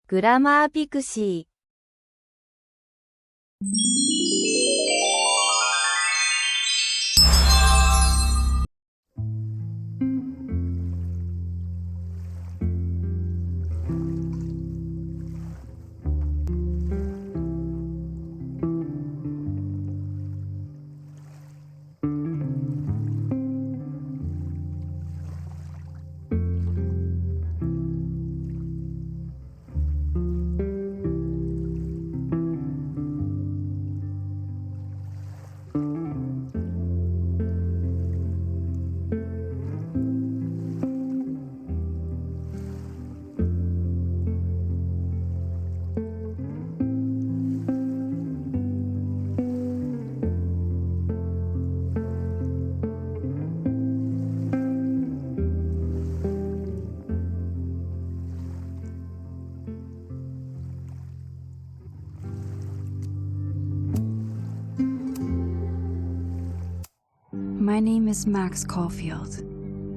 グラマーピクシー。My name is Max Caulfield.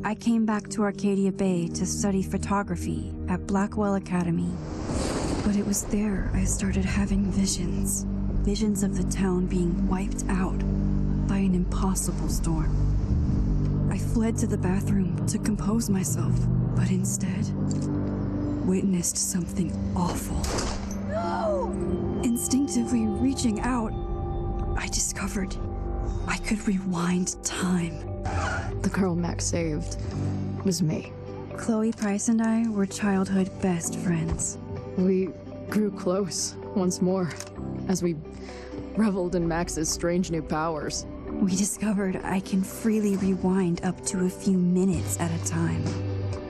I came back to Arcadia Bay to study photography at Blackwell Academy. But it was there I started having visions. Visions of the town being wiped out by an impossible storm. I fled to the bathroom to compose myself, but instead witnessed something awful. No! Instinctively reaching out, I discovered I could rewind time. The girl Max saved was me. Chloe Price and I were childhood best friends. We grew close once more as we reveled in Max's strange new powers. We discovered I can freely rewind up to a few minutes at a time.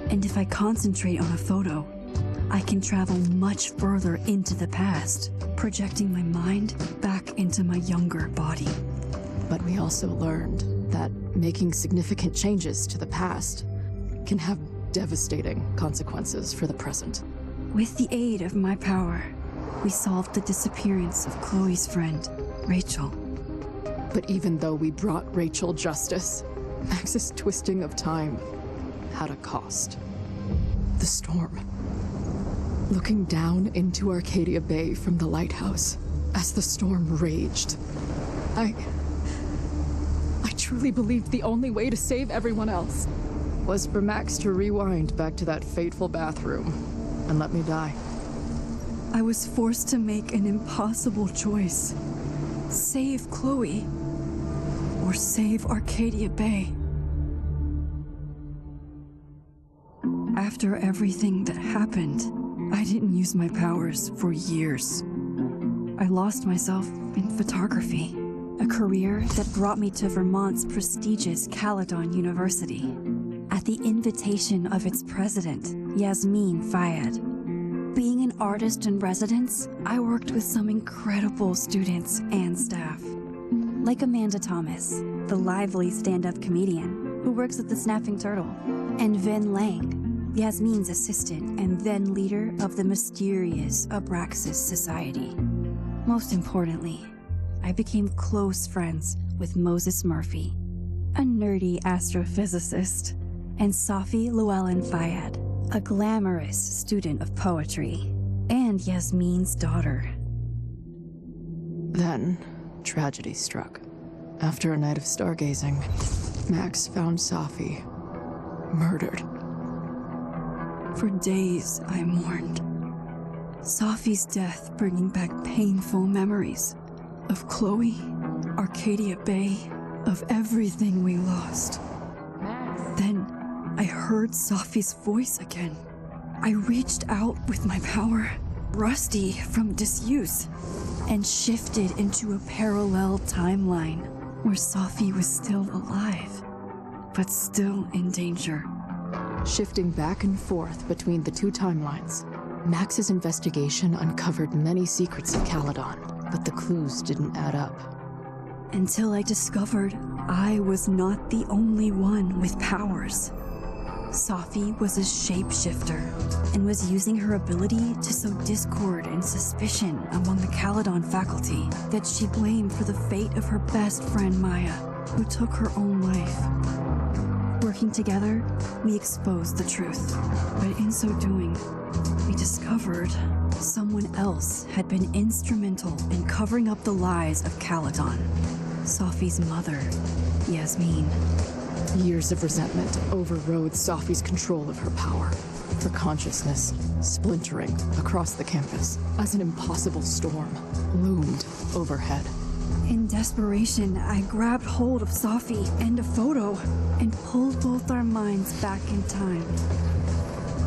And if I concentrate on a photo, I can travel much further into the past, projecting my mind back into my younger body. But we also learned that making significant changes to the past can have devastating consequences for the present. With the aid of my power, we solved the disappearance of Chloe's friend, Rachel. But even though we brought Rachel justice, Max's twisting of time had a cost. The storm. Looking down into Arcadia Bay from the lighthouse as the storm raged, I truly believed the only way to save everyone else was for Max to rewind back to that fateful bathroom and let me die. I was forced to make an impossible choice. Save Chloe, or save Arcadia Bay. After everything that happened, I didn't use my powers for years. I lost myself in photography. A career that brought me to Vermont's prestigious Caledon University, at the invitation of its president, Yasmin Fayyad. Being an artist in residence, I worked with some incredible students and staff. Like Amanda Thomas, the lively stand-up comedian who works at the Snapping Turtle, and Vin Lang, Yasmin's assistant and then leader of the mysterious Abraxas Society. Most importantly, I became close friends with Moses Murphy, a nerdy astrophysicist, and Safi Llewellyn Fayyad, a glamorous student of poetry, and Yasmin's daughter. Then, tragedy struck. After a night of stargazing, Max found Safi murdered. For days, I mourned. Safi's death bringing back painful memories of Chloe, Arcadia Bay, of everything we lost. Then, I heard Safi's voice again. I reached out with my power, rusty from disuse, and shifted into a parallel timeline where Safi was still alive, but still in danger. Shifting back and forth between the two timelines, Max's investigation uncovered many secrets of Caledon, but the clues didn't add up. Until I discovered I was not the only one with powers. Safi was a shapeshifter and was using her ability to sow discord and suspicion among the Caledon faculty that she blamed for the fate of her best friend Maya, who took her own life. Working together, we exposed the truth. But in so doing, we discovered someone else had been instrumental in covering up the lies of Caledon. Sophie's mother, Yasmin. Years of resentment overrode Sophie's control of her power. Her consciousness splintering across the campus as an impossible storm loomed overhead. In desperation, I grabbed hold of Sophie and a photo and pulled both our minds back in time.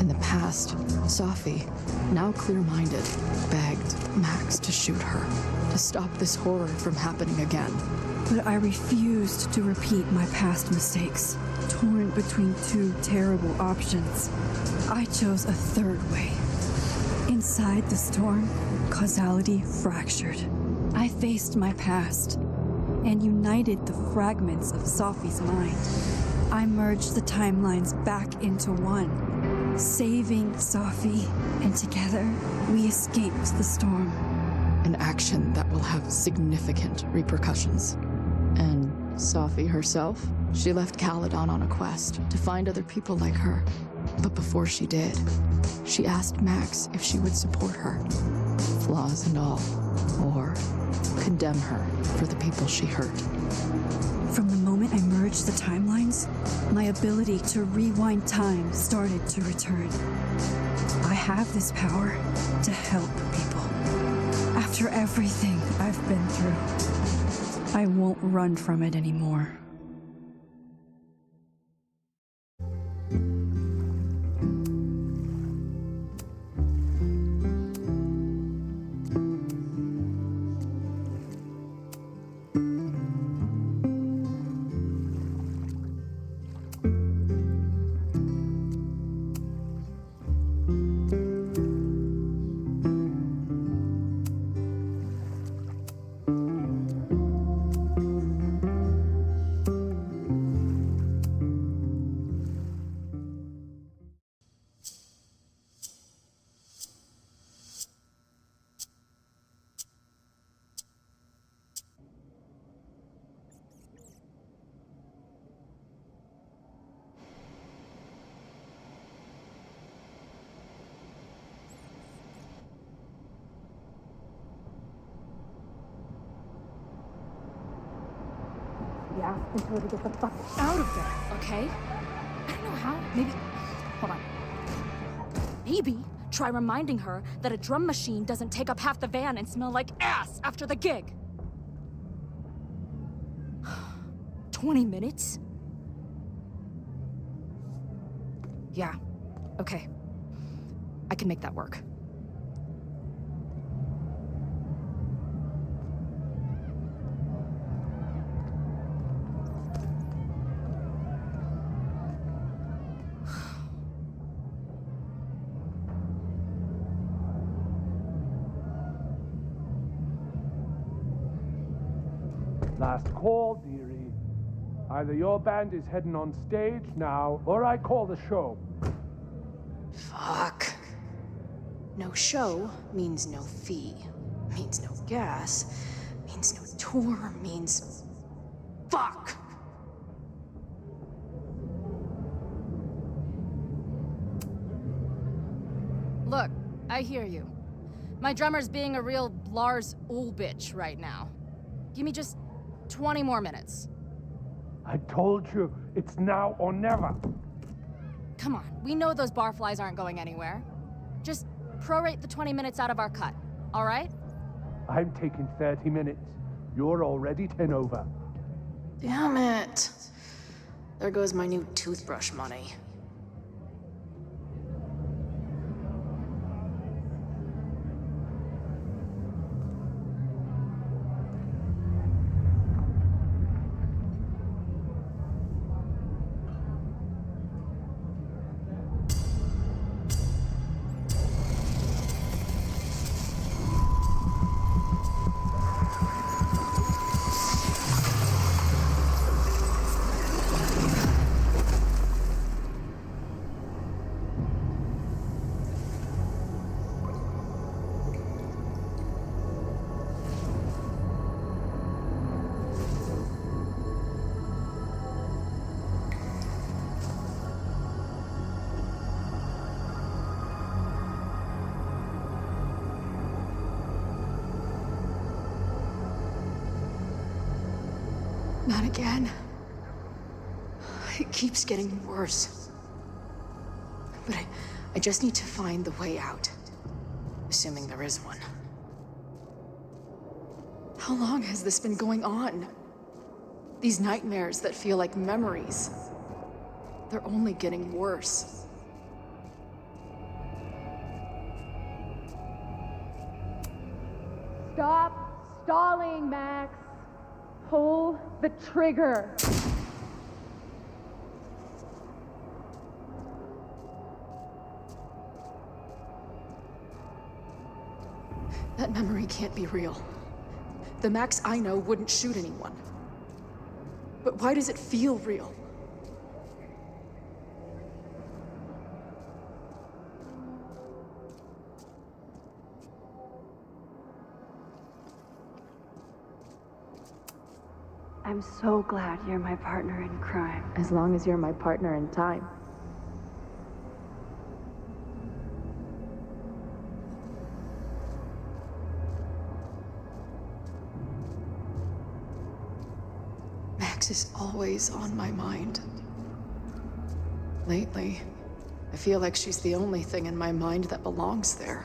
In the past, Sophie, now clear-minded, begged Max to shoot her, to stop this horror from happening again. But I refused to repeat my past mistakes, torn between two terrible options. I chose a third way. Inside the storm, causality fractured. I faced my past and united the fragments of Sophie's mind. I merged the timelines back into one, saving Sophie, and together we escaped the storm. An action that will have significant repercussions. And Sophie herself? She left Caledon on a quest to find other people like her. But before she did, she asked Max if she would support her, flaws and all, or condemn her for the people she hurt. From the moment I merged the timelines, my ability to rewind time started to return. I have this power to help people. After everything I've been through, I won't run from it anymore. Yeah, and tell her to get the fuck out of there, okay? I don't know how. Maybe. Hold on. Maybe try reminding her that a drum machine doesn't take up half the van and smell like ass after the gig. 20 minutes? Yeah, okay. I can make that work. Last call, dearie. Either your band is heading on stage now, or I call the show. Fuck. No show means no fee, means no gas, means no tour, means... Fuck! Look, I hear you. My drummer's being a real Lars Ul bitch right now. Give me just 20 more minutes. I told you, it's now or never. Come on, we know those barflies aren't going anywhere. Just prorate the 20 minutes out of our cut, all right? I'm taking 30 minutes. You're already 10 over. Damn it. There goes my new toothbrush money. Not again. It keeps getting worse. But I just need to find the way out. Assuming there is one. How long has this been going on? These nightmares that feel like memories. They're only getting worse. Stop stalling, Max. Pull the trigger. That memory can't be real. The Max I know wouldn't shoot anyone. But why does it feel real? I'm so glad you're my partner in crime. As long as you're my partner in time. Max is always on my mind. Lately, I feel like she's the only thing in my mind that belongs there.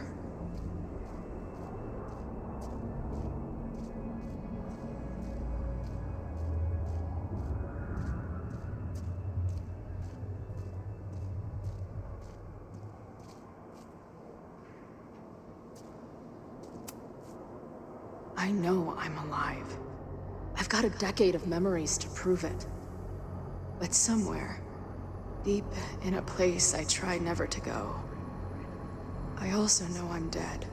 I know I'm alive. I've got a decade of memories to prove it. But somewhere, deep in a place I try never to go, I also know I'm dead.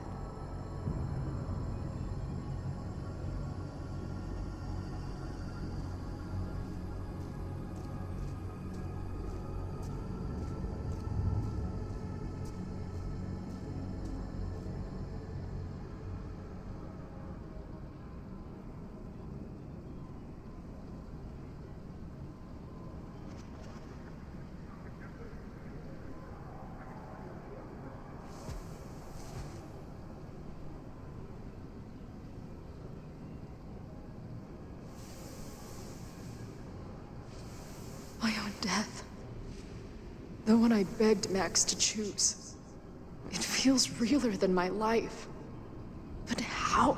My own death. The one I begged Max to choose. It feels realer than my life. But how?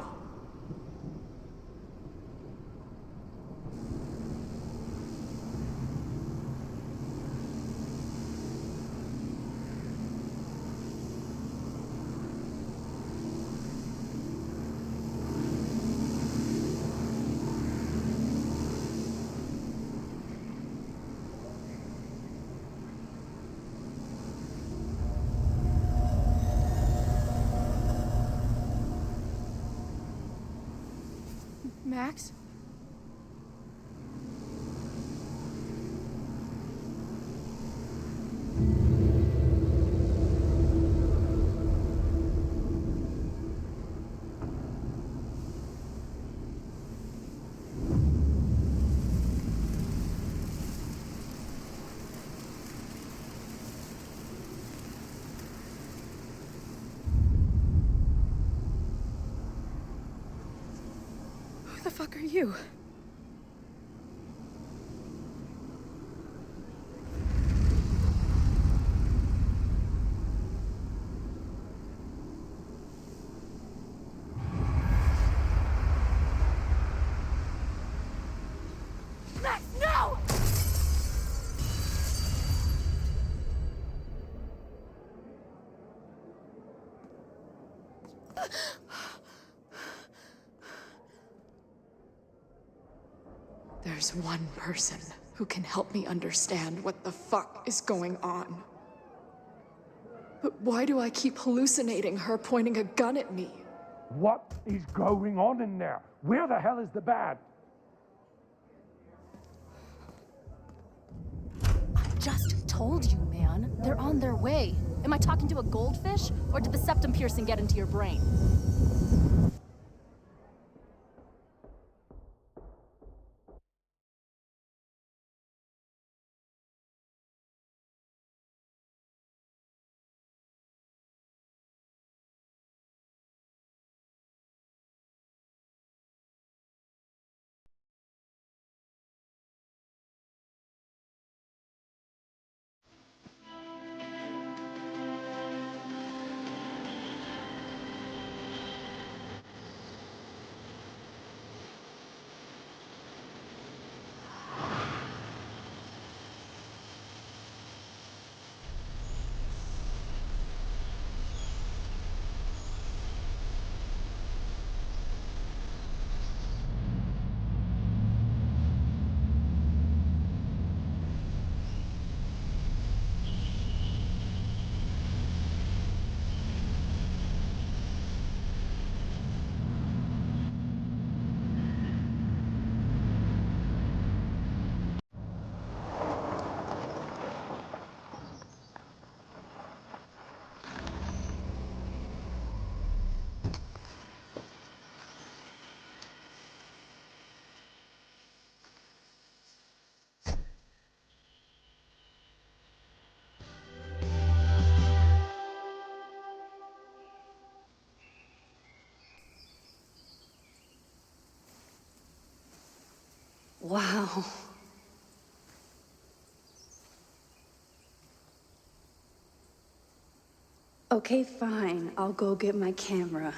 Max? Who the fuck are you? Max, no! There's one person who can help me understand what the fuck is going on. But why do I keep hallucinating her pointing a gun at me? What is going on in there? Where the hell is the bad? Just told you, man. They're on their way. Am I talking to a goldfish, or did the septum piercing get into your brain? Wow. Okay, fine. I'll go get my camera.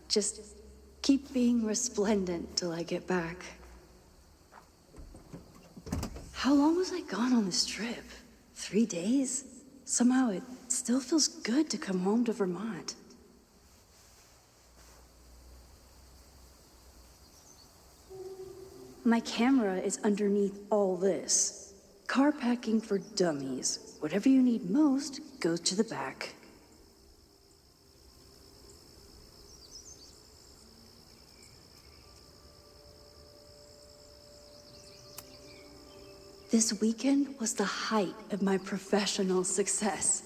Just keep being resplendent till I get back. How long was I gone on this trip? 3 days? Somehow it still feels good to come home to Vermont. My camera is underneath all this. Car packing for dummies. Whatever you need most goes to the back. This weekend was the height of my professional success.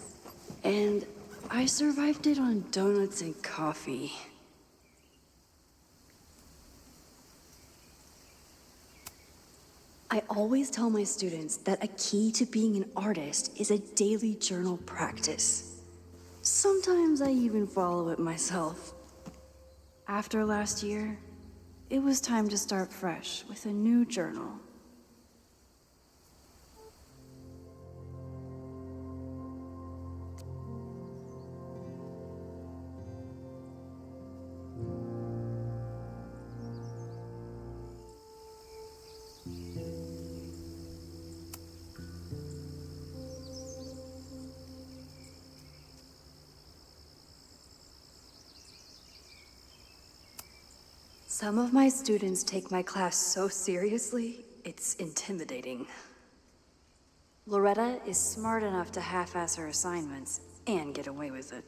And I survived it on donuts and coffee. I always tell my students that a key to being an artist is a daily journal practice. Sometimes I even follow it myself. After last year, it was time to start fresh with a new journal. Some of my students take my class so seriously, it's intimidating. Loretta is smart enough to half-ass her assignments and get away with it.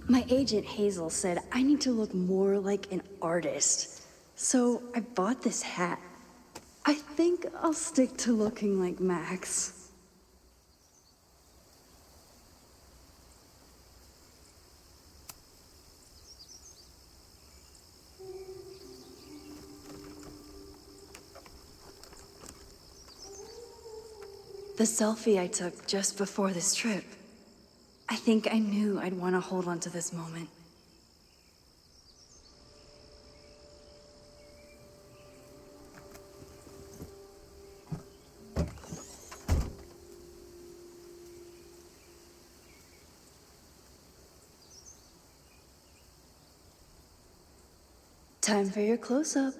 My agent Hazel said I need to look more like an artist, so I bought this hat. I think I'll stick to looking like Max. The selfie I took just before this trip. I think I knew I'd want to hold on to this moment. Time for your close-up.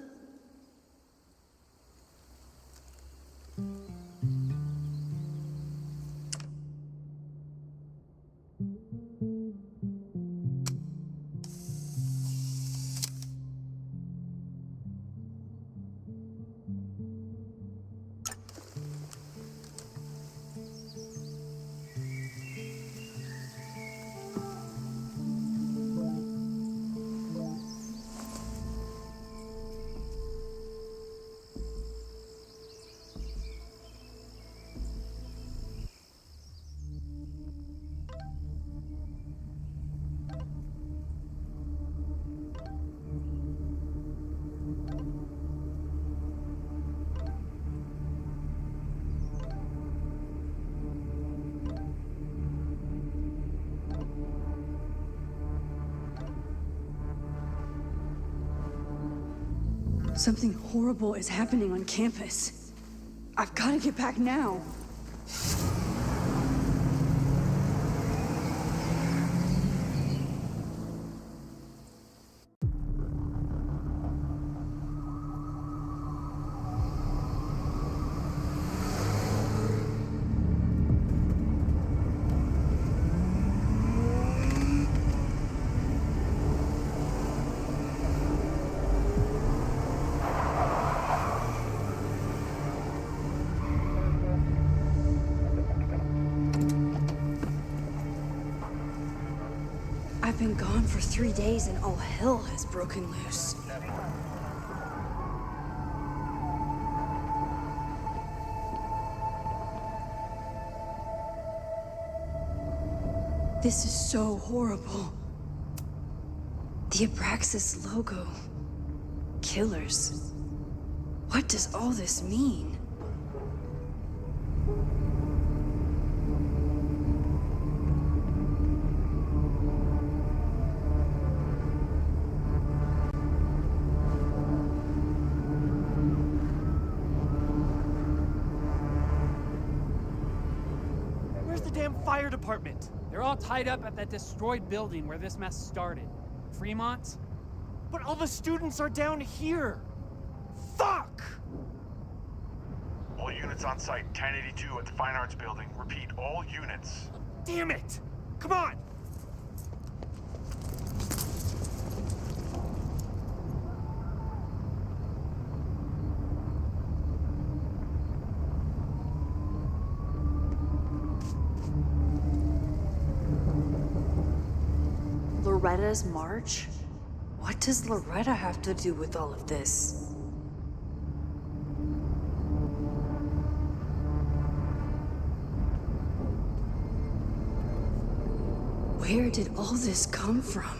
Something horrible is happening on campus. I've got to get back now. I've been gone for 3 days and all hell has broken loose. This is so horrible. The Abraxas logo. Killers. What does all this mean? damn fire department? They're all tied up at that destroyed building where this mess started. Fremont? But all the students are down here. Fuck! All units on site, 1082 at the Fine Arts Building. Repeat, all units. Damn it! Come on! Loretta's march? What does Loretta have to do with all of this? Where did all this come from?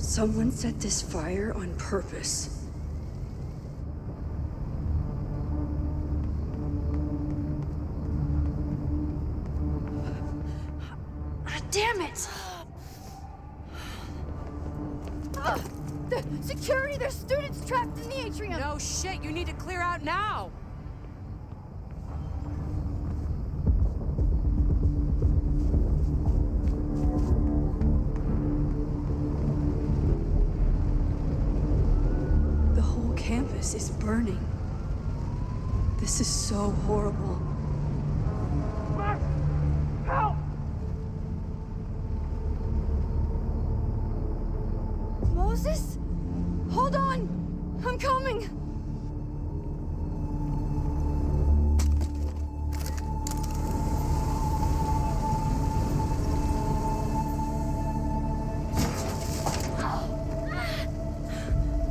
Someone set this fire on purpose. Damn it! The security! There's students trapped in the atrium! No shit, you need to clear out now! The whole campus is burning. This is so horrible. Max! Help! Moses? Hold on! I'm coming!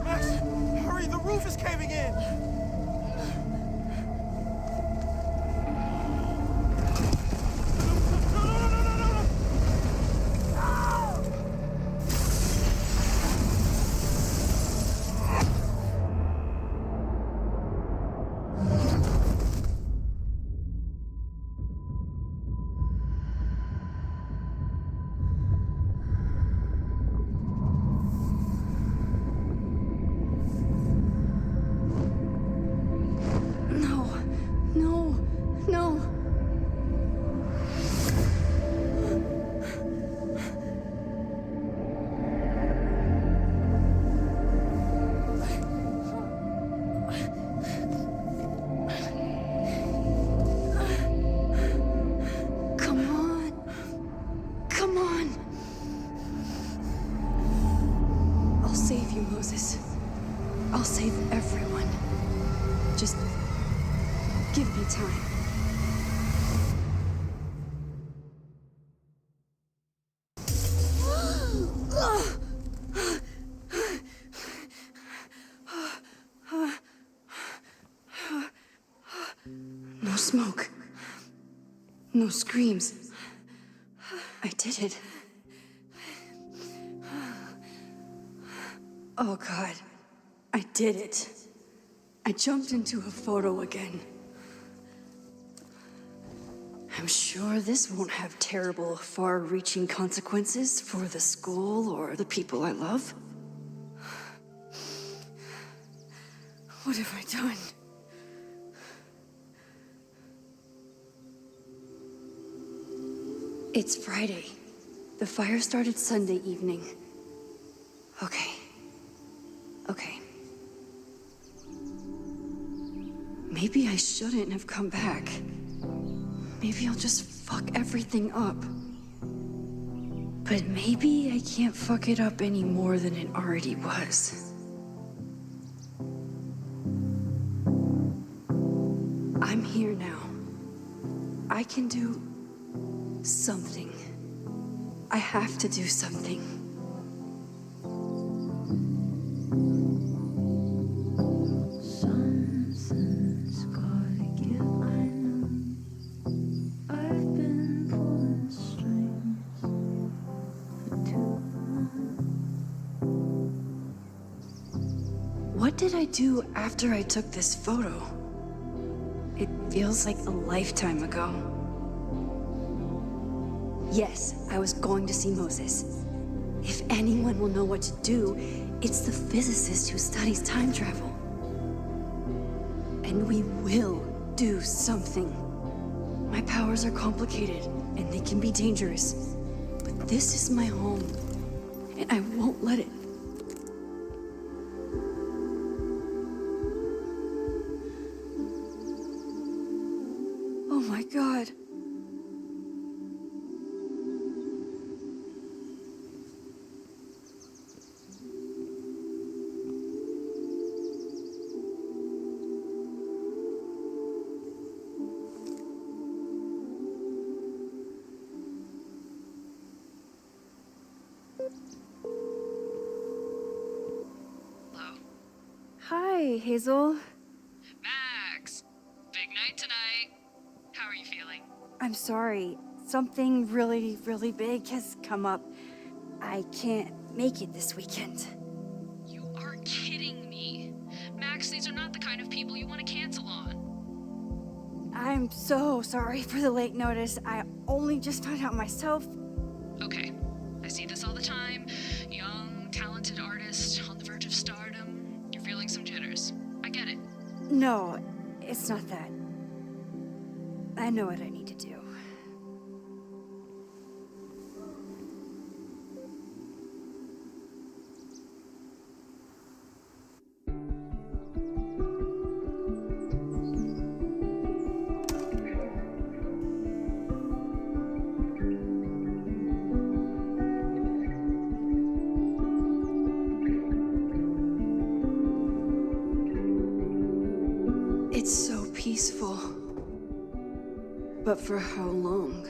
Max, hurry, the roof is caving in! No. Come on. I'll save you, Moses. I'll save everyone. Just give me time. No smoke. No screams. I did it. Oh God, I did it. I jumped into a photo again. I'm sure this won't have terrible, far-reaching consequences for the school or the people I love. What have I done? It's Friday. The fire started Sunday evening. Okay. Maybe I shouldn't have come back. maybe I'll just fuck everything up. But maybe I can't fuck it up any more than it already was. I'm here now. I can do something. I have to do something. Something's gotta give, I know. I've been pulling strings for too long. What did I do after I took this photo? It feels like a lifetime ago. Yes, I was going to see Moses. If anyone will know what to do, it's the physicist who studies time travel. And we will do something. My powers are complicated, and they can be dangerous. But this is my home, and I won't let it. Oh my God. Hi, Hazel. Max! Big night tonight. How are you feeling? I'm sorry. Something really, really big has come up. I can't make it this weekend. You are kidding me. Max, these are not the kind of people you want to cancel on. I'm so sorry for the late notice. I only just found out myself. Okay, I see this all the time. Young, talented artist on the verge of stardom. You're feeling some jitters. I get it. No, it's not that. I know what I need to do. It's so peaceful. But for how long?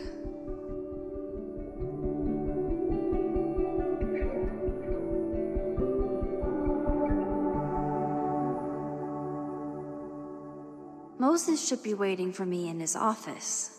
Moses should be waiting for me in his office.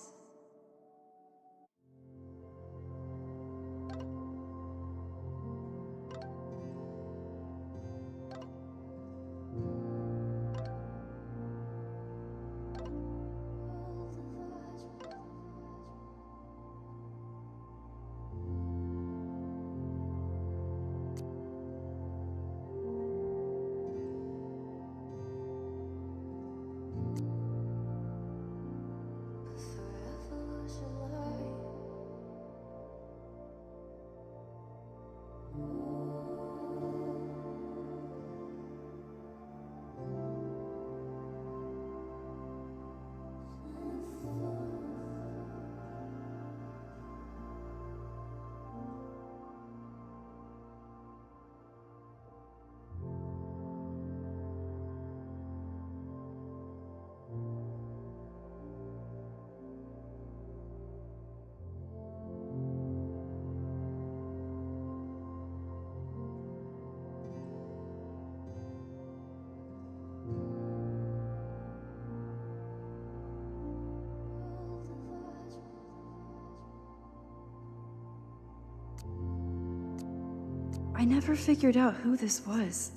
I never figured out who this was,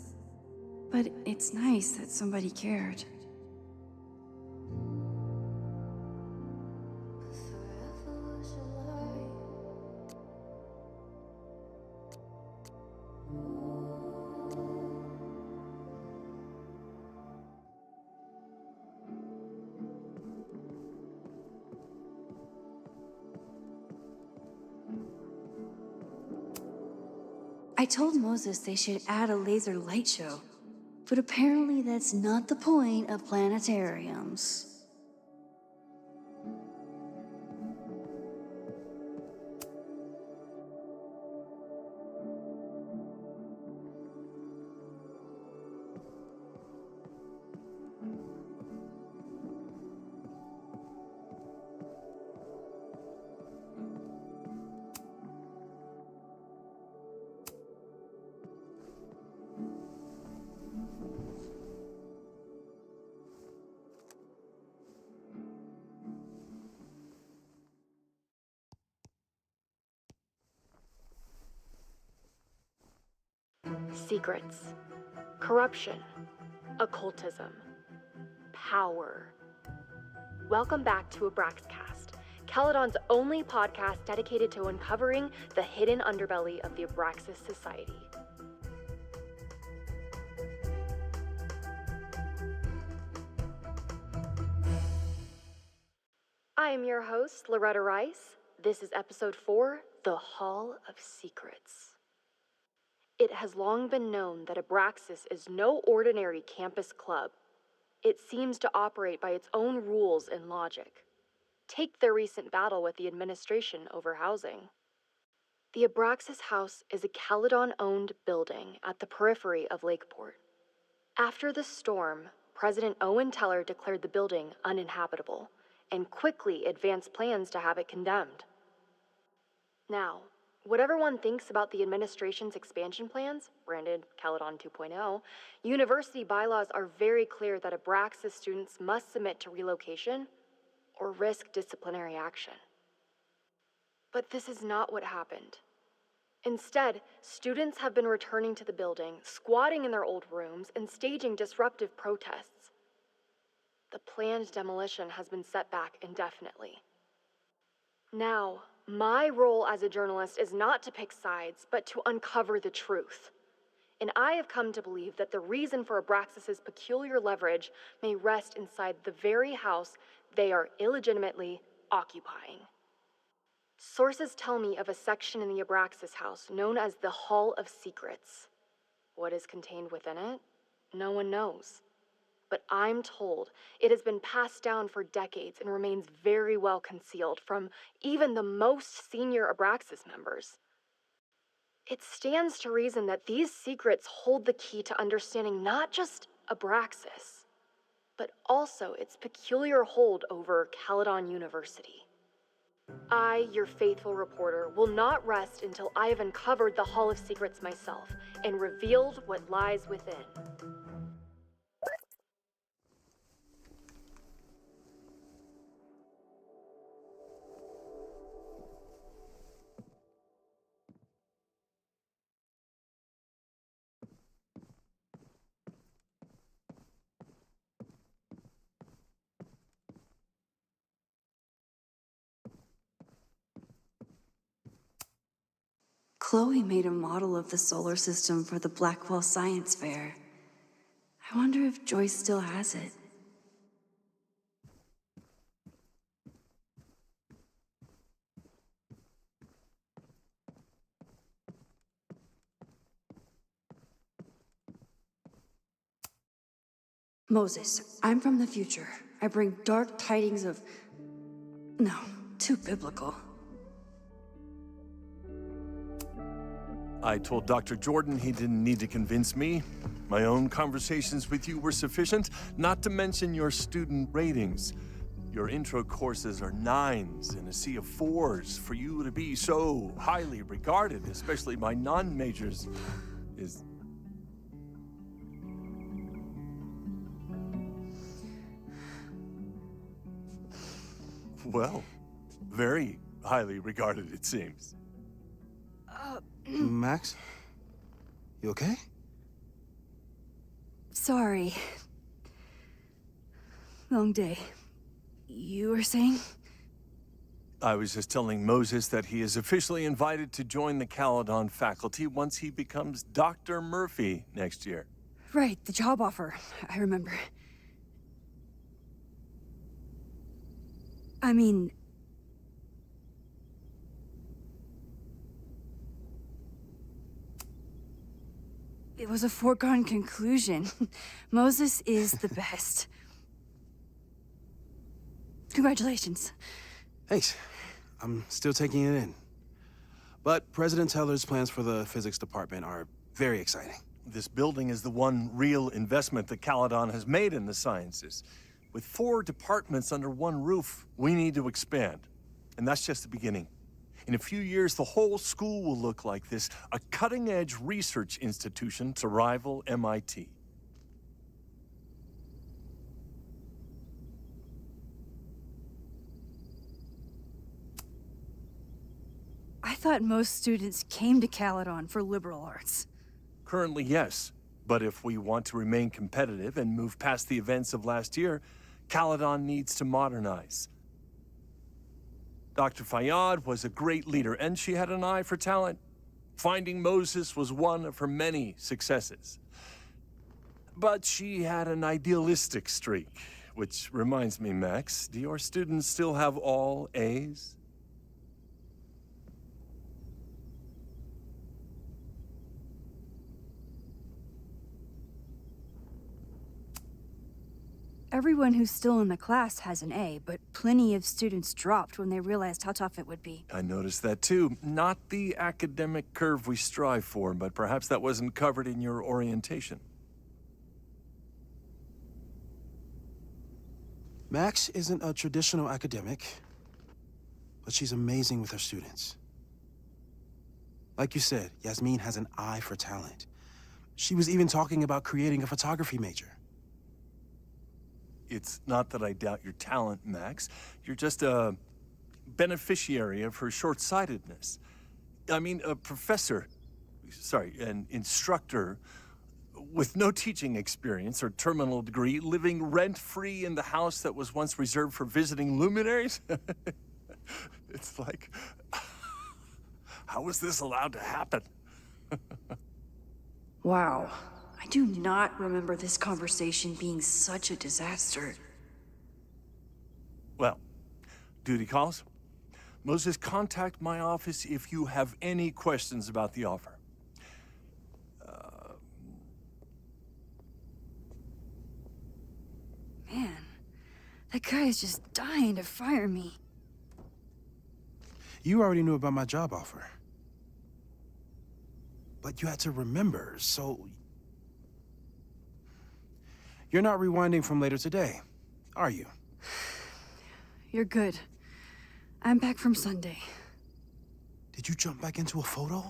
but it's nice that somebody cared. I told Moses they should add a laser light show, but apparently that's not the point of planetariums. Secrets. Corruption. Occultism. Power. Welcome back to Abraxcast, Caledon's only podcast dedicated to uncovering the hidden underbelly of the Abraxas Society. I am your host, Loretta Rice. This is episode 4, The Hall of Secrets. It has long been known that Abraxas is no ordinary campus club. It seems to operate by its own rules and logic. Take their recent battle with the administration over housing. The Abraxas House is a Caledon-owned building at the periphery of Lakeport. After the storm, President Owen Teller declared the building uninhabitable and quickly advanced plans to have it condemned. Now, whatever one thinks about the administration's expansion plans, branded Caledon 2.0, university bylaws are very clear that Abraxas students must submit to relocation or risk disciplinary action. But this is not what happened. Instead, students have been returning to the building, squatting in their old rooms, and staging disruptive protests. The planned demolition has been set back indefinitely. Now, my role as a journalist is not to pick sides, but to uncover the truth. And I have come to believe that the reason for Abraxas's peculiar leverage may rest inside the very house they are illegitimately occupying. Sources tell me of a section in the Abraxas house known as the Hall of Secrets. What is contained within it? No one knows. But I'm told it has been passed down for decades and remains very well concealed from even the most senior Abraxas members. It stands to reason that these secrets hold the key to understanding not just Abraxas, but also its peculiar hold over Caledon University. I, your faithful reporter, will not rest until I have uncovered the Hall of Secrets myself and revealed what lies within. Chloe made a model of the solar system for the Blackwell Science Fair. I wonder if Joyce still has it. Moses, I'm from the future. I bring dark tidings of... No, too biblical. I told Dr. Jordan he didn't need to convince me. My own conversations with you were sufficient, not to mention your student ratings. Your intro courses are 9s in a sea of 4s. For you to be so highly regarded, especially by non-majors, is... well, very highly regarded, it seems. Max? You okay? Sorry. Long day. You were saying? I was just telling Moses that he is officially invited to join the Caledon faculty once he becomes Dr. Murphy next year. Right, the job offer. I remember. I mean... it was a foregone conclusion. Moses is the best. Congratulations. Thanks. I'm still taking it in. But President Teller's plans for the physics department are very exciting. This building is the one real investment that Caledon has made in the sciences. With 4 departments under one roof, we need to expand. And that's just the beginning. In a few years, the whole school will look like this, a cutting-edge research institution to rival MIT. I thought most students came to Caledon for liberal arts. Currently, yes. But if we want to remain competitive and move past the events of last year, Caledon needs to modernize. Dr. Fayyad was a great leader, and she had an eye for talent. Finding Moses was one of her many successes. But she had an idealistic streak, which reminds me, Max, do your students still have all A's? Everyone who's still in the class has an A, but plenty of students dropped when they realized how tough it would be. I noticed that too. Not the academic curve we strive for, but perhaps that wasn't covered in your orientation. Max isn't a traditional academic, but she's amazing with her students. Like you said, Yasmin has an eye for talent. She was even talking about creating a photography major. It's not that I doubt your talent, Max. You're just a beneficiary of her short-sightedness. I mean, an instructor with no teaching experience or terminal degree, living rent-free in the house that was once reserved for visiting luminaries? It's like, how was this allowed to happen? Wow. I do not remember this conversation being such a disaster. Well, duty calls. Moses, contact my office if you have any questions about the offer. Man, that guy is just dying to fire me. You already knew about my job offer. But you had to remember, so... You're not rewinding from later today, are you? You're good. I'm back from Sunday. Did you jump back into a photo?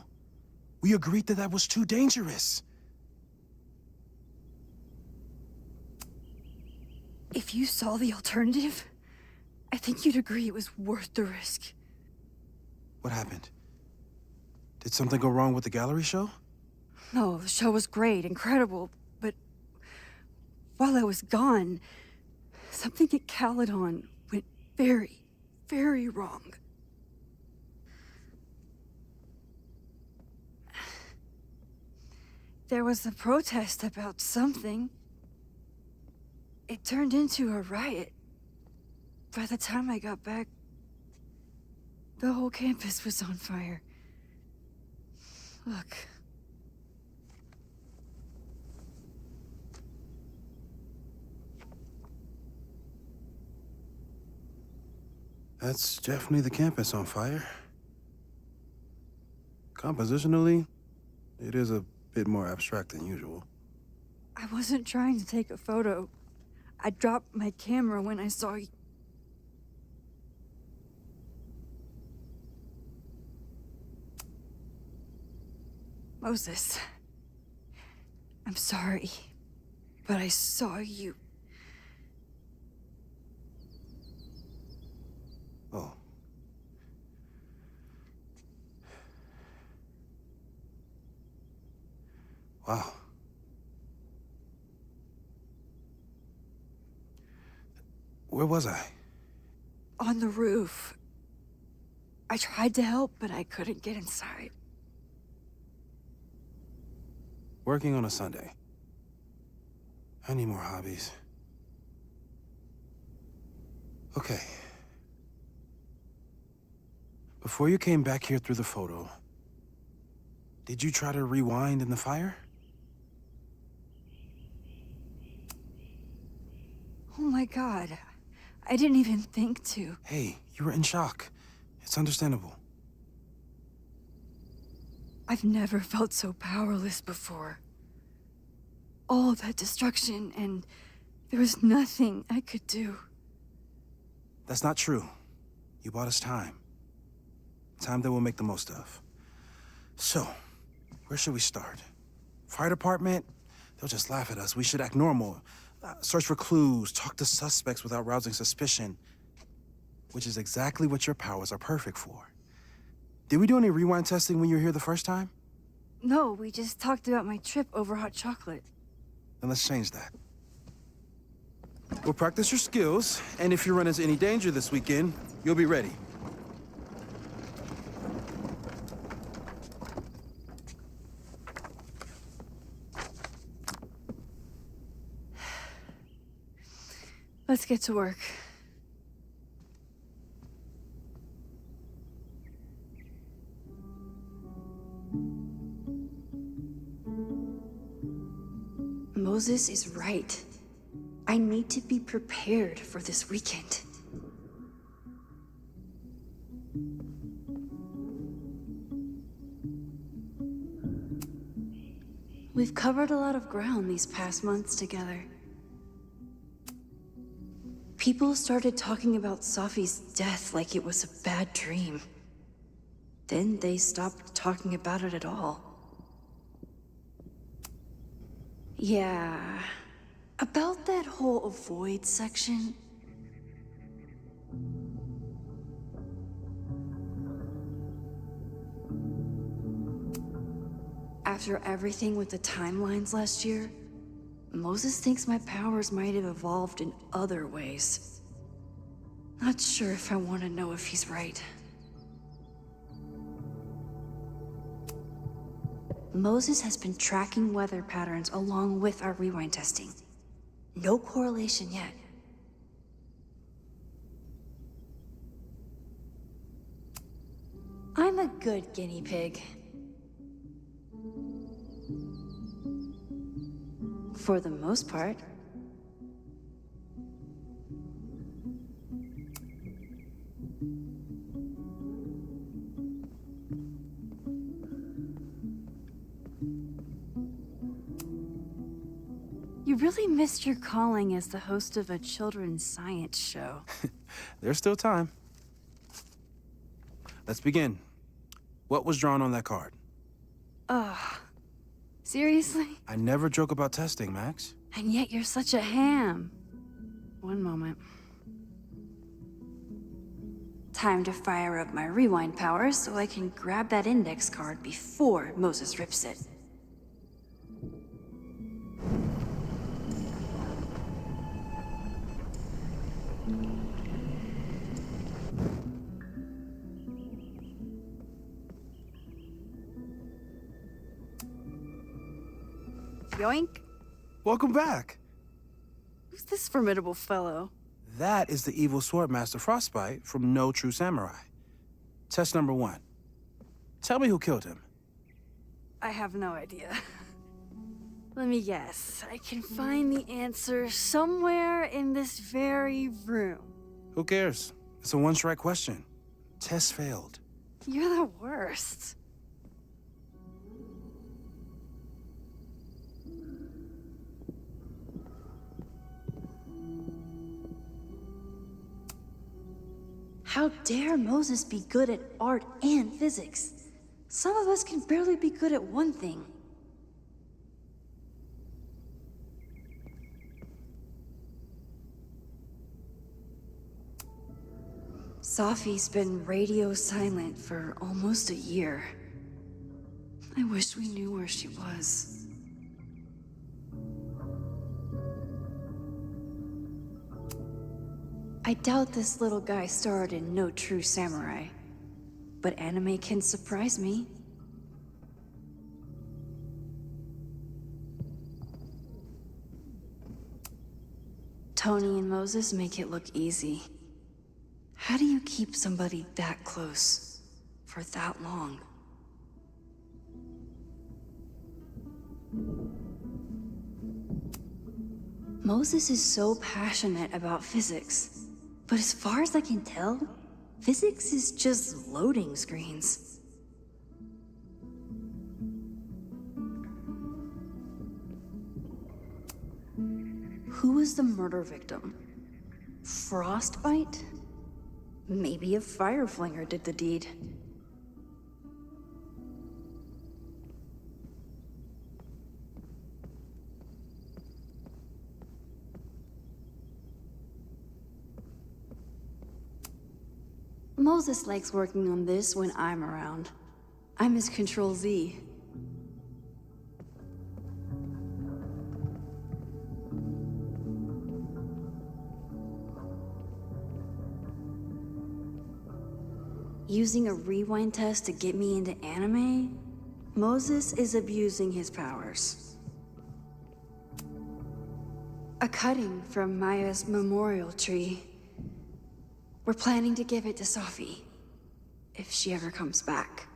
We agreed that that was too dangerous. If you saw the alternative, I think you'd agree it was worth the risk. What happened? Did something go wrong with the gallery show? No, the show was great, incredible, but while I was gone, something at Caledon went very, very wrong. There was a protest about something. It turned into a riot. By the time I got back, the whole campus was on fire. Look. That's definitely the campus on fire. Compositionally, it is a bit more abstract than usual. I wasn't trying to take a photo. I dropped my camera when I saw you. Moses, I'm sorry, but I saw you. Oh. Wow. Where was I? On the roof. I tried to help, but I couldn't get inside. Working on a Sunday. I need more hobbies. Okay. Before you came back here through the photo, did you try to rewind in the fire? Oh my God. I didn't even think to. Hey, you were in shock. It's understandable. I've never felt so powerless before. All that destruction, and there was nothing I could do. That's not true. You bought us time. Time that we'll make the most of. So, where should we start? Fire department? They'll just laugh at us. We should act normal. Search for clues, talk to suspects without rousing suspicion. Which is exactly what your powers are perfect for. Did we do any rewind testing when you were here the first time? No, we just talked about my trip over hot chocolate. Then let's change that. We'll practice your skills, and if you run into any danger this weekend, you'll be ready. Let's get to work. Moses is right. I need to be prepared for this weekend. We've covered a lot of ground these past months together. People started talking about Safi's death like it was a bad dream. Then they stopped talking about it at all. Yeah, about that whole avoid section. After everything with the timelines last year, Moses thinks my powers might have evolved in other ways. Not sure if I want to know if he's right. Moses has been tracking weather patterns along with our rewind testing. No correlation yet. I'm a good guinea pig. For the most part. You really missed your calling as the host of a children's science show. There's still time. Let's begin. What was drawn on that card? Seriously? I never joke about testing, Max. And yet you're such a ham. One moment. Time to fire up my rewind powers so I can grab that index card before Moses rips it. Yoink. Welcome back. Who's this formidable fellow? That is the evil Swordmaster Frostbite from No True Samurai. Test number 1. Tell me who killed him. I have no idea. Let me guess. I can find the answer somewhere in this very room. Who cares? It's a one-strike question. Test failed. You're the worst. How dare Moses be good at art and physics? Some of us can barely be good at one thing. Safi's been radio silent for almost a year. I wish we knew where she was. I doubt this little guy starred in No True Samurai, but anime can surprise me. Tony and Moses make it look easy. How do you keep somebody that close for that long? Moses is so passionate about physics. But as far as I can tell, physics is just loading screens. Who was the murder victim? Frostbite? Maybe a fire flinger did the deed. Moses likes working on this when I'm around. I'm his Control Z. Using a rewind test to get me into anime? Moses is abusing his powers. A cutting from Maya's memorial tree. We're planning to give it to Sophie, if she ever comes back.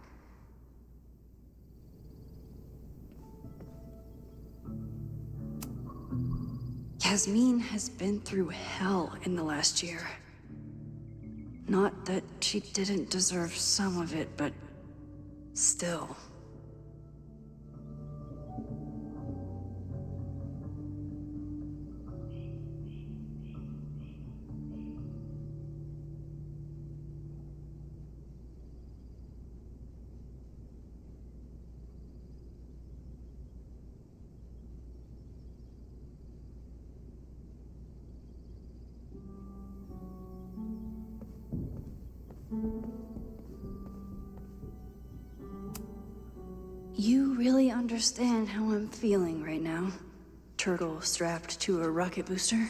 Yasmin has been through hell in the last year. Not that she didn't deserve some of it, but still. You really understand how I'm feeling right now? Turtle strapped to a rocket booster?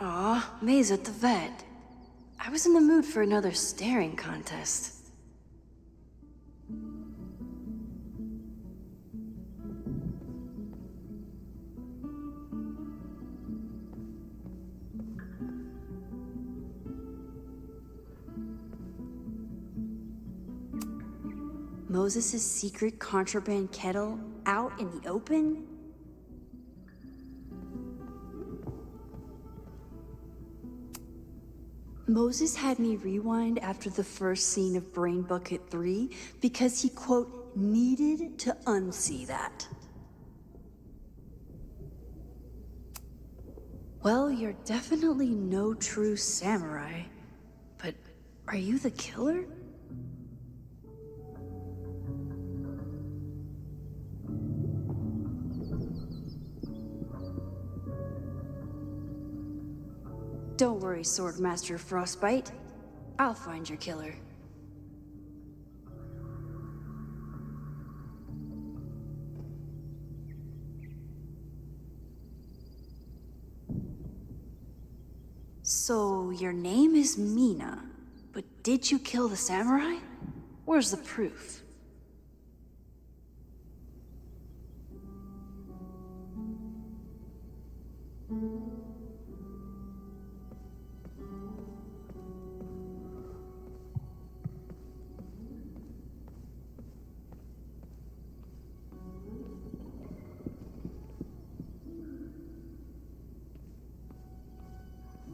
Aw, May's at the vet. I was in the mood for another staring contest. Moses' secret contraband kettle out in the open? Moses had me rewind after the first scene of Brain Bucket 3 because he, quote, needed to unsee that. Well, you're definitely no true samurai, but are you the killer? Don't worry, Swordmaster Frostbite. I'll find your killer. So, your name is Mina, but did you kill the samurai? Where's the proof?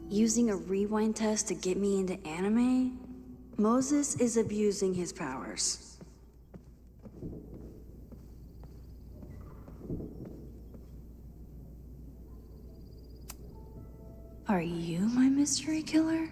Using a rewind test to get me into anime? Moses is abusing his powers. Are you my mystery killer?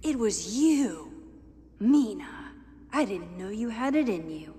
It was you, Mina. I didn't know you had it in you.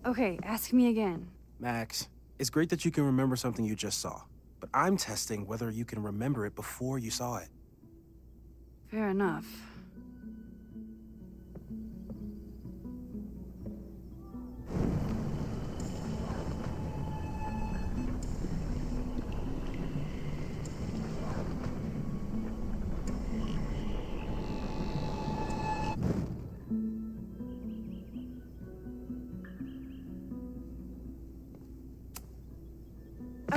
Okay, ask me again. Max, it's great that you can remember something you just saw, but I'm testing whether you can remember it before you saw it. Fair enough.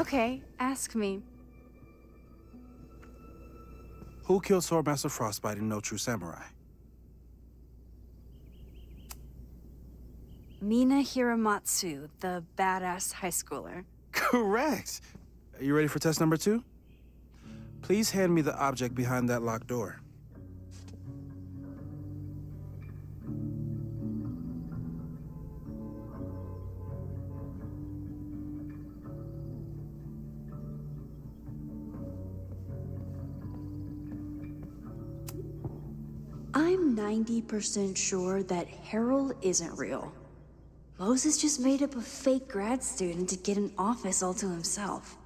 Okay, ask me. Who killed Swordmaster Frostbite in No True Samurai? Mina Hiramatsu, the badass high schooler. Correct! Are you ready for test number 2? Please hand me the object behind that locked door. I'm 90% sure that Harold isn't real. Moses just made up a fake grad student to get an office all to himself.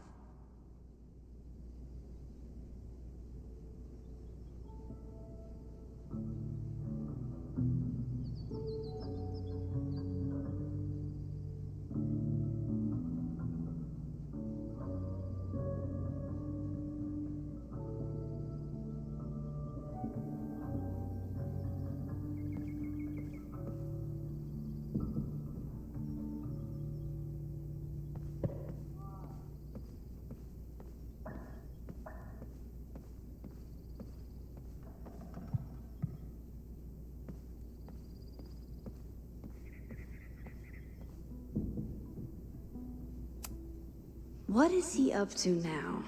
What is he up to now?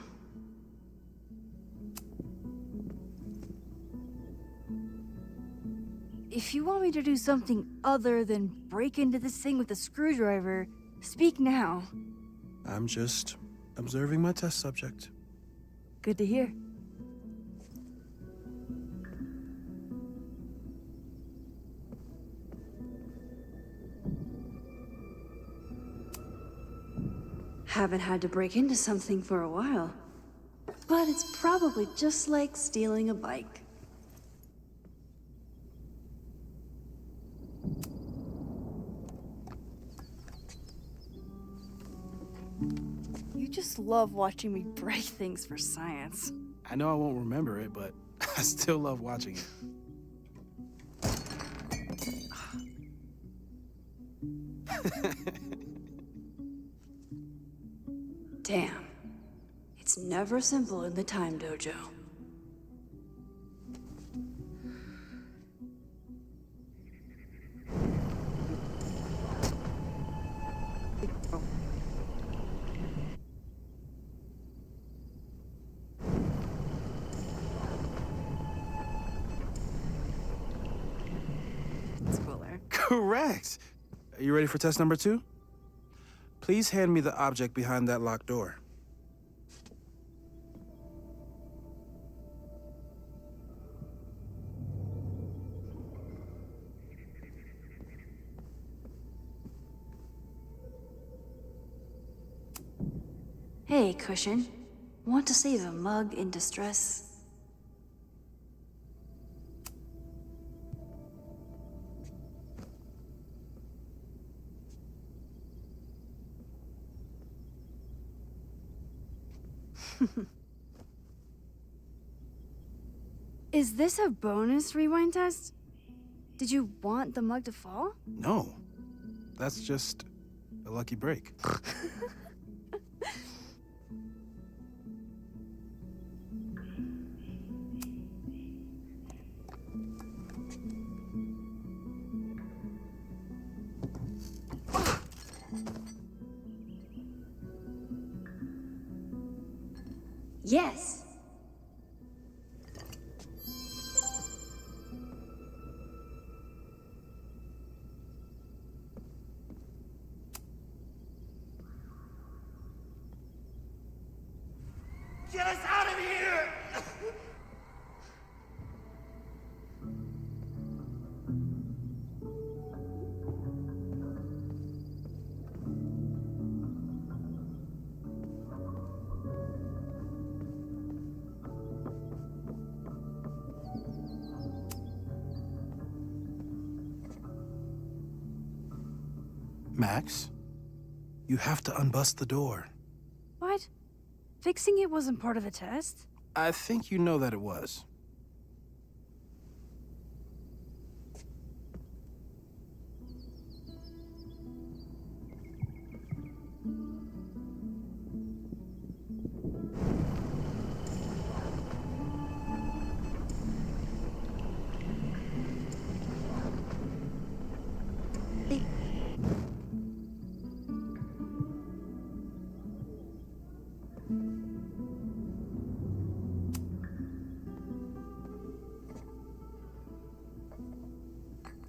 If you want me to do something other than break into this thing with a screwdriver, speak now. I'm just observing my test subject. Good to hear. Haven't had to break into something for a while. But it's probably just like stealing a bike. You just love watching me break things for science. I know I won't remember it, but I still love watching it. Damn. It's never simple in the time dojo. Correct! Are you ready for test number 2? Please hand me the object behind that locked door. Hey, Cushion. Want to save a mug in distress? Is this a bonus rewind test? Did you want the mug to fall? No. That's just a lucky break. Yes! Get us out of here! Max, you have to unbust the door. What? Fixing it wasn't part of the test? I think you know that it was.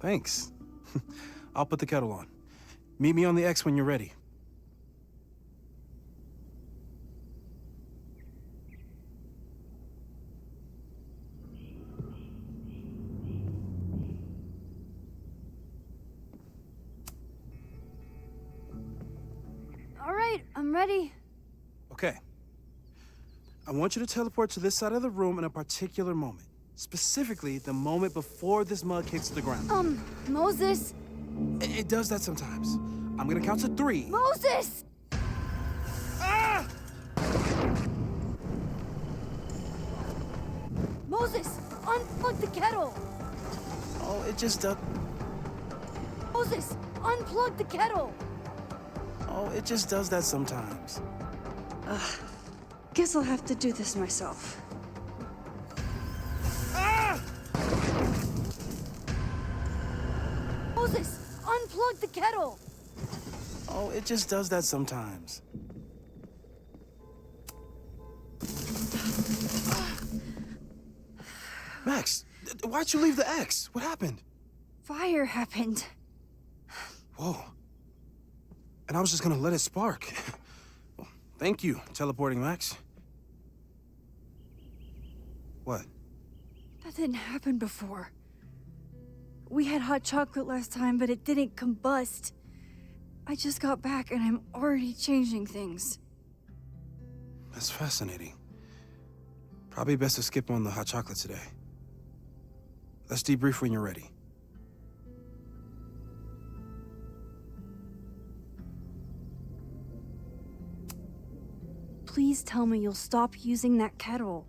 Thanks. I'll put the kettle on. Meet me on the X when you're ready. All right, I'm ready. Okay. I want you to teleport to this side of the room in a particular moment. Specifically, the moment before this mug hits the ground. Moses! It does that sometimes. I'm gonna count to 3. Moses! Ah! Moses, unplug the kettle! Oh, it just does. Moses, unplug the kettle! Oh, it just does that sometimes. Guess I'll have to do this myself. Ah! Moses, unplug the kettle! Oh, it just does that sometimes. Max, why'd you leave the X? What happened? Fire happened. Whoa. And I was just gonna let it spark. Well, thank you, teleporting Max. What? That didn't happen before. We had hot chocolate last time, but it didn't combust. I just got back and I'm already changing things. That's fascinating. Probably best to skip on the hot chocolate today. Let's debrief when you're ready. Please tell me you'll stop using that kettle.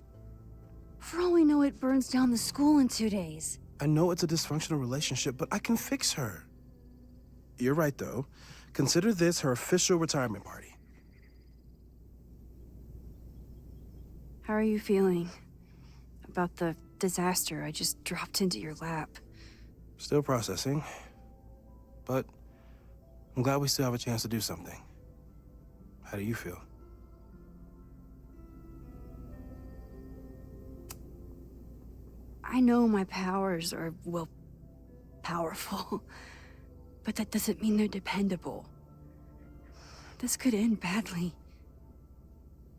For all we know, it burns down the school in 2 days. I know it's a dysfunctional relationship, but I can fix her. You're right, though. Consider this her official retirement party. How are you feeling about the disaster I just dropped into your lap? Still processing. But I'm glad we still have a chance to do something. How do you feel? I know my powers are, well, powerful. But that doesn't mean they're dependable. This could end badly.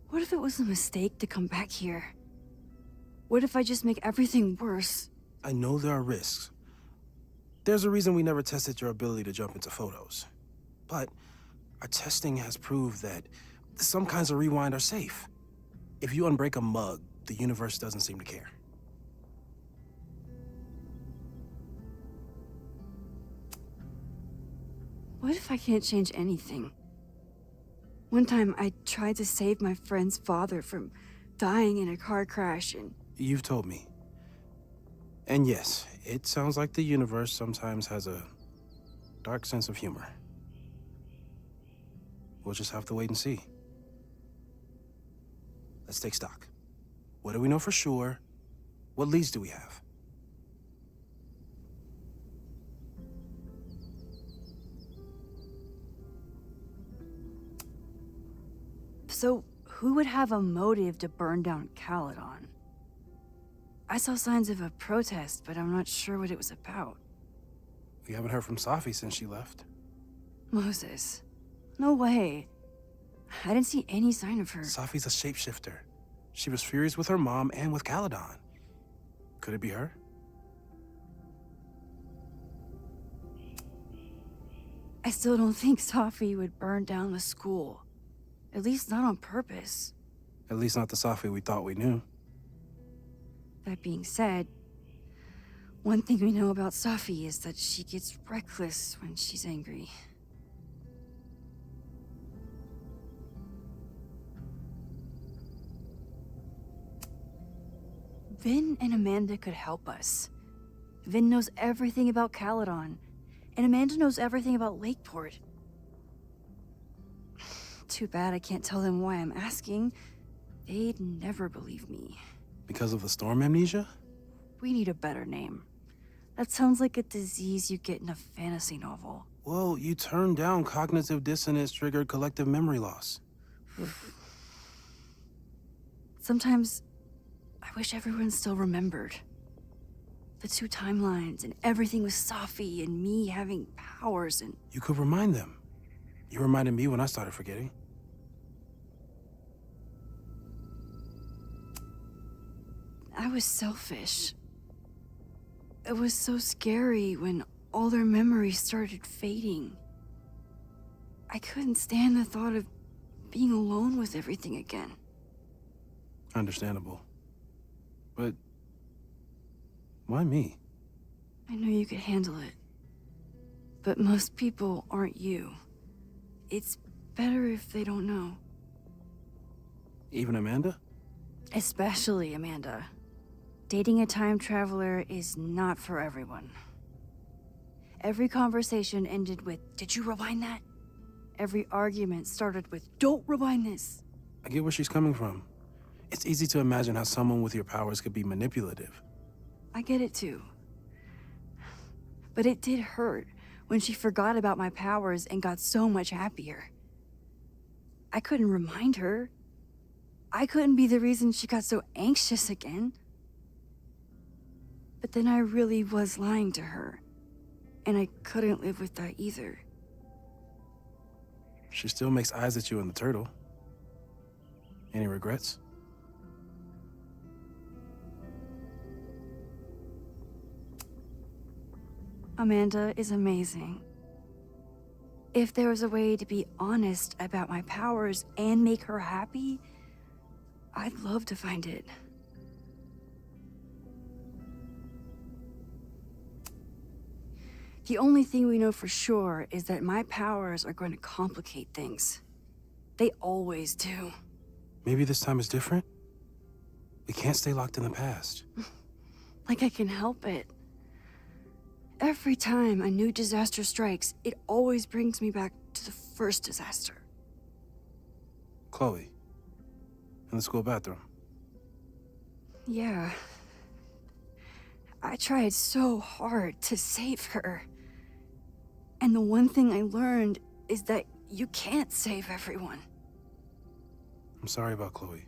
What if it was a mistake to come back here? What if I just make everything worse? I know there are risks. There's a reason we never tested your ability to jump into photos. But our testing has proved that some kinds of rewind are safe. If you unbreak a mug, the universe doesn't seem to care. What if I can't change anything? One time, I tried to save my friend's father from dying in a car crash and... You've told me. And yes, it sounds like the universe sometimes has a dark sense of humor. We'll just have to wait and see. Let's take stock. What do we know for sure? What leads do we have? So, who would have a motive to burn down Caledon? I saw signs of a protest, but I'm not sure what it was about. We haven't heard from Safi since she left. Moses. No way. I didn't see any sign of her. Safi's a shapeshifter. She was furious with her mom and with Caledon. Could it be her? I still don't think Safi would burn down the school. At least not on purpose. At least not the Safi we thought we knew. That being said, one thing we know about Safi is that she gets reckless when she's angry. Vin and Amanda could help us. Vin knows everything about Caledon, and Amanda knows everything about Lakeport. Too bad I can't tell them why I'm asking. They'd never believe me. Because of the storm amnesia? We need a better name. That sounds like a disease you get in a fantasy novel. Well, you turned down cognitive dissonance triggered collective memory loss. Sometimes, I wish everyone still remembered. the two timelines, and everything with Safi and me having powers and... You could remind them. You reminded me when I started forgetting. I was selfish. It was so scary when all their memories started fading. I couldn't stand the thought of being alone with everything again. Understandable. But why me? I know you could handle it. But most people aren't you. It's better if they don't know. Even Amanda? Especially Amanda. Dating a time traveler is not for everyone. Every conversation ended with, "Did you rewind that?" Every argument started with, "Don't rewind this." I get where she's coming from. It's easy to imagine how someone with your powers could be manipulative. I get it too. But it did hurt when she forgot about my powers and got so much happier. I couldn't remind her. I couldn't be the reason she got so anxious again. But then I really was lying to her, and I couldn't live with that either. She still makes eyes at you and the turtle. Any regrets? Amanda is amazing. If there was a way to be honest about my powers and make her happy, I'd love to find it. The only thing we know for sure is that my powers are going to complicate things. They always do. Maybe this time is different? We can't stay locked in the past. Like I can help it. Every time a new disaster strikes, it always brings me back to the first disaster. Chloe, in the school bathroom. Yeah. I tried so hard to save her. And the one thing I learned is that you can't save everyone. I'm sorry about Chloe.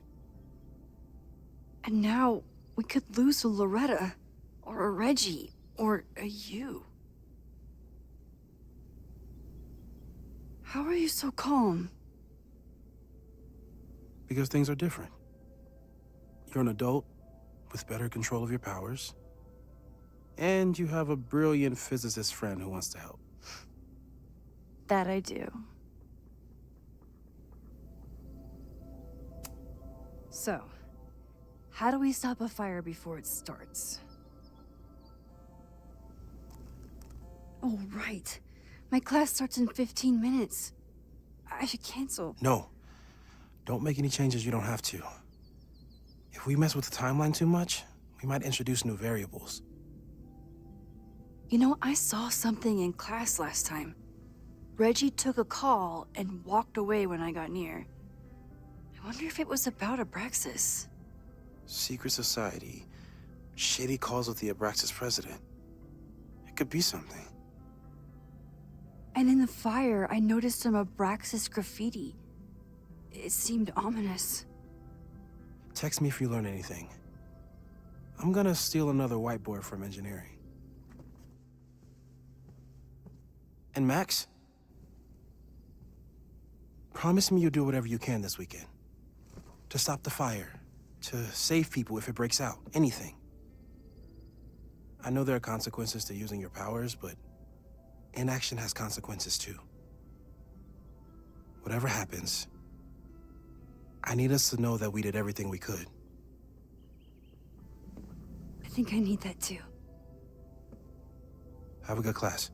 And now we could lose a Loretta, or a Reggie, or a you. How are you so calm? Because things are different. You're an adult with better control of your powers. And you have a brilliant physicist friend who wants to help. That I do. So, how do we stop a fire before it starts? Oh, right. My class starts in 15 minutes. I should cancel. No. Don't make any changes you don't have to. If we mess with the timeline too much, we might introduce new variables. You know, I saw something in class last time. Reggie took a call and walked away when I got near. I wonder if it was about Abraxas. Secret society. Shady calls with the Abraxas president. It could be something. And in the fire, I noticed some Abraxas graffiti. It seemed ominous. Text me if you learn anything. I'm gonna steal another whiteboard from engineering. And Max? Promise me you'll do whatever you can this weekend. To stop the fire. To save people if it breaks out. Anything. I know there are consequences to using your powers, but inaction has consequences too. Whatever happens, I need us to know that we did everything we could. I think I need that too. Have a good class.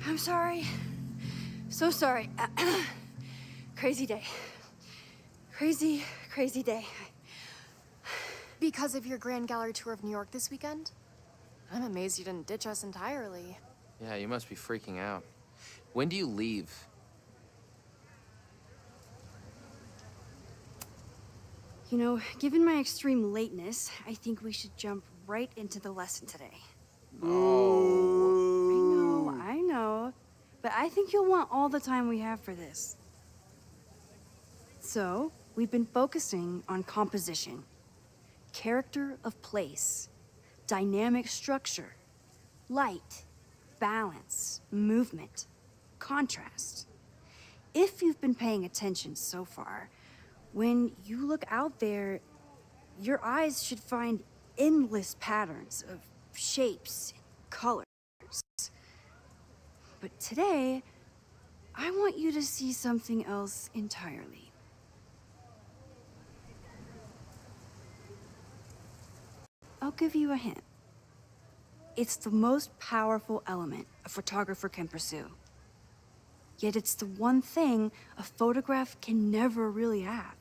I'm sorry. So sorry. Crazy day. Crazy, crazy day. Because of your Grand Gallery tour of New York this weekend? I'm amazed you didn't ditch us entirely. Yeah, you must be freaking out. When do you leave? You know, given my extreme lateness, I think we should jump right into the lesson today. Oh. I know. But I think you'll want all the time we have for this. So, we've been focusing on composition, character of place, dynamic structure, light, balance, movement, contrast. If you've been paying attention so far, when you look out there, your eyes should find endless patterns of shapes and colors. But today, I want you to see something else entirely. I'll give you a hint. It's the most powerful element a photographer can pursue. Yet it's the one thing a photograph can never really have.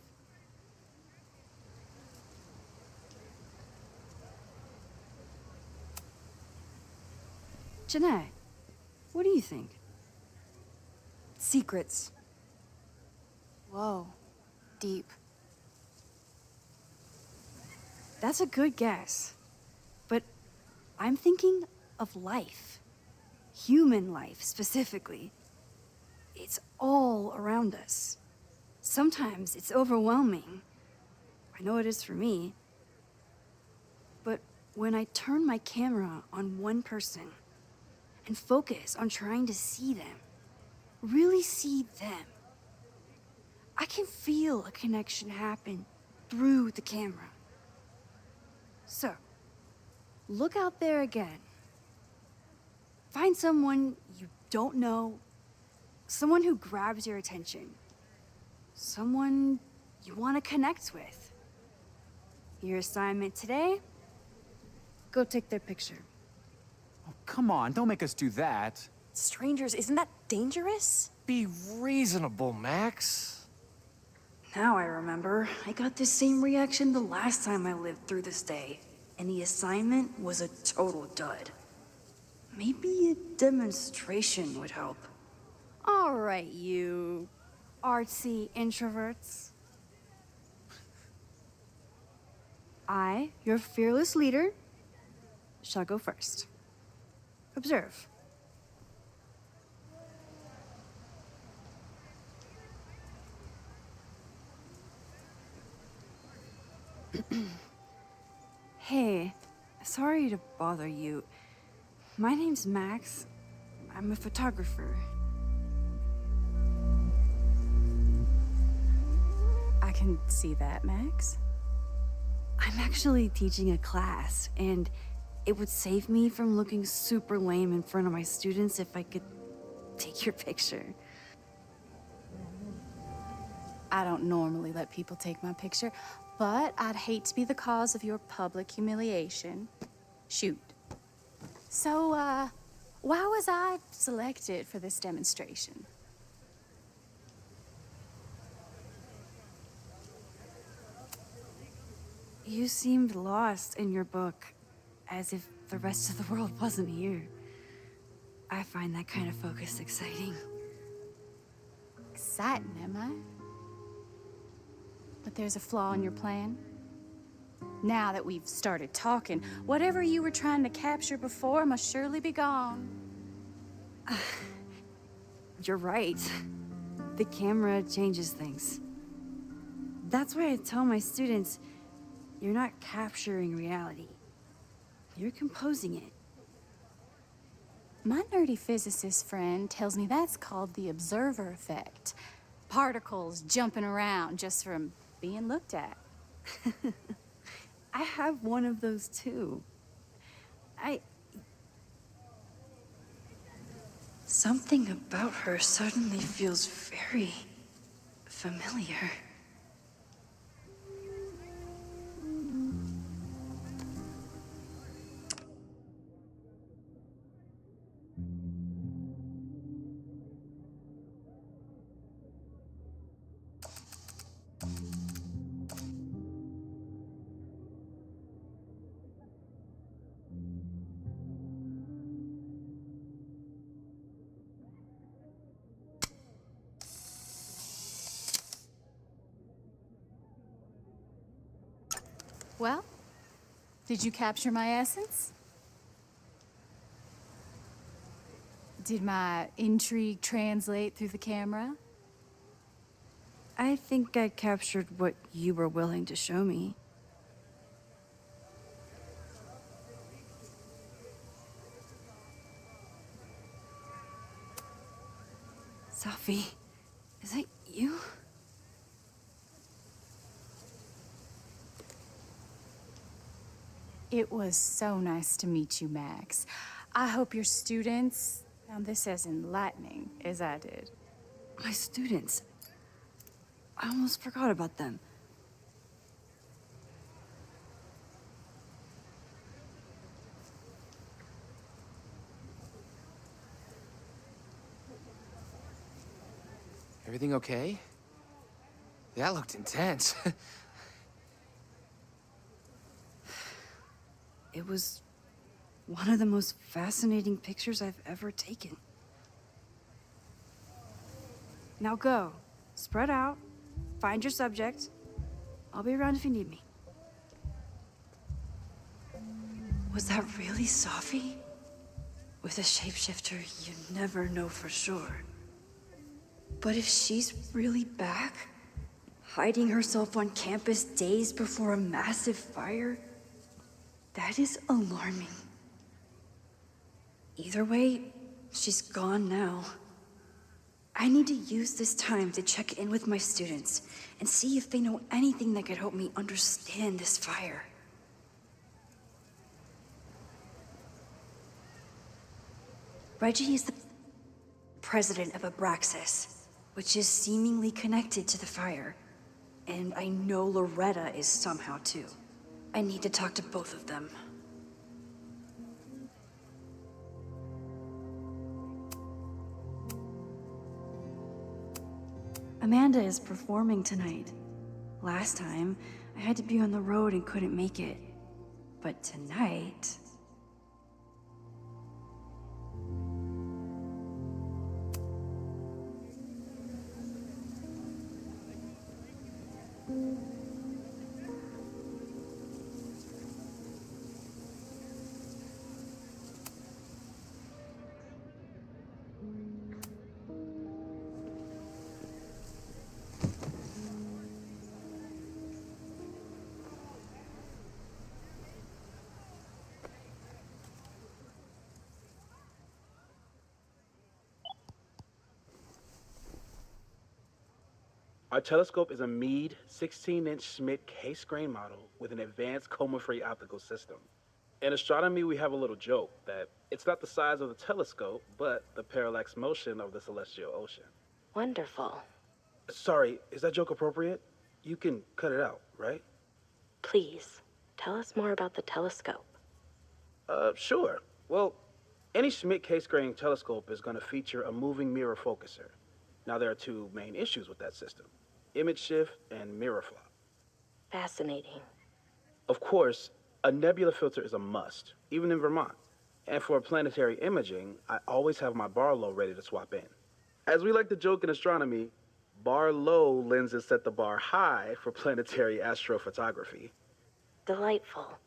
Jeanette, what do you think? Secrets. Whoa, deep. That's a good guess. But I'm thinking of life. Human life, specifically. It's all around us. Sometimes it's overwhelming. I know it is for me. But when I turn my camera on one person and focus on trying to see them, really see them, I can feel a connection happen through the camera. So, look out there again. Find someone you don't know, someone who grabs your attention, someone you want to connect with. Your assignment today? Go take their picture. Oh, come on, don't make us do that. Strangers, isn't that dangerous? Be reasonable, Max. Now I remember. I got the same reaction the last time I lived through this day, and the assignment was a total dud. Maybe a demonstration would help. All right, you artsy introverts. I, your fearless leader, shall go first. Observe. Hey, sorry to bother you. My name's Max. I'm a photographer. I can see that, Max. I'm actually teaching a class, and it would save me from looking super lame in front of my students if I could take your picture. I don't normally let people take my picture, but I'd hate to be the cause of your public humiliation. Shoot. So, why was I selected for this demonstration? You seemed lost in your book, as if the rest of the world wasn't here. I find that kind of focus exciting. Exciting, am I? But there's a flaw in your plan. Now that we've started talking, whatever you were trying to capture before must surely be gone. You're right. The camera changes things. That's why I tell my students, you're not capturing reality. You're composing it. My nerdy physicist friend tells me that's called the observer effect. Particles jumping around just from being looked at. I have one of those too. Something about her suddenly feels very familiar. Well, did you capture my essence? Did my intrigue translate through the camera? I think I captured what you were willing to show me. Sophie, is that you? It was so nice to meet you, Max. I hope your students found this as enlightening as I did. My students. I almost forgot about them. Everything okay? That looked intense. It was one of the most fascinating pictures I've ever taken. Now go. Spread out. Find your subject. I'll be around if you need me. Was that really Sophie? With a shapeshifter, you never know for sure. But if she's really back, hiding herself on campus days before a massive fire, that is alarming. Either way, she's gone now. I need to use this time to check in with my students and see if they know anything that could help me understand this fire. Reggie is the president of Abraxas, which is seemingly connected to the fire. And I know Loretta is somehow too. I need to talk to both of them. Amanda is performing tonight. Last time, I had to be on the road and couldn't make it. But tonight... Our telescope is a Meade 16-inch Schmidt case-grain model with an advanced coma-free optical system. In astronomy, we have a little joke that it's not the size of the telescope, but the parallax motion of the celestial ocean. Wonderful. Sorry, is that joke appropriate? You can cut it out, right? Please, tell us more about the telescope. Sure. Well, any Schmidt case-grain telescope is going to feature a moving mirror focuser. Now, there are two main issues with that system: image shift and mirror flop. Fascinating. Of course, a nebula filter is a must, even in Vermont. And for planetary imaging, I always have my bar low ready to swap in. As we like to joke in astronomy, bar low lenses set the bar high for planetary astrophotography. Delightful.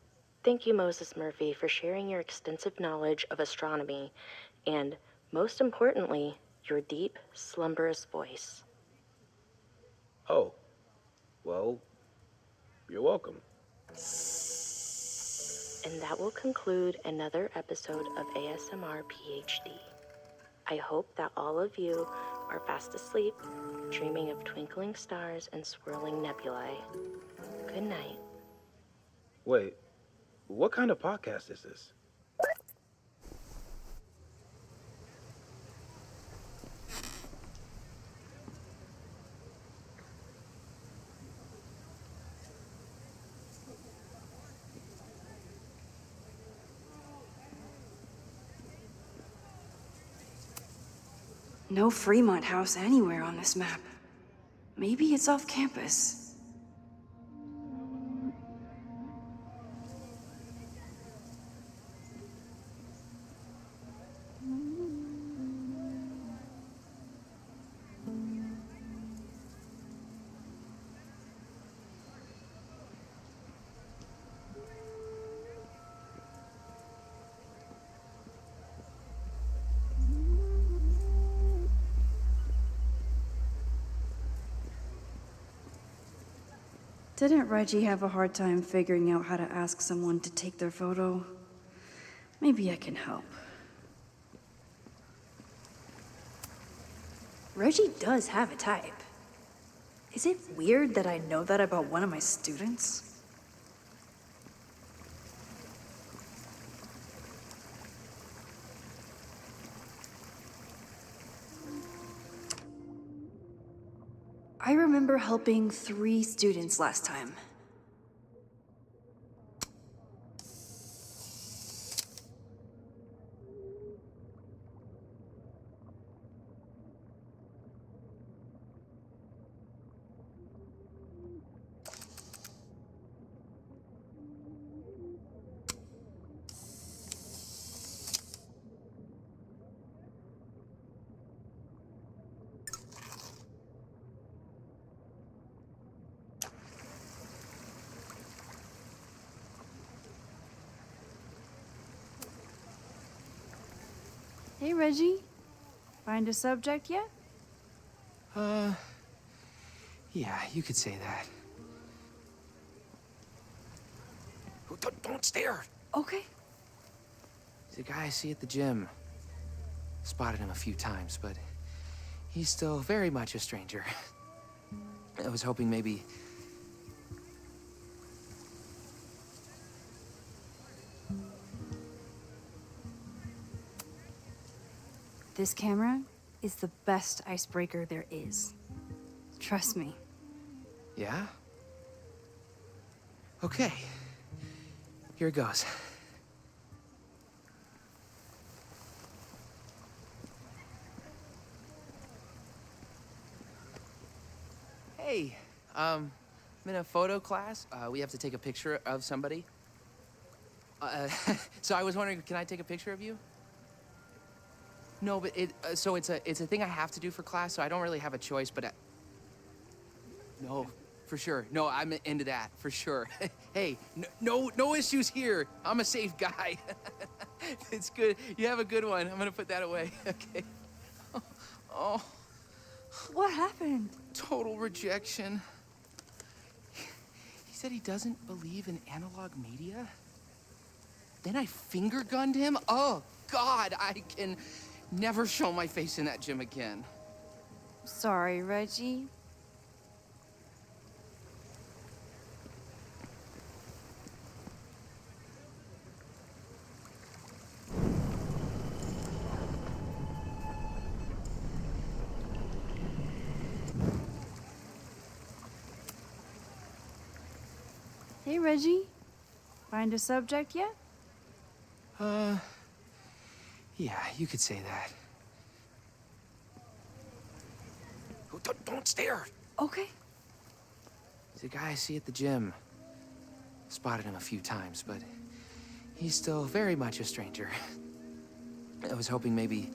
Thank you, Moses Murphy, for sharing your extensive knowledge of astronomy and, most importantly, your deep, slumberous voice. Oh, well, you're welcome. And that will conclude another episode of ASMR PhD. I hope that all of you are fast asleep, dreaming of twinkling stars and swirling nebulae. Good night. Wait, what kind of podcast is this? No Fremont house anywhere on this map. Maybe it's off campus. Didn't Reggie have a hard time figuring out how to ask someone to take their photo? Maybe I can help. Reggie does have a type. Is it weird that I know that about one of my students? I remember helping 3 students last time. Hey, Reggie. Find a subject yet? Yeah, you could say that. Oh, don't stare! Okay. He's a guy I see at the gym. Spotted him a few times, but he's still very much a stranger. I was hoping maybe... This camera is the best icebreaker there is. Trust me. Yeah? Okay. Here it goes. Hey, I'm in a photo class. We have to take a picture of somebody. So I was wondering, can I take a picture of you? No, but it's a thing I have to do for class, so I don't really have a choice, but no, for sure. No, I'm into that, for sure. Hey, no issues here. I'm a safe guy. It's good. You have a good one. I'm gonna put that away, okay? Oh. What happened? Total rejection. He said he doesn't believe in analog media. Then I finger gunned him? Oh, God, I can never show my face in that gym again. Sorry, Reggie. Hey, Reggie. Find a subject yet? Yeah, you could say that. Oh, don't stare! Okay. He's a guy I see at the gym. Spotted him a few times, but he's still very much a stranger. I was hoping maybe...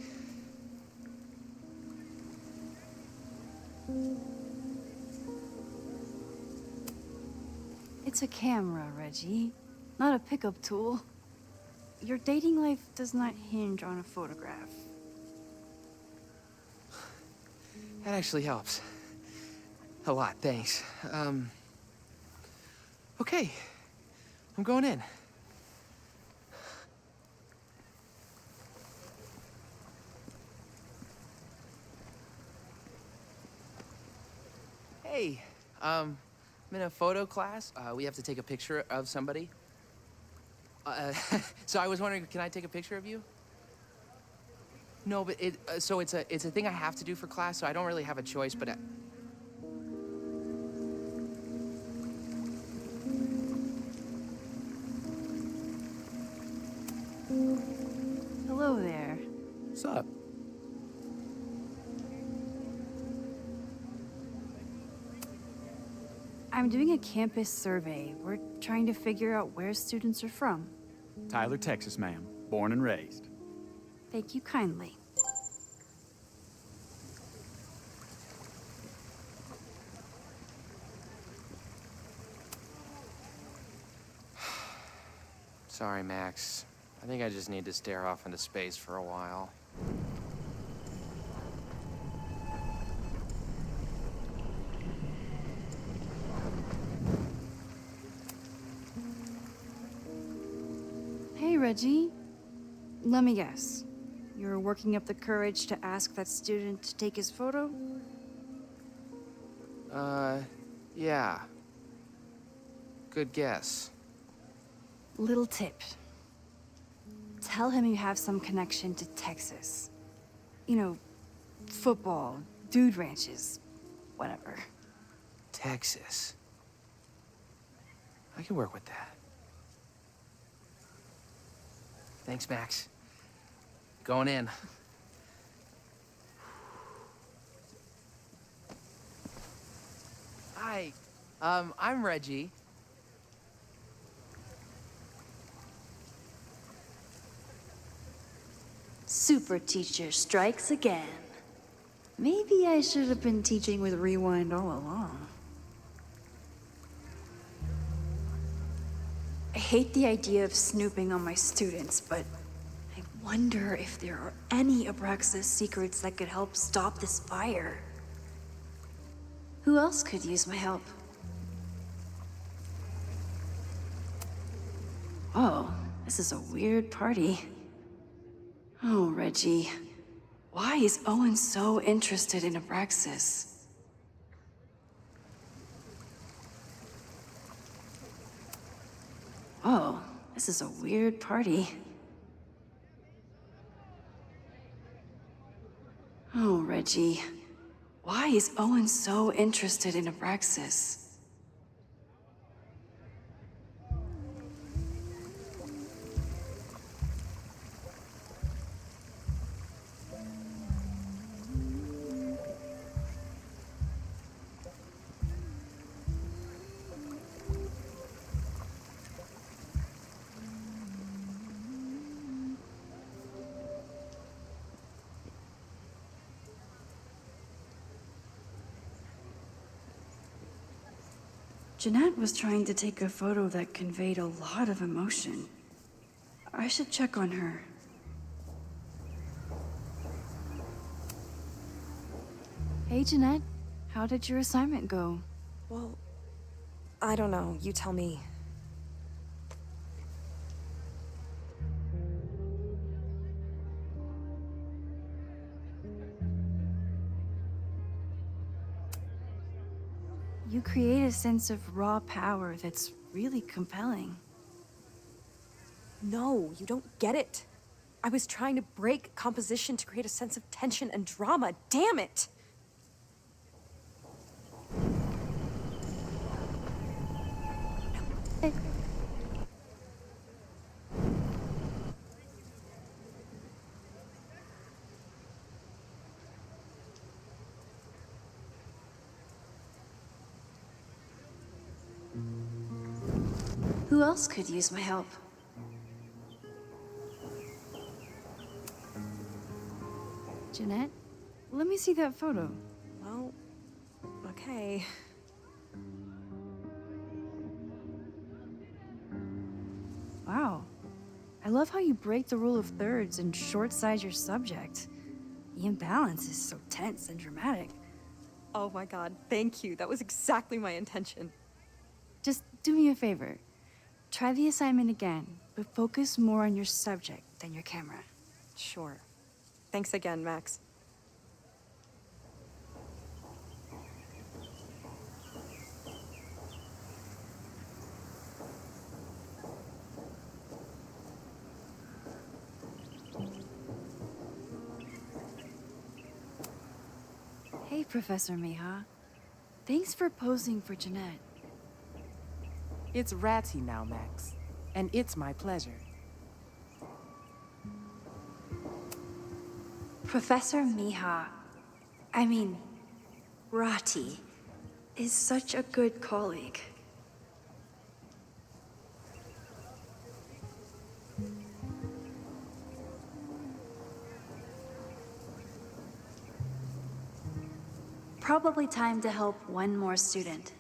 It's a camera, Reggie, not a pickup tool. Your dating life does not hinge on a photograph. That actually helps. A lot, thanks. Okay. I'm going in. Hey, I'm in a photo class. We have to take a picture of somebody. So I was wondering, can I take a picture of you? No, but it's a thing I have to do for class, so I don't really have a choice, but Hello there. What's up? I'm doing a campus survey. We're trying to figure out where students are from. Tyler, Texas, ma'am. Born and raised. Thank you kindly. Sorry, Max. I think I just need to stare off into space for a while. Reggie. Let me guess. You're working up the courage to ask that student to take his photo? Yeah. Good guess. Little tip. Tell him you have some connection to Texas. You know, football, dude ranches, whatever. Texas. I can work with that. Thanks, Max. Going in. Hi. I'm Reggie. Super teacher strikes again. Maybe I should have been teaching with Rewind all along. I hate the idea of snooping on my students, but I wonder if there are any Abraxas secrets that could help stop this fire. Who else could use my help? Oh, this is a weird party. Oh, Reggie. Why is Owen so interested in Abraxas? Oh, this is a weird party. Oh, Reggie. Why is Owen so interested in Abraxas? Jeanette was trying to take a photo that conveyed a lot of emotion. I should check on her. Hey, Jeanette. How did your assignment go? Well, I don't know. You tell me. You create a sense of raw power that's really compelling. No, you don't get it. I was trying to break composition to create a sense of tension and drama. Damn it! Who else could use my help? Jeanette, let me see that photo. Well, okay. Wow. I love how you break the rule of thirds and short-size your subject. The imbalance is so tense and dramatic. Oh my god, thank you. That was exactly my intention. Just do me a favor. Try the assignment again, but focus more on your subject than your camera. Sure. Thanks again, Max. Hey, Professor Miha. Thanks for posing for Jeanette. It's Ratty now, Max. And it's my pleasure. Professor Miha, I mean, Rati, is such a good colleague. Probably time to help one more student.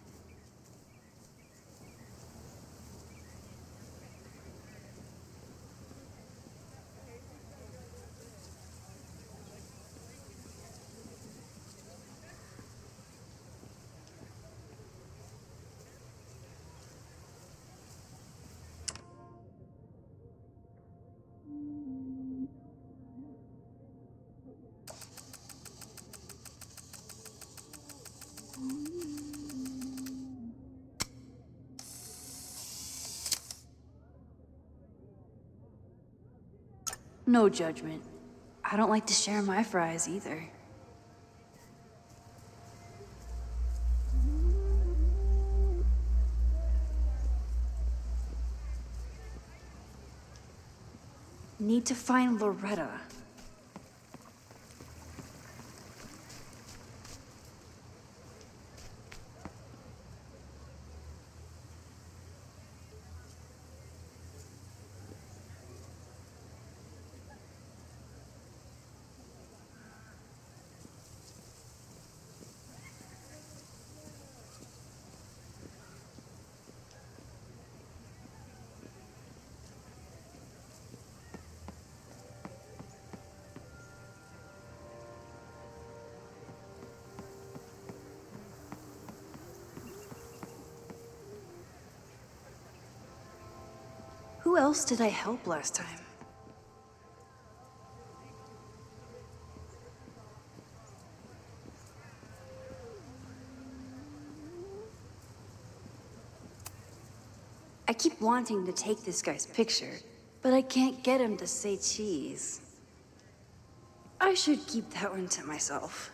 No judgment. I don't like to share my fries either. Need to find Loretta. Who else did I help last time? I keep wanting to take this guy's picture, but I can't get him to say cheese. I should keep that one to myself.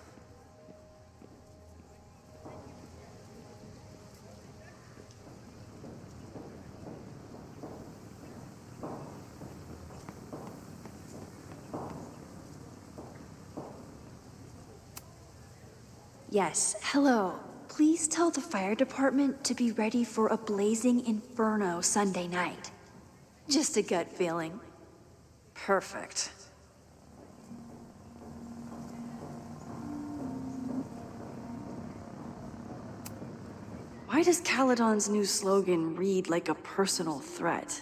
Yes, hello. Please tell the fire department to be ready for a blazing inferno Sunday night. Just a gut feeling. Perfect. Why does Caledon's new slogan read like a personal threat?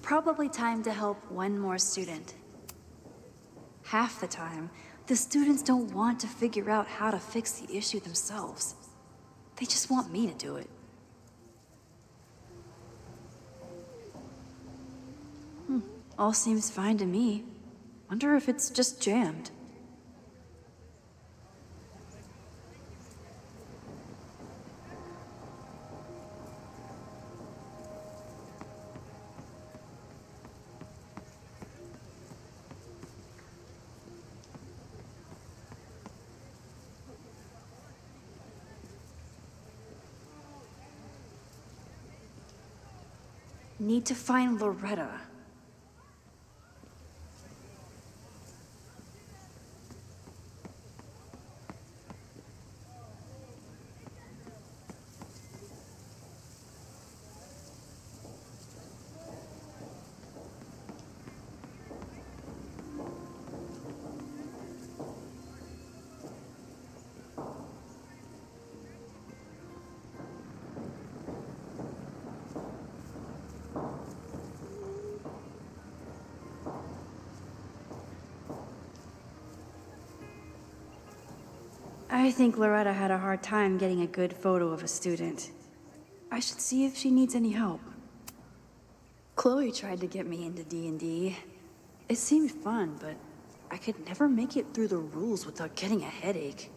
Probably time to help one more student. Half the time, the students don't want to figure out how to fix the issue themselves. They just want me to do it. All seems fine to me. Wonder if it's just jammed. Need to find Loretta. I think Loretta had a hard time getting a good photo of a student. I should see if she needs any help. Chloe tried to get me into D&D. It seemed fun, but I could never make it through the rules without getting a headache.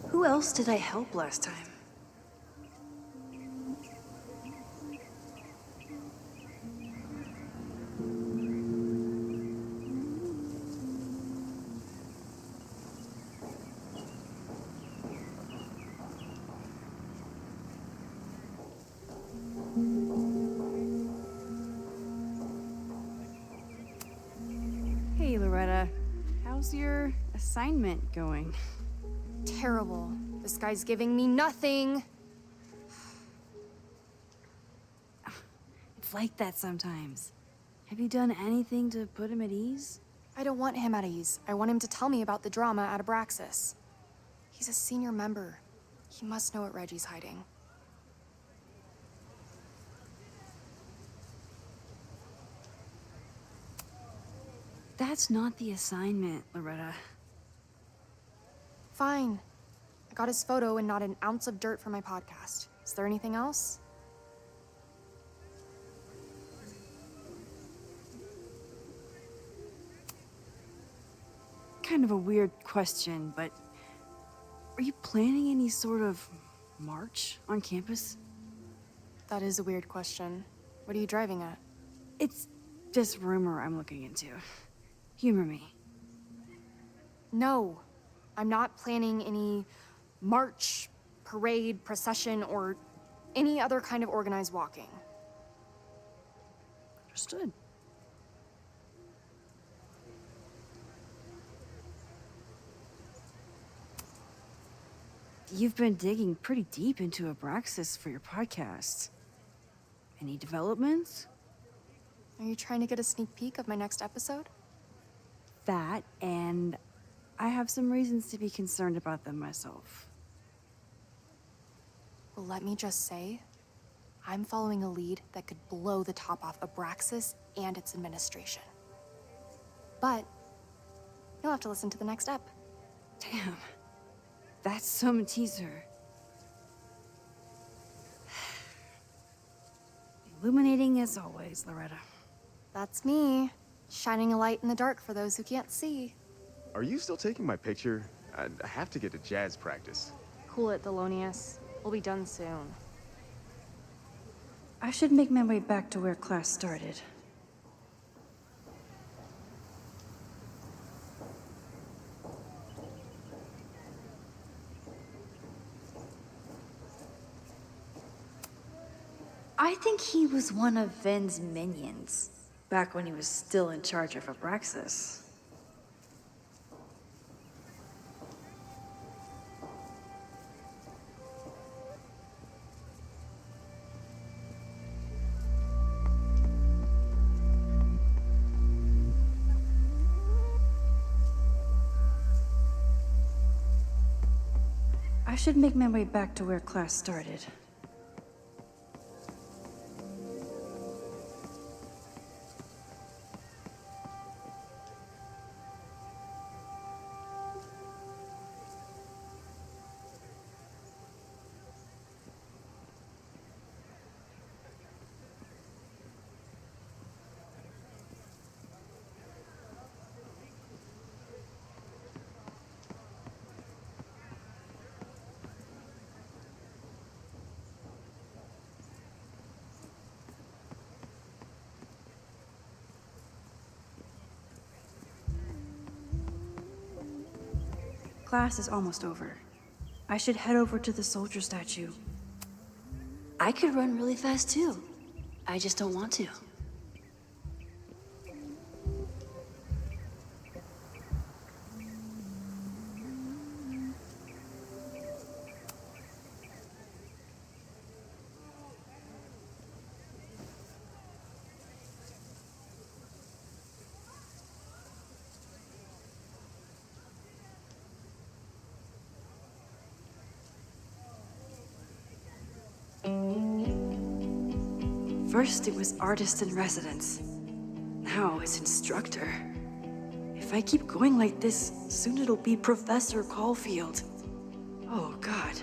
Who else did I help last time? Hey, How's your assignment going? Terrible. This guy's giving me nothing. It's like that sometimes. Have you done anything to put him at ease? I don't want him at ease. I want him to tell me about the drama at Abraxas. He's a senior member. He must know what Reggie's hiding. That's not the assignment, Loretta. Fine. I got his photo and not an ounce of dirt for my podcast. Is there anything else? Kind of a weird question, but are you planning any sort of march on campus? That is a weird question. What are you driving at? It's this rumor I'm looking into. Humor me. No, I'm not planning any march, parade, procession, or any other kind of organized walking. Understood. You've been digging pretty deep into Abraxas for your podcast. Any developments? Are you trying to get a sneak peek of my next episode? That, and I have some reasons to be concerned about them myself. Well, let me just say, I'm following a lead that could blow the top off Abraxas and its administration. But you'll have to listen to the next ep. Damn. That's some teaser. Illuminating as always, Loretta. That's me, shining a light in the dark for those who can't see. Are you still taking my picture? I have to get to jazz practice. Cool it, Thelonious. We'll be done soon. I should make my way back to where class started. I think he was one of Ven's minions, back when he was still in charge of Abraxas. I should make my way back to where class started. Class is almost over. I should head over to the soldier statue. I could run really fast too. I just don't want to. First, it was artist in residence. Now it's instructor. If I keep going like this, soon it'll be Professor Caulfield. Oh, God.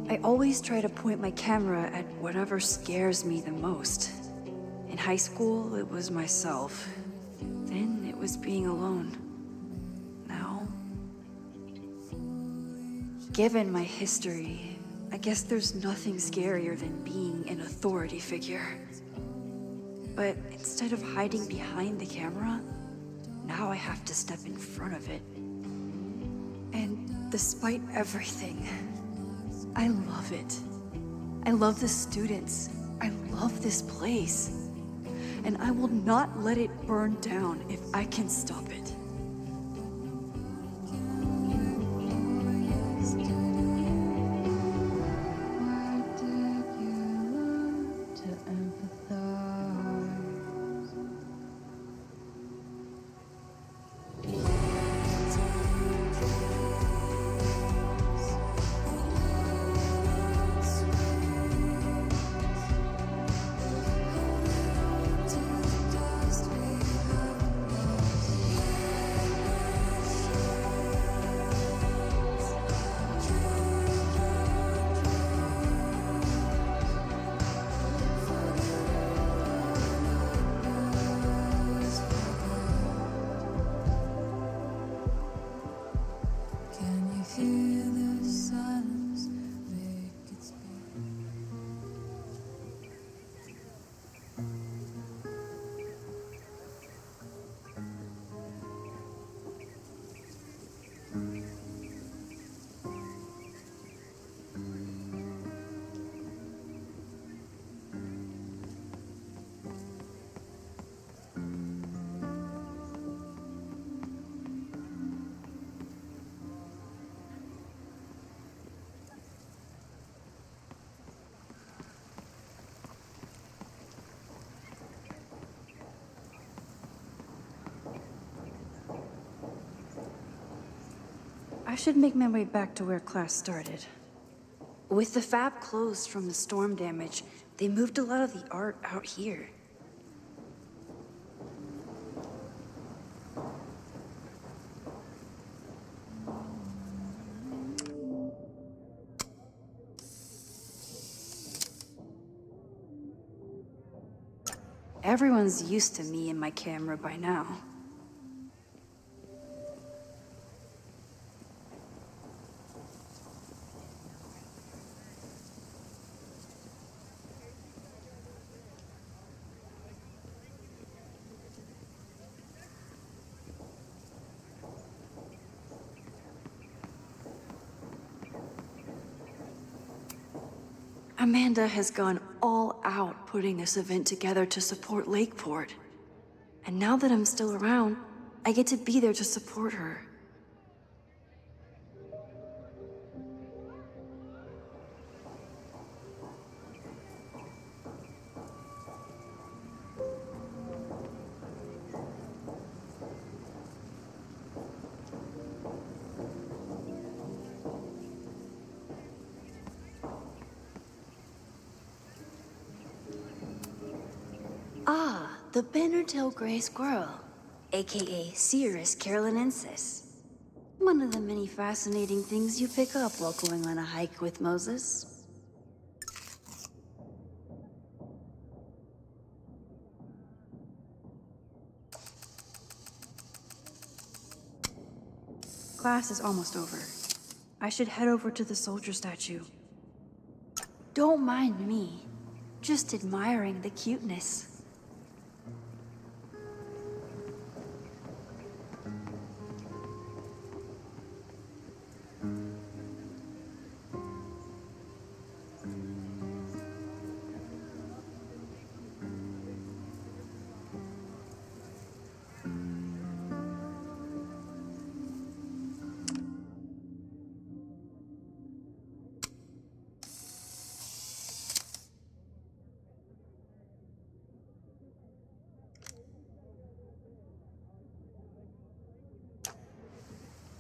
I always try to point my camera at whatever scares me the most. In high school, it was myself. Then it was being alone. Now, given my history, I guess there's nothing scarier than being an authority figure. But instead of hiding behind the camera, now I have to step in front of it. And despite everything, I love it. I love the students. I love this place. And I will not let it burn down if I can stop it. I should make my way back to where class started. With the fab closed from the storm damage, they moved a lot of the art out here. Everyone's used to me and my camera by now. Amanda has gone all out putting this event together to support Lakeport. And now that I'm still around, I get to be there to support her. Ah, the banner-tailed gray squirrel, aka Cirrus carolinensis. One of the many fascinating things you pick up while going on a hike with Moses. Class is almost over. I should head over to the soldier statue. Don't mind me, just admiring the cuteness.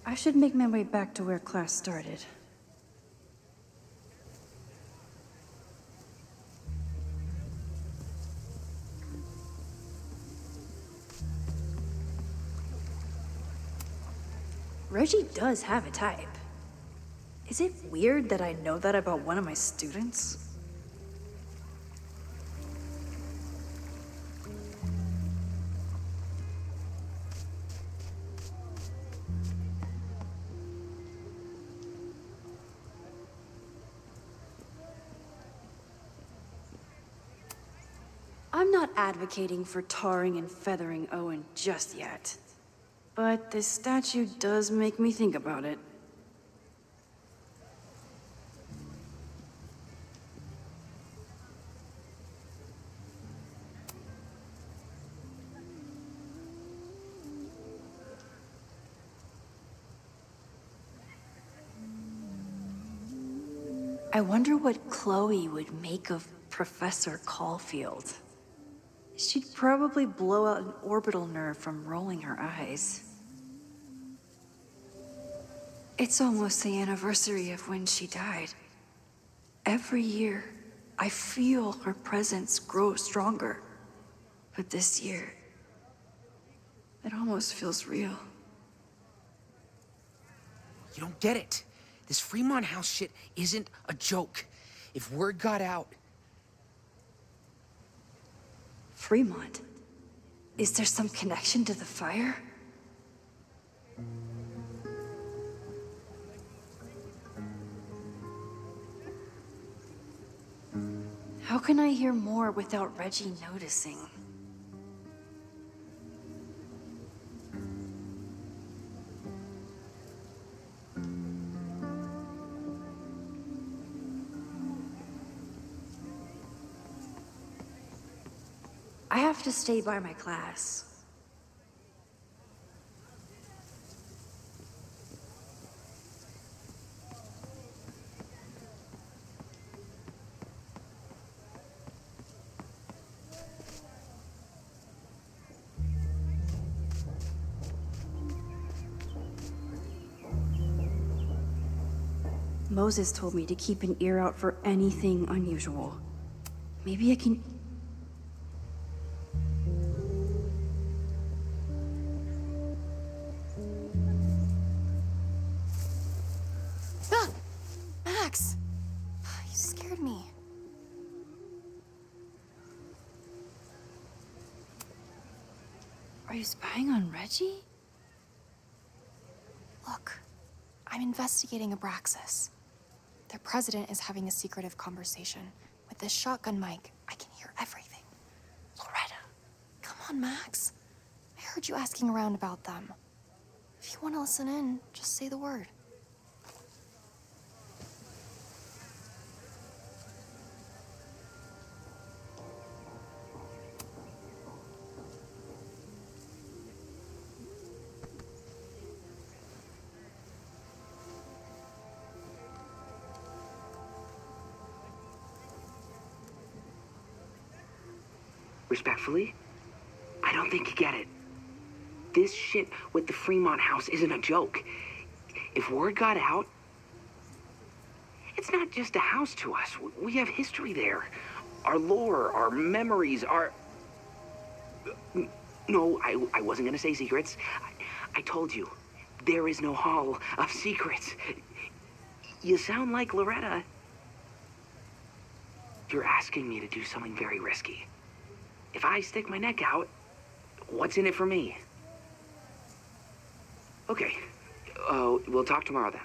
I should make my way back to where class started. Reggie does have a type. Is it weird that I know that about one of my students? I'm not advocating for tarring and feathering Owen just yet. But this statue does make me think about it. I wonder what Chloe would make of Professor Caulfield. She'd probably blow out an orbital nerve from rolling her eyes. It's almost the anniversary of when she died. Every year, I feel her presence grow stronger. But this year, it almost feels real. You don't get it. This Fremont House shit isn't a joke. If word got out... Fremont? Is there some connection to the fire? How can I hear more without Reggie noticing? I have to stay by my class. Moses told me to keep an ear out for anything unusual. Maybe I can... Ah! Max! You scared me. Are you spying on Reggie? Look, I'm investigating Abraxas. Their president is having a secretive conversation. With this shotgun mic, I can hear everything. Loretta, come on, Max. I heard you asking around about them. If you want to listen in, just say the word. Respectfully, I don't think you get it. This shit with the Fremont house isn't a joke. If word got out, it's not just a house to us. We have history there. Our lore, our memories, our... No, I wasn't gonna say secrets. I told you, there is no hall of secrets. You sound like Loretta. You're asking me to do something very risky. If I stick my neck out, what's in it for me? Okay, we'll talk tomorrow then.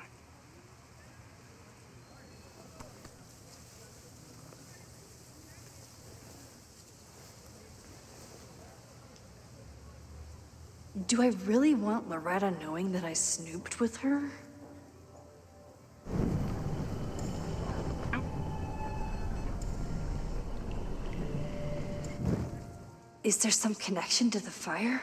Do I really want Loretta knowing that I snooped with her? Is there some connection to the fire?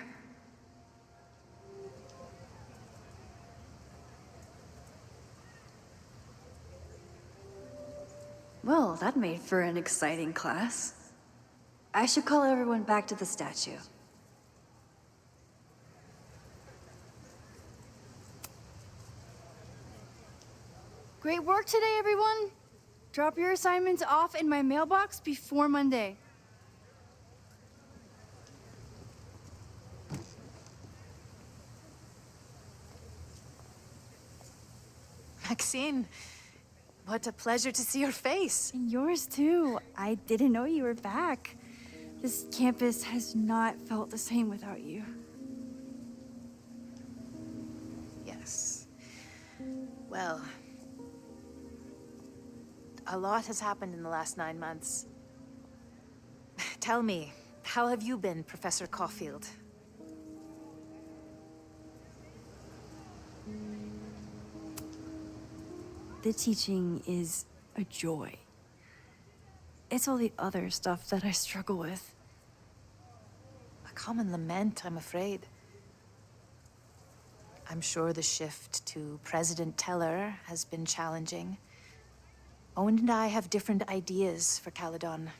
Well, that made for an exciting class. I should call everyone back to the statue. Great work today, everyone. Drop your assignments off in my mailbox before Monday. Maxine, what a pleasure to see your face. And yours too. I didn't know you were back. This campus has not felt the same without you. Yes. Well, a lot has happened in the last 9 months. Tell me, how have you been, Professor Caulfield? The teaching is a joy. It's all the other stuff that I struggle with. A common lament, I'm afraid. I'm sure the shift to President Teller has been challenging. Owen and I have different ideas for Caledon,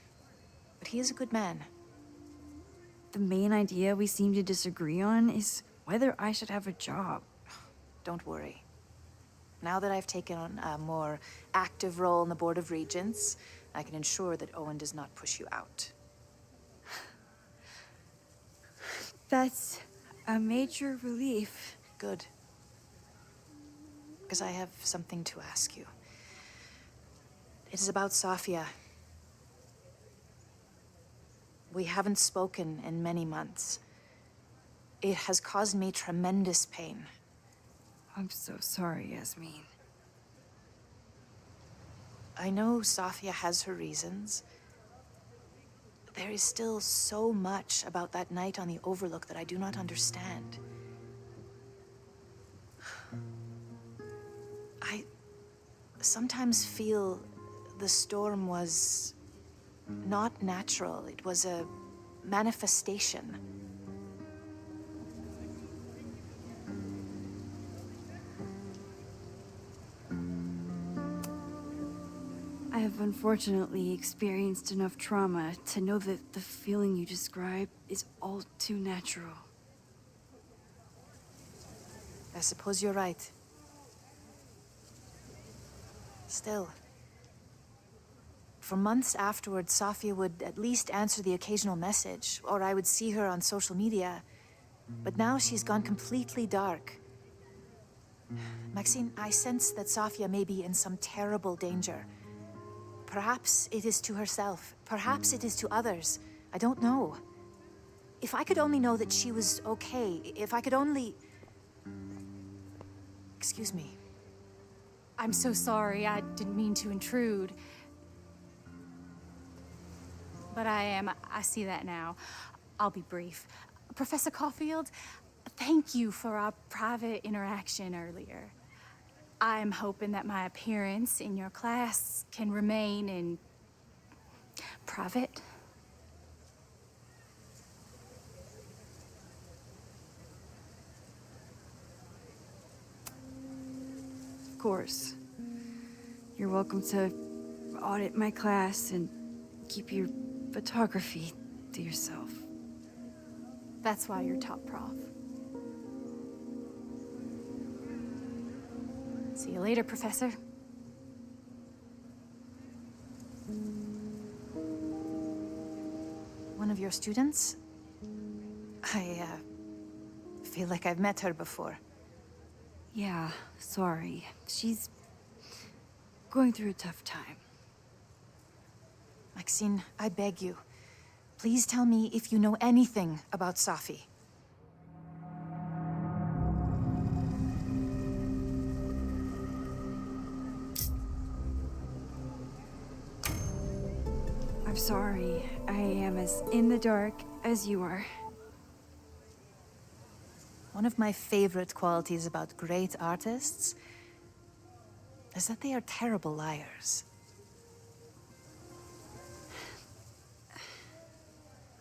but he is a good man. The main idea we seem to disagree on is whether I should have a job. Don't worry. Now that I've taken on a more active role in the Board of Regents, I can ensure that Owen does not push you out. That's a major relief. Good. Because I have something to ask you. It is about Safia. We haven't spoken in many months. It has caused me tremendous pain. I'm so sorry, Yasmin. I know Safia has her reasons. There is still so much about that night on the Overlook that I do not understand. I sometimes feel the storm was not natural. It was a manifestation. I have unfortunately experienced enough trauma to know that the feeling you describe is all too natural. I suppose you're right. Still. For months afterwards, Sofia would at least answer the occasional message, or I would see her on social media. But now she's gone completely dark. Maxine, I sense that Sofia may be in some terrible danger. Perhaps it is to herself. Perhaps it is to others. I don't know. If I could only know that she was okay, if I could only... Excuse me. I'm so sorry. I didn't mean to intrude. But I see that now. I'll be brief. Professor Caulfield, thank you for our private interaction earlier. I'm hoping that my appearance in your class can remain in private. Of course. You're welcome to audit my class and keep your photography to yourself. That's why you're top prof. See you later, Professor. One of your students? I feel like I've met her before. Yeah, sorry. She's going through a tough time. Maxine, I beg you. Please tell me if you know anything about Safi. I'm sorry. I am as in the dark as you are. One of my favorite qualities about great artists is that they are terrible liars.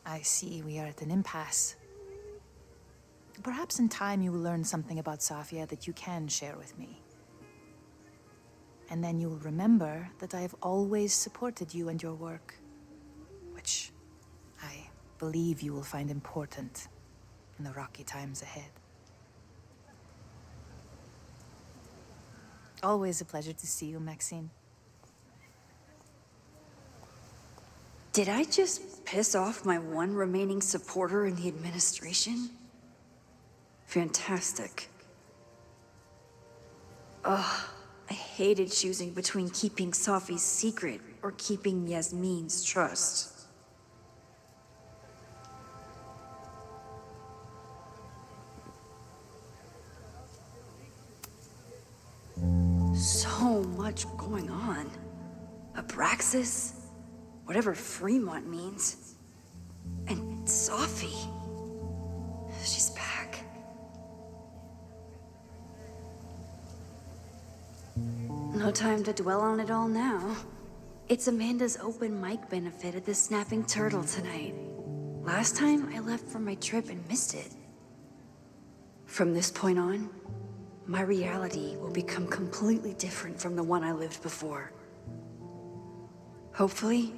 I see we are at an impasse. Perhaps in time you will learn something about Sofia that you can share with me. And then you will remember that I have always supported you and your work, which I believe you will find important in the rocky times ahead. Always a pleasure to see you, Maxine. Did I just piss off my one remaining supporter in the administration? Fantastic. Ugh, I hated choosing between keeping Safi's secret or keeping Yasmin's trust. So much going on. Abraxas, whatever Fremont means, and Safi. She's back. No time to dwell on it all now. It's Amanda's open mic benefit at the Snapping Turtle tonight. Last time I left for my trip and missed it. From this point on, my reality will become completely different from the one I lived before. Hopefully,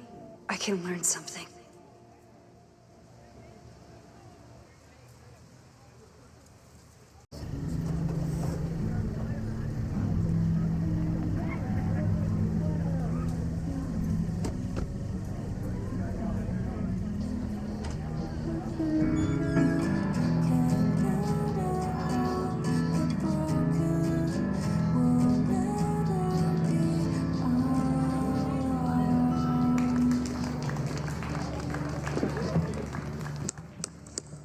I can learn something.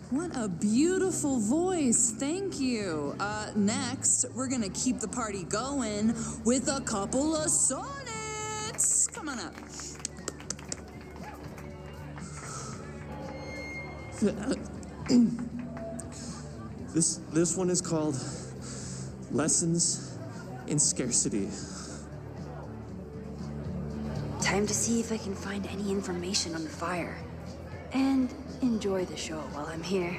What a beautiful voice, thank you. Next, we're gonna keep the party going with a couple of sonnets. Come on up. This one is called Lessons in Scarcity. Time to see if I can find any information on the fire. And enjoy the show while I'm here.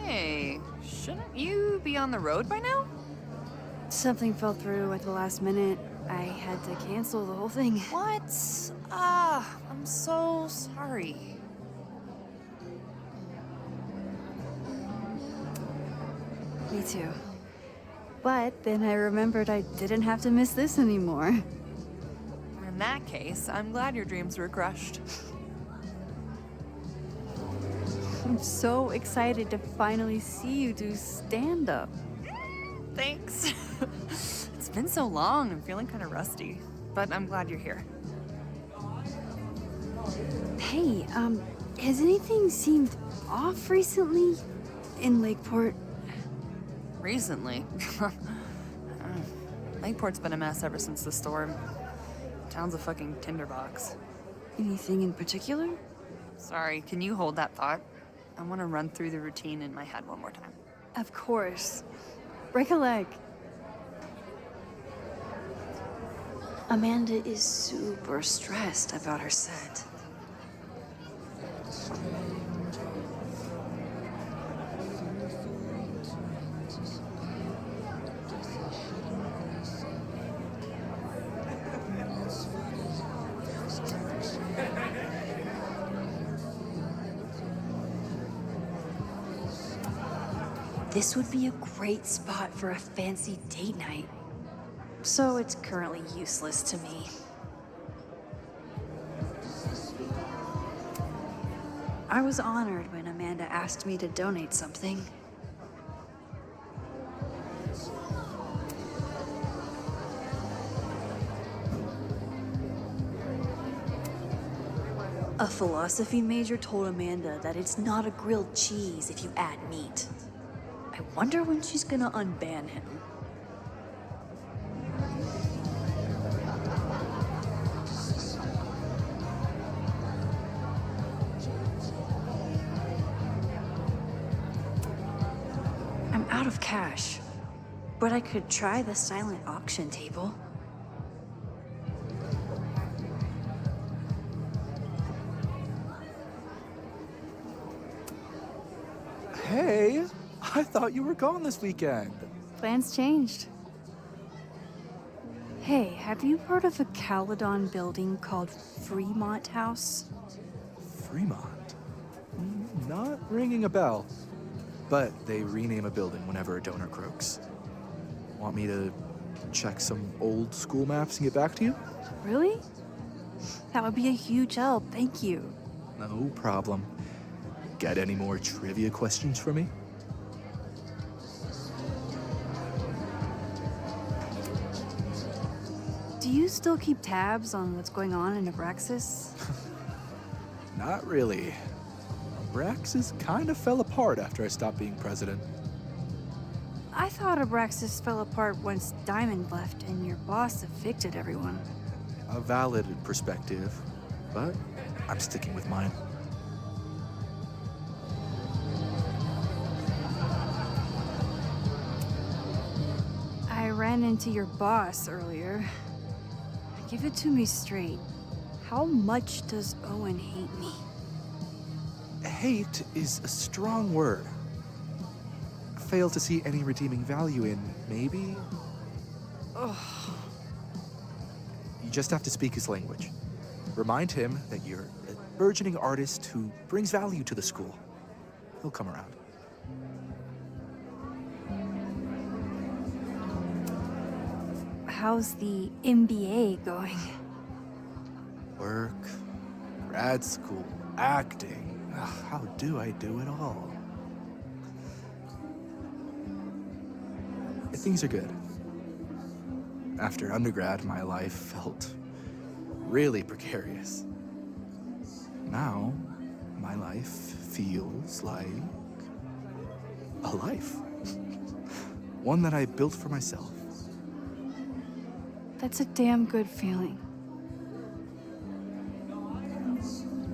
Hey, shouldn't you be on the road by now? Something fell through at the last minute. I had to cancel the whole thing. What? I'm so sorry. Me too. But then I remembered I didn't have to miss this anymore. In that case, I'm glad your dreams were crushed. I'm so excited to finally see you do stand-up. Thanks. It's been so long, I'm feeling kind of rusty. But I'm glad you're here. Hey, has anything seemed off recently in Lakeport? Recently? Lakeport's been a mess ever since the storm. Town's a fucking tinderbox. Anything in particular? Sorry, can you hold that thought? I want to run through the routine in my head one more time. Of course. Break a leg. Amanda is super stressed about her set. This would be a great spot for a fancy date night. So it's currently useless to me. I was honored when Amanda asked me to donate something. A philosophy major told Amanda that it's not a grilled cheese if you add meat. I wonder when she's gonna unban him. I'm out of cash, but I could try the silent auction table. Hey, I thought you were gone this weekend. Plans changed. Hey, have you heard of a Caledon building called Fremont House? Fremont? Not ringing a bell. But they rename a building whenever a donor croaks. Want me to check some old school maps and get back to you? Really? That would be a huge help, thank you. No problem. Got any more trivia questions for me? Do you still keep tabs on what's going on in Abraxas? Not really. Abraxas kind of fell apart after I stopped being president. I thought Abraxas fell apart once Diamond left and your boss evicted everyone. A valid perspective, but I'm sticking with mine. I ran into your boss earlier. Give it to me straight. How much does Owen hate me? Hate is a strong word. Fail to see any redeeming value in, maybe? Ugh. You just have to speak his language. Remind him that you're a burgeoning artist who brings value to the school. He'll come around. How's the MBA going? Work, grad school, acting. Ugh, how do I do it all? Things are good. After undergrad, my life felt really precarious. Now, my life feels like a life. One that I built for myself. That's a damn good feeling.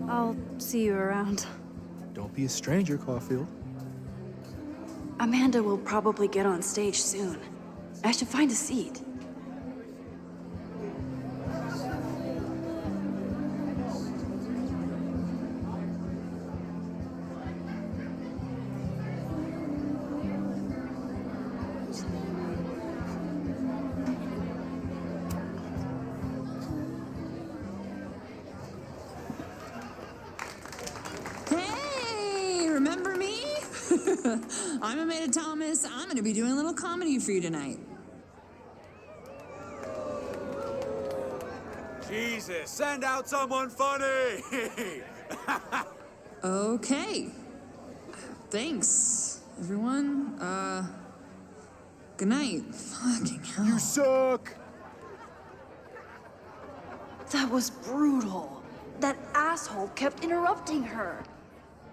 I'll see you around. Don't be a stranger, Caulfield. Amanda will probably get on stage soon. I should find a seat. Hey, remember me? I'm Amanda Thomas. I'm gonna be doing a little comedy for you tonight. Jesus, send out someone funny! Okay. Thanks, everyone. Good night. Fucking hell. You suck! That was brutal. That asshole kept interrupting her.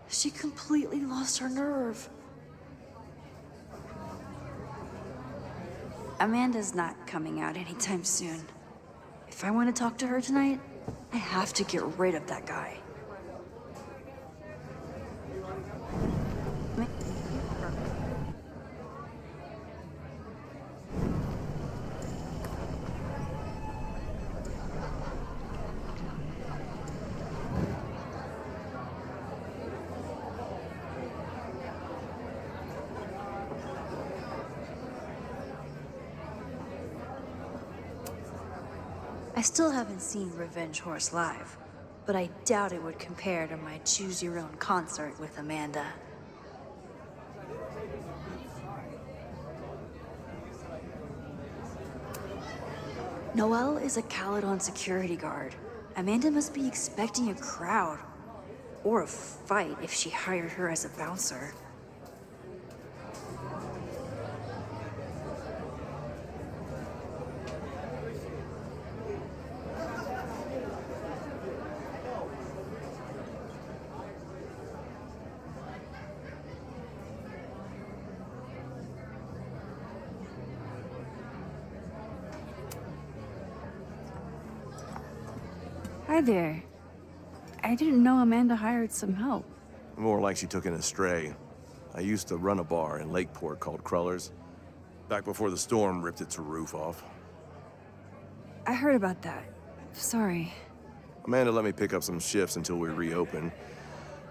She completely lost her nerve. Amanda's not coming out anytime soon. If I want to talk to her tonight, I have to get rid of that guy. I still haven't seen Revenge Horse live, but I doubt it would compare to my Choose Your Own concert with Amanda. Noelle is a Caledon security guard. Amanda must be expecting a crowd, or a fight if she hired her as a bouncer. Hi there. I didn't know Amanda hired some help. More like she took in a stray. I used to run a bar in Lakeport called Crullers, back before the storm ripped its roof off. I heard about that. Sorry. Amanda let me pick up some shifts until we reopen.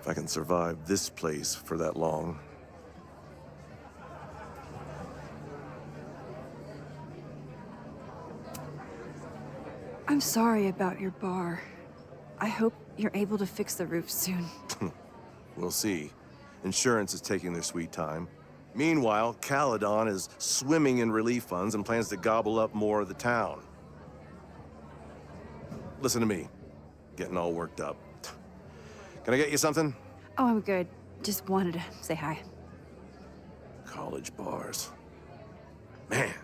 If I can survive this place for that long. I'm sorry about your bar. I hope you're able to fix the roof soon. We'll see. Insurance is taking their sweet time. Meanwhile, Caledon is swimming in relief funds and plans to gobble up more of the town. Listen to me. Getting all worked up. Can I get you something? Oh, I'm good. Just wanted to say hi. College bars. Man.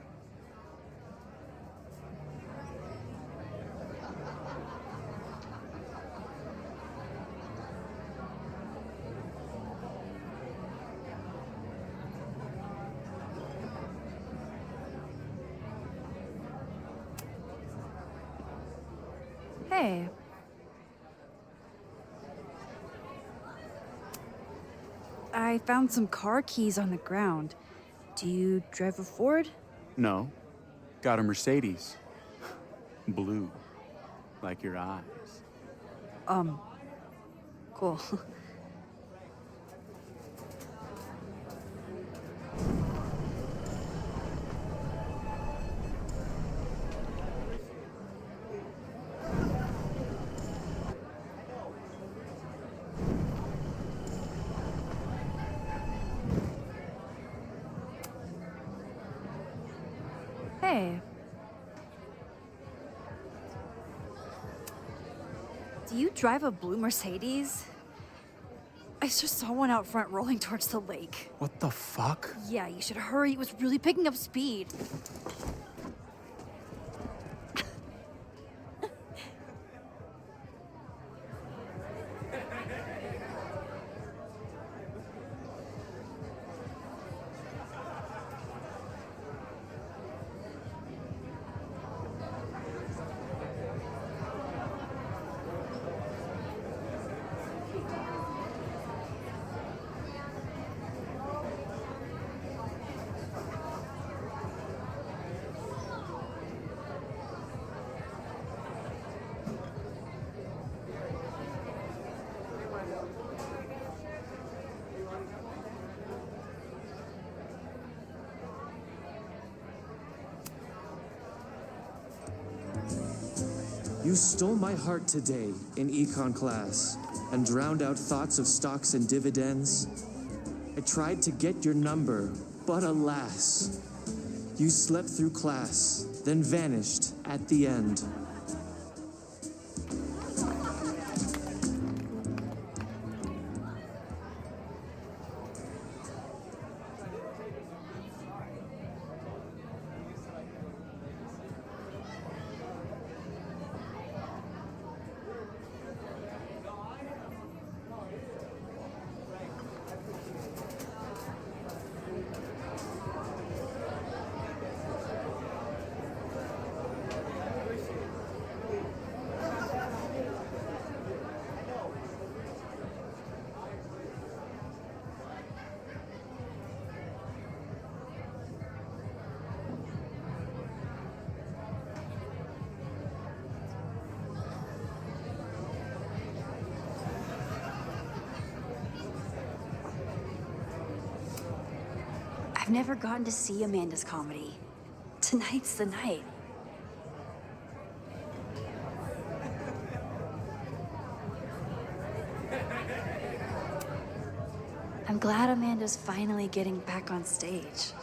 Hey. I found some car keys on the ground. Do you drive a Ford? No. Got a Mercedes. Blue. Like your eyes. Cool. Hey. Do you drive a blue Mercedes? I just saw one out front rolling towards the lake. What the fuck? Yeah, you should hurry. It was really picking up speed. You stole my heart today in econ class and drowned out thoughts of stocks and dividends. I tried to get your number, but alas, you slept through class, then vanished at the end. I've never gotten to see Amanda's comedy. Tonight's the night. I'm glad Amanda's finally getting back on stage.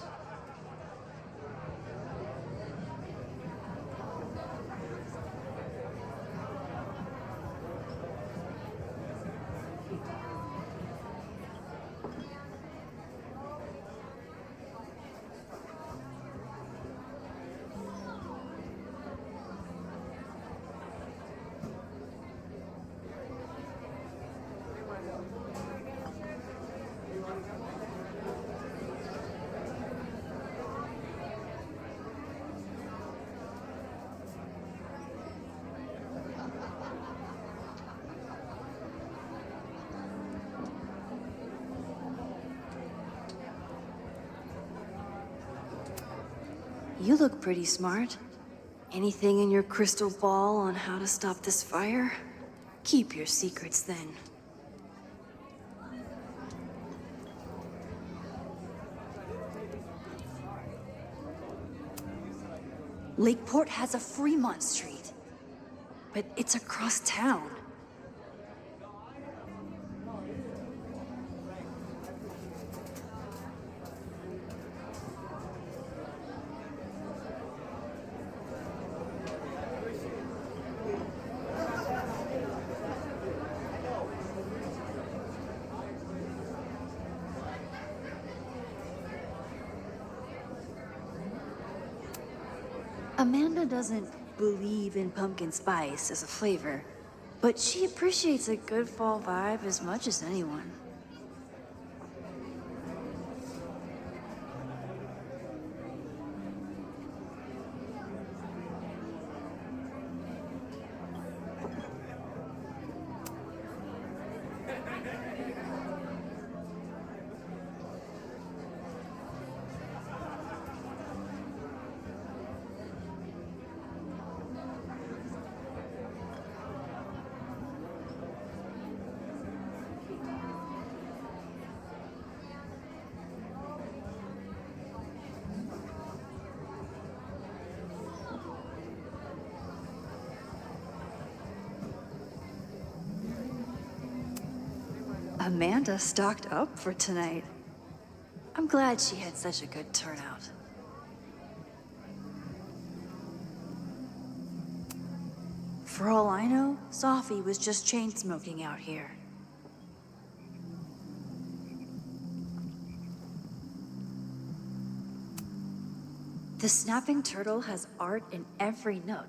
You look pretty smart. Anything in your crystal ball on how to stop this fire? Keep your secrets then. Lakeport has a Fremont Street, but it's across town. Amanda doesn't believe in pumpkin spice as a flavor, but she appreciates a good fall vibe as much as anyone. Amanda stocked up for tonight. I'm glad she had such a good turnout. For all I know, Sophie was just chain-smoking out here. The snapping turtle has art in every nook.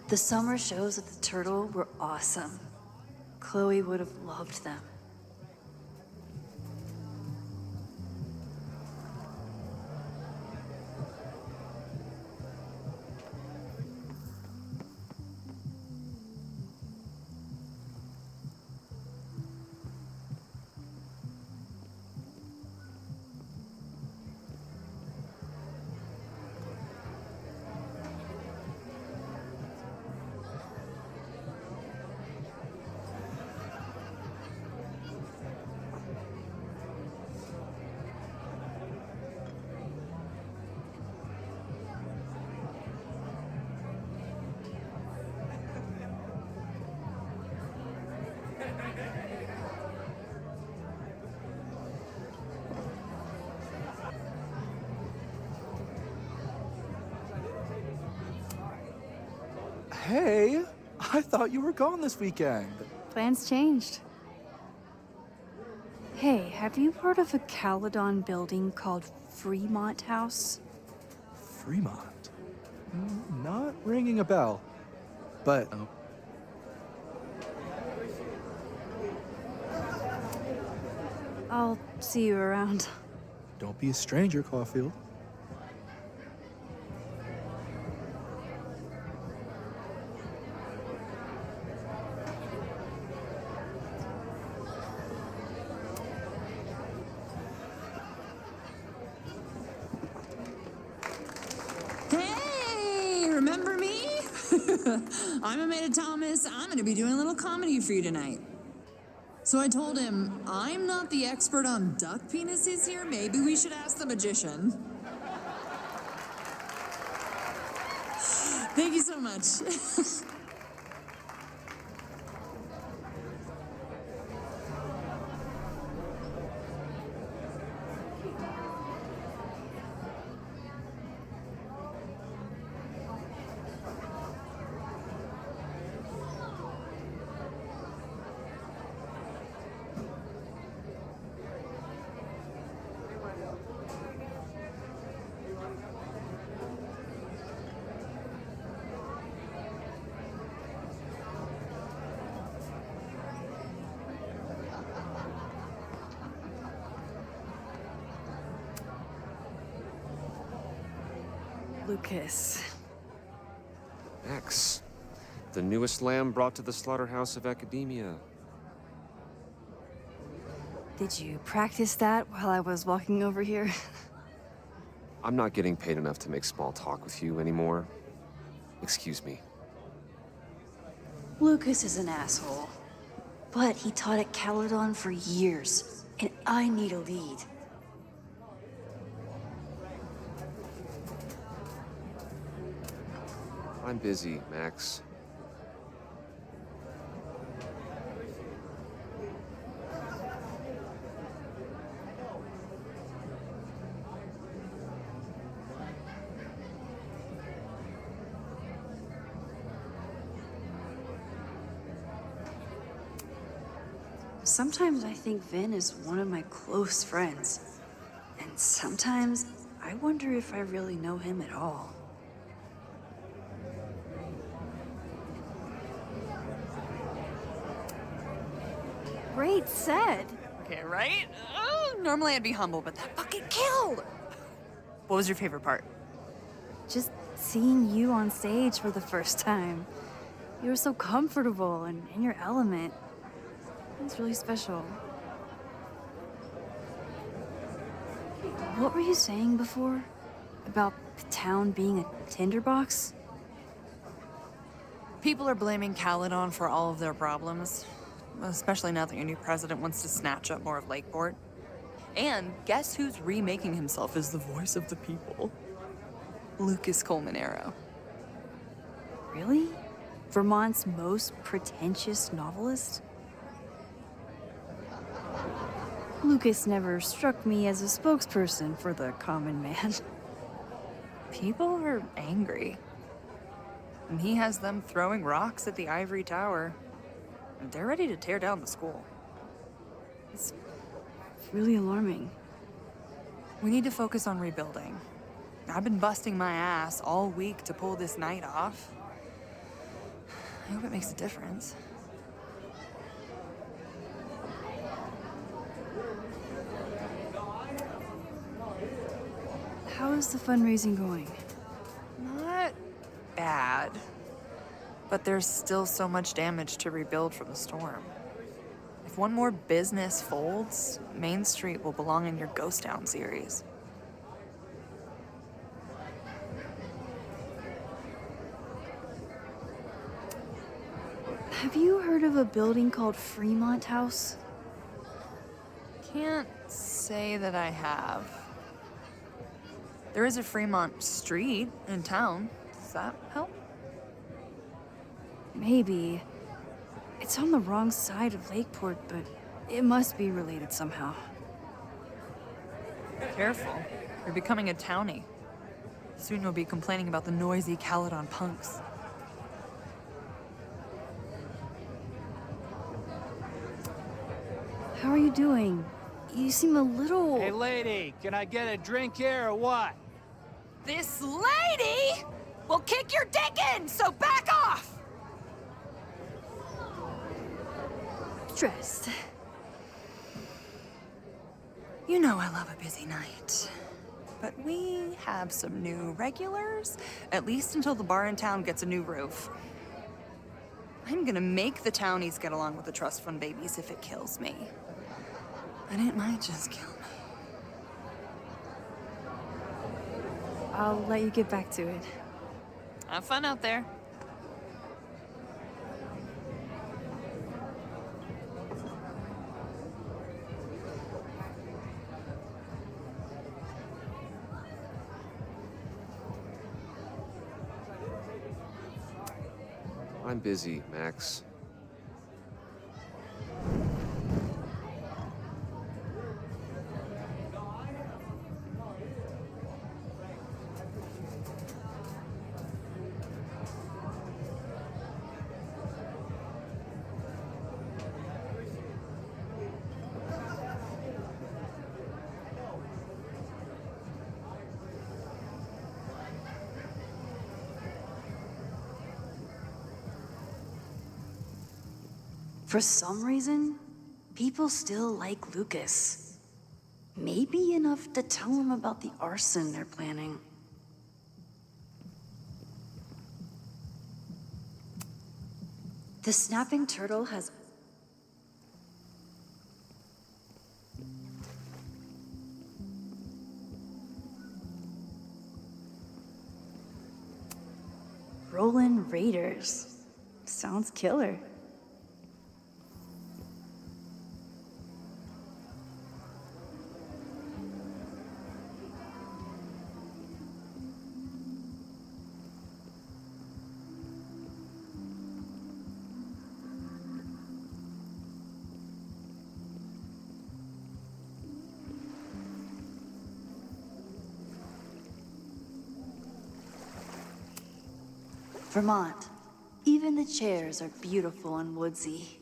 The summer shows at the Turtle were awesome. Chloe would have loved them. Hey, I thought you were gone this weekend. Plans changed. Hey, have you heard of a Caledon building called Fremont House? Fremont? Not ringing a bell. But, I'll see you around. don't be a stranger, Caulfield. Hey, remember me? I'm Amanda Thomas. I'm gonna be doing a little comedy for you tonight. So I told him, I'm not the expert on duck penises here. Maybe we should ask the magician. Thank you so much. Lucas. X, the newest lamb brought to the slaughterhouse of academia. Did you practice that while I was walking over here? I'm not getting paid enough to make small talk with you anymore. Excuse me. Lucas is an asshole. But he taught at Caledon for years, and I need a lead. I'm busy, Max. Sometimes I think Vin is one of my close friends. And sometimes I wonder if I really know him at all. Great set. Okay, right? Normally I'd be humble, but that fucking killed! What was your favorite part? Just seeing you on stage for the first time. You were so comfortable and in your element. It was really special. What were you saying before? About the town being a tinderbox? People are blaming Caledon for all of their problems. Especially now that your new president wants to snatch up more of Lakeport. And guess who's remaking himself as the voice of the people? Lucas Colmanero. Really? Vermont's most pretentious novelist? Lucas never struck me as a spokesperson for the common man. People are angry. And he has them throwing rocks at the Ivory Tower. And they're ready to tear down the school. It's really alarming. We need to focus on rebuilding. I've been busting my ass all week to pull this night off. I hope it makes a difference. How is the fundraising going? Not bad. But there's still so much damage to rebuild from the storm. If one more business folds, Main Street will belong in your Ghost Town series. Have you heard of a building called Fremont House? Can't say that I have. There is a Fremont Street in town. Does that help? Maybe. It's on the wrong side of Lakeport, but it must be related somehow. Careful. You're becoming a townie. Soon you'll be complaining about the noisy Caledon punks. How are you doing? You seem a little... Hey, lady, can I get a drink here or what? This lady will kick your dick in, so back off! stressed. You know I love a busy night. But we have some new regulars, at least until the bar in town gets a new roof. I'm gonna make the townies get along with the trust fund babies if it kills me. And it might just kill me. I'll let you get back to it. Have fun out there. I'm busy, Max. For some reason, people still like Lucas. Maybe enough to tell him about the arson they're planning. The snapping turtle has... Rollin' Raiders. Sounds killer. Vermont. Even the chairs are beautiful and woodsy.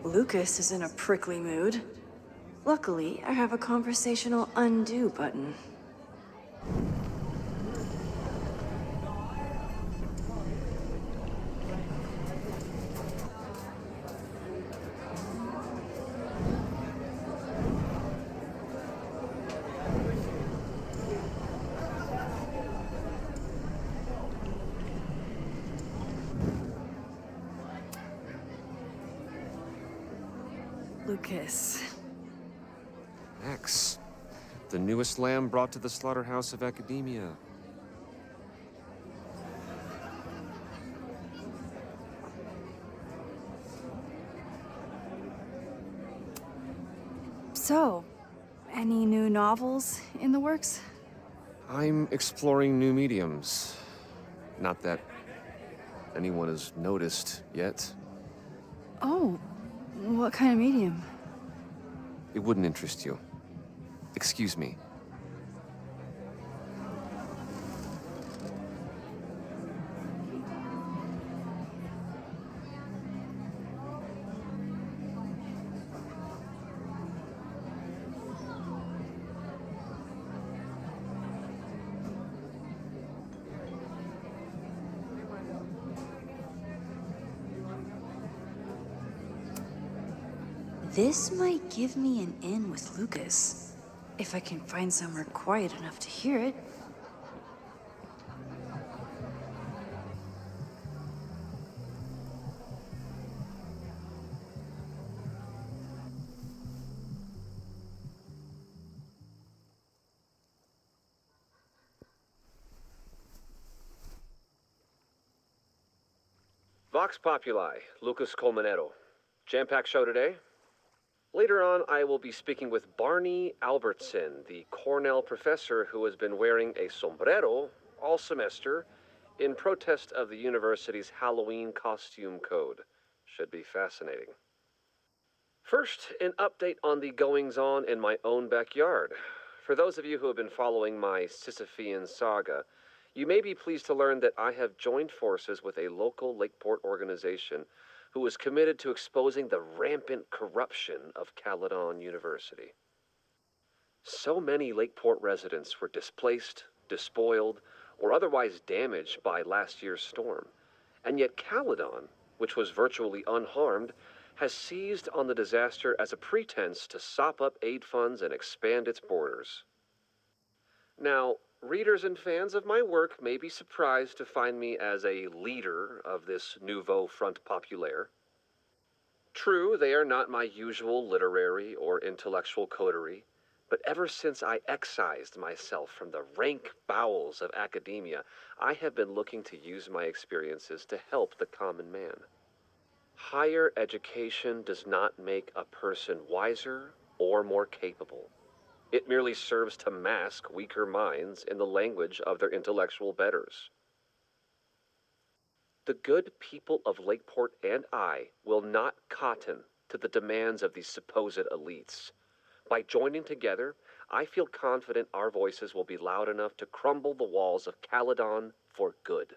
Lucas is in a prickly mood. Luckily, I have a conversational undo button. Lucas. Max, the newest lamb brought to the slaughterhouse of academia. So, any new novels in the works? I'm exploring new mediums. Not that anyone has noticed yet. Oh, what kind of medium? It wouldn't interest you. Excuse me. This might give me an in with Lucas, if I can find somewhere quiet enough to hear it. Vox Populi, Lucas Colmenero. Jam-packed show today? Later on, I will be speaking with Barney Albertson, the Cornell professor who has been wearing a sombrero all semester in protest of the university's Halloween costume code. Should be fascinating. First, an update on the goings-on in my own backyard. For those of you who have been following my Sisyphean saga, you may be pleased to learn that I have joined forces with a local Lakeport organization who is committed to exposing the rampant corruption of Caledon University. So many Lakeport residents were displaced, despoiled, or otherwise damaged by last year's storm. And yet Caledon, which was virtually unharmed, has seized on the disaster as a pretense to sop up aid funds and expand its borders. Now, readers and fans of my work may be surprised to find me as a leader of this nouveau front populaire. True, they are not my usual literary or intellectual coterie, but ever since I excised myself from the rank bowels of academia, I have been looking to use my experiences to help the common man. Higher education does not make a person wiser or more capable. It merely serves to mask weaker minds in the language of their intellectual betters. The good people of Lakeport and I will not cotton to the demands of these supposed elites. By joining together, I feel confident our voices will be loud enough to crumble the walls of Caledon for good.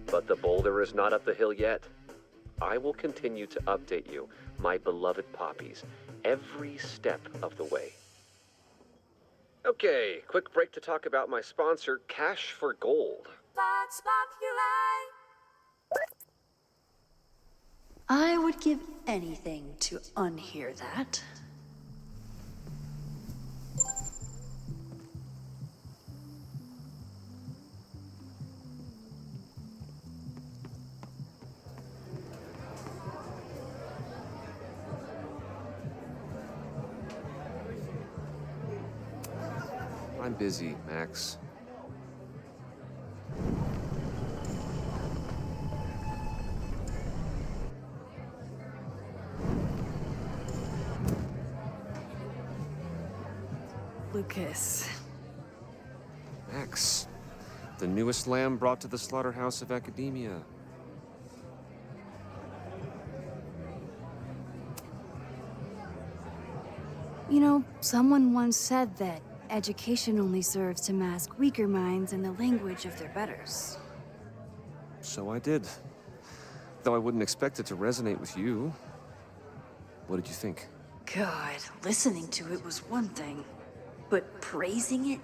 But the boulder is not up the hill yet. I will continue to update you, my beloved poppies, every step of the way. Okay, quick break to talk about my sponsor, Cash for Gold. I would give anything to unhear that. I'm busy, Max. Lucas. Max, the newest lamb brought to the slaughterhouse of academia. You know, someone once said that education only serves to mask weaker minds in the language of their betters. So I did. Though I wouldn't expect it to resonate with you. What did you think? God, listening to it was one thing, but praising it?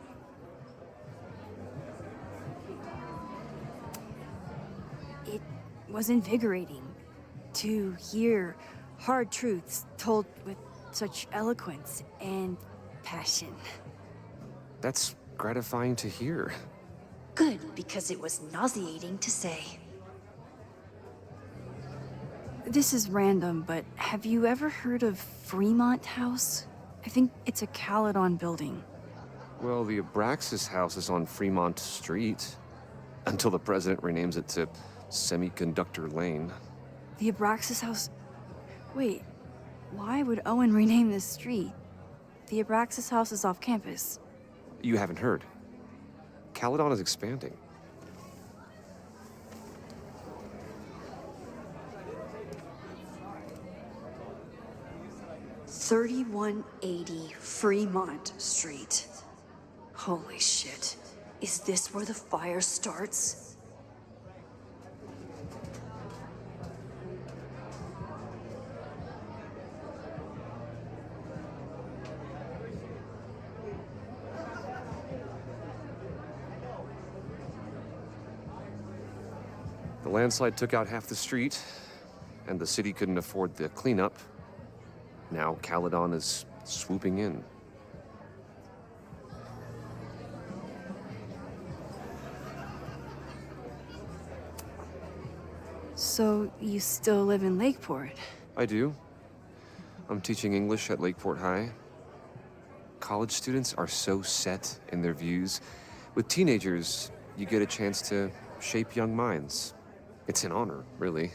It was invigorating to hear hard truths told with such eloquence and passion. That's gratifying to hear. Good, because it was nauseating to say. This is random, but have you ever heard of Fremont House? I think it's a Caledon building. Well, the Abraxas house is on Fremont Street. Until the president renames it to Semiconductor Lane. The Abraxas House? Wait, why would Owen rename this street? The Abraxas House is off campus. You haven't heard. Caledon is expanding. $3180 Fremont Street. Holy shit. Is this where the fire starts? The landslide took out half the street, and the city couldn't afford the cleanup. Now Caledon is swooping in. So, you still live in Lakeport? I do. I'm teaching English at Lakeport High. College students are so set in their views. With teenagers, you get a chance to shape young minds. It's an honor, really.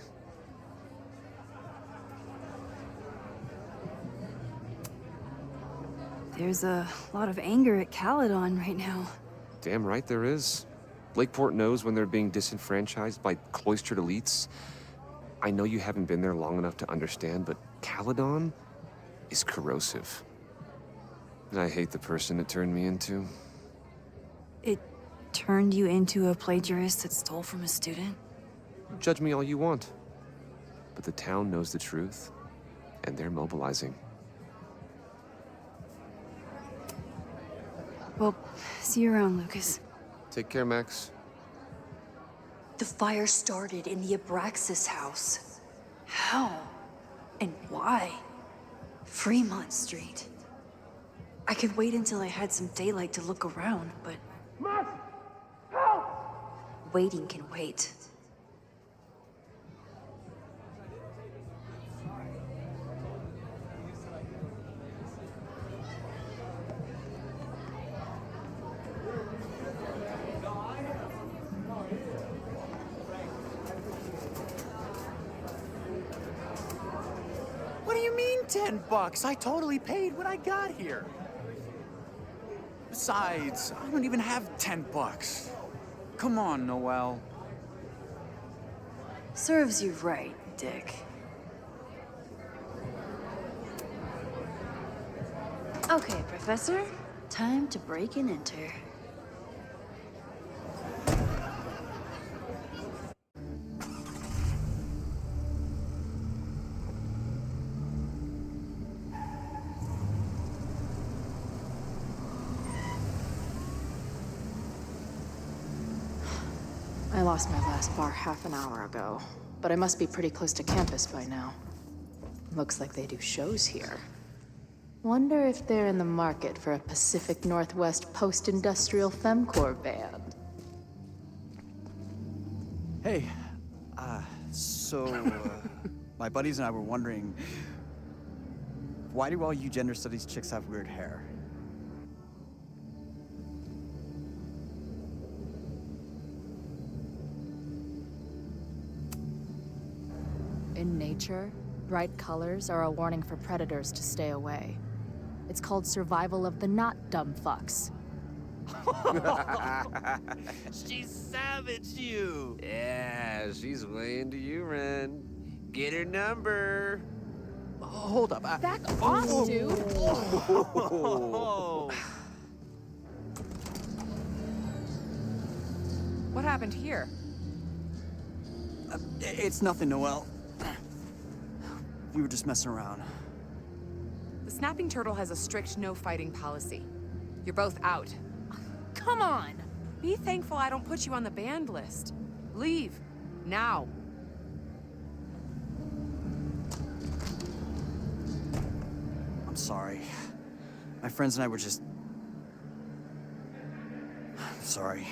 there's a lot of anger at Caledon right now. Damn right there is. Lakeport knows when they're being disenfranchised by cloistered elites. I know you haven't been there long enough to understand, but Caledon is corrosive. And I hate the person it turned me into. It turned you into a plagiarist that stole from a student? Judge me all you want. But the town knows the truth, and they're mobilizing. Well, see you around, Lucas. Take care, Max. The fire started in the Abraxas house. How? And why? Fremont Street. I could wait until I had some daylight to look around, but... Max! Help! Waiting can wait. What do you mean $10? I totally paid when I got here. Besides, I don't even have $10. Come on, Noel. Serves you right, Dick. Okay, Professor. Time to break and enter. I lost my last bar half an hour ago, but I must be pretty close to campus by now. Looks like they do shows here. Wonder if they're in the market for a Pacific Northwest post-industrial femcore band. Hey, my buddies and I were wondering, why do all you gender studies chicks have weird hair? In nature, bright colors are a warning for predators to stay away. It's called survival of the not dumb fucks. She savaged you! Yeah, she's way into you, Ren. Get her number. Hold up. Back off, dude! What happened here? It's nothing, Noel. We were just messing around. The snapping turtle has a strict no-fighting policy. You're both out. Come on! Be thankful I don't put you on the banned list. Leave. Now. I'm sorry. My friends and I were just... I'm sorry.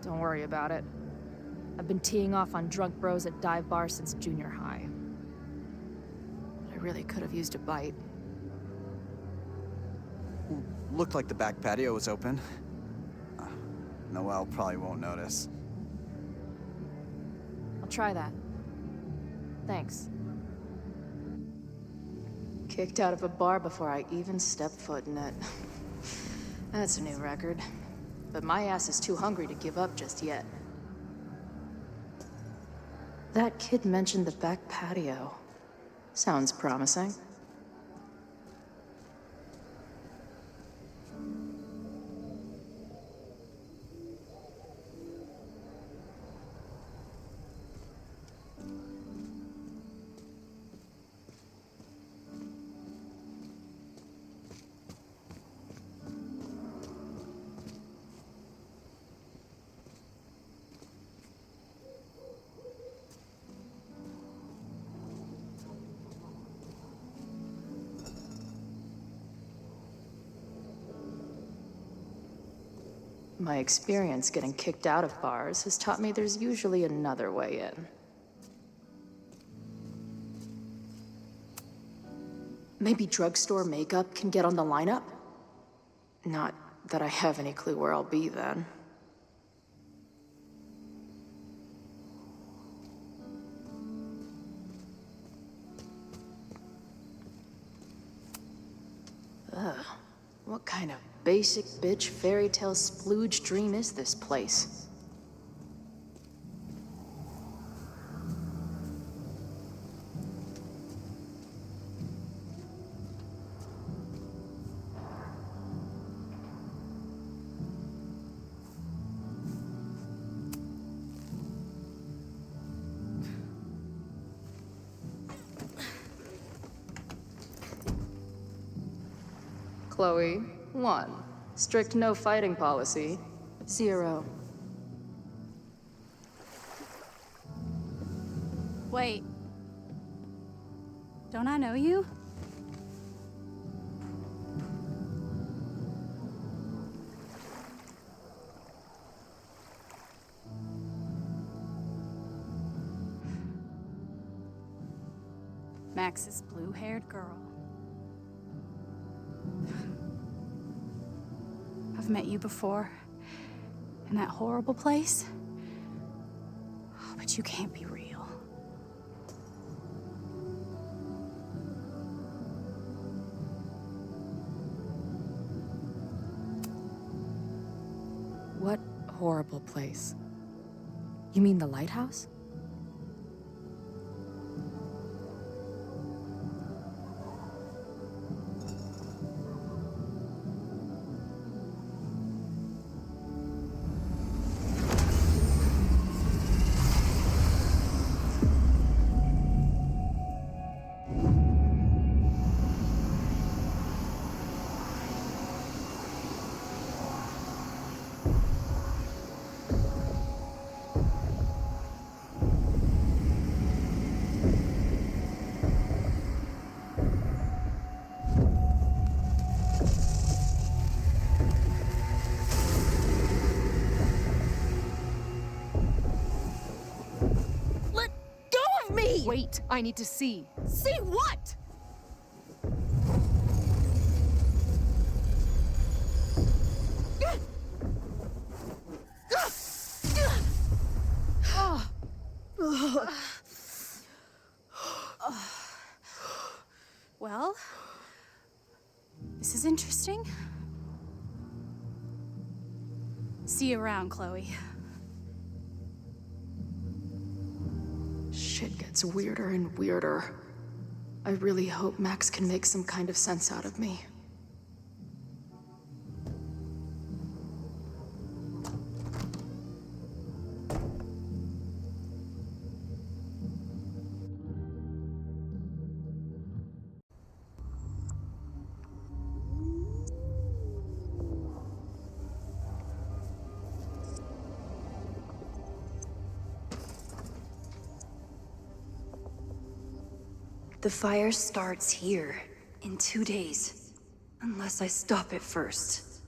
Don't worry about it. I've been teeing off on drunk bros at dive bars since junior high. But I really could have used a bite. Looked like the back patio was open. Noel probably won't notice. I'll try that. Thanks. Kicked out of a bar before I even stepped foot in it. That's a new record. But my ass is too hungry to give up just yet. That kid mentioned the back patio. Sounds promising. My experience getting kicked out of bars has taught me there's usually another way in. Maybe drugstore makeup can get on the lineup? Not that I have any clue where I'll be then. What kind of basic bitch fairy tale splooge dream is this place? Chloe, 1. Strict no fighting policy. 0. Wait. Don't I know you? Max's blue-haired girl. I've met you before. In that horrible place. Oh, but you can't be real. What horrible place? You mean the lighthouse? Wait, I need to see. See what? Well, this is interesting. See you around, Chloe. Shit gets weirder and weirder. I really hope Max can make some kind of sense out of me. The fire starts here in 2 days, unless I stop it first.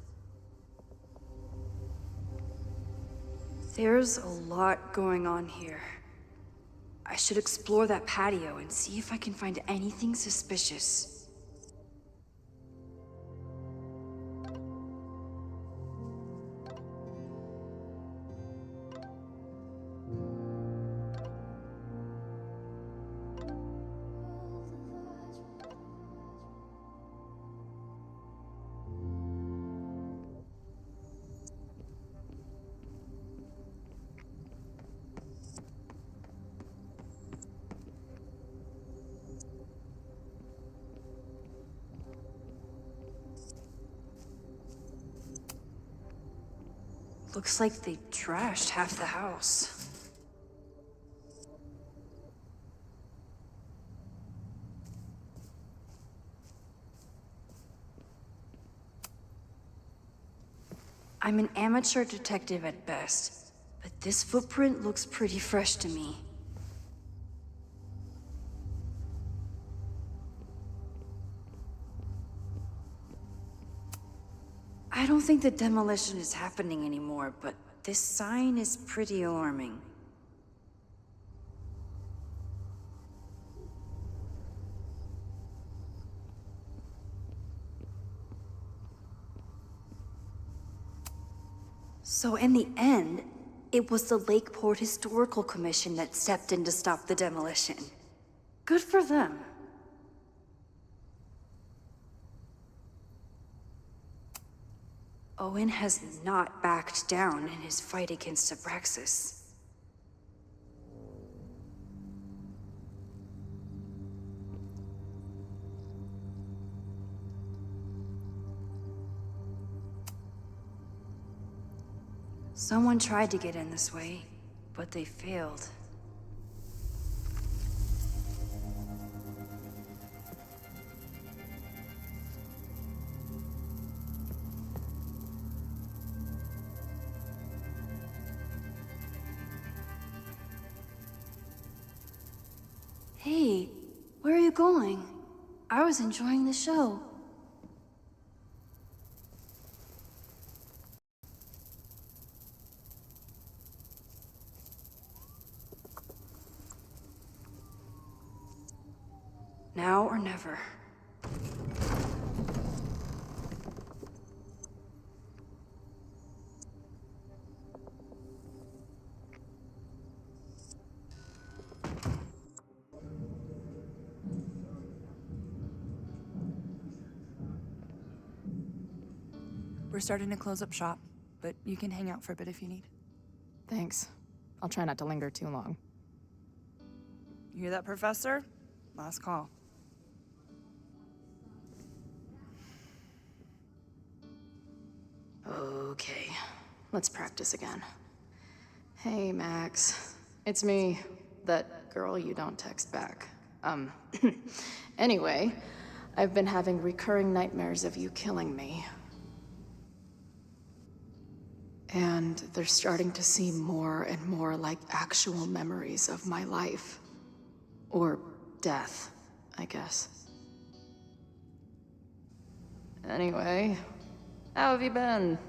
There's a lot going on here. I should explore that patio and see if I can find anything suspicious. Looks like they trashed half the house. I'm an amateur detective at best, but this footprint looks pretty fresh to me. I don't think the demolition is happening anymore, but this sign is pretty alarming. So in the end, it was the Lakeport Historical Commission that stepped in to stop the demolition. Good for them. Owen has not backed down in his fight against Abraxas. Someone tried to get in this way, but they failed. Hey, where are you going? I was enjoying the show. Now or never. We're starting to close up shop, but you can hang out for a bit if you need. Thanks. I'll try not to linger too long. You hear that, Professor? Last call. Okay, let's practice again. Hey, Max. It's me, that girl you don't text back. Anyway, I've been having recurring nightmares of you killing me. And they're starting to seem more and more like actual memories of my life. Or death, I guess. Anyway, how have you been?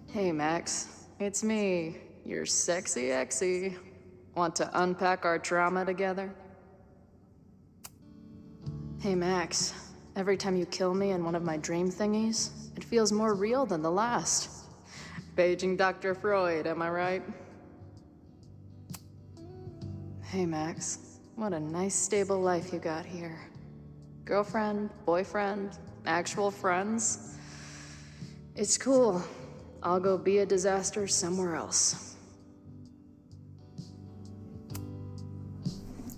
Hey, Max. It's me, your sexy exy. Want to unpack our trauma together? Hey, Max. Every time you kill me in one of my dream thingies, it feels more real than the last. Paging Dr. Freud, am I right? Hey, Max. What a nice, stable life you got here. Girlfriend, boyfriend, actual friends. It's cool. I'll go be a disaster somewhere else.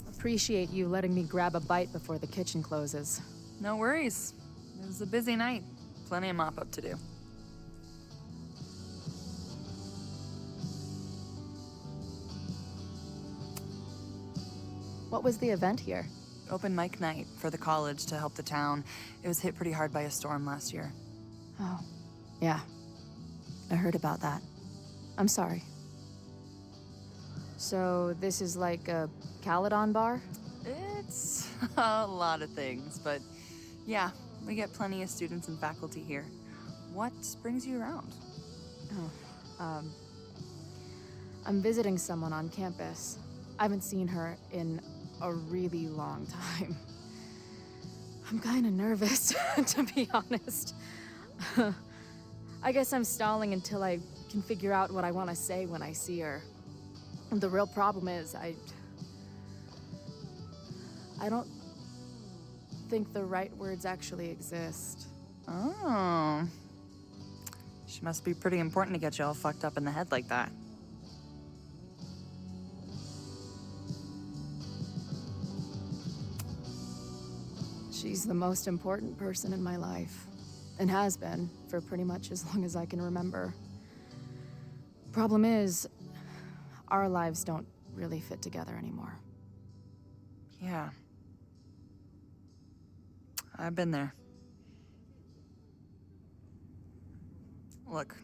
Appreciate you letting me grab a bite before the kitchen closes. No worries. It was a busy night. Plenty of mop-up to do. What was the event here? Open mic night for the college to help the town. It was hit pretty hard by a storm last year. Oh, yeah. I heard about that. I'm sorry. So this is like a Caledon bar? It's a lot of things, but yeah, we get plenty of students and faculty here. What brings you around? I'm visiting someone on campus. I haven't seen her in a really long time. I'm kinda nervous, to be honest. I guess I'm stalling until I can figure out what I want to say when I see her. The real problem is, I don't think the right words actually exist. Oh. She must be pretty important to get you all fucked up in the head like that. She's the most important person in my life, and has been for pretty much as long as I can remember. Problem is, our lives don't really fit together anymore. Yeah. I've been there. Look,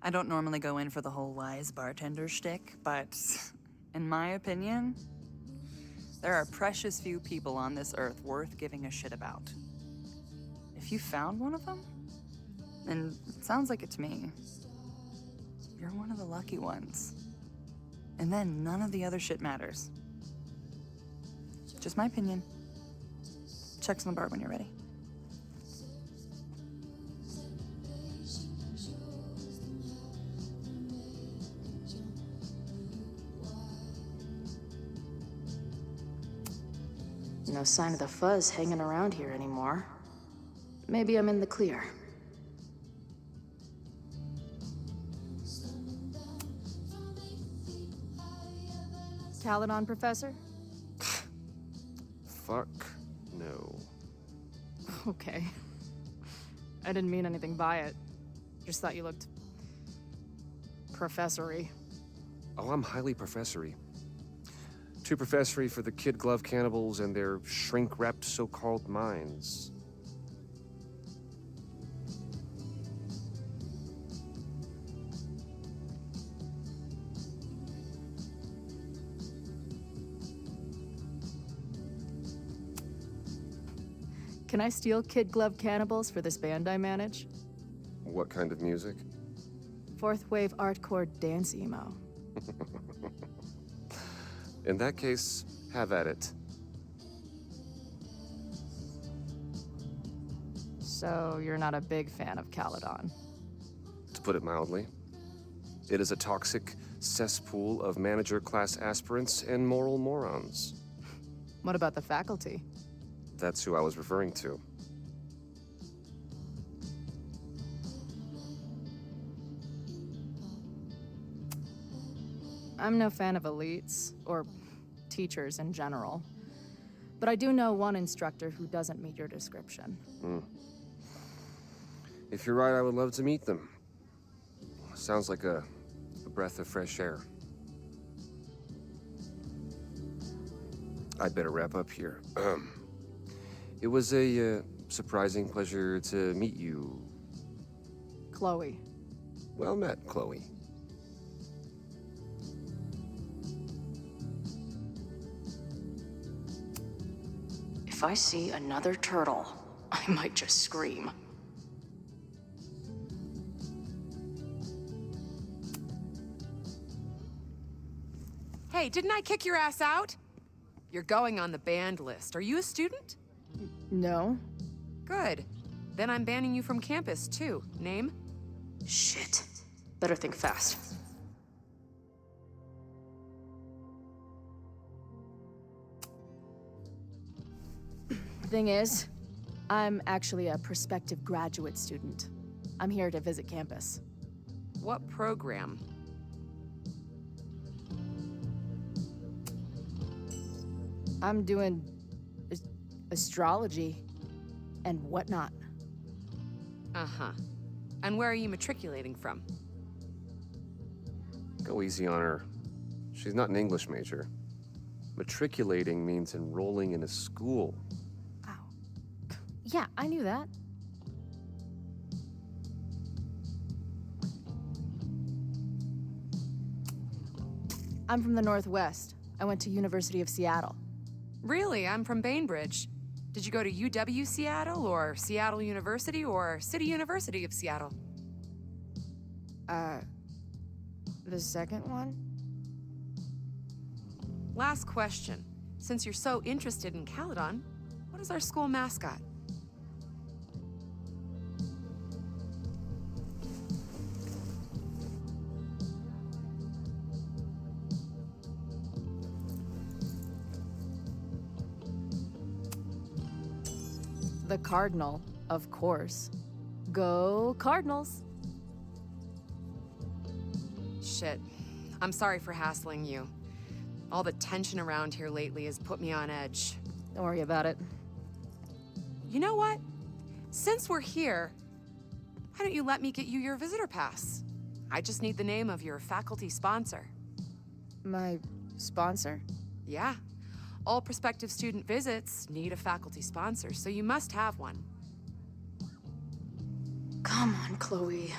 I don't normally go in for the whole wise bartender shtick, but in my opinion, there are precious few people on this earth worth giving a shit about. If you found one of them, and it sounds like it to me, you're one of the lucky ones. And then none of the other shit matters. Just my opinion. Check's on the bar when you're ready. No sign of the fuzz hanging around here anymore. Maybe I'm in the clear. Caledon, Professor? Fuck no. Okay. I didn't mean anything by it. Just thought you looked... professory. Oh, I'm highly professory. Too professory for the kid glove cannibals and their shrink-wrapped so-called minds. Can I steal kid glove cannibals for this band I manage? What kind of music? Fourth wave artcore dance emo. In that case, have at it. So you're not a big fan of Caledon? To put it mildly, it is a toxic cesspool of manager-class aspirants and moral morons. What about the faculty? That's who I was referring to. I'm no fan of elites, or teachers in general. But I do know one instructor who doesn't meet your description. If you're right, I would love to meet them. Sounds like a breath of fresh air. I'd better wrap up here. It was a surprising pleasure to meet you. Chloe. Well met, Chloe. If I see another turtle, I might just scream. Hey, didn't I kick your ass out? You're going on the banned list. Are you a student? No. Good. Then I'm banning you from campus, too. Name? Shit. Better think fast. Thing is, I'm actually a prospective graduate student. I'm here to visit campus. What program? I'm doing astrology and whatnot. Uh-huh. And where are you matriculating from? Go easy on her. She's not an English major. Matriculating means enrolling in a school. Yeah, I knew that. I'm from the Northwest. I went to University of Seattle. Really? I'm from Bainbridge. Did you go to UW Seattle, or Seattle University, or City University of Seattle? The second one? Last question. Since you're so interested in Caledon, what is our school mascot? The Cardinal, of course. Go Cardinals! Shit. I'm sorry for hassling you. All the tension around here lately has put me on edge. Don't worry about it. You know what? Since we're here, why don't you let me get you your visitor pass? I just need the name of your faculty sponsor. My sponsor? Yeah. All prospective student visits need a faculty sponsor, so you must have one. Come on, Chloe.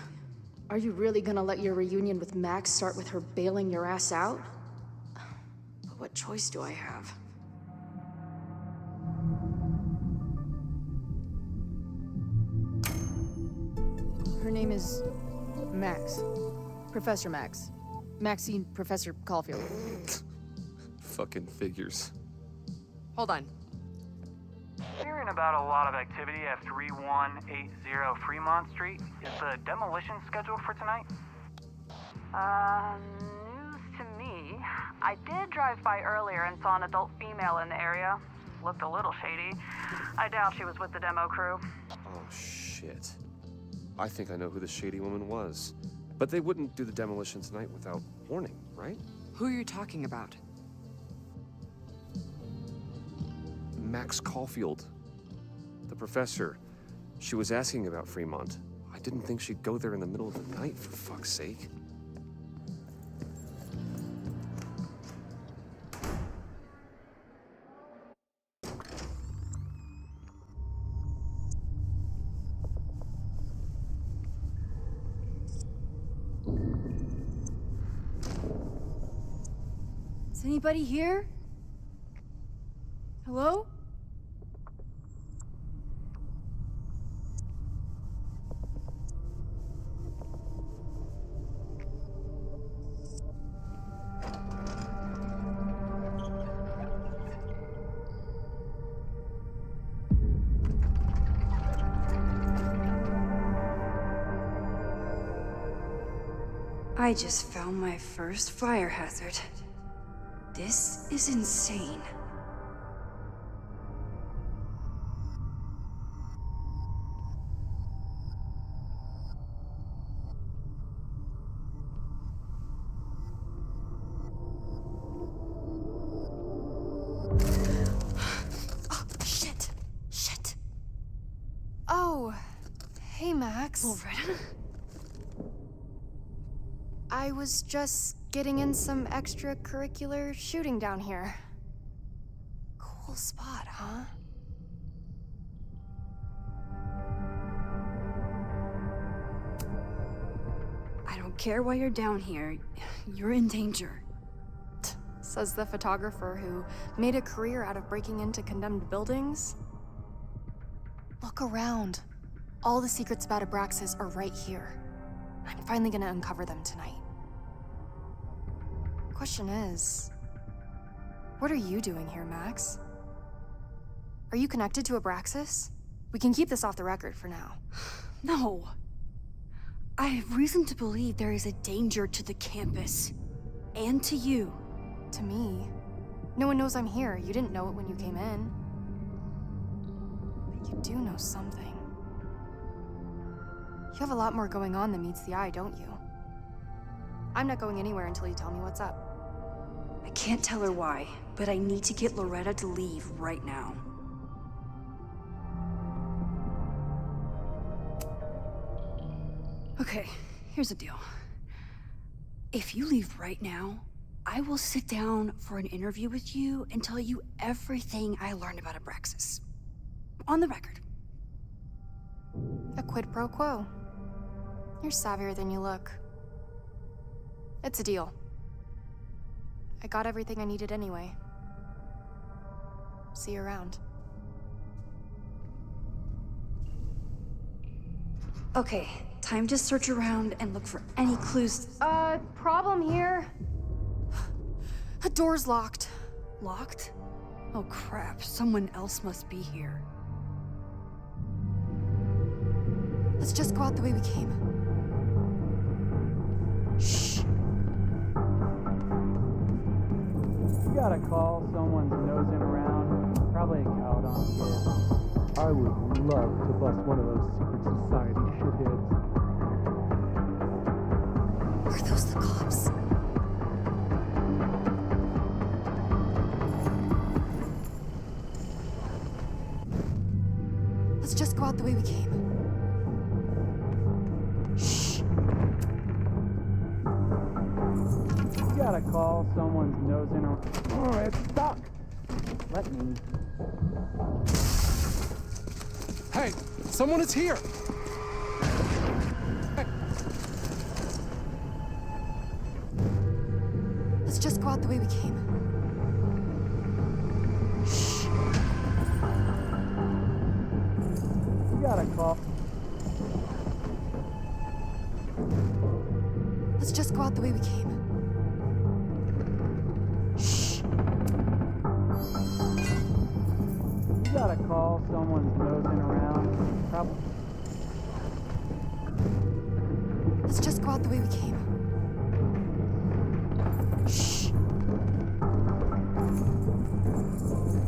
Are you really gonna let your reunion with Max start with her bailing your ass out? But what choice do I have? Her name is Max. Professor Max. Maxine Professor Caulfield. Fucking figures. Hold on. Hearing about a lot of activity at 3180 Fremont Street. Is the demolition scheduled for tonight? News to me. I did drive by earlier and saw an adult female in the area. looked a little shady. I doubt she was with the demo crew. Oh, shit. I think I know who the shady woman was. But they wouldn't do the demolition tonight without warning, right? Who are you talking about? Max Caulfield. The professor. She was asking about Fremont. I didn't think she'd go there in the middle of the night, for fuck's sake. Is anybody here? Hello? I just found my first fire hazard. This is insane. Oh, shit. Shit. Oh, hey, Max. Loretta? I was just getting in some extracurricular shooting down here. Cool spot, huh? I don't care why you're down here. You're in danger. Says the photographer who made a career out of breaking into condemned buildings. Look around. All the secrets about Abraxas are right here. I'm finally gonna uncover them tonight. Question is, what are you doing here, Max? Are you connected to Abraxas? We can keep this off the record for now. No. I have reason to believe there is a danger to the campus. And to you. To me? No one knows I'm here. You didn't know it when you came in. But you do know something. You have a lot more going on than meets the eye, don't you? I'm not going anywhere until you tell me what's up. I can't tell her why, but I need to get Loretta to leave right now. Okay, here's the deal. If you leave right now, I will sit down for an interview with you and tell you everything I learned about Abraxas. On the record. A quid pro quo. You're savvier than you look. It's a deal. I got everything I needed anyway. See you around. Okay, time to search around and look for any clues. Problem here. The door's locked. Locked? Oh crap, someone else must be here. Let's just go out the way we came. Shh. You gotta call, someone's nosing around. Probably a Caledon kid. I would love to bust one of those secret society shitheads. Are those the cops? Let's just go out the way we came. Shh. You gotta call, someone's nosing around. Oh, it's stuck. Let me. Hey, someone is here! Let's just go out the way we came. Shh. You gotta call. Let's just go out the way we came. Shh. You gotta call, someone's nosing around. Probably. Let's just go out the way we came. Shh.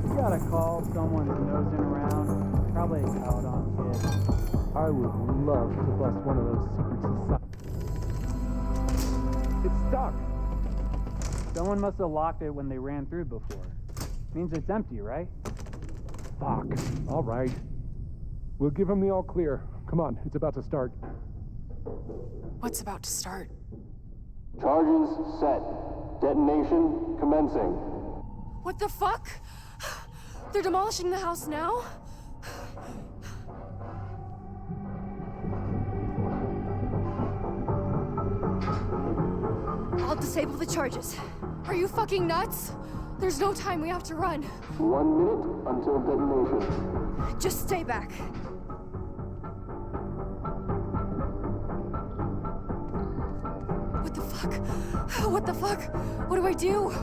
You gotta gotta call someone nosing around. Probably a Caledon kid. I would love to bust one of those secret societies. It's stuck. Someone must have locked it when they ran through before. Means it's empty, right? Fuck. All right. We'll give him the all clear. Come on, it's about to start. What's about to start? Charges set. Detonation commencing. What the fuck? They're demolishing the house now? I'll disable the charges. Are you fucking nuts? There's no time, we have to run. 1 minute until detonation. Just stay back. What the fuck? What the fuck? What do I do?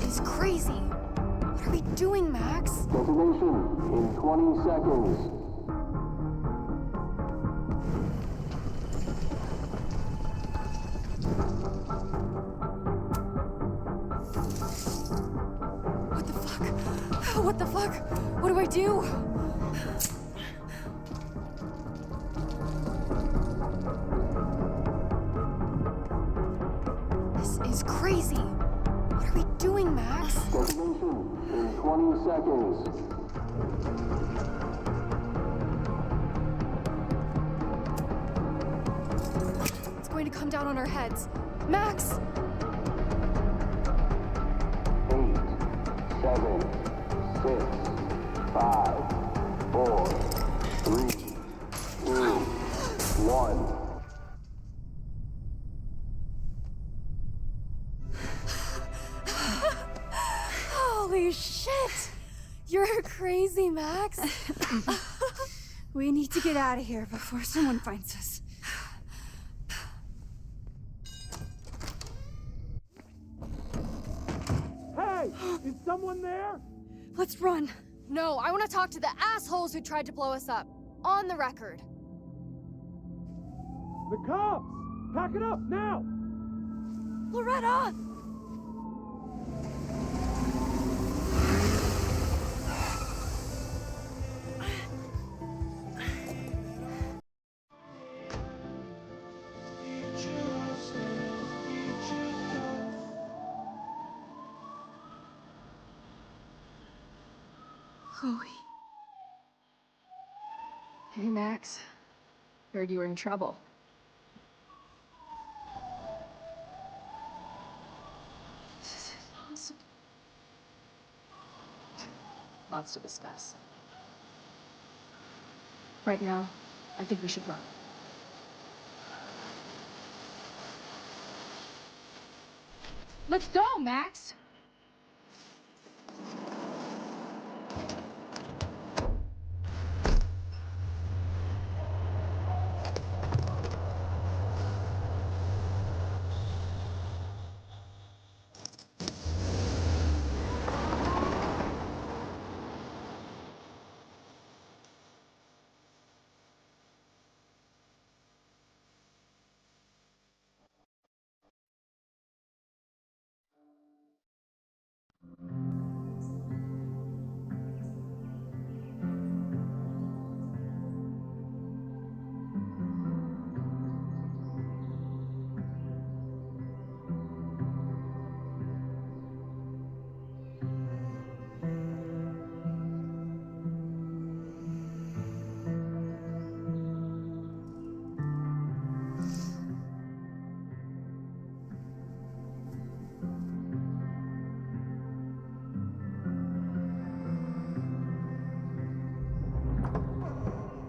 This is crazy. What are we doing, Max? Detonation in 20 seconds. What the fuck? What do I do? This is crazy. What are we doing, Max? Detonation in 20 seconds. It's going to come down on our heads. Max! 8, 7, 6, 5, 4, 3, 2, 1. Holy shit! You're crazy, Max. We need to get out of here before someone finds us. Hey! Is someone there? Let's run. No, I want to talk to the assholes who tried to blow us up. On the record. The cops! Pack it up, now! Loretta! Chloe. Hey, Max. Heard you were in trouble. This is impossible. Lots to discuss. Right now, I think we should run. Let's go, Max!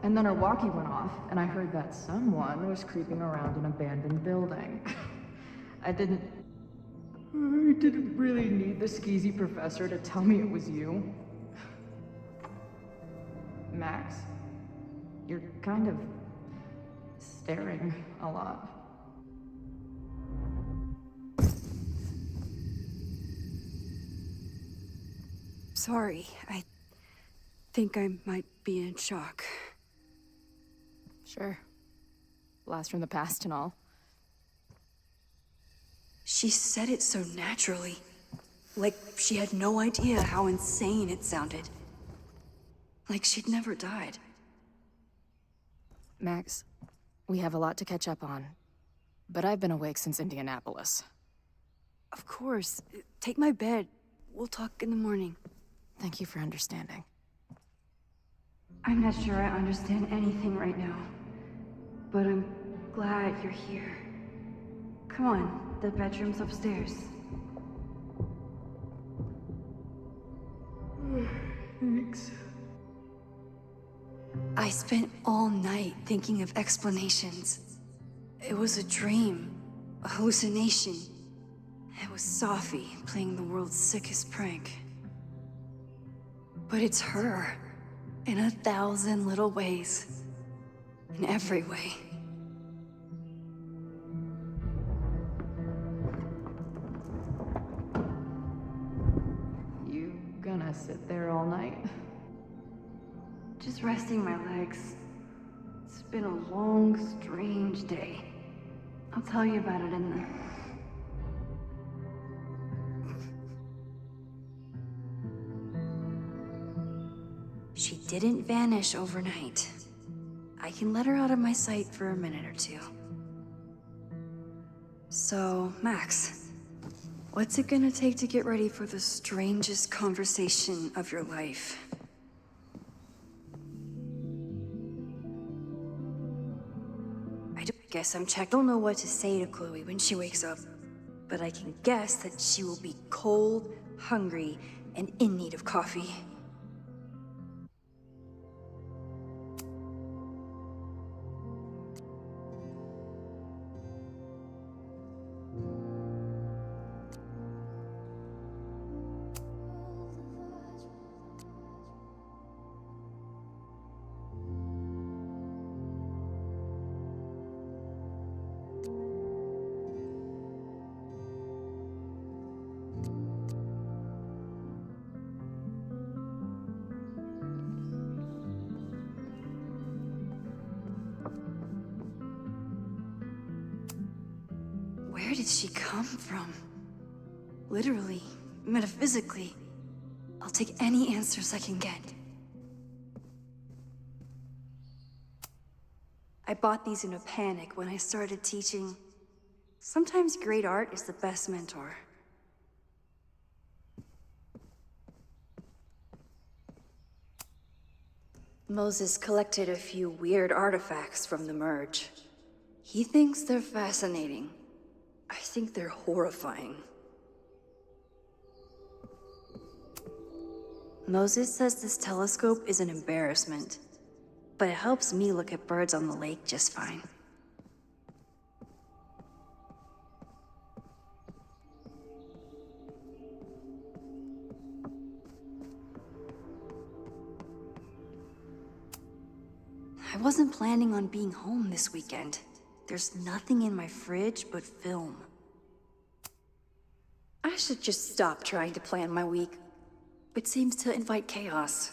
And then our walkie went off, and I heard that someone was creeping around an abandoned building. I didn't really need the skeezy professor to tell me it was you. Max, you're kind of staring a lot. Sorry, I think I might be in shock. Sure. Blast from the past and all. She said it so naturally. Like she had no idea how insane it sounded. Like she'd never died. Max, we have a lot to catch up on. But I've been awake since Indianapolis. Of course. Take my bed. We'll talk in the morning. Thank you for understanding. I'm not sure I understand anything right now. But I'm glad you're here. Come on, the bedroom's upstairs. Thanks. I spent all night thinking of explanations. It was a dream, a hallucination. It was Sophie playing the world's sickest prank. But it's her, in 1,000 little ways. In every way. You gonna sit there all night? Just resting my legs. It's been a long, strange day. I'll tell you about it in the... She didn't vanish overnight. I can let her out of my sight for a minute or two. So, Max, what's it gonna take to get ready for the strangest conversation of your life? Guess I'm checked. I don't know what to say to Chloe when she wakes up, but I can guess that she will be cold, hungry, and in need of coffee. Where did she come from? Literally, metaphysically. I'll take any answers I can get. I bought these in a panic when I started teaching. Sometimes great art is the best mentor. Moses collected a few weird artifacts from the merge. He thinks they're fascinating. I think they're horrifying. Moses says this telescope is an embarrassment, but it helps me look at birds on the lake just fine. I wasn't planning on being home this weekend. There's nothing in my fridge but film. I should just stop trying to plan my week. It seems to invite chaos.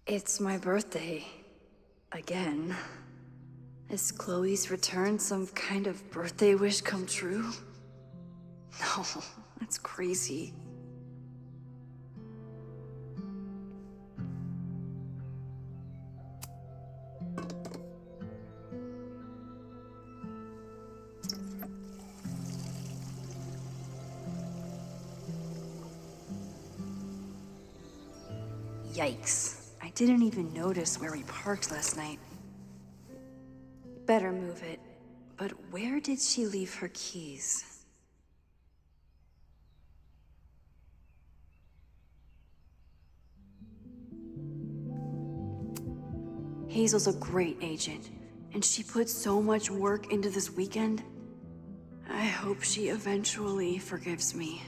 It's my birthday. Again. Is Chloe's return some kind of birthday wish come true? No, that's crazy. Yikes. I didn't even notice where we parked last night. Better move it. But where did she leave her keys? Hazel's a great agent, and she put so much work into this weekend. I hope she eventually forgives me.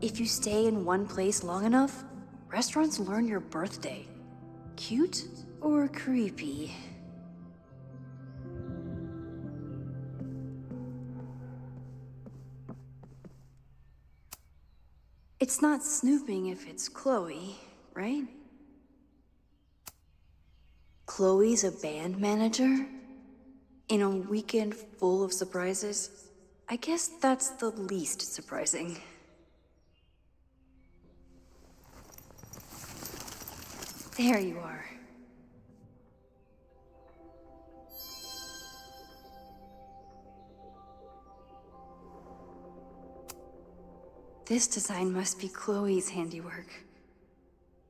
If you stay in one place long enough, restaurants learn your birthday. Cute or creepy? It's not snooping if it's Chloe, right? Chloe's a band manager? In a weekend full of surprises? I guess that's the least surprising. There you are. This design must be Chloe's handiwork.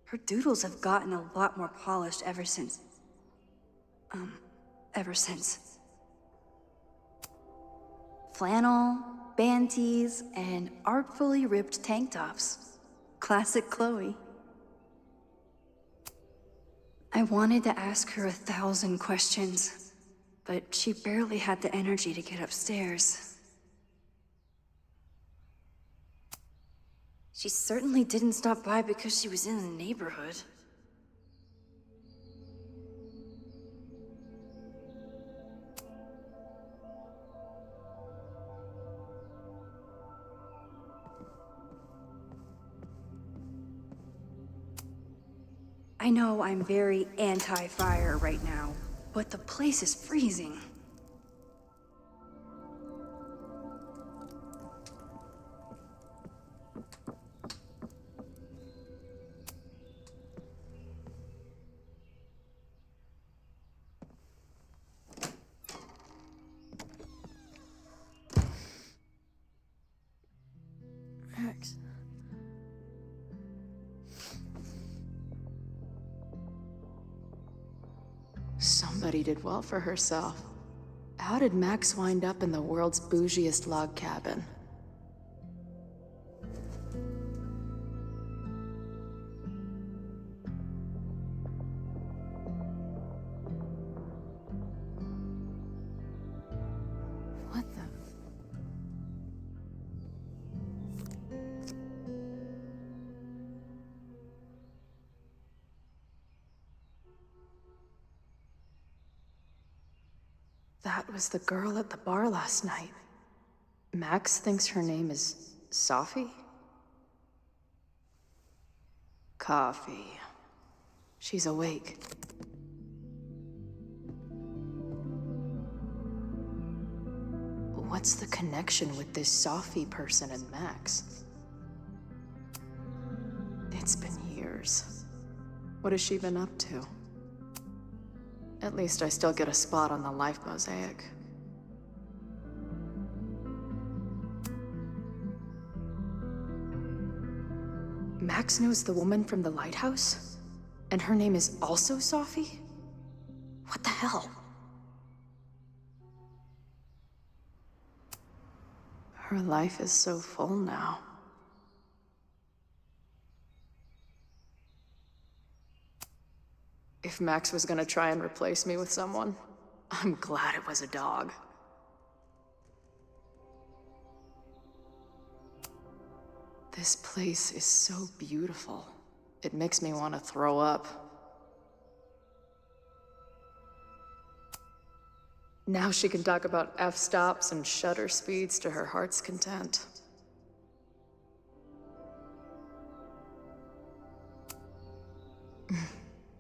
Her doodles have gotten a lot more polished ever since. Flannel, band tees, and artfully ripped tank tops. Classic Chloe. I wanted to ask her 1,000 questions, but she barely had the energy to get upstairs. She certainly didn't stop by because she was in the neighborhood. I know I'm very anti-fire right now, but the place is freezing. Max. Somebody did well for herself. How did Max wind up in the world's bougiest log cabin? What the? That was the girl at the bar last night. Max thinks her name is Sophie? Coffee. She's awake. What's the connection with this Sophie person and Max? It's been years. What has she been up to? At least I still get a spot on the life mosaic. Max knows the woman from the lighthouse? And her name is also Sophie? What the hell? Her life is so full now. If Max was gonna try and replace me with someone, I'm glad it was a dog. This place is so beautiful. It makes me want to throw up. Now she can talk about f-stops and shutter speeds to her heart's content.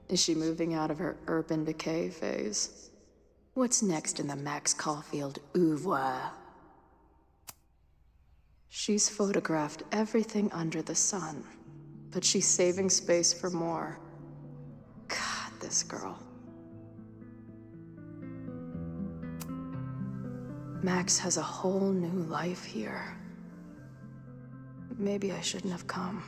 Is she moving out of her urban decay phase? What's next in the Max Caulfield oeuvre? She's photographed everything under the sun, but she's saving space for more. God, this girl. Max has a whole new life here. Maybe I shouldn't have come.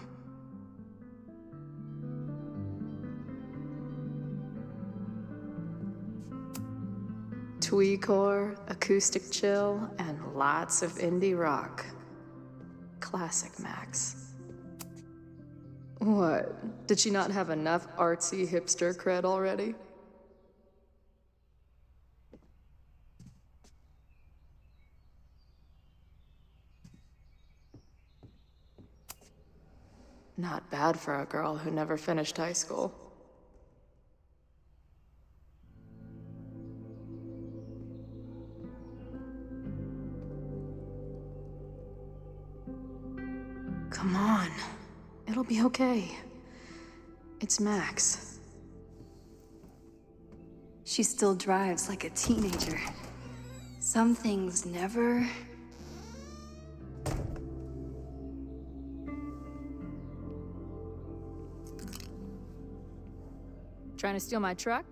Tweecore, acoustic chill, and lots of indie rock. Classic Max. What? Did she not have enough artsy hipster cred already? Not bad for a girl who never finished high school. Come on. It'll be okay. It's Max. She still drives like a teenager. Some things never... Trying to steal my truck?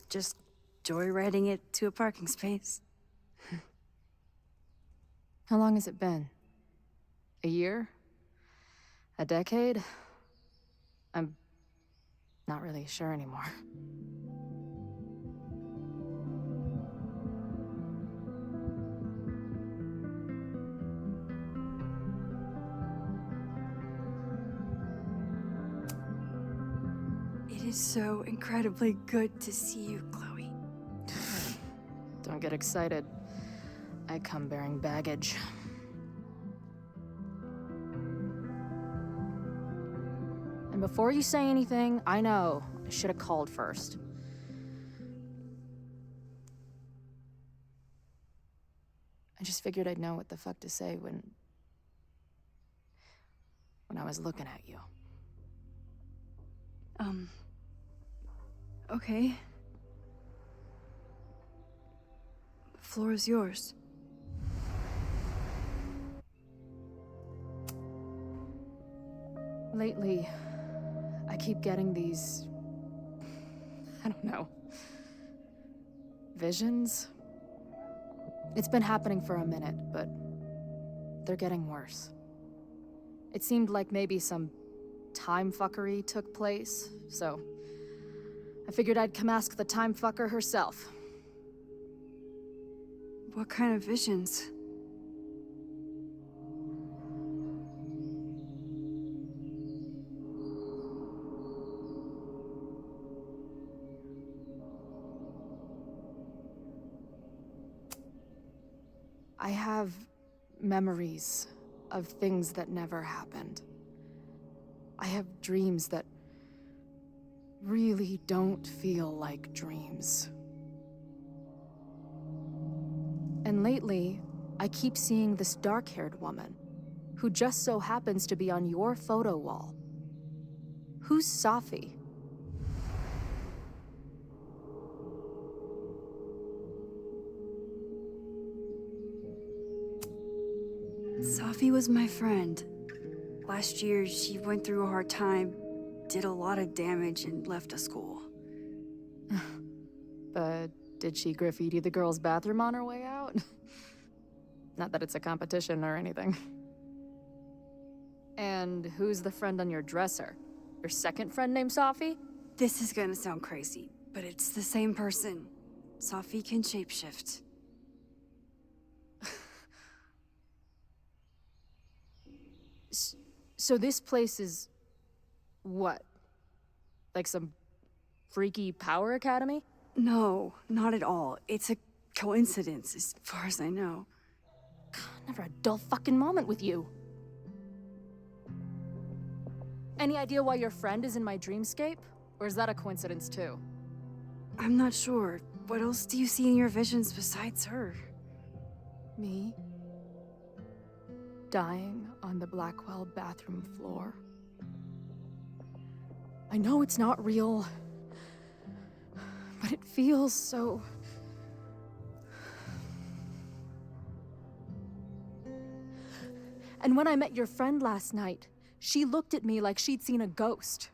Just joyriding it to a parking space. How long has it been? A year? A decade? I'm not really sure anymore. It is so incredibly good to see you, Chloe. Don't get excited. I come bearing baggage. And before you say anything, I know I should have called first. I just figured I'd know what the fuck to say when I was looking at you. Okay. The floor is yours. Lately, I keep getting these... I don't know. Visions? It's been happening for a minute, but they're getting worse. It seemed like maybe some time fuckery took place, so I figured I'd come ask the time fucker herself. What kind of visions? I have memories of things that never happened. I have dreams that really don't feel like dreams. And lately, I keep seeing this dark-haired woman who just so happens to be on your photo wall. Who's Safi? Safi was my friend. Last year, she went through a hard time, did a lot of damage, and left the school. But did she graffiti the girls' bathroom on her way out? Not that it's a competition or anything. And who's the friend on your dresser? Your second friend named Safi? This is gonna sound crazy, but it's the same person. Safi can shapeshift. So this place is... what? Like some freaky power academy? No, not at all. It's a coincidence, as far as I know. Never a dull fucking moment with you. Any idea why your friend is in my dreamscape? Or is that a coincidence too? I'm not sure. What else do you see in your visions besides her? Me? Dying on the Blackwell bathroom floor. I know it's not real, but it feels so... And when I met your friend last night, she looked at me like she'd seen a ghost.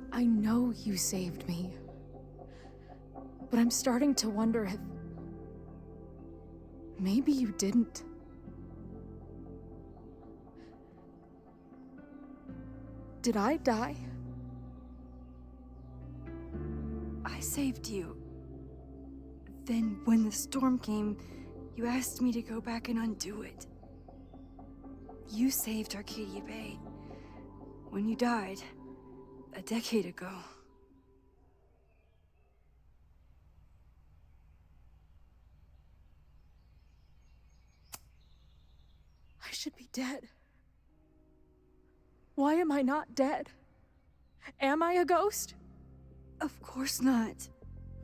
I know you saved me, but I'm starting to wonder if maybe you didn't. Did I die? I saved you. Then, when the storm came, you asked me to go back and undo it. You saved Arcadia Bay. When you died, a decade ago. I should be dead. Why am I not dead? Am I a ghost? Of course not.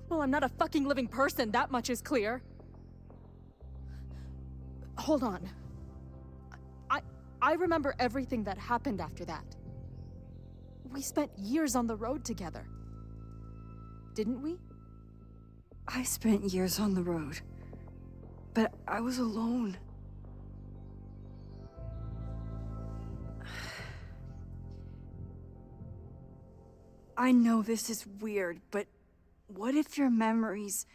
Well, I'm not a fucking living person, that much is clear. Hold on. I remember everything that happened after that. We spent years on the road together. Didn't we? I spent years on the road, but I was alone. I know this is weird, but what if your memories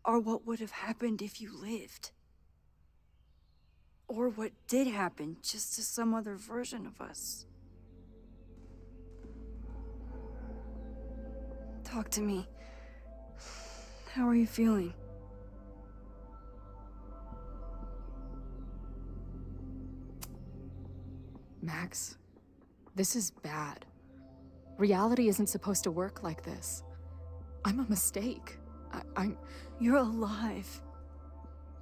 are what would have happened if you lived? Or what did happen, just to some other version of us? Talk to me. How are you feeling? Max, this is bad. Reality isn't supposed to work like this. I'm a mistake. I'm... You're alive.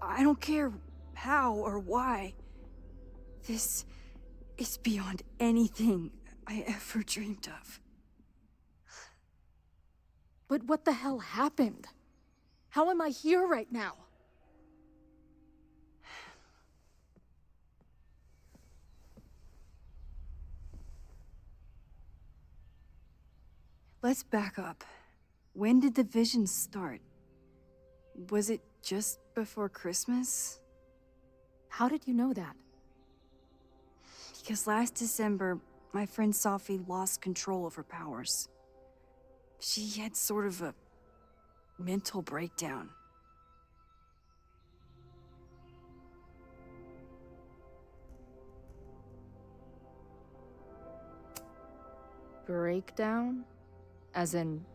I don't care how or why. This is beyond anything I ever dreamed of. But what the hell happened? How am I here right now? Let's back up. When did the visions start? Was it just before Christmas? How did you know that? Because last December, my friend Sophie lost control of her powers. She had sort of a mental breakdown. Breakdown? As in,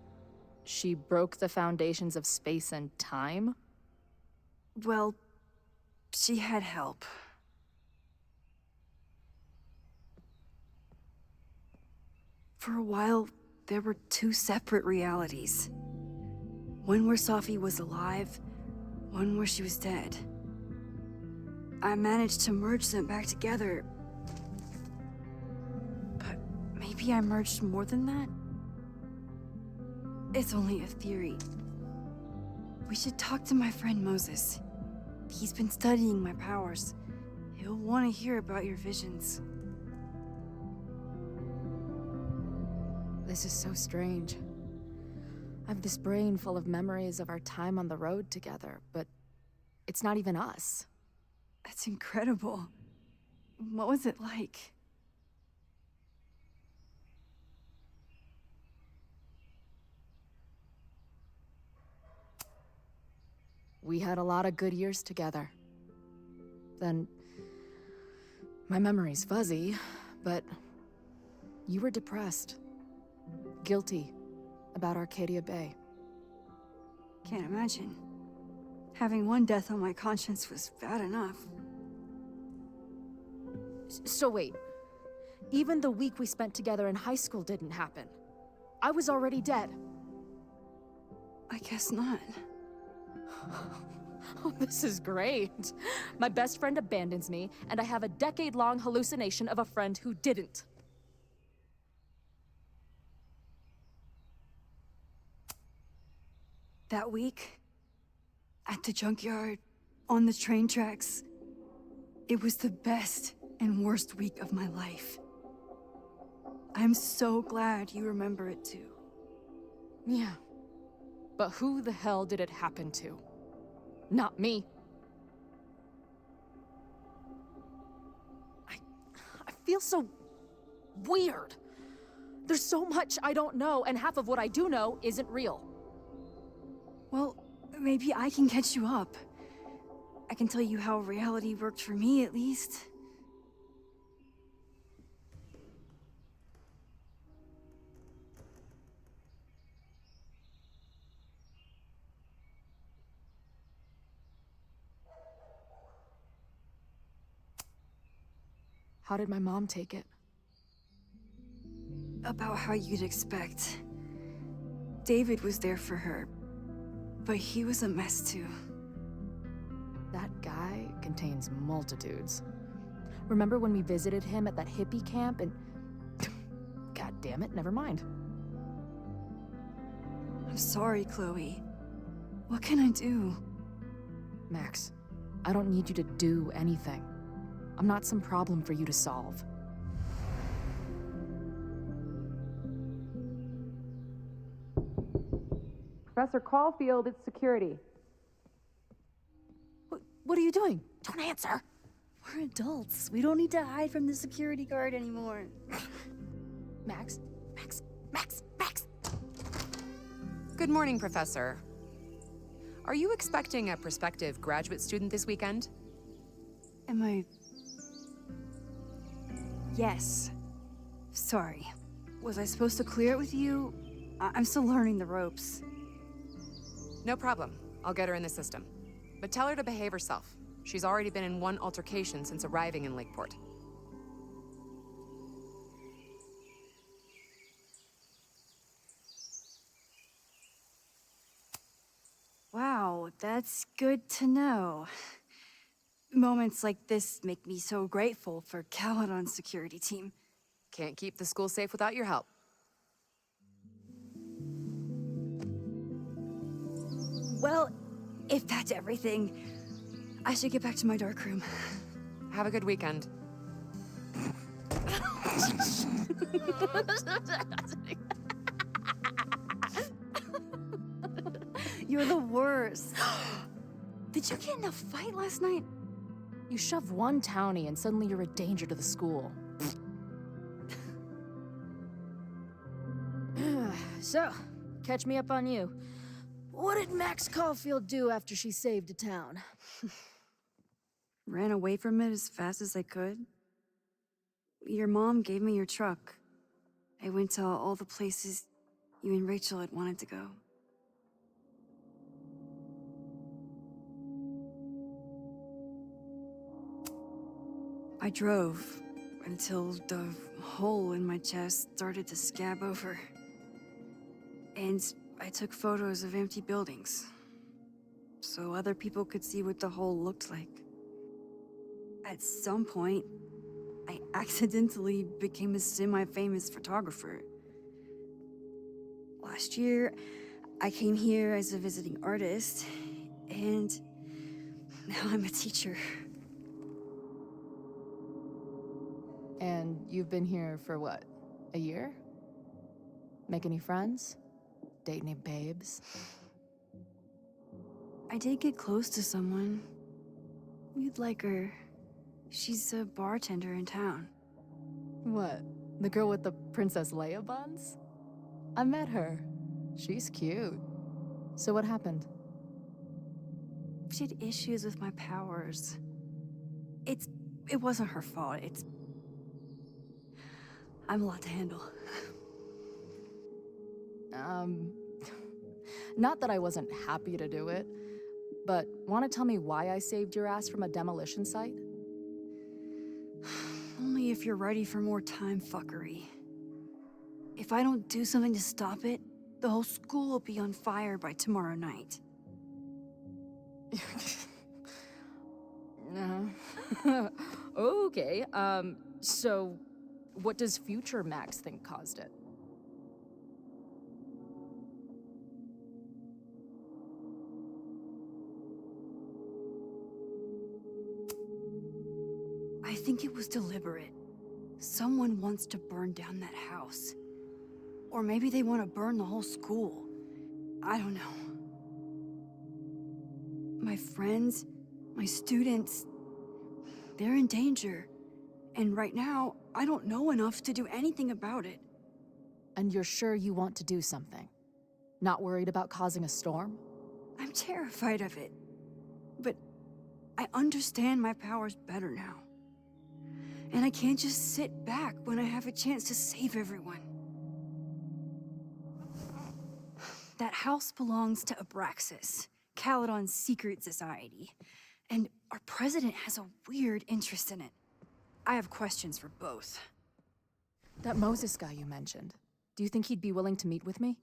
she broke the foundations of space and time? Well, she had help. For a while, there were two separate realities. One where Sophie was alive, one where she was dead. I managed to merge them back together. But maybe I merged more than that? It's only a theory. We should talk to my friend Moses. He's been studying my powers. He'll want to hear about your visions. This is so strange. I have this brain full of memories of our time on the road together, but it's not even us. That's incredible. What was it like? We had a lot of good years together. Then, my memory's fuzzy, but you were depressed. Guilty about Arcadia Bay. Can't imagine. Having one death on my conscience was bad enough. So wait, even the week we spent together in high school didn't happen. I was already dead. I guess not. Oh, this is great. My best friend abandons me, and I have a decade-long hallucination of a friend who didn't. That week, at the junkyard, on the train tracks, it was the best and worst week of my life. I'm so glad you remember it too. Yeah. But who the hell did it happen to? Not me. I feel so weird. There's so much I don't know, and half of what I do know isn't real. Well, maybe I can catch you up. I can tell you how reality worked for me, at least. How did my mom take it? About how you'd expect. David was there for her, but he was a mess too. That guy contains multitudes. Remember when we visited him at that hippie camp and damn it, never mind. I'm sorry, Chloe. What can I do? Max, I don't need you to do anything. I'm not some problem for you to solve. Professor Caulfield, it's security. What are you doing? Don't answer. We're adults. We don't need to hide from the security guard anymore. Max? Max! Good morning, Professor. Are you expecting a prospective graduate student this weekend? Am I... Yes. Sorry. Was I supposed to clear it with you? I'm still learning the ropes. No problem. I'll get her in the system. But tell her to behave herself. She's already been in one altercation since arriving in Lakeport. Wow, that's good to know. Moments like this make me so grateful for Caledon's security team. Can't keep the school safe without your help. Well, if that's everything, I should get back to my dark room. Have a good weekend. You're the worst. Did you get in a fight last night? You shove one townie and suddenly you're a danger to the school. So, catch me up on you. What did Max Caulfield do after she saved a town? Ran away from it as fast as I could. Your mom gave me your truck. I went to all the places you and Rachel had wanted to go. I drove until the hole in my chest started to scab over. And I took photos of empty buildings, so other people could see what the hole looked like. At some point, I accidentally became a semi-famous photographer. Last year, I came here as a visiting artist, and now I'm a teacher. And you've been here for what, a year? Make any friends? Date any babes? I did get close to someone. You'd like her. She's a bartender in town. What, the girl with the Princess Leia buns? I met her. She's cute. So what happened? She had issues with my powers. It wasn't her fault. I'm a lot to handle. Not that I wasn't happy to do it, but want to tell me why I saved your ass from a demolition site? Only if you're ready for more time fuckery. If I don't do something to stop it, the whole school will be on fire by tomorrow night. Okay, so what does future Max think caused it? I think it was deliberate. Someone wants to burn down that house. Or maybe they want to burn the whole school. I don't know. My friends, my students, they're in danger. And right now, I don't know enough to do anything about it. And you're sure you want to do something? Not worried about causing a storm? I'm terrified of it. But I understand my powers better now. And I can't just sit back when I have a chance to save everyone. That house belongs to Abraxas, Caledon's secret society. And our president has a weird interest in it. I have questions for both. That Moses guy you mentioned, do you think he'd be willing to meet with me?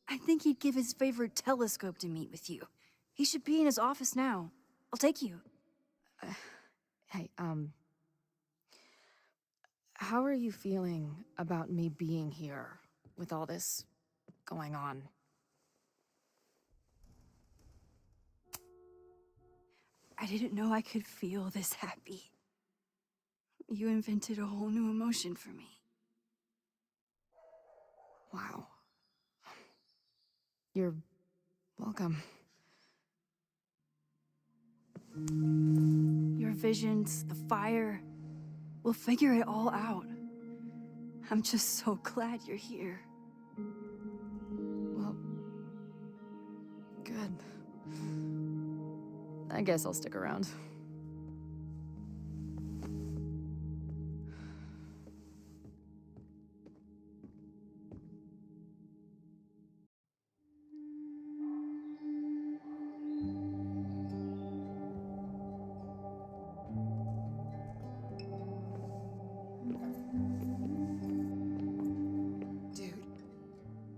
I think he'd give his favorite telescope to meet with you. He should be in his office now. I'll take you. Hey, How are you feeling about me being here with all this going on? I didn't know I could feel this happy. You invented a whole new emotion for me. Wow. You're welcome. Your visions, the fire, we'll figure it all out. I'm just so glad you're here. Well, good. I guess I'll stick around.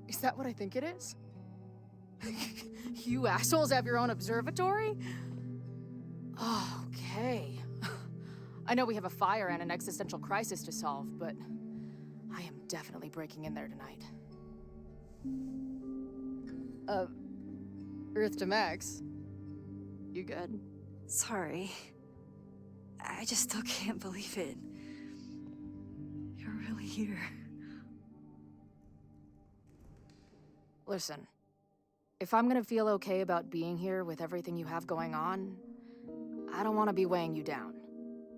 Is that what I think it is? You assholes have your own observatory? Oh, okay. I know we have a fire and an existential crisis to solve, but I am definitely breaking in there tonight. Earth to Max. You good? Sorry. I just still can't believe it. You're really here. Listen, if I'm gonna feel okay about being here with everything you have going on, I don't want to be weighing you down.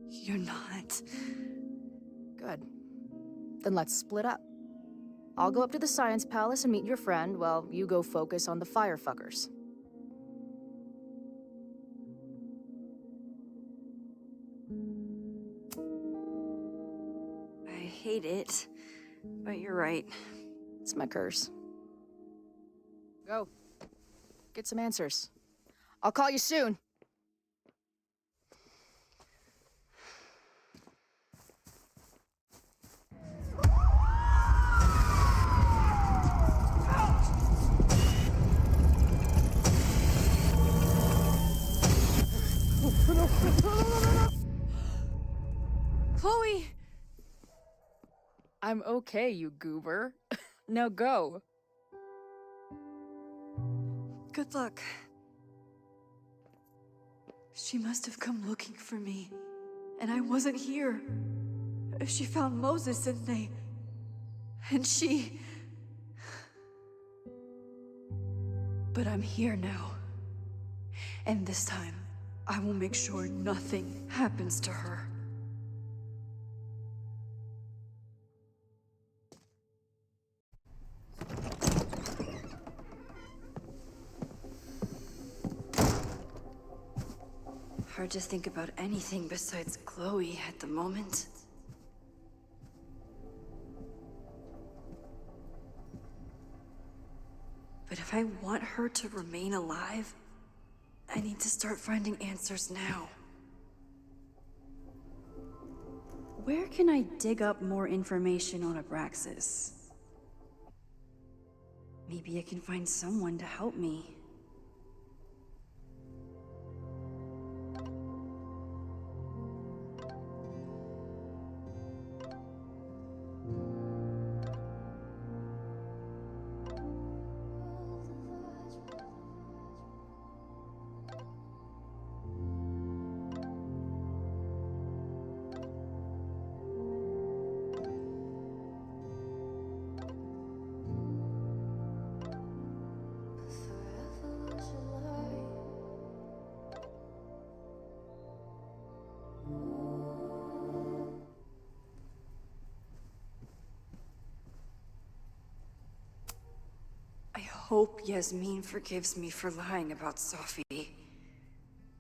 You're not. Good. Then let's split up. I'll go up to the Science Palace and meet your friend while you go focus on the firefuckers. I hate it, but you're right. It's my curse. Go. Get some answers. I'll call you soon. Chloe! I'm okay, you goober. Now go. Good luck. She must have come looking for me, and I wasn't here. She found Moses and she... But I'm here now. And this time, I will make sure nothing happens to her. Hard to think about anything besides Chloe at the moment. But if I want her to remain alive, I need to start finding answers now. Where can I dig up more information on Abraxas? Maybe I can find someone to help me. I hope Yasmin forgives me for lying about Sophie.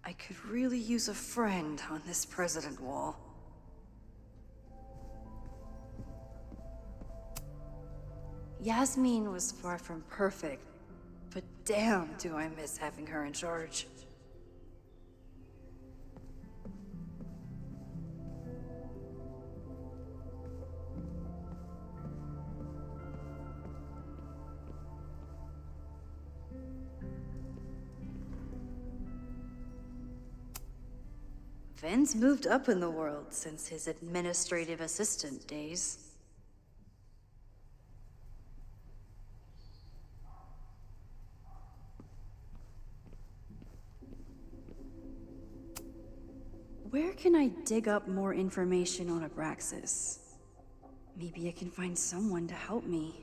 I could really use a friend on this president wall. Yasmin was far from perfect, but damn do I miss having her in charge. Vin's moved up in the world since his administrative assistant days. Where can I dig up more information on Abraxas? Maybe I can find someone to help me.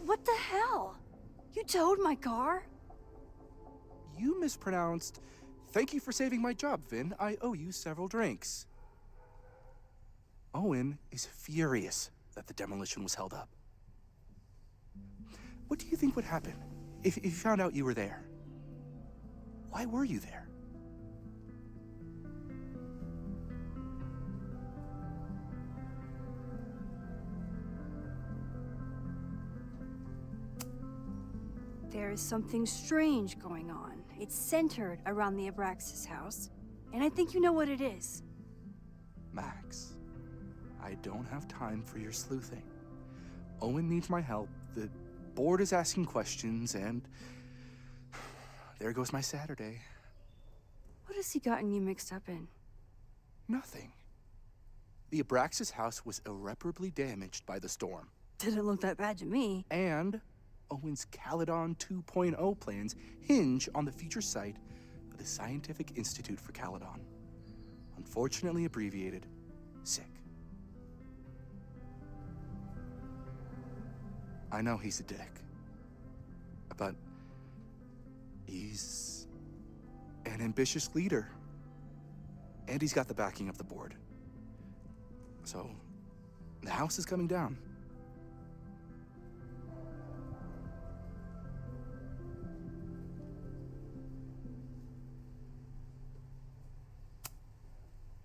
What the hell? You towed my car? You mispronounced, "Thank you for saving my job, Vin. I owe you several drinks." Owen is furious that the demolition was held up. What do you think would happen if he found out you were there? Why were you there? There is something strange going on. It's centered around the Abraxas house, and I think you know what it is. Max, I don't have time for your sleuthing. Owen needs my help, the board is asking questions, and there goes my Saturday. What has he gotten you mixed up in? Nothing. The Abraxas house was irreparably damaged by the storm. Didn't look that bad to me. And Owen's Caledon 2.0 plans hinge on the future site of the Scientific Institute for Caledon. Unfortunately abbreviated, SICK. I know he's a dick, but he's an ambitious leader. And he's got the backing of the board. So, the house is coming down.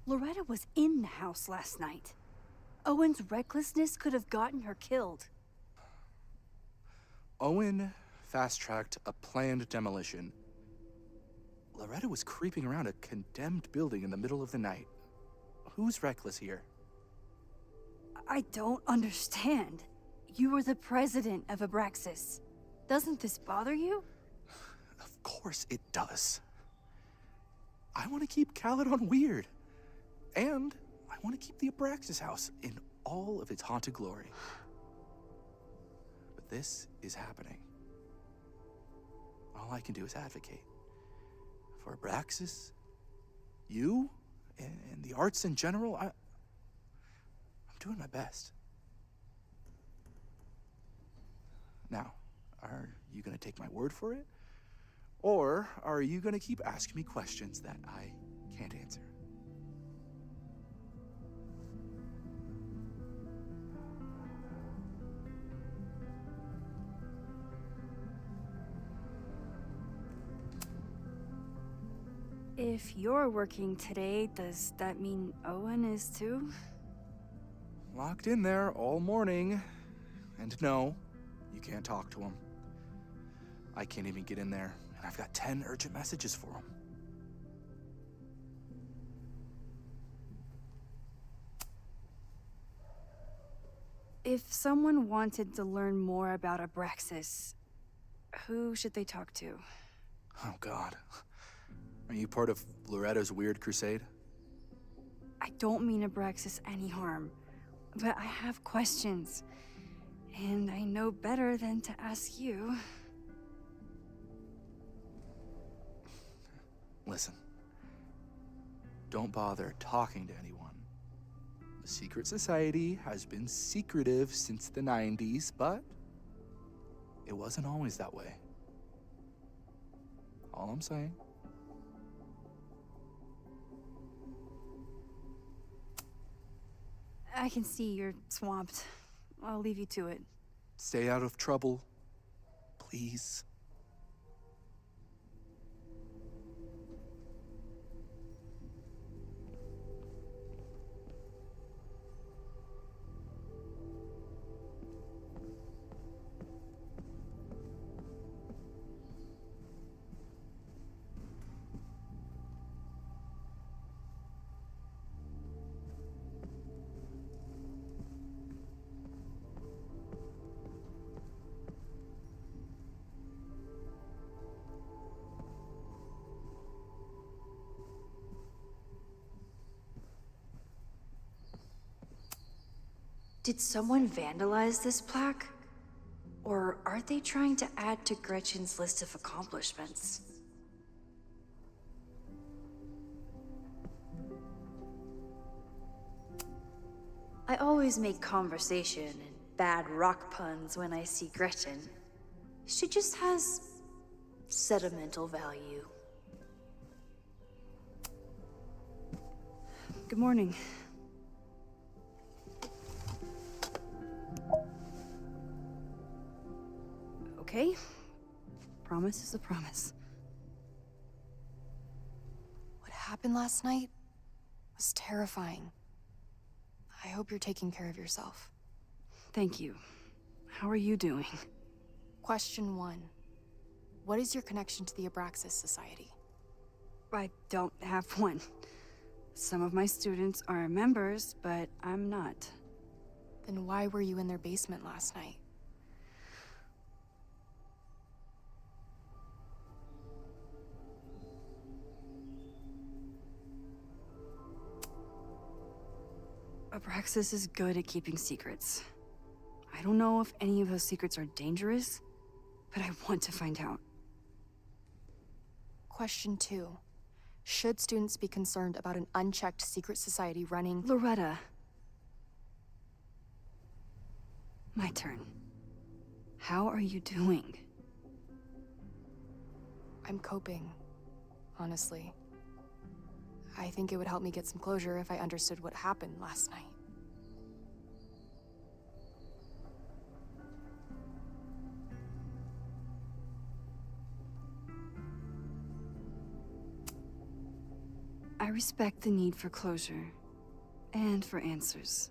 Loretta was in the house last night. Owen's recklessness could have gotten her killed. Owen fast-tracked a planned demolition. Loretta was creeping around a condemned building in the middle of the night. Who's reckless here? I don't understand. You were the president of Abraxas. Doesn't this bother you? Of course it does. I want to keep Caledon weird. And I want to keep the Abraxas house in all of its haunted glory. But this is happening. All I can do is advocate. For Abraxas, you, and the arts in general, I'm doing my best. Now, are you gonna take my word for it? Or are you gonna keep asking me questions that I can't answer? If you're working today, does that mean Owen is too? Locked in there all morning. And no, you can't talk to him. I can't even get in there, and I've got 10 urgent messages for him. If someone wanted to learn more about Abraxas, who should they talk to? Oh, God. Are you part of Loretta's weird crusade? I don't mean Abraxas any harm, but I have questions, and I know better than to ask you. Listen, don't bother talking to anyone. The secret society has been secretive since the 90s, but it wasn't always that way. All I'm saying. I can see you're swamped. I'll leave you to it. Stay out of trouble, please. Did someone vandalize this plaque? Or are they trying to add to Gretchen's list of accomplishments? I always make conversation and bad rock puns when I see Gretchen. She just has sentimental value. Good morning. Okay. Promise is a promise. What happened last night was terrifying. I hope you're taking care of yourself. Thank you. How are you doing? Question 1. What is your connection to the Abraxas Society? I don't have one. Some of my students are members, but I'm not. Then why were you in their basement last night? Abraxas is good at keeping secrets. I don't know if any of those secrets are dangerous, but I want to find out. Question 2. Should students be concerned about an unchecked secret society running— Loretta. My turn. How are you doing? I'm coping, honestly. I think it would help me get some closure if I understood what happened last night. I respect the need for closure, and for answers.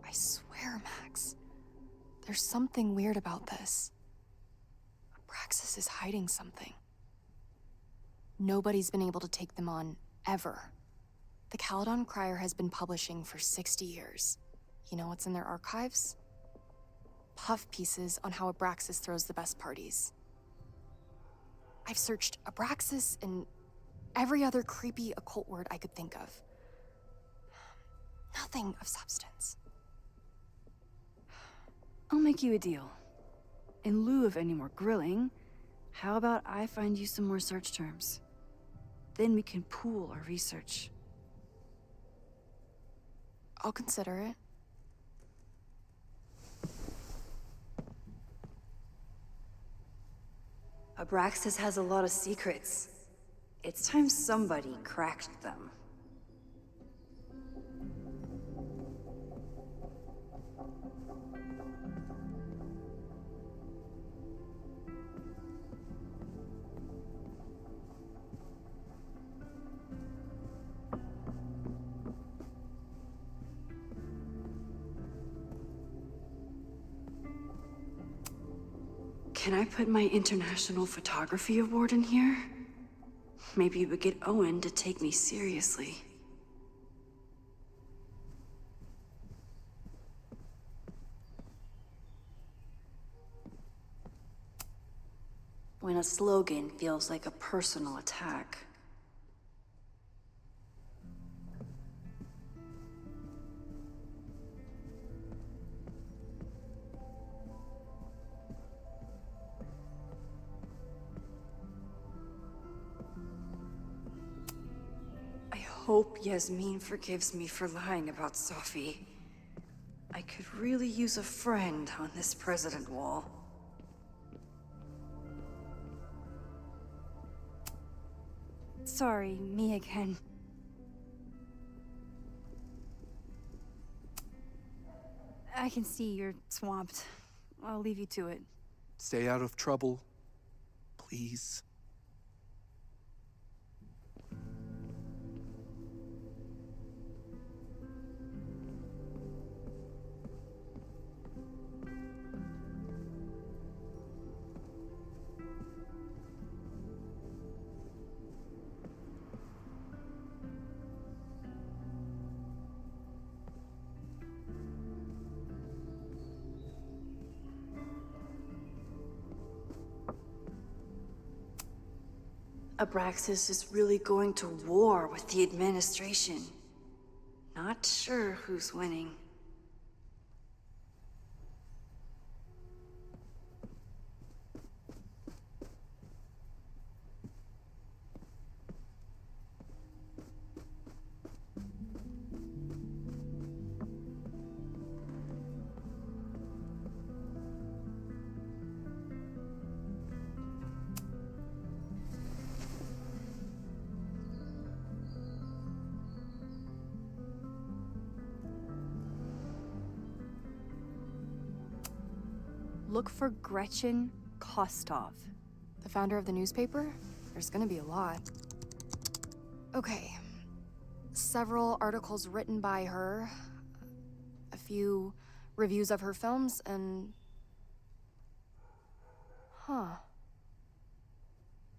I swear, Max, there's something weird about this. Abraxas is hiding something. Nobody's been able to take them on, ever. The Caledon Crier has been publishing for 60 years. You know what's in their archives? Puff pieces on how Abraxas throws the best parties. I've searched Abraxas and every other creepy occult word I could think of. Nothing of substance. I'll make you a deal. In lieu of any more grilling, how about I find you some more search terms? Then we can pool our research. I'll consider it. Abraxas has a lot of secrets. It's time somebody cracked them. Can I put my International Photography Award in here? Maybe we get Owen to take me seriously. When a slogan feels like a personal attack. I hope Yasmin forgives me for lying about Sophie. I could really use a friend on this president wall. Sorry, me again. I can see you're swamped. I'll leave you to it. Stay out of trouble, please. Abraxas is really going to war with the administration. Not not sure who's winning. Look for Gretchen Kostov. The founder of the newspaper? There's gonna be a lot. Okay. Several articles written by her, a few reviews of her films, and... Huh.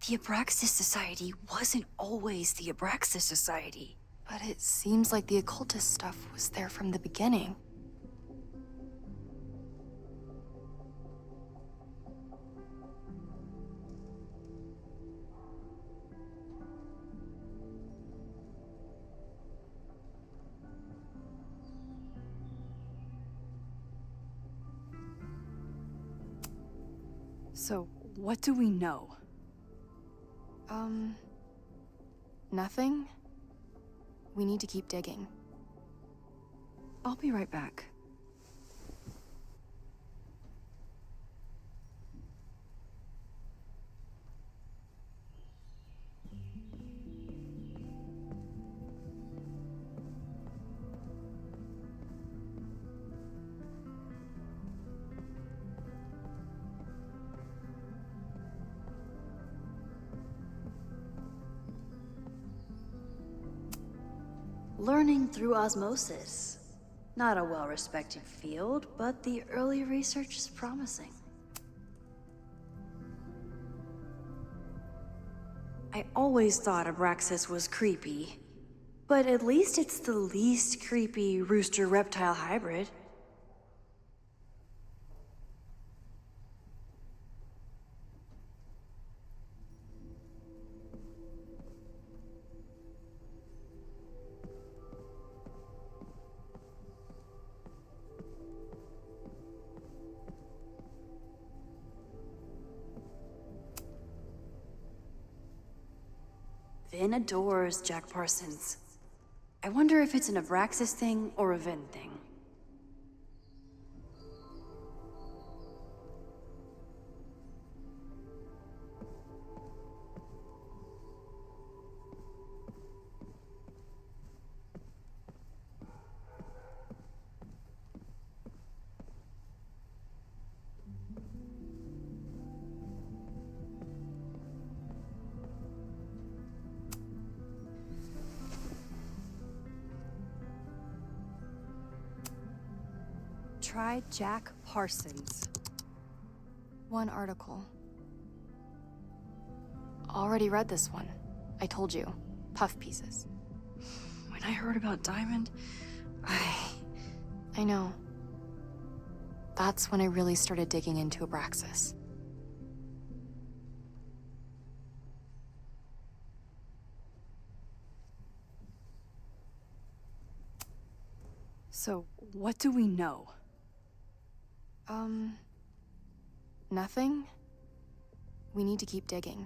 The Abraxas Society wasn't always the Abraxas Society. But it seems like the occultist stuff was there from the beginning. So, what do we know? Nothing. We need to keep digging. I'll be right back. Learning through osmosis. Not a well-respected field, but the early research is promising. I always thought Abraxas was creepy, but at least it's the least creepy rooster-reptile hybrid. Vin adores Jack Parsons. I wonder if it's an Abraxas thing or a Vin thing. Try Jack Parsons. One article. Already read this one. I told you. Puff pieces. When I heard about Diamond, I know. That's when I really started digging into Abraxas. So, what do we know? Nothing. We need to keep digging.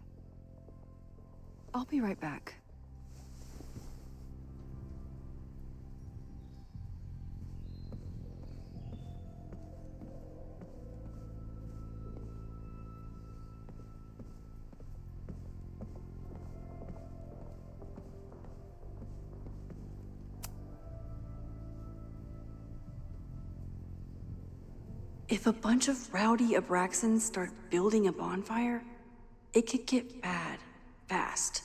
I'll be right back. If a bunch of rowdy Abraxans start building a bonfire, it could get bad, fast.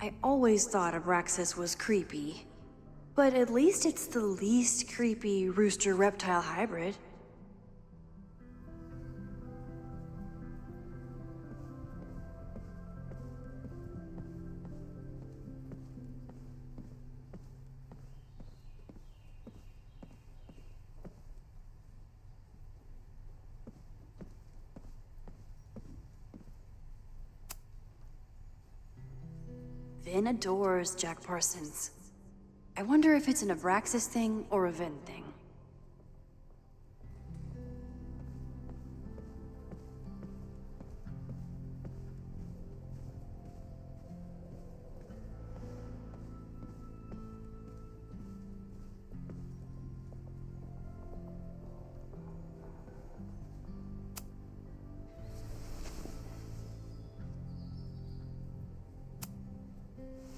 I always thought Abraxas was creepy. But at least it's the least creepy rooster-reptile hybrid. Vin adores Jack Parsons. I wonder if it's an Abraxas thing or a Vin thing.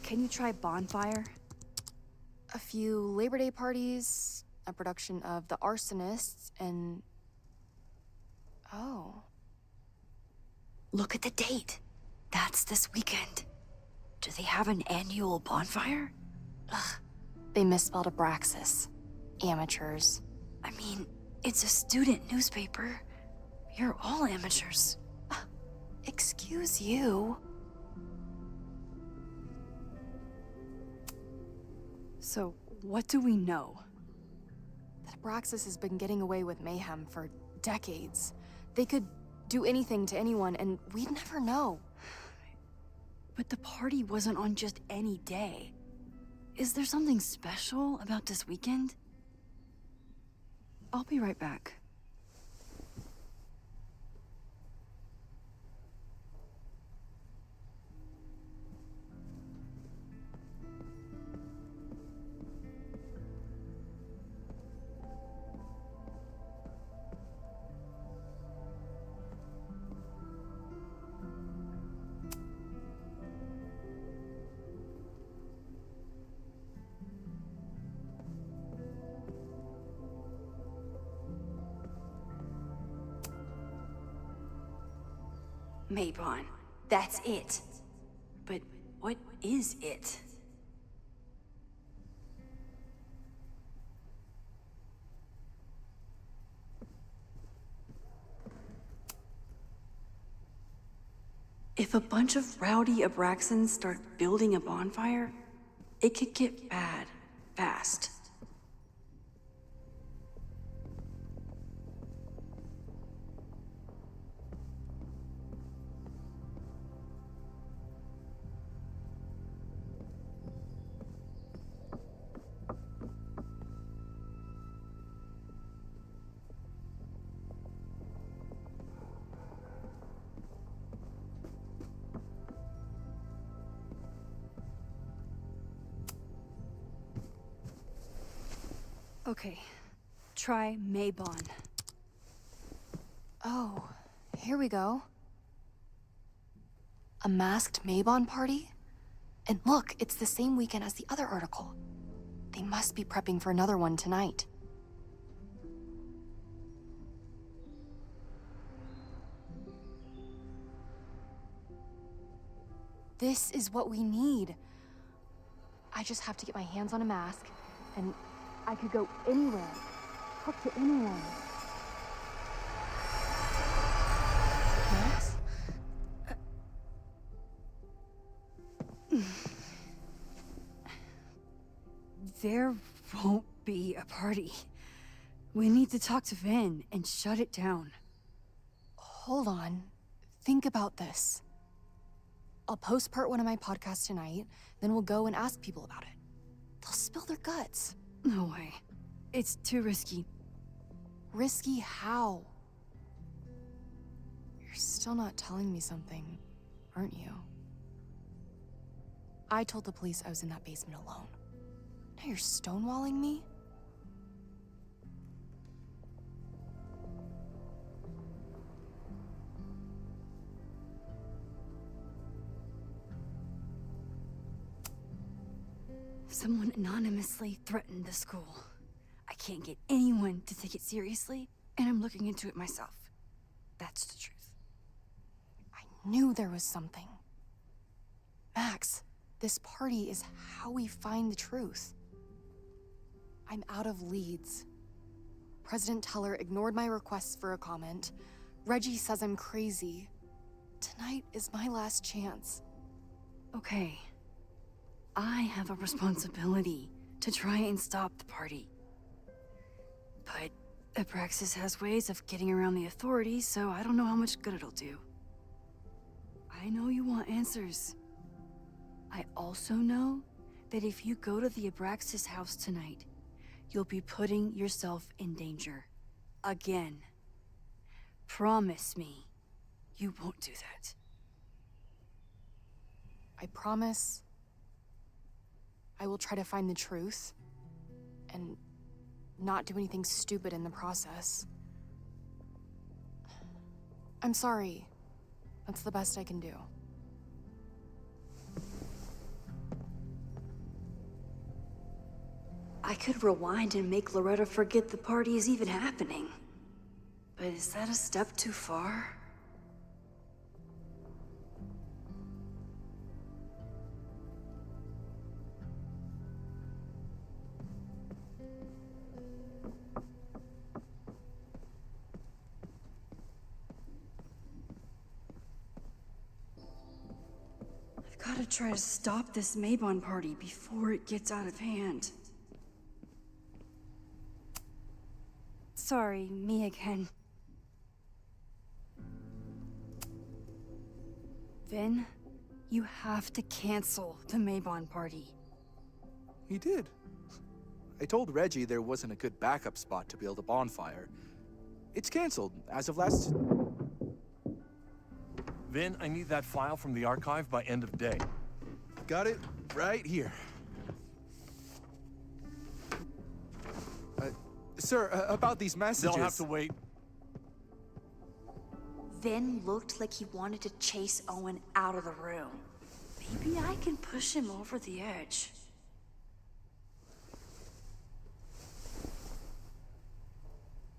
Can you try Bonfire? A few Labor Day parties, a production of The Arsonists, and... Oh. Look at the date. That's this weekend. Do they have an annual bonfire? Ugh. They misspelled Abraxas. Amateurs. I mean, it's a student newspaper. You're all amateurs. Excuse you. So, what do we know? That Abraxas has been getting away with mayhem for decades. They could do anything to anyone, and we'd never know. But the party wasn't on just any day. Is there something special about this weekend? I'll be right back. Maybon, that's it. But what is it? If a bunch of rowdy Abraxans start building a bonfire, it could get bad fast. Okay, try Maybon. Oh, here we go. A masked Maybon party? And look, it's the same weekend as the other article. They must be prepping for another one tonight. This is what we need. I just have to get my hands on a mask, and I could go anywhere, talk to anyone. Max? There won't be a party. We need to talk to Vin and shut it down. Hold on. Think about this. I'll post-part one of my podcasts tonight, then we'll go and ask people about it. They'll spill their guts. No way. It's too risky. Risky how? You're still not telling me something, aren't you? I told the police I was in that basement alone. Now you're stonewalling me? Someone anonymously threatened the school. I can't get anyone to take it seriously, and I'm looking into it myself. That's the truth. I knew there was something. Max, this party is how we find the truth. I'm out of leads. President Teller ignored my requests for a comment. Reggie says I'm crazy. Tonight is my last chance. Okay. I have a responsibility to try and stop the party. But Abraxas has ways of getting around the authorities, so I don't know how much good it'll do. I know you want answers. I also know that if you go to the Abraxas house tonight, you'll be putting yourself in danger. Again. Promise me you won't do that. I promise I will try to find the truth and not do anything stupid in the process. I'm sorry. That's the best I can do. I could rewind and make Loretta forget the party is even happening. But is that a step too far? I've got to try to stop this Mabon party before it gets out of hand. Sorry, me again. Vin, you have to cancel the Mabon party. He did. I told Reggie there wasn't a good backup spot to build a bonfire. It's canceled as of last... Vin, I need that file from the archive by end of day. Got it right here. Sir, about these messages... They'll have to wait. Vin looked like he wanted to chase Owen out of the room. Maybe I can push him over the edge.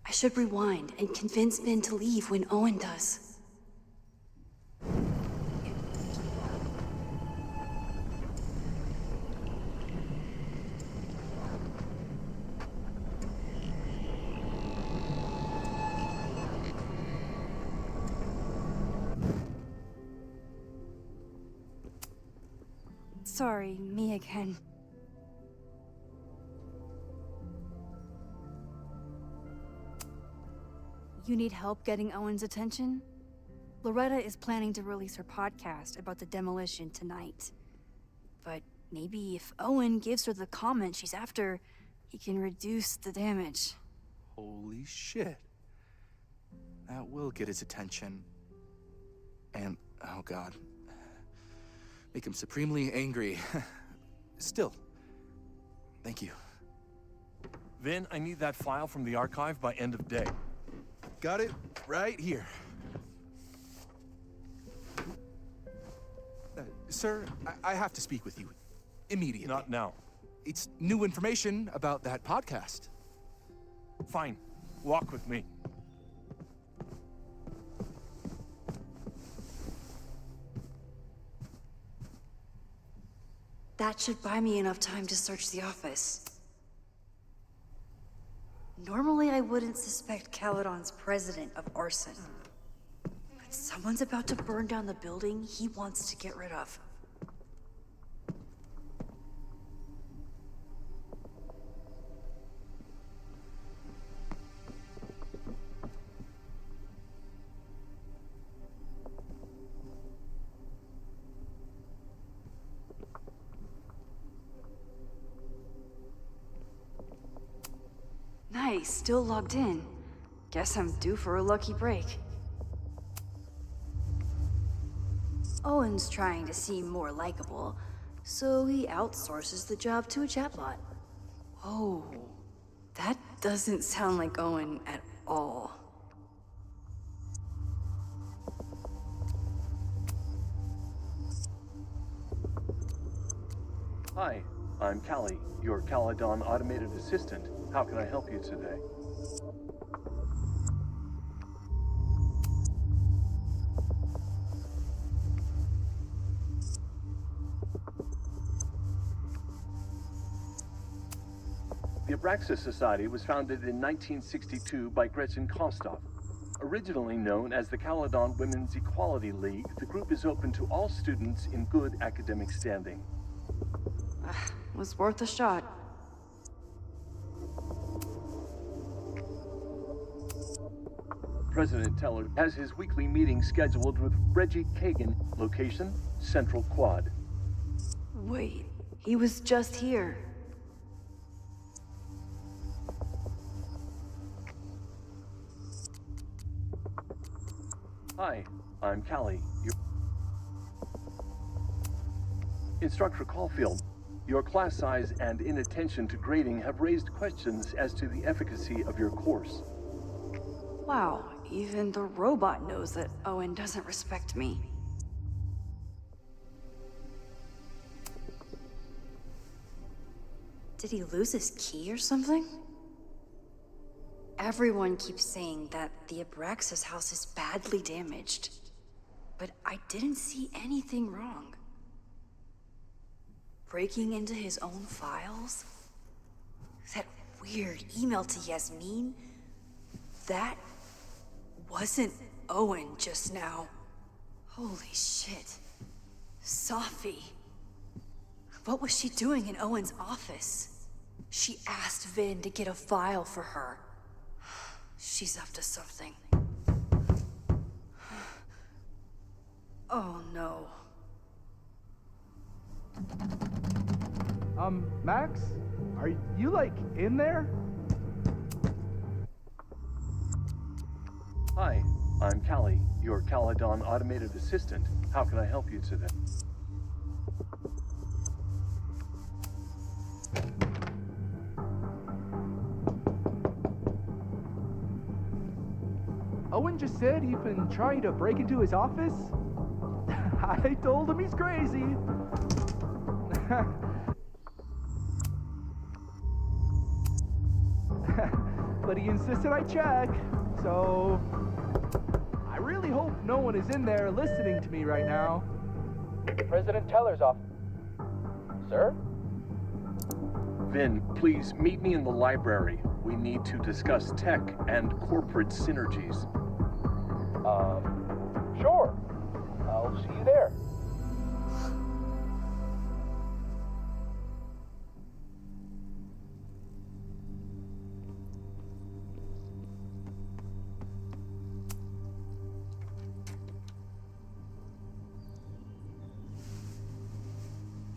I should rewind and convince Vin to leave when Owen does. Sorry, me again. You need help getting Owen's attention? Loretta is planning to release her podcast about the demolition tonight. But maybe if Owen gives her the comment she's after, he can reduce the damage. Holy shit. That will get his attention. And, oh god. Make him supremely angry. Still, thank you. Vin, I need that file from the archive by end of day. Got it right here. Sir, I have to speak with you immediately. Not now. It's new information about that podcast. Fine. Walk with me. That should buy me enough time to search the office. Normally, I wouldn't suspect Caledon's president of arson. But someone's about to burn down the building he wants to get rid of. Nice, still logged in. Guess I'm due for a lucky break. Owen's trying to seem more likable, so he outsources the job to a chatbot. Whoa, that doesn't sound like Owen at all. Hi, I'm Callie, your Caledon automated assistant. How can I help you today? The Abraxas Society was founded in 1962 by Gretchen Kostov. Originally known as the Caledon Women's Equality League, the group is open to all students in good academic standing. Was worth a shot. President Teller has his weekly meeting scheduled with Reggie Kagan. Location, Central Quad. Wait, he was just here. Hi, I'm Callie. Instructor Caulfield. Your class size and inattention to grading have raised questions as to the efficacy of your course. Wow, even the robot knows that Owen doesn't respect me. Did he lose his key or something? Everyone keeps saying that the Abraxas house is badly damaged, but I didn't see anything wrong. Breaking into his own files? That weird email to Yasmin? That wasn't Owen just now. Holy shit. Sophie. What was she doing in Owen's office? She asked Vin to get a file for her. She's up to something. Oh no. Max? Are you, like, in there? Hi, I'm Callie, your Caledon automated assistant. How can I help you today? Owen just said he'd been trying to break into his office. I told him he's crazy. But he insisted I check, so I really hope no one is in there listening to me right now. President Teller's office. Sir? Vin, please meet me in the library. We need to discuss tech and corporate synergies. Sure. I'll see you there.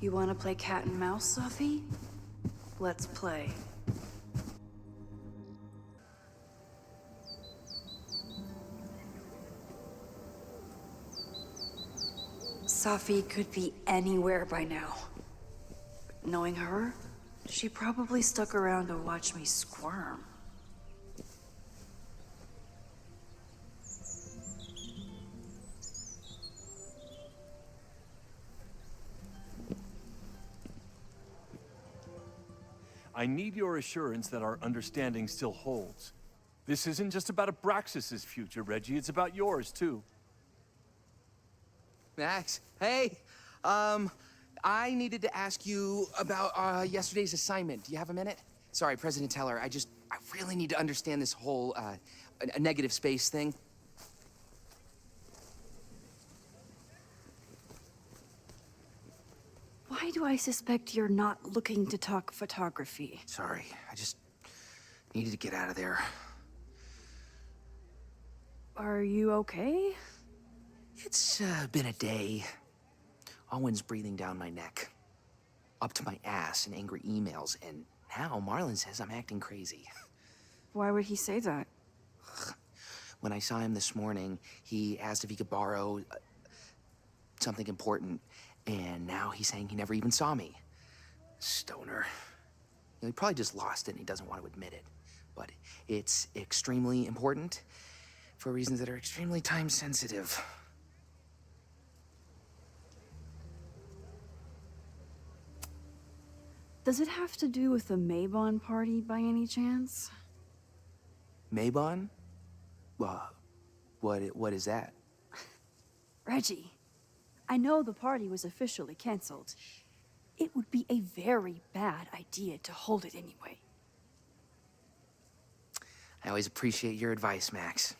You want to play cat and mouse, Sophie? Let's play. Sophie could be anywhere by now. Knowing her, she probably stuck around to watch me squirm. I need your assurance that our understanding still holds. This isn't just about Abraxas' future, Reggie. It's about yours, too. Max, hey. I needed to ask you about yesterday's assignment. Do you have a minute? Sorry, President Teller, I really need to understand this whole, a negative space thing. Why do I suspect you're not looking to talk photography? Sorry, I just needed to get out of there. Are you okay? It's been a day. Owen's breathing down my neck, up to my ass in angry emails, and now Marlon says I'm acting crazy. Why would he say that? When I saw him this morning, he asked if he could borrow something important, and now he's saying he never even saw me. Stoner. You know, he probably just lost it and he doesn't want to admit it. But it's extremely important for reasons that are extremely time sensitive. Does it have to do with the Maybon party by any chance? Maybon? What is that? Reggie, I know the party was officially canceled. It would be a very bad idea to hold it anyway. I always appreciate your advice, Max.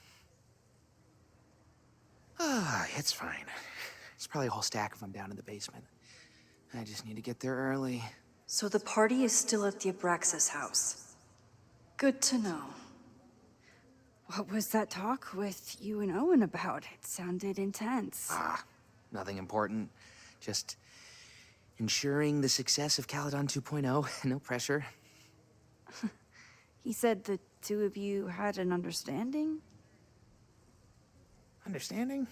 It's fine. There's probably a whole stack of them down in the basement. I just need to get there early. So the party is still at the Abraxas house. Good to know. What was that talk with you and Owen about? It sounded intense. Nothing important. Just ensuring the success of Caledon 2.0. No pressure. He said the two of you had an understanding? Understanding?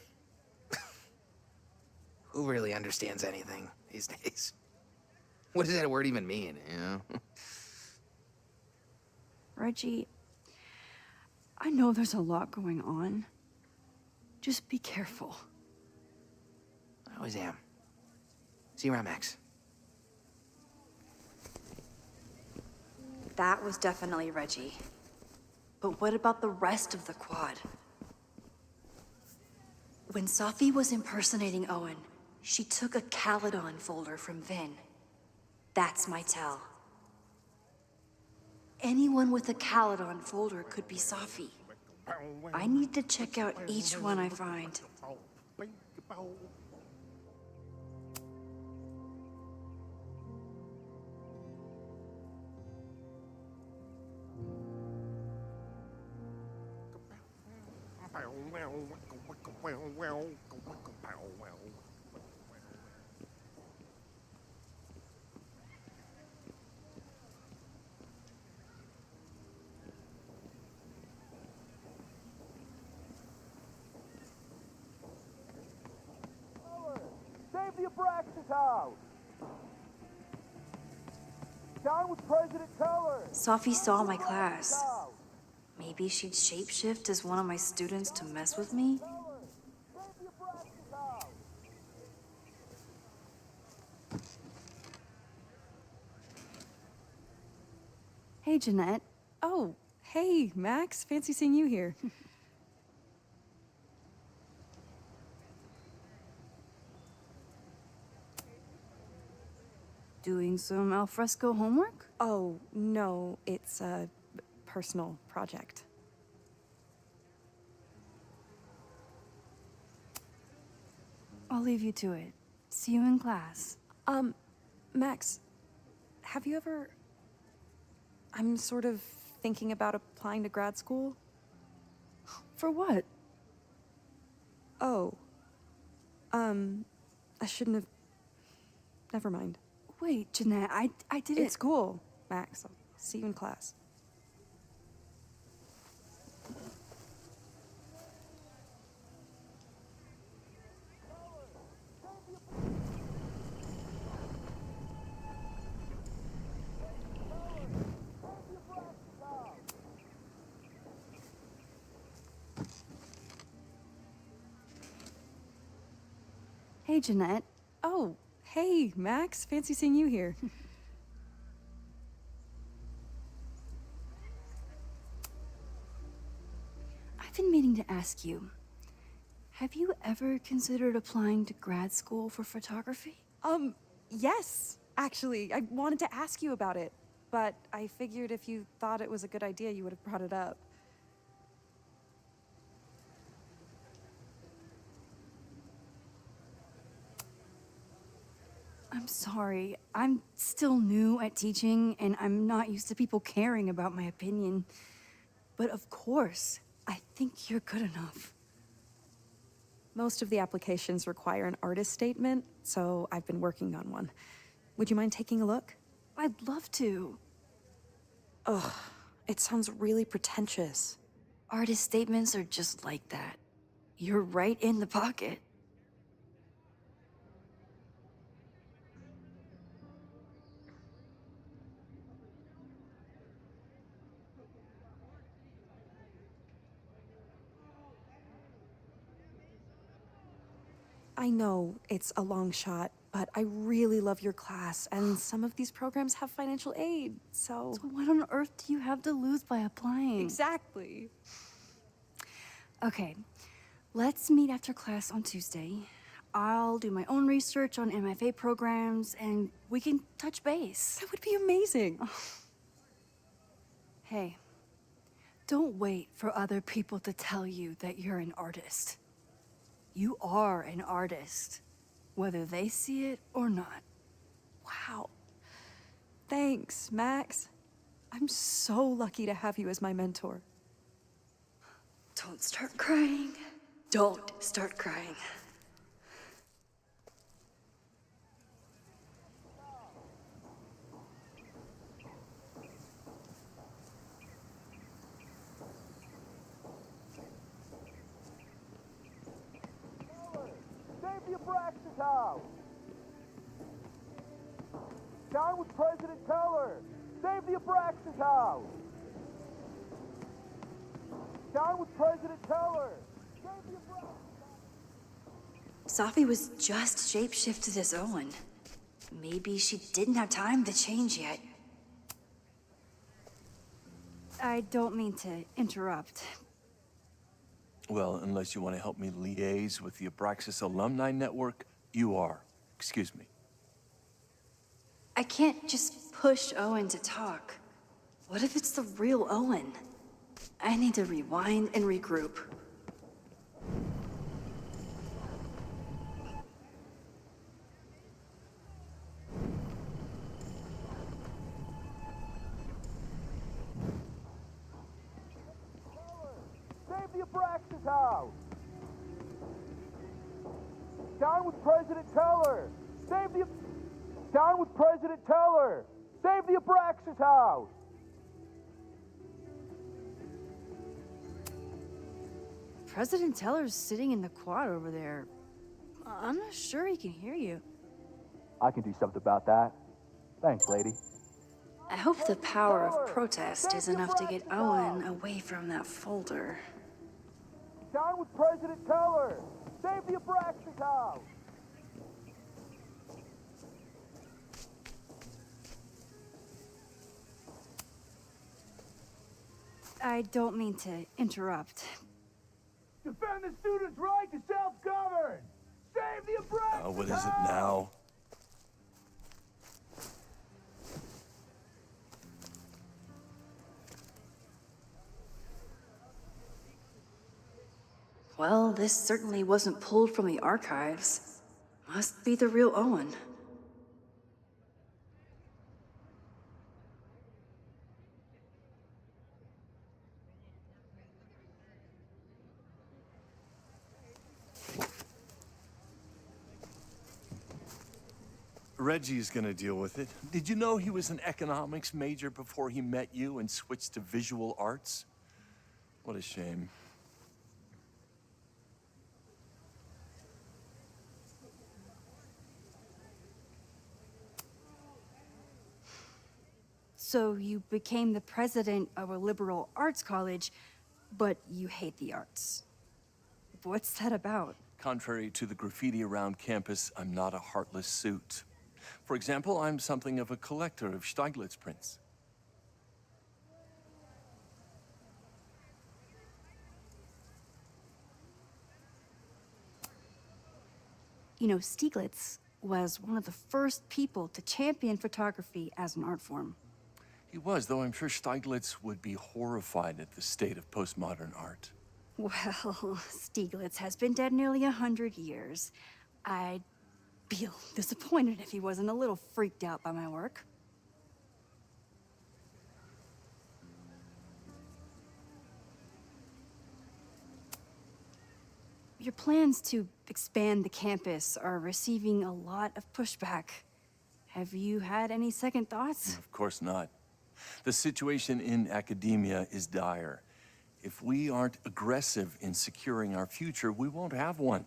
Who really understands anything these days? What does that word even mean, you know? Reggie, I know there's a lot going on. Just be careful. I always am. See you around, Max. That was definitely Reggie. But what about the rest of the quad? When Safi was impersonating Owen, she took a Caledon folder from Vin. That's my tell. Anyone with a Caledon folder could be Safi. I need to check out each one I find. Save the Abraxas house! Down with President Teller! Safi saw my class. Maybe she'd shapeshift as one of my students to mess with me? Hey, Jeanette. Oh, hey, Max. Fancy seeing you here. Doing some alfresco homework? Oh, no, it's a personal project. I'll leave you to it. See you in class. Max, have you ever... I'm sort of thinking about applying to grad school. For what? Oh. I shouldn't have... Never mind. Wait, Jeanette, I didn't... It's cool, Max. I'll see you in class. Hey, Jeanette. Oh, hey, Max. Fancy seeing you here. I've been meaning to ask you. Have you ever considered applying to grad school for photography? Yes, actually. I wanted to ask you about it, but I figured if you thought it was a good idea, you would have brought it up. I'm sorry. I'm still new at teaching, and I'm not used to people caring about my opinion. But of course, I think you're good enough. Most of the applications require an artist statement, so I've been working on one. Would you mind taking a look? I'd love to. Ugh, it sounds really pretentious. Artist statements are just like that. You're right in the pocket. I know it's a long shot, but I really love your class, and some of these programs have financial aid, so... So what on earth do you have to lose by applying? Exactly. Okay, let's meet after class on Tuesday. I'll do my own research on MFA programs, and we can touch base. That would be amazing. Hey, don't wait for other people to tell you that you're an artist. You are an artist, whether they see it or not. Wow. Thanks, Max. I'm so lucky to have you as my mentor. Don't start crying. Don't start crying. Down with President Teller! Save the Abraxas house! Down with President Teller! Save the Abraxas! Safi was just shapeshifted as Owen. Maybe she didn't have time to change yet. I don't mean to interrupt. Well, unless you want to help me liaise with the Abraxas Alumni Network, you are. Excuse me. I can't just push Owen to talk. What if it's the real Owen? I need to rewind and regroup. Save the Abraxas house! Down with President Teller! Save the... Down with President Teller! Save the Abraxas house! President Teller's sitting in the quad over there. I'm not sure he can hear you. I can do something about that. Thanks, lady. I hope the power of protest is enough to get Owen away from that folder. Down with President Teller! Save the Abraxas house! I don't mean to interrupt. Defend the students' right to self-govern! Save the Abraxas What is it now? Well, this certainly wasn't pulled from the archives. Must be the real Owen. Reggie's gonna deal with it. Did you know he was an economics major before he met you and switched to visual arts? What a shame. So you became the president of a liberal arts college, but you hate the arts. What's that about? Contrary to the graffiti around campus, I'm not a heartless suit. For example, I'm something of a collector of Stieglitz prints. You know, Stieglitz was one of the first people to champion photography as an art form. He was, though I'm sure Stieglitz would be horrified at the state of postmodern art. Well, Stieglitz has been dead nearly 100 years. I'd be disappointed if he wasn't a little freaked out by my work. Your plans to expand the campus are receiving a lot of pushback. Have you had any second thoughts? Of course not. The situation in academia is dire. If we aren't aggressive in securing our future, we won't have one.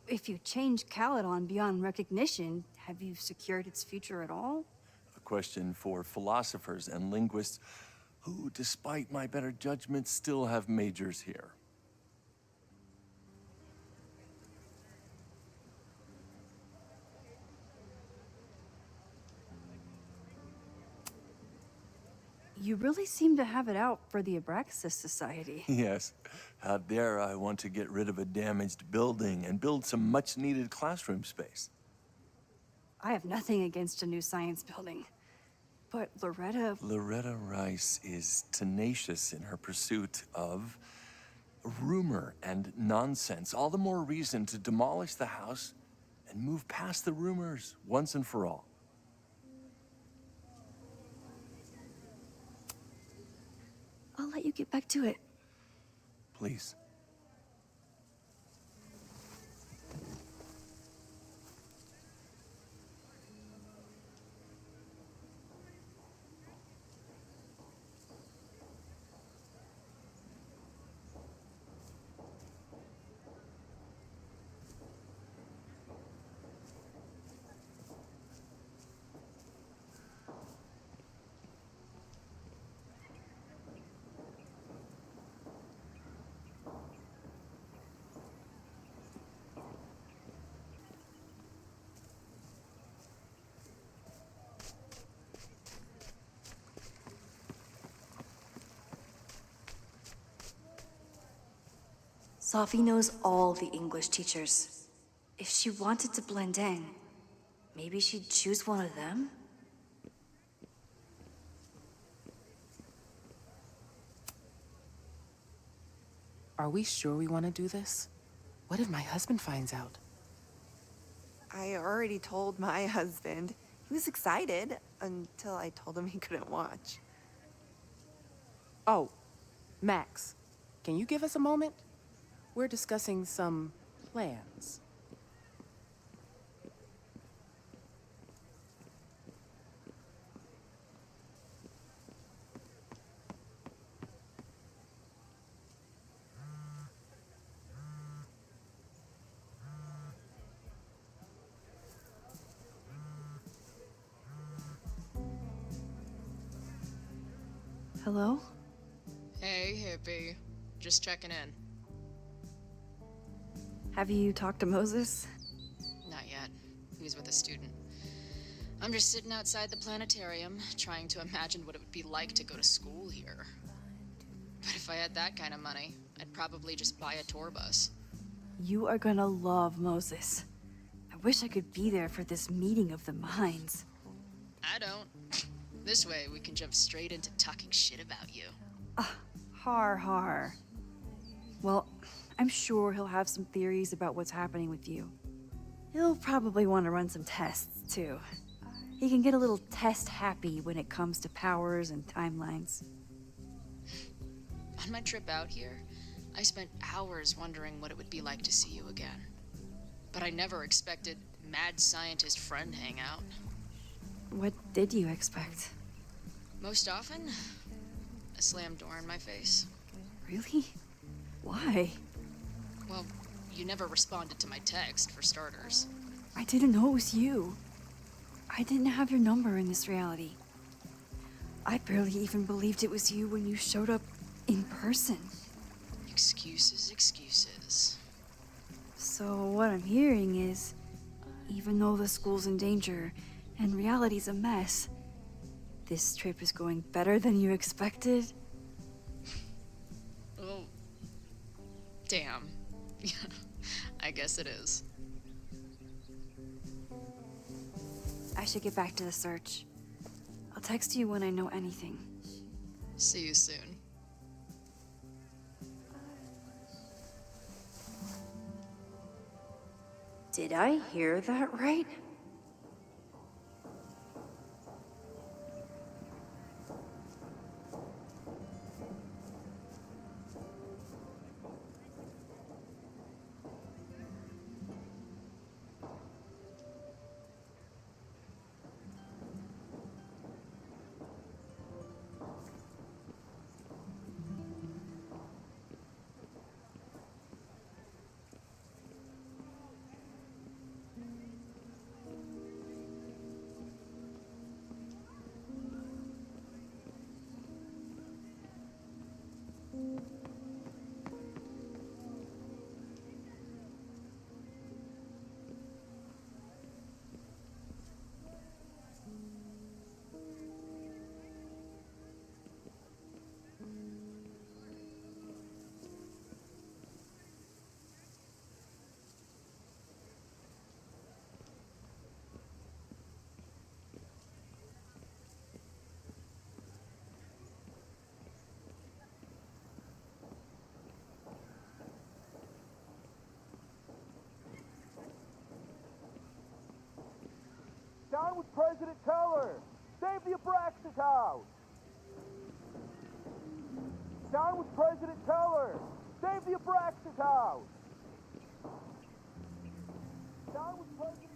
If you change Caledon beyond recognition, have you secured its future at all? A question for philosophers and linguists who, despite my better judgment, still have majors here. You really seem to have it out for the Abraxas Society. Yes. Out there, I want to get rid of a damaged building and build some much-needed classroom space. I have nothing against a new science building. But Loretta Rice is tenacious in her pursuit of rumor and nonsense. All the more reason to demolish the house and move past the rumors once and for all. I'll let you get back to it. Please. Sophie knows all the English teachers. If she wanted to blend in, maybe she'd choose one of them? Are we sure we want to do this? What if my husband finds out? I already told my husband. He was excited until I told him he couldn't watch. Oh, Max, can you give us a moment? We're discussing some plans. Hello? Hey, hippie. Just checking in. Have you talked to Moses? Not yet. He was with a student. I'm just sitting outside the planetarium, trying to imagine what it would be like to go to school here. But if I had that kind of money, I'd probably just buy a tour bus. You are gonna love Moses. I wish I could be there for this meeting of the minds. I don't. This way, we can jump straight into talking shit about you. Har. Well, I'm sure he'll have some theories about what's happening with you. He'll probably want to run some tests, too. He can get a little test-happy when it comes to powers and timelines. On my trip out here, I spent hours wondering what it would be like to see you again. But I never expected mad scientist friend hangout. What did you expect? Most often, a slammed door in my face. Really? Why? Well, you never responded to my text, for starters. I didn't know it was you. I didn't have your number in this reality. I barely even believed it was you when you showed up in person. Excuses. So what I'm hearing is, even though the school's in danger and reality's a mess, this trip is going better than you expected? Oh. Damn. I guess it is. I should get back to the search. I'll text you when I know anything. See you soon. Did I hear that right? Down with President Teller! Save the Abraxas house! Down with President Teller! Save the Abraxas house! Down with President...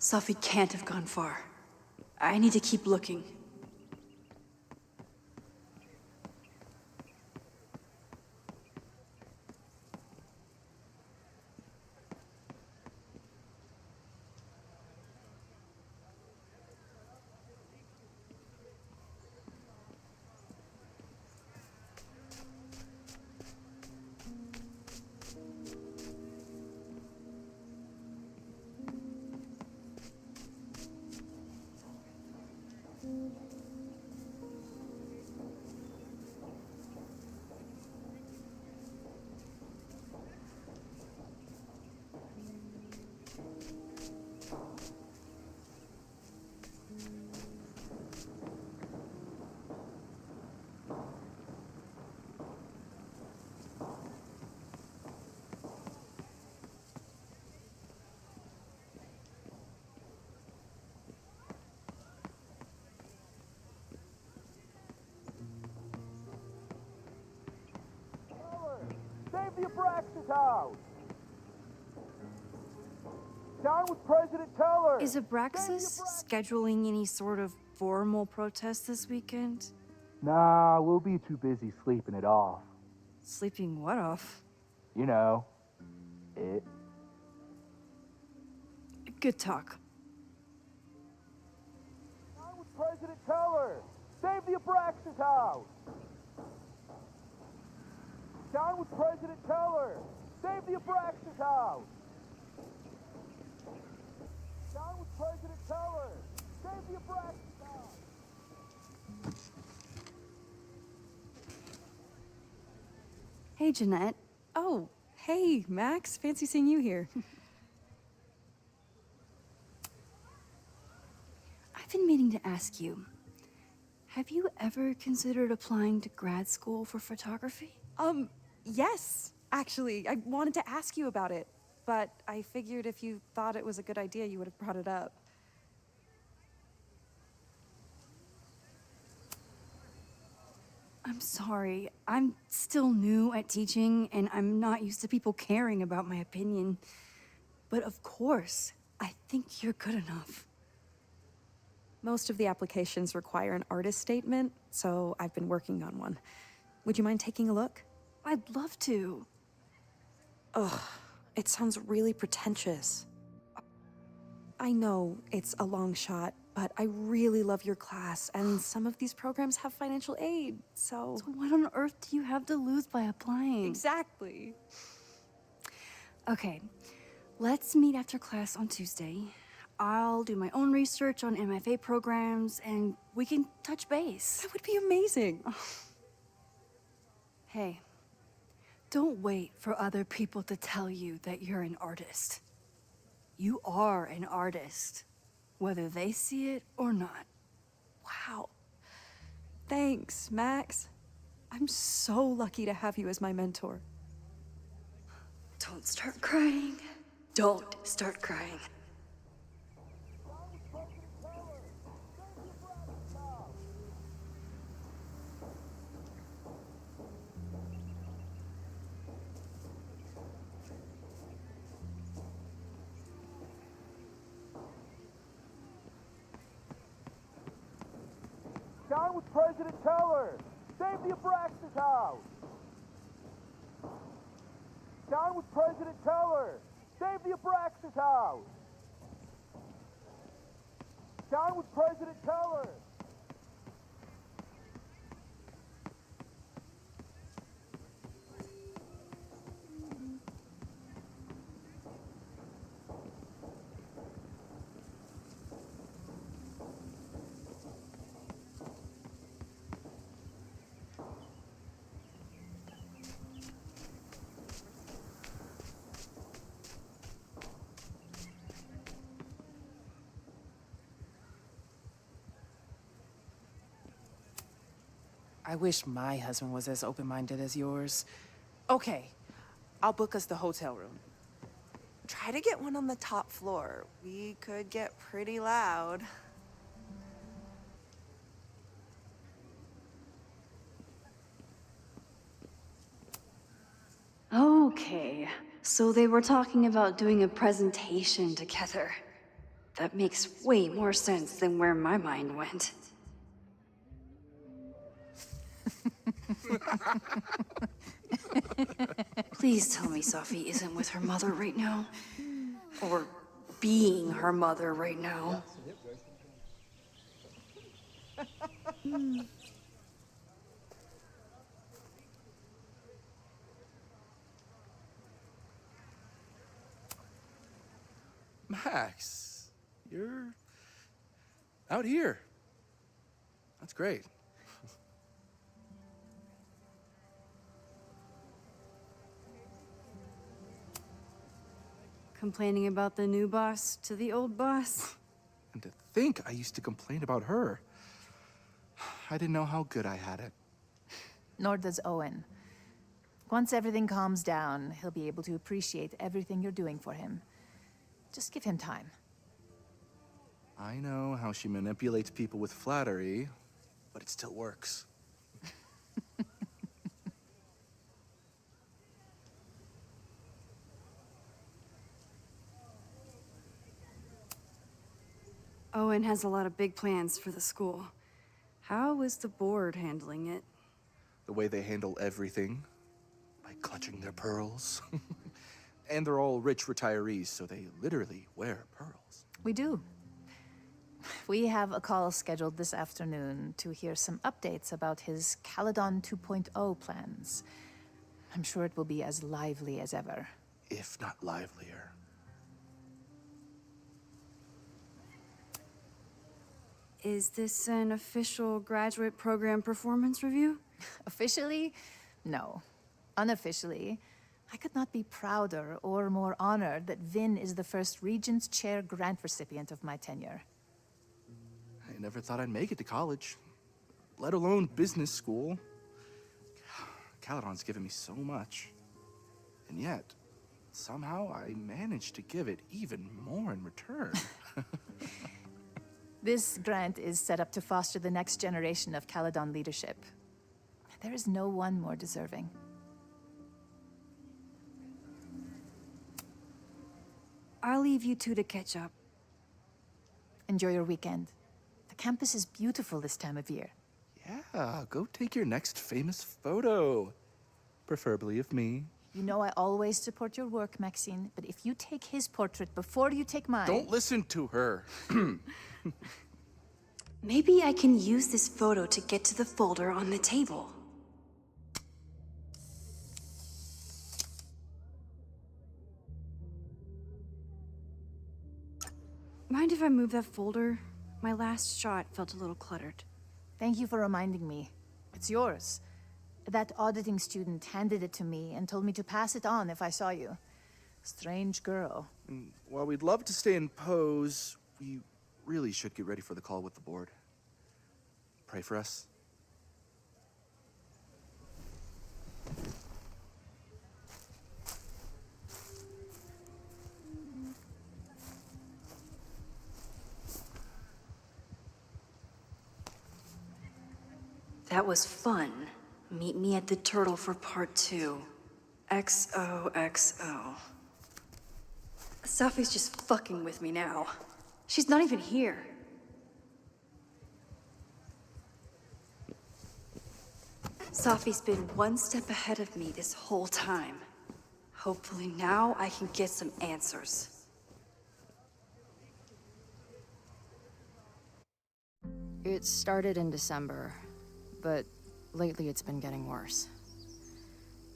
Sophie can't have gone far. I need to keep looking. Save the Abraxas house! Down with President Teller! Is Abraxas scheduling any sort of formal protest this weekend? Nah, we'll be too busy sleeping it off. Sleeping what off? You know, it. Good talk. Down with President Teller! Save the Abraxas house! Down with President Teller! Save the Abraxas house! Down with President Teller! Save the Abraxas house! Hey, Jeanette. Oh, hey, Max. Fancy seeing you here. I've been meaning to ask you, have you ever considered applying to grad school for photography? Yes, actually. I wanted to ask you about it, but I figured if you thought it was a good idea, you would have brought it up. I'm sorry. I'm still new at teaching, and I'm not used to people caring about my opinion. But of course, I think you're good enough. Most of the applications require an artist statement, so I've been working on one. Would you mind taking a look? I'd love to. Ugh, it sounds really pretentious. I know it's a long shot, but I really love your class, and some of these programs have financial aid, so... So what on earth do you have to lose by applying? Exactly. Okay, let's meet after class on Tuesday. I'll do my own research on MFA programs, and we can touch base. That would be amazing. Hey, don't wait for other people to tell you that you're an artist. You are an artist, whether they see it or not. Wow. Thanks, Max. I'm so lucky to have you as my mentor. Don't start crying. Don't start crying. Down with President Teller! Save the Abraxas house! Down with President Teller! Save the Abraxas house! Down with President Teller! I wish my husband was as open-minded as yours. Okay, I'll book us the hotel room. Try to get one on the top floor. We could get pretty loud. Okay, so they were talking about doing a presentation together. That makes way more sense than where my mind went. Please tell me Safi isn't with her mother right now. Or being her mother right now. Max, you're out here. That's great. Complaining about the new boss to the old boss? And to think I used to complain about her. I didn't know how good I had it. Nor does Owen. Once everything calms down, he'll be able to appreciate everything you're doing for him. Just give him time. I know how she manipulates people with flattery, but it still works. Owen has a lot of big plans for the school. How is the board handling it? The way they handle everything, by clutching their pearls. And they're all rich retirees, so they literally wear pearls. We do. We have a call scheduled this afternoon to hear some updates about his Caledon 2.0 plans. I'm sure it will be as lively as ever. If not livelier. Is this an official graduate program performance review? Officially, no. Unofficially, I could not be prouder or more honored that Vin is the first Regents Chair grant recipient of my tenure. I never thought I'd make it to college, let alone business school. Caledon's given me so much. And yet, somehow I managed to give it even more in return. This grant is set up to foster the next generation of Caledon leadership. There is no one more deserving. I'll leave you two to catch up. Enjoy your weekend. The campus is beautiful this time of year. Yeah, go take your next famous photo. Preferably of me. You know I always support your work, Maxine, but if you take his portrait before you take mine... Don't listen to her. Maybe I can use this photo to get to the folder on the table. Mind if I move that folder? My last shot felt a little cluttered. Thank you for reminding me. It's yours. That auditing student handed it to me and told me to pass it on if I saw you. Strange girl. While we'd love to stay in pose, we really should get ready for the call with the board. Pray for us. That was fun. Meet me at the Turtle for part 2. XOXO. Safi's just fucking with me now. She's not even here. Safi's been one step ahead of me this whole time. Hopefully now I can get some answers. It started in December, but lately it's been getting worse.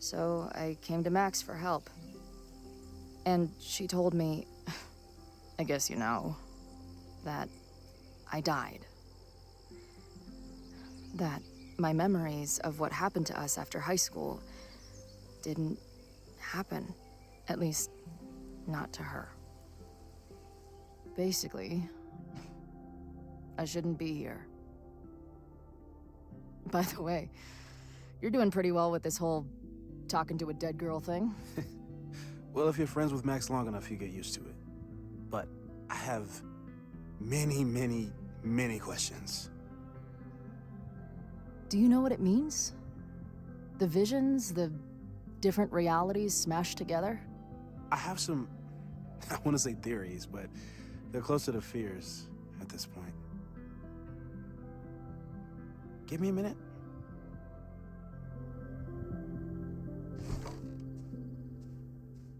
So I came to Max for help. And she told me, I guess you know, that I died. That my memories of what happened to us after high school didn't happen. At least, not to her. Basically, I shouldn't be here. By the way, you're doing pretty well with this whole talking to a dead girl thing. Well, if you're friends with Max long enough, you get used to it. But I have many, many, many questions. Do you know what it means? The visions, the different realities smashed together? I have some, I want to say theories, but They're closer to fears at this point. Give me a minute.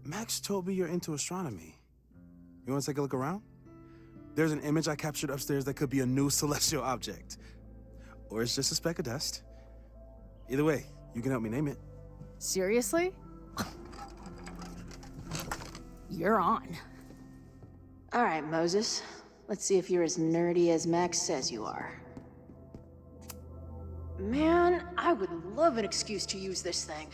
Max told me you're into astronomy. You want to take a look around? There's an image I captured upstairs that could be a new celestial object. Or it's just a speck of dust. Either way, you can help me name it. Seriously? You're on. All right, Moses. Let's see if you're as nerdy as Max says you are. Man, I would love an excuse to use this thing.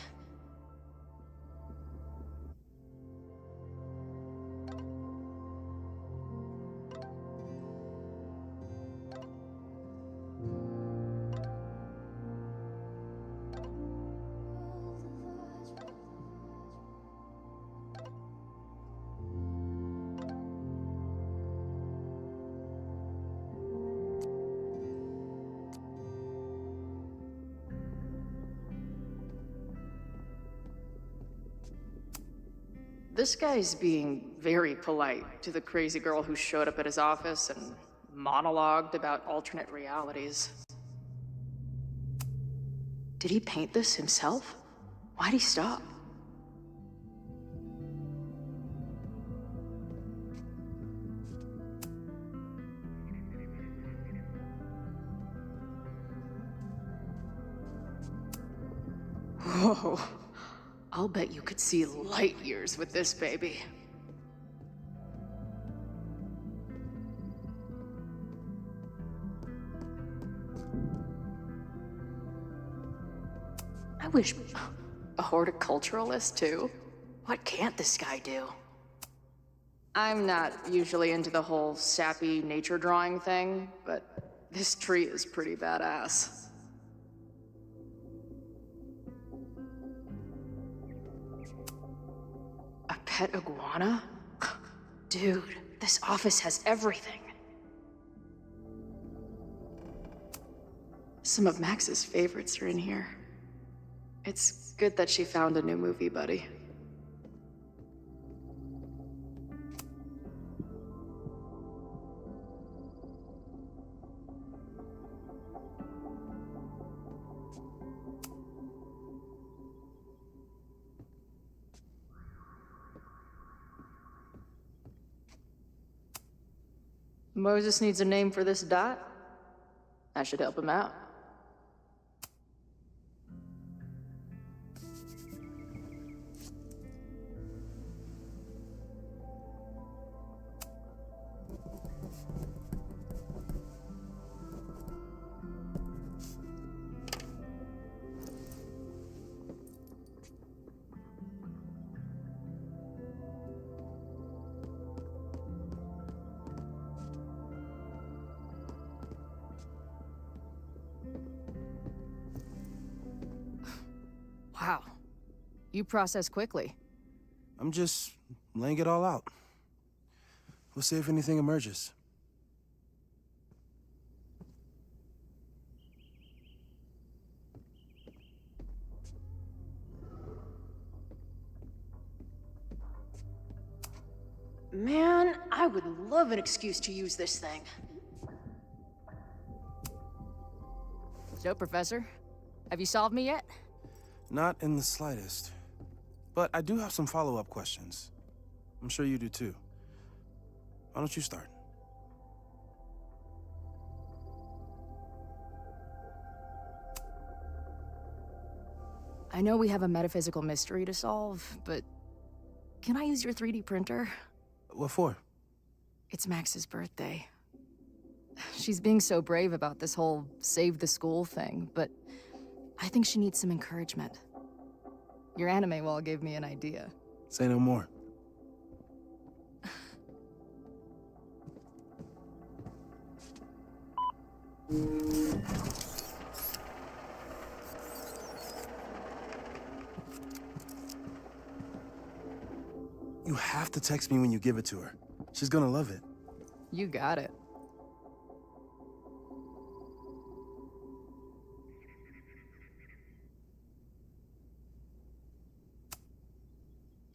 This guy's being very polite to the crazy girl who showed up at his office and monologued about alternate realities. Did he paint this himself? Why'd he stop? Whoa. I'll bet you could see light years with this baby. I wish a horticulturalist too. What can't this guy do? I'm not usually into the whole sappy nature drawing thing, but this tree is pretty badass. A pet iguana? Dude, this office has everything. Some of Max's favorites are in here. It's good that she found a new movie buddy. Moses needs a name for this dot. I should help him out. Wow. You process quickly. I'm just laying it all out. We'll see if anything emerges. Man, I would love an excuse to use this thing. So, Professor, have you solved me yet? Not in the slightest. But I do have some follow-up questions. I'm sure you do too. Why don't you start? I know we have a metaphysical mystery to solve, but can I use your 3D printer? What for? It's Max's birthday. She's being so brave about this whole save the school thing, but I think she needs some encouragement. Your anime wall gave me an idea. Say no more. You have to text me when you give it to her. She's gonna love it. You got it.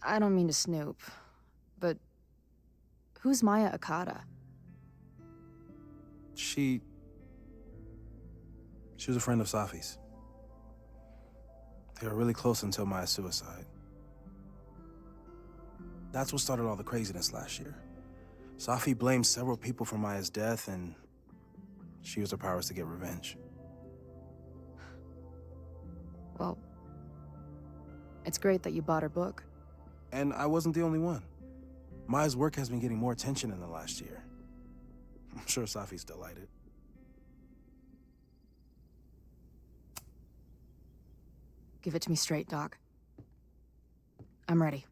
I don't mean to snoop, but Who's Maya Akata? She was a friend of Safi's. They were really close until Maya's suicide. That's what started all the craziness last year. Safi blamed several people for Maya's death, and she used her powers to get revenge. Well, it's great that you bought her book. And I wasn't the only one. Maya's work has been getting more attention in the last year. I'm sure Safi's delighted. Give it to me straight, Doc. I'm ready.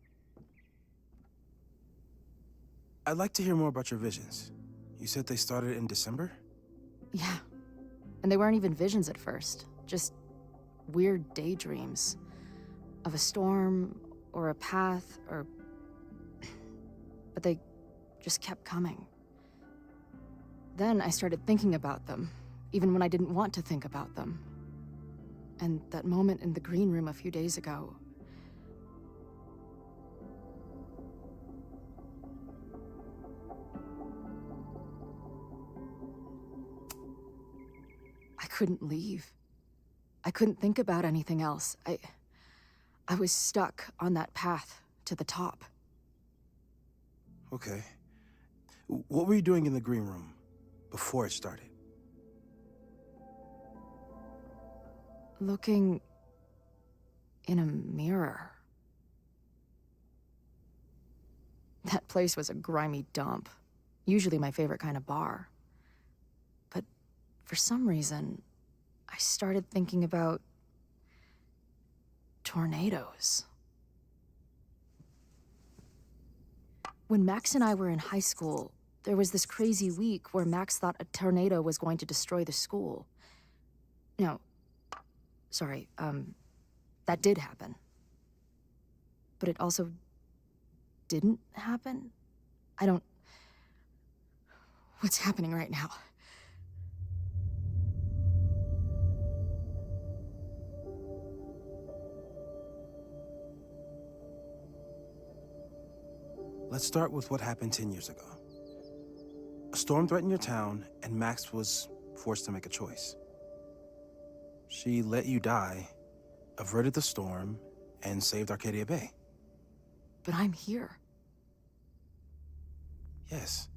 I'd like to hear more about your visions. You said they started in December? Yeah. And they weren't even visions at first. Just weird daydreams. Of a storm, or a path, or... But they just kept coming. Then I started thinking about them, even when I didn't want to think about them. And that moment in the green room a few days ago... I couldn't leave. I couldn't think about anything else. I was stuck on that path to the top. Okay. What were you doing in the green room before it started? Looking in a mirror. That place was a grimy dump. Usually my favorite kind of bar. But for some reason, I started thinking about tornadoes. When Max and I were in high school, there was this crazy week where Max thought a tornado was going to destroy the school. No, sorry, that did happen. But it also didn't happen? What's happening right now? Let's start with what happened 10 years ago. A storm threatened your town, and Max was forced to make a choice. She let you die, averted the storm, and saved Arcadia Bay. But I'm here. Yes.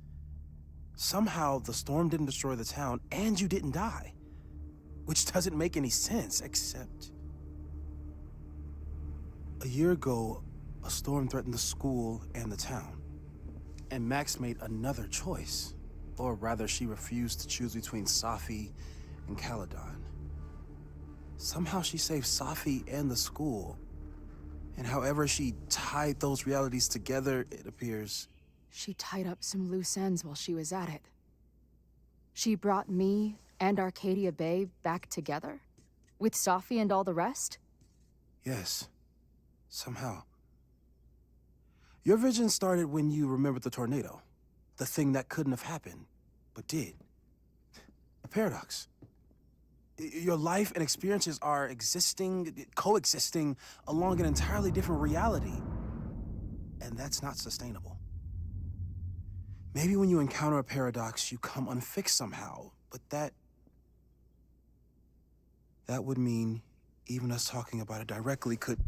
Somehow, the storm didn't destroy the town, and you didn't die. Which doesn't make any sense, except... A year ago, a storm threatened the school and the town. And Max made another choice. Or rather, she refused to choose between Safi and Caledon. Somehow she saved Safi and the school. And however she tied those realities together, it appears... She tied up some loose ends while she was at it. She brought me and Arcadia Bay back together? With Safi and all the rest? Yes. Somehow. Your vision started when you remembered the tornado. The thing that couldn't have happened, but did. A paradox. Your life and experiences are coexisting along an entirely different reality. And that's not sustainable. Maybe when you encounter a paradox, you come unfixed somehow, but that would mean even us talking about it directly could...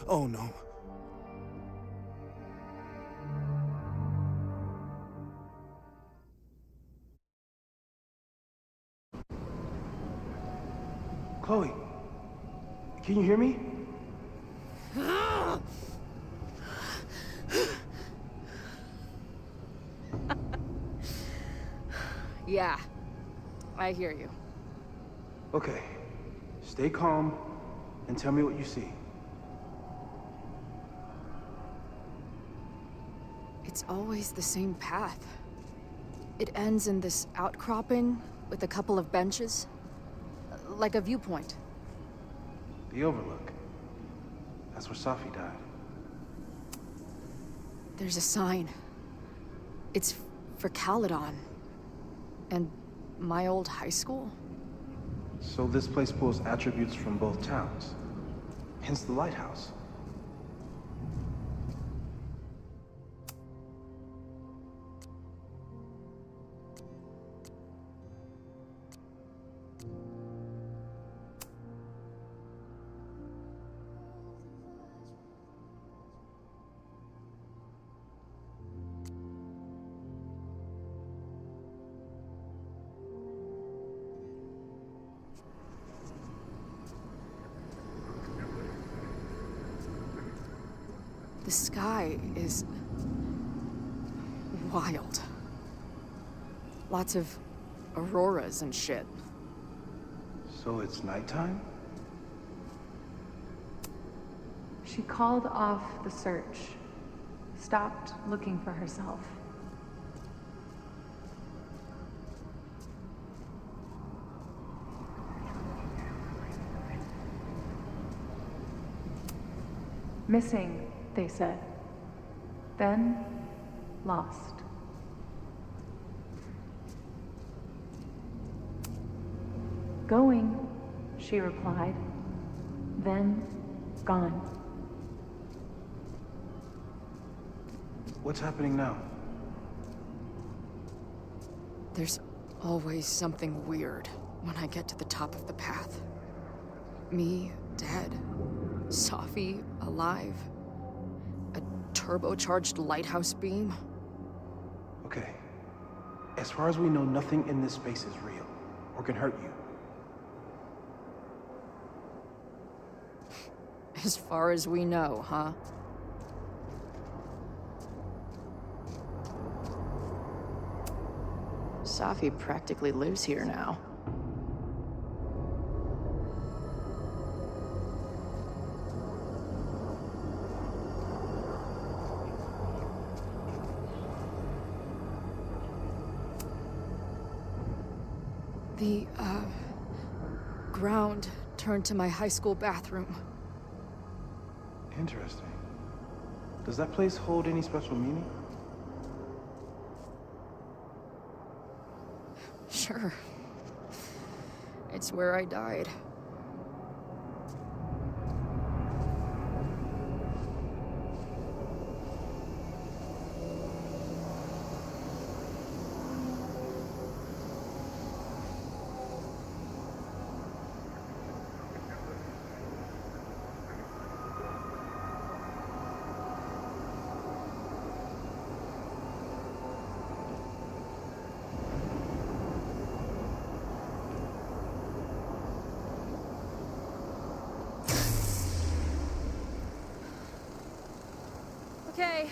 Oh no. Chloe, can you hear me? Yeah, I hear you. Okay, stay calm and tell me what you see. It's always the same path. It ends in this outcropping with a couple of benches, like a viewpoint. The Overlook. That's where Safi died. There's a sign. It's for Caledon. And my old high school? So this place pulls attributes from both towns. Hence the lighthouse. The sky is wild. Lots of auroras and shit. So it's nighttime? She called off the search, stopped looking for herself. Missing, they said. Then, lost. Going, she replied. Then, gone. What's happening now? There's always something weird when I get to the top of the path. Me, dead. Safi, alive. A turbocharged lighthouse beam. Okay. As far as we know, nothing in this space is real, or can hurt you. As far as we know, huh? Safi practically lives here now. The, ground turned to my high school bathroom. Interesting. Does that place hold any special meaning? Sure. It's where I died. Okay,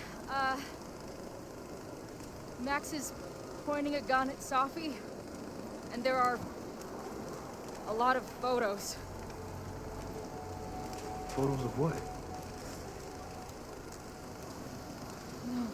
Max is pointing a gun at Safi, and there are a lot of photos. Photos of what? No.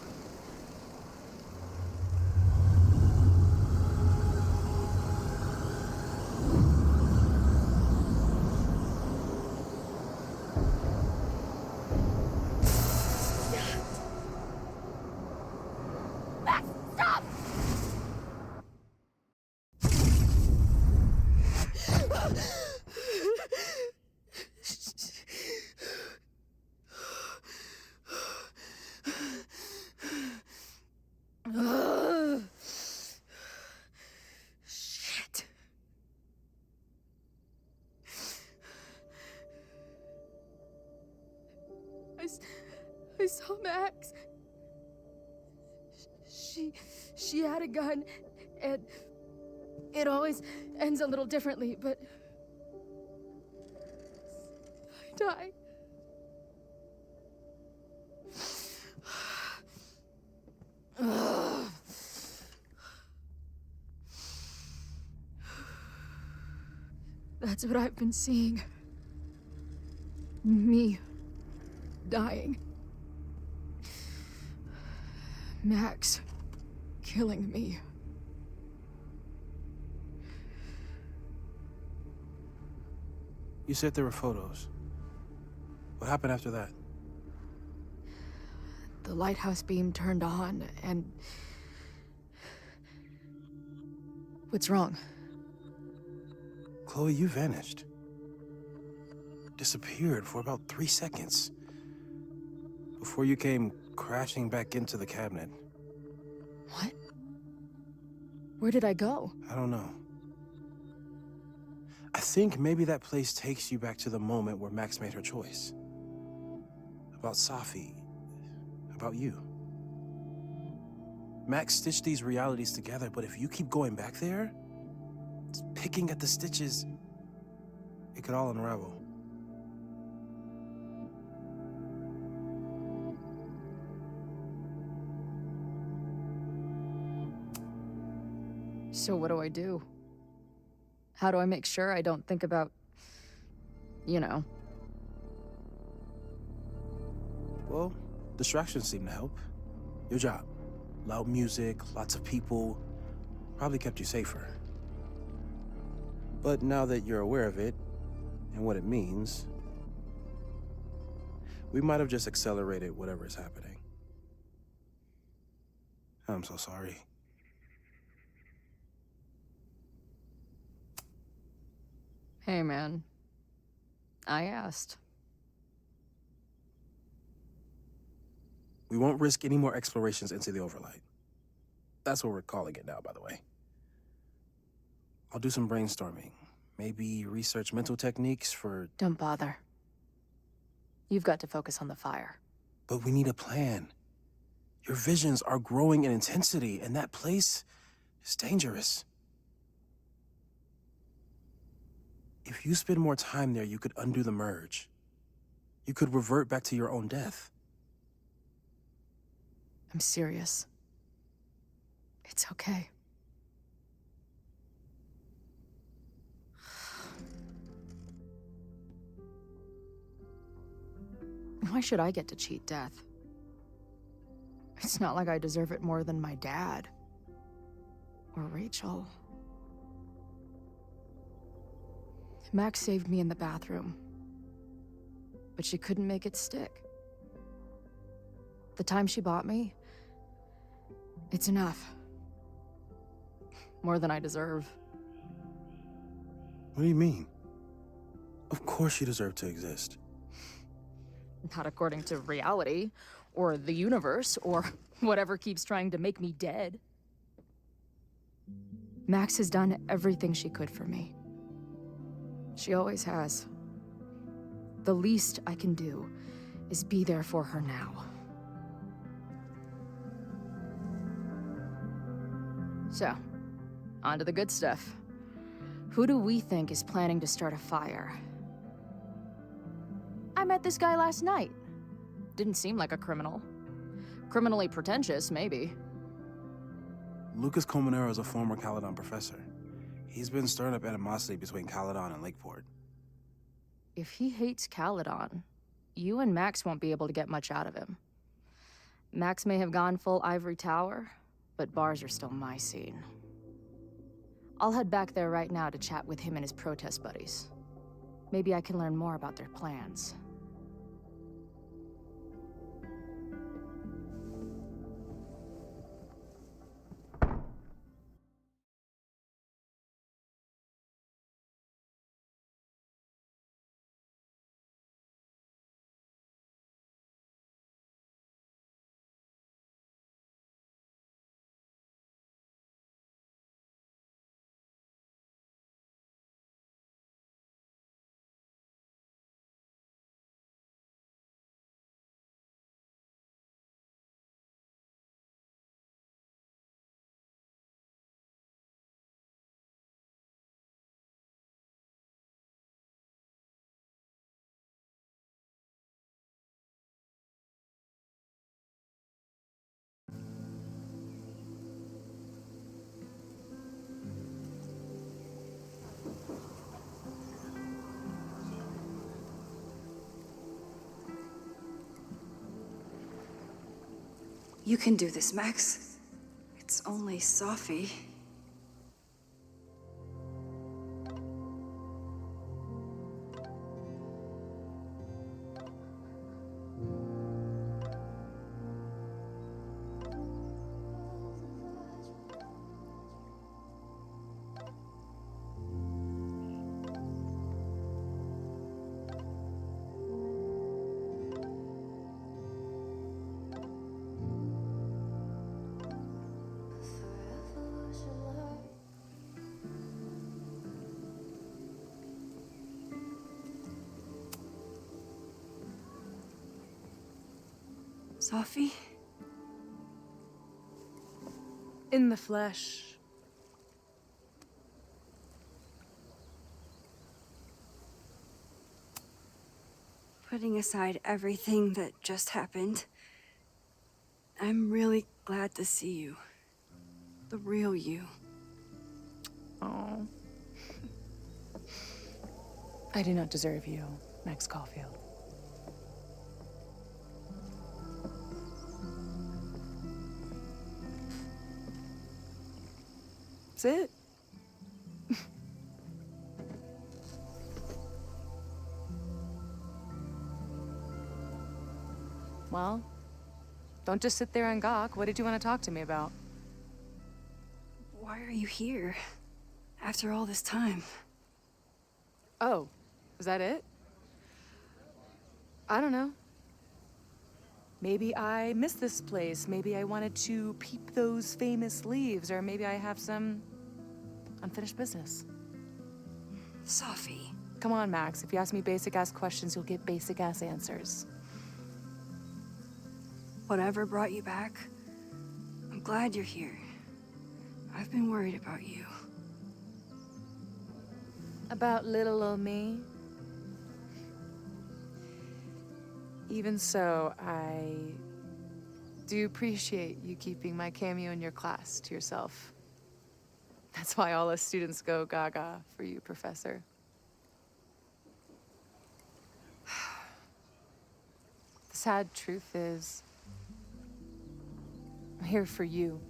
Shit. I saw Max. She had a gun, and it always ends a little differently, but I died. That's what I've been seeing. Me dying. Max killing me. You said there were photos. What happened after that? The lighthouse beam turned on, and... What's wrong? Chloe, you vanished. Disappeared for about 3 seconds. Before you came crashing back into the cabinet. What? Where did I go? I don't know. I think maybe that place takes you back to the moment where Max made her choice. About Safi. About you. Max stitched these realities together, but if you keep going back there, picking at the stitches, it could all unravel. So what do I do? How do I make sure I don't think about, you know? Well, distractions seem to help. Your job. Loud music, lots of people, probably kept you safer. But now that you're aware of it, and what it means, we might have just accelerated whatever is happening. I'm so sorry. Hey, man. I asked. We won't risk any more explorations into the overlight. That's what we're calling it now, by the way. I'll do some brainstorming. Maybe research mental techniques for... Don't bother. You've got to focus on the fire. But we need a plan. Your visions are growing in intensity, and that place is dangerous. If you spend more time there, you could undo the merge. You could revert back to your own death. I'm serious. It's okay. Why should I get to cheat death? It's not like I deserve it more than my dad. Or Rachel. Max saved me in the bathroom. But she couldn't make it stick. The time she bought me, it's enough. More than I deserve. What do you mean? Of course you deserve to exist. Not according to reality, or the universe, or whatever keeps trying to make me dead. Max has done everything she could for me. She always has. The least I can do is be there for her now. So, on to the good stuff. Who do we think is planning to start a fire? I met this guy last night. Didn't seem like a criminal. Criminally pretentious, maybe. Lucas Colmenero is a former Caledon professor. He's been stirring up animosity between Caledon and Lakeport. If he hates Caledon, you and Max won't be able to get much out of him. Max may have gone full ivory tower, but bars are still my scene. I'll head back there right now to chat with him and his protest buddies. Maybe I can learn more about their plans. You can do this, Max. It's only Safi. Sophie? In the flesh. Putting aside everything that just happened, I'm really glad to see you. The real you. Oh. I do not deserve you, Max Caulfield. That's it. Well, don't just sit there and gawk. What did you want to talk to me about? Why are you here? After all this time? Oh, is that it? I don't know. Maybe I missed this place. Maybe I wanted to peep those famous leaves, or maybe I have some unfinished business. Sophie. Come on, Max. If you ask me basic-ass questions, you'll get basic-ass answers. Whatever brought you back, I'm glad you're here. I've been worried about you. About little old me? Even so, I do appreciate you keeping my cameo in your class to yourself. That's why all us students go gaga for you, Professor. The sad truth is, I'm here for you.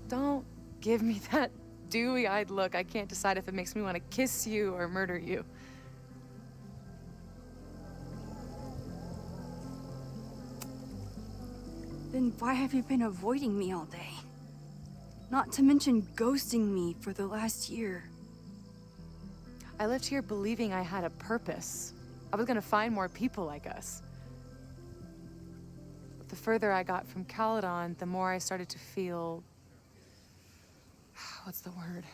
Don't give me that dewy-eyed look. I can't decide if it makes me want to kiss you or murder you. Then why have you been avoiding me all day? Not to mention ghosting me for the last year. I left here believing I had a purpose. I was gonna find more people like us. But the further I got from Caledon, the more I started to feel... what's the word?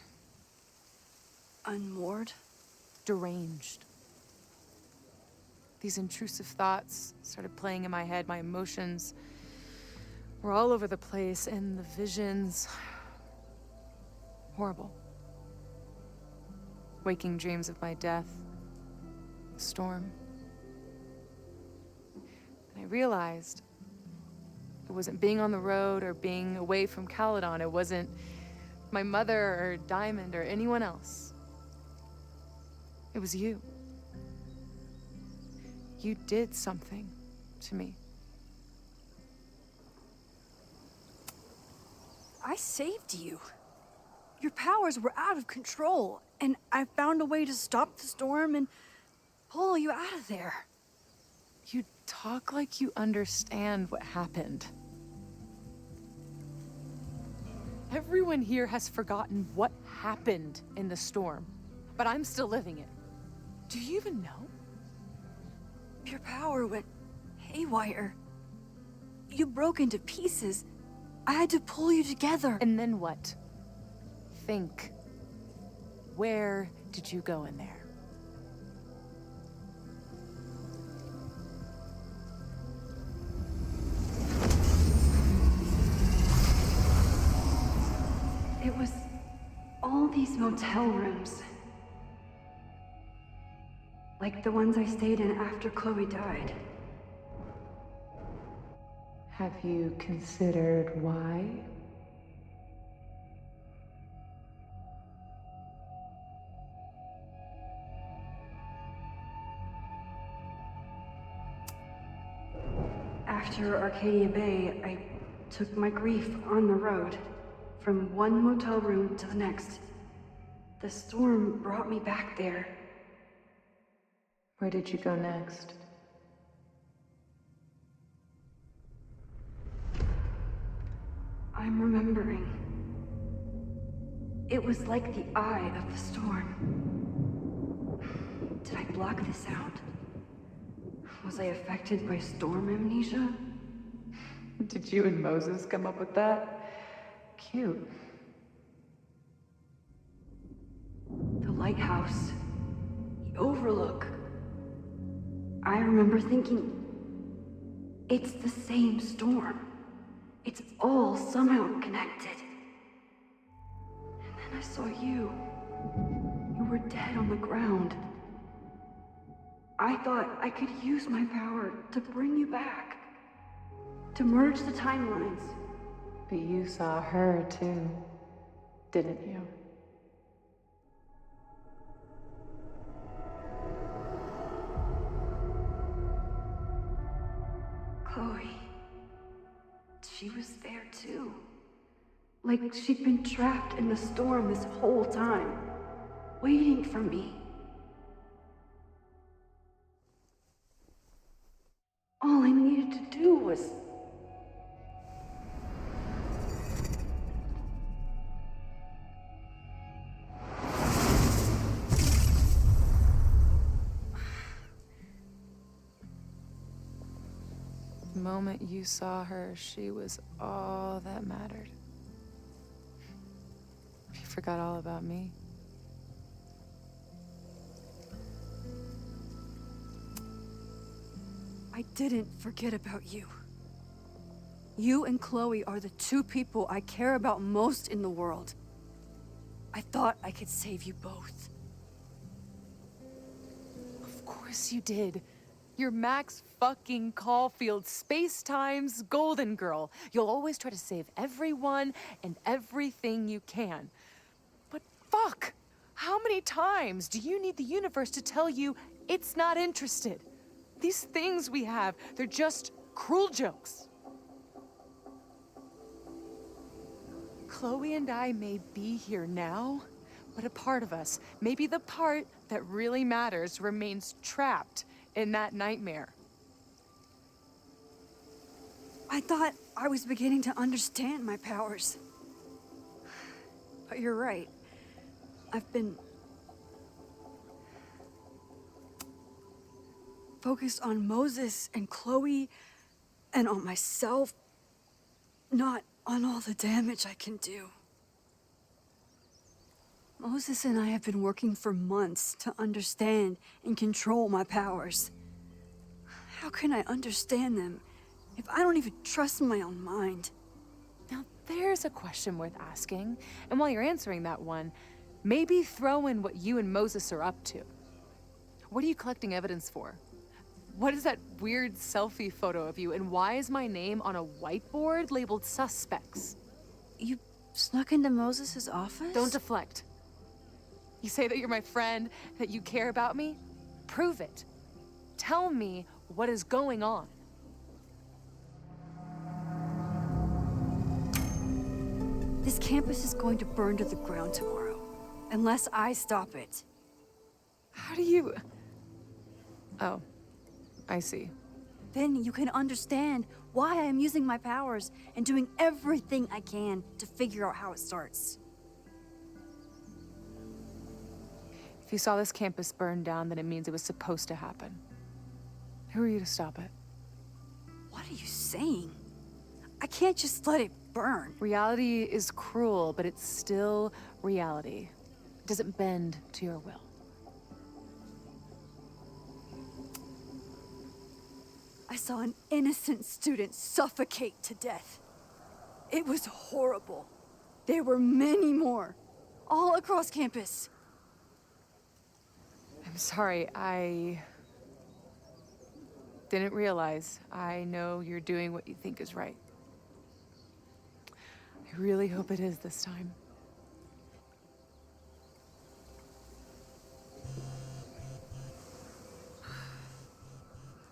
Unmoored? Deranged. These intrusive thoughts started playing in my head. My emotions were all over the place, and the visions... horrible. Waking dreams of my death, the storm. And I realized it wasn't being on the road or being away from Caledon. It wasn't my mother or Diamond or anyone else. It was you. You did something to me. I saved you. Your powers were out of control, and I found a way to stop the storm and pull you out of there. You talk like you understand what happened. Everyone here has forgotten what happened in the storm, but I'm still living it. Do you even know? Your power went haywire. You broke into pieces. I had to pull you together. And then what? Think. Where did you go in there? It was all these motel rooms. Like the ones I stayed in after Chloe died. Have you considered why? After Arcadia Bay, I took my grief on the road, from one motel room to the next. The storm brought me back there. Where did you go next? I'm remembering. It was like the eye of the storm. Did I block this out? Was I affected by storm amnesia? Did you and Moses come up with that? Cute. The lighthouse. The overlook. I remember thinking, It's the same storm. It's all somehow connected. And then I saw you. You were dead on the ground. I thought I could use my power to bring you back. To merge the timelines. But you saw her too, didn't you? Chloe. She was there too. Like she'd been trapped in the storm this whole time, waiting for me. All I needed to do was... The moment you saw her, she was all that mattered. You forgot all about me. I didn't forget about you. You and Chloe are the two people I care about most in the world. I thought I could save you both. Of course you did. You're Max fucking Caulfield, Space-Time's golden girl. You'll always try to save everyone and everything you can. But fuck! How many times do you need the universe to tell you it's not interested? These things we have, they're just cruel jokes. Chloe and I may be here now, but a part of us, maybe the part that really matters, remains trapped in that nightmare. I thought I was beginning to understand my powers. But you're right. I've been focused on Moses and Chloe and on myself, not on all the damage I can do. Moses and I have been working for months to understand and control my powers. How can I understand them if I don't even trust my own mind? Now, there's a question worth asking, and while you're answering that one, maybe throw in what you and Moses are up to. What are you collecting evidence for? What is that weird selfie photo of you, and why is my name on a whiteboard labeled suspects? You snuck into Moses' office? Don't deflect. You say that you're my friend, that you care about me? Prove it. Tell me what is going on. This campus is going to burn to the ground tomorrow, unless I stop it. How do you... Oh, I see. Then you can understand why I am using my powers and doing everything I can to figure out how it starts. If you saw this campus burn down, then it means it was supposed to happen. Who are you to stop it? What are you saying? I can't just let it burn. Reality is cruel, but it's still reality. It doesn't bend to your will. I saw an innocent student suffocate to death. It was horrible. There were many more, all across campus. I'm sorry, I didn't realize. I know you're doing what you think is right. I really hope it is this time.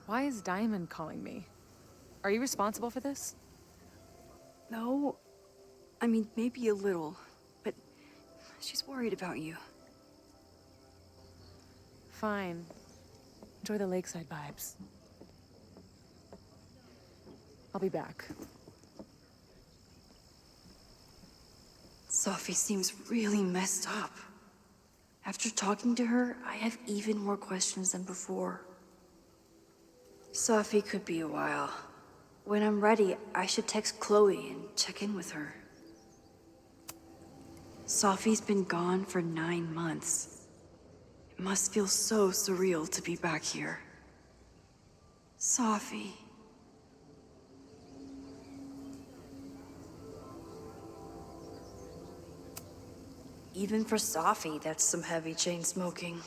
Why is Diamond calling me? Are you responsible for this? No. I mean, maybe a little, but she's worried about you. Fine. Enjoy the lakeside vibes. I'll be back. Sophie seems really messed up. After talking to her, I have even more questions than before. Sophie could be a while. When I'm ready, I should text Chloe and check in with her. Sophie's been gone for 9 months. It must feel so surreal to be back here. Sophie. Even for Safi, that's some heavy chain smoking.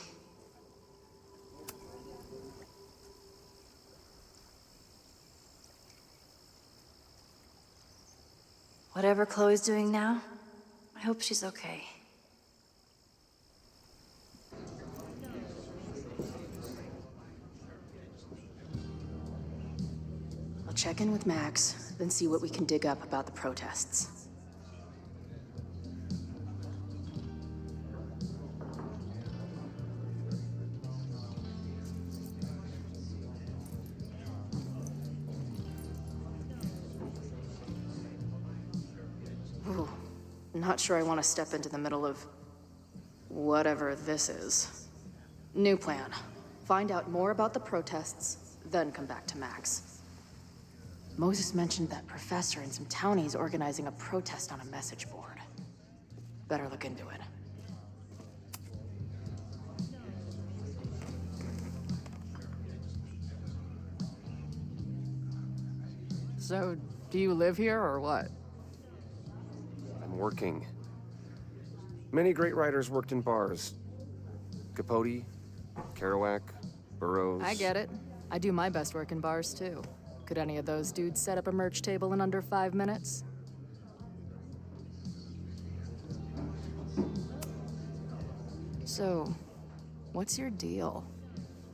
Whatever Chloe's doing now, I hope she's okay. I'll check in with Max, then see what we can dig up about the protests. Ooh, not sure I want to step into the middle of whatever this is. New plan. Find out more about the protests, then come back to Max. Moses mentioned that professor and some townies organizing a protest on a message board. Better look into it. So, do you live here or what? I'm working. Many great writers worked in bars. Capote, Kerouac, Burroughs. I get it. I do my best work in bars too. Could any of those dudes set up a merch table in under 5 minutes? So, what's your deal?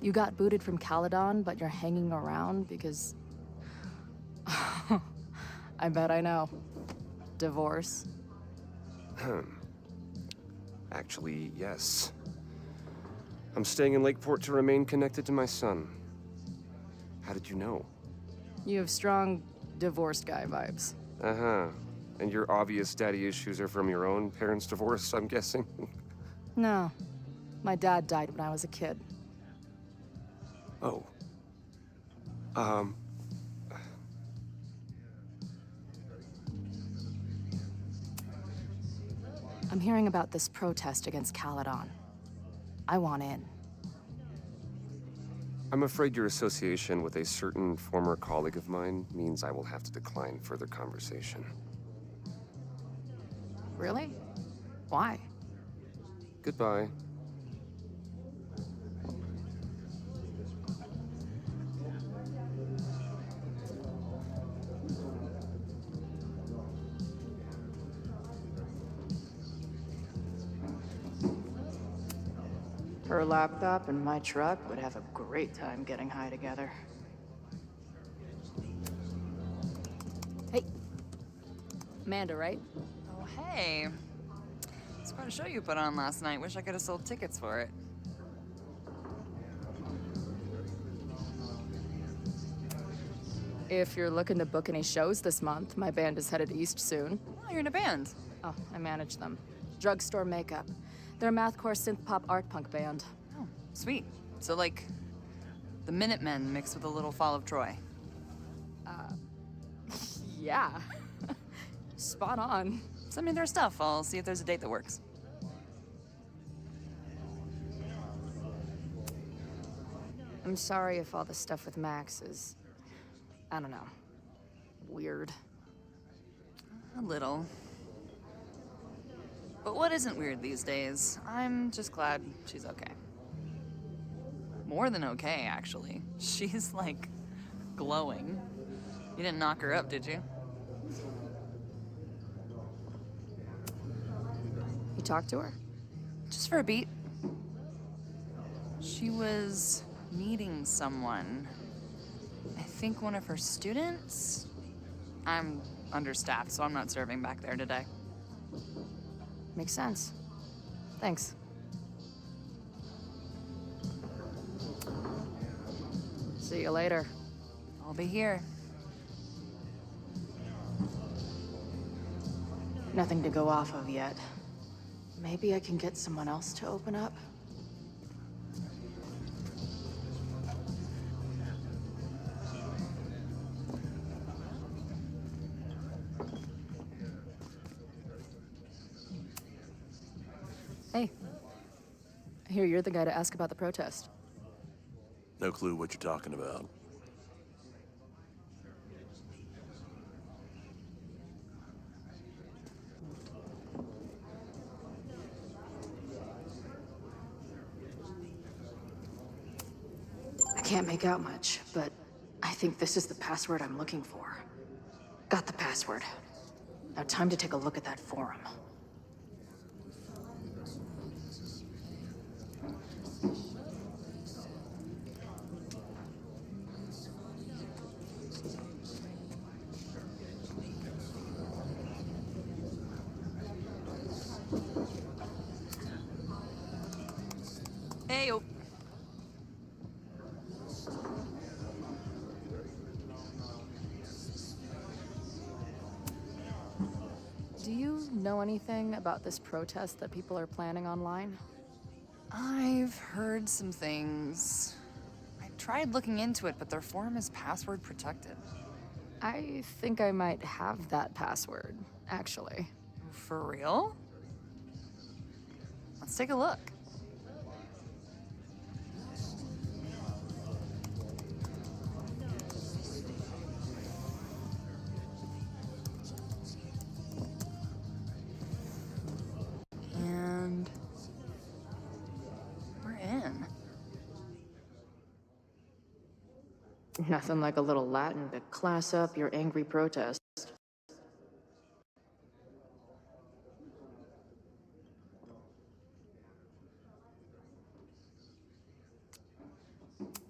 You got booted from Caledon, but you're hanging around because... I bet I know. Divorce? Actually, yes. I'm staying in Lakeport to remain connected to my son. How did you know? You have strong divorced guy vibes. Uh-huh. And your obvious daddy issues are from your own parents' divorce, I'm guessing? No. My dad died when I was a kid. Oh. I'm hearing about this protest against Caledon. I want in. I'm afraid your association with a certain former colleague of mine means I will have to decline further conversation. Really? Why? Goodbye. Her laptop and my truck would have a great time getting high together. Hey. Amanda, right? Oh, hey. It's quite a show you put on last night. Wish I could have sold tickets for it. If you're looking to book any shows this month, my band is headed east soon. Oh, you're in a band. Oh, I manage them. Drugstore Makeup. They're a mathcore synth-pop art punk band. Oh, sweet. So, like, the Minutemen mixed with a little Fall of Troy. Yeah. Spot on. Send me their stuff. I'll see if there's a date that works. I'm sorry if all the stuff with Max is, I don't know, weird. A little. But what isn't weird these days? I'm just glad she's okay. More than okay, actually. She's, like, glowing. You didn't knock her up, did you? You talked to her? Just for a beat. She was meeting someone. I think one of her students? I'm understaffed, so I'm not serving back there today. Makes sense. Thanks. See you later. I'll be here. Nothing to go off of yet. Maybe I can get someone else to open up? Hey. I hear you're the guy to ask about the protest. No clue what you're talking about. can't make out much, but I think this is the password I'm looking for. Got the password. Now time to take a look at that forum. Heyo. Do you know anything about this protest that people are planning online? I've heard some things. I tried looking into it, but their forum is password protected. I think I might have that password, actually. For real? Let's take a look. And we're in. Nothing like a little Latin to class up your angry protest.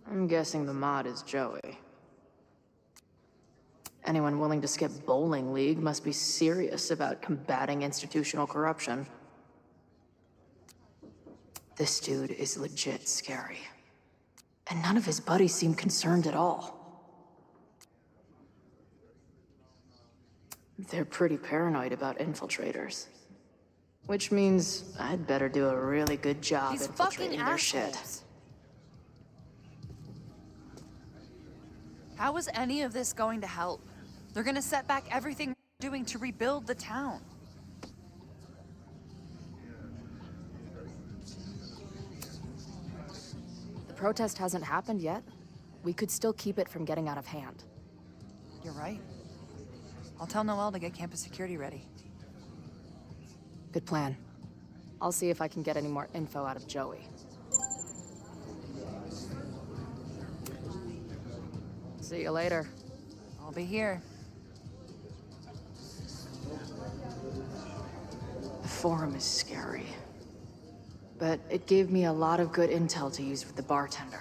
I'm guessing the mod is Joey. Anyone willing to skip bowling league must be serious about combating institutional corruption. This dude is legit scary. And none of his buddies seem concerned at all. They're pretty paranoid about infiltrators. Which means I'd better do a really good job These infiltrating fucking their shit. assholes. How is any of this going to help? They're gonna set back everything we're doing to rebuild the town. The protest hasn't happened yet. We could still keep it from getting out of hand. You're right. I'll tell Noelle to get campus security ready. Good plan. I'll see if I can get any more info out of Joey. See you later. I'll be here. The forum is scary. But it gave me a lot of good intel to use with the bartender.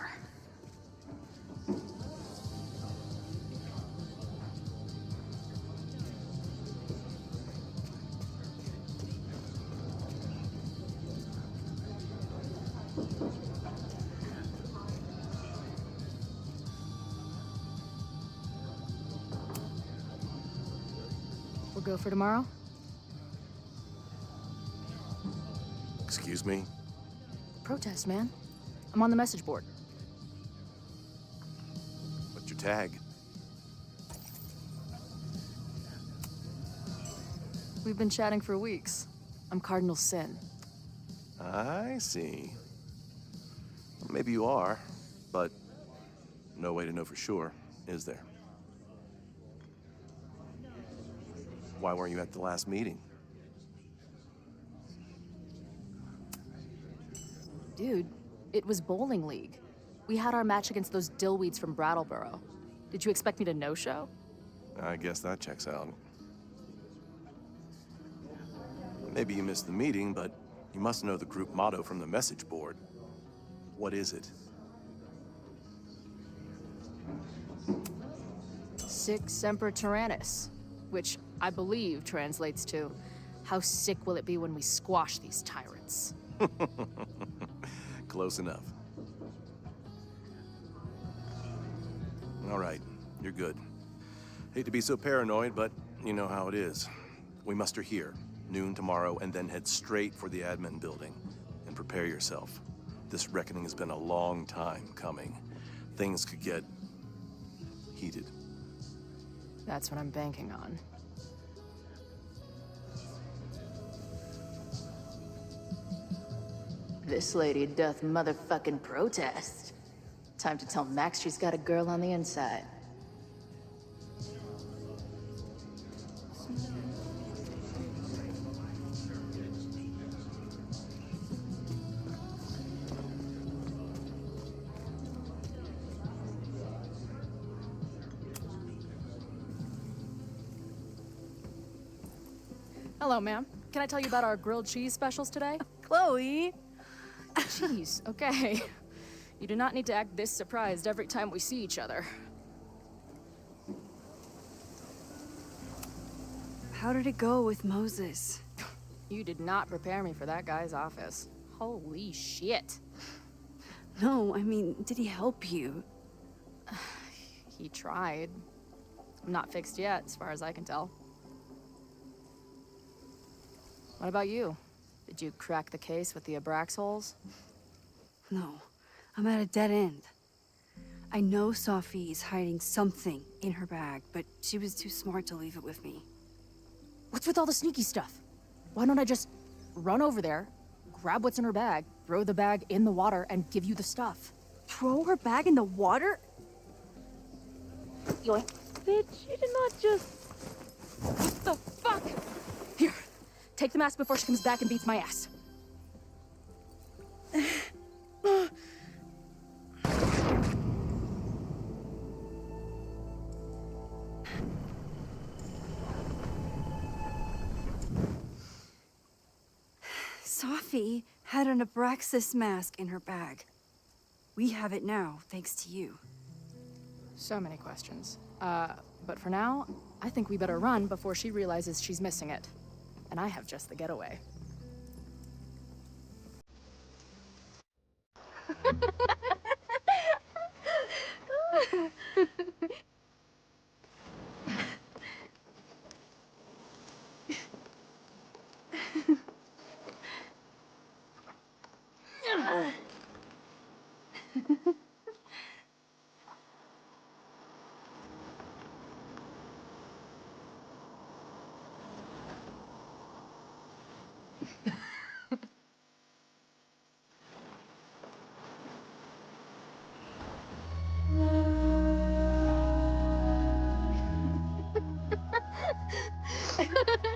We'll go for tomorrow? Excuse me? Protest, man. I'm on the message board. What's your tag? We've been chatting for weeks. I'm Cardinal Sin. I see. Well, maybe you are, but no way to know for sure, is there? Why weren't you at the last meeting? Dude, it was bowling league. We had our match against those dillweeds from Brattleboro. Did you expect me to no-show? I guess that checks out. Maybe you missed the meeting, but you must know the group motto from the message board. What is it? Sic semper tyrannis, which I believe translates to, how sick will it be when we squash these tyrants? Close enough. All right, you're good. Hate to be so paranoid, but you know how it is. We muster here, noon tomorrow, and then head straight for the admin building. And prepare yourself. This reckoning has been a long time coming. Things could get heated. That's what I'm banking on. This lady doth motherfucking protest. Time to tell Max she's got a girl on the inside. Hello, ma'am. Can I tell you about our grilled cheese specials today? Chloe! Jeez, okay. You do not need to act this surprised every time we see each other. How did it go with Moses? You did not prepare me for that guy's office. Holy shit. No, I mean, did he help you? He tried. Not fixed yet, as far as I can tell. What about you? Did you crack the case with the Abrax holes? No, I'm at a dead end. I know Sophie is hiding something in her bag, but she was too smart to leave it with me. What's with all the sneaky stuff? Why don't I just run over there, grab what's in her bag, throw the bag in the water, and give you the stuff? Throw her bag in the water? Yoink. Bitch, you did not just... What the fuck? Here, take the mask before she comes back and beats my ass. Sophie had an Abraxas mask in her bag. We have it now, thanks to you. So many questions. But for now, I think we better run before she realizes she's missing it. And I have just the getaway.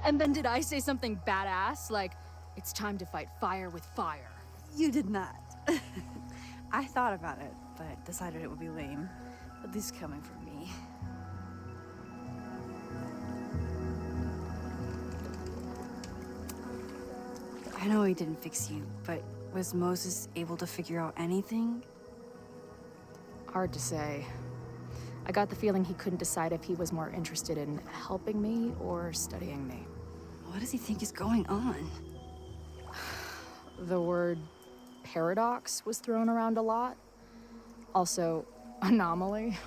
And then did I say something badass? Like, it's time to fight fire with fire. You did not. I thought about it, but decided it would be lame. At least coming from me. I know he didn't fix you, but was Moses able to figure out anything? Hard to say. I got the feeling he couldn't decide if he was more interested in helping me or studying me. What does he think is going on? The word paradox was thrown around a lot. Also, anomaly.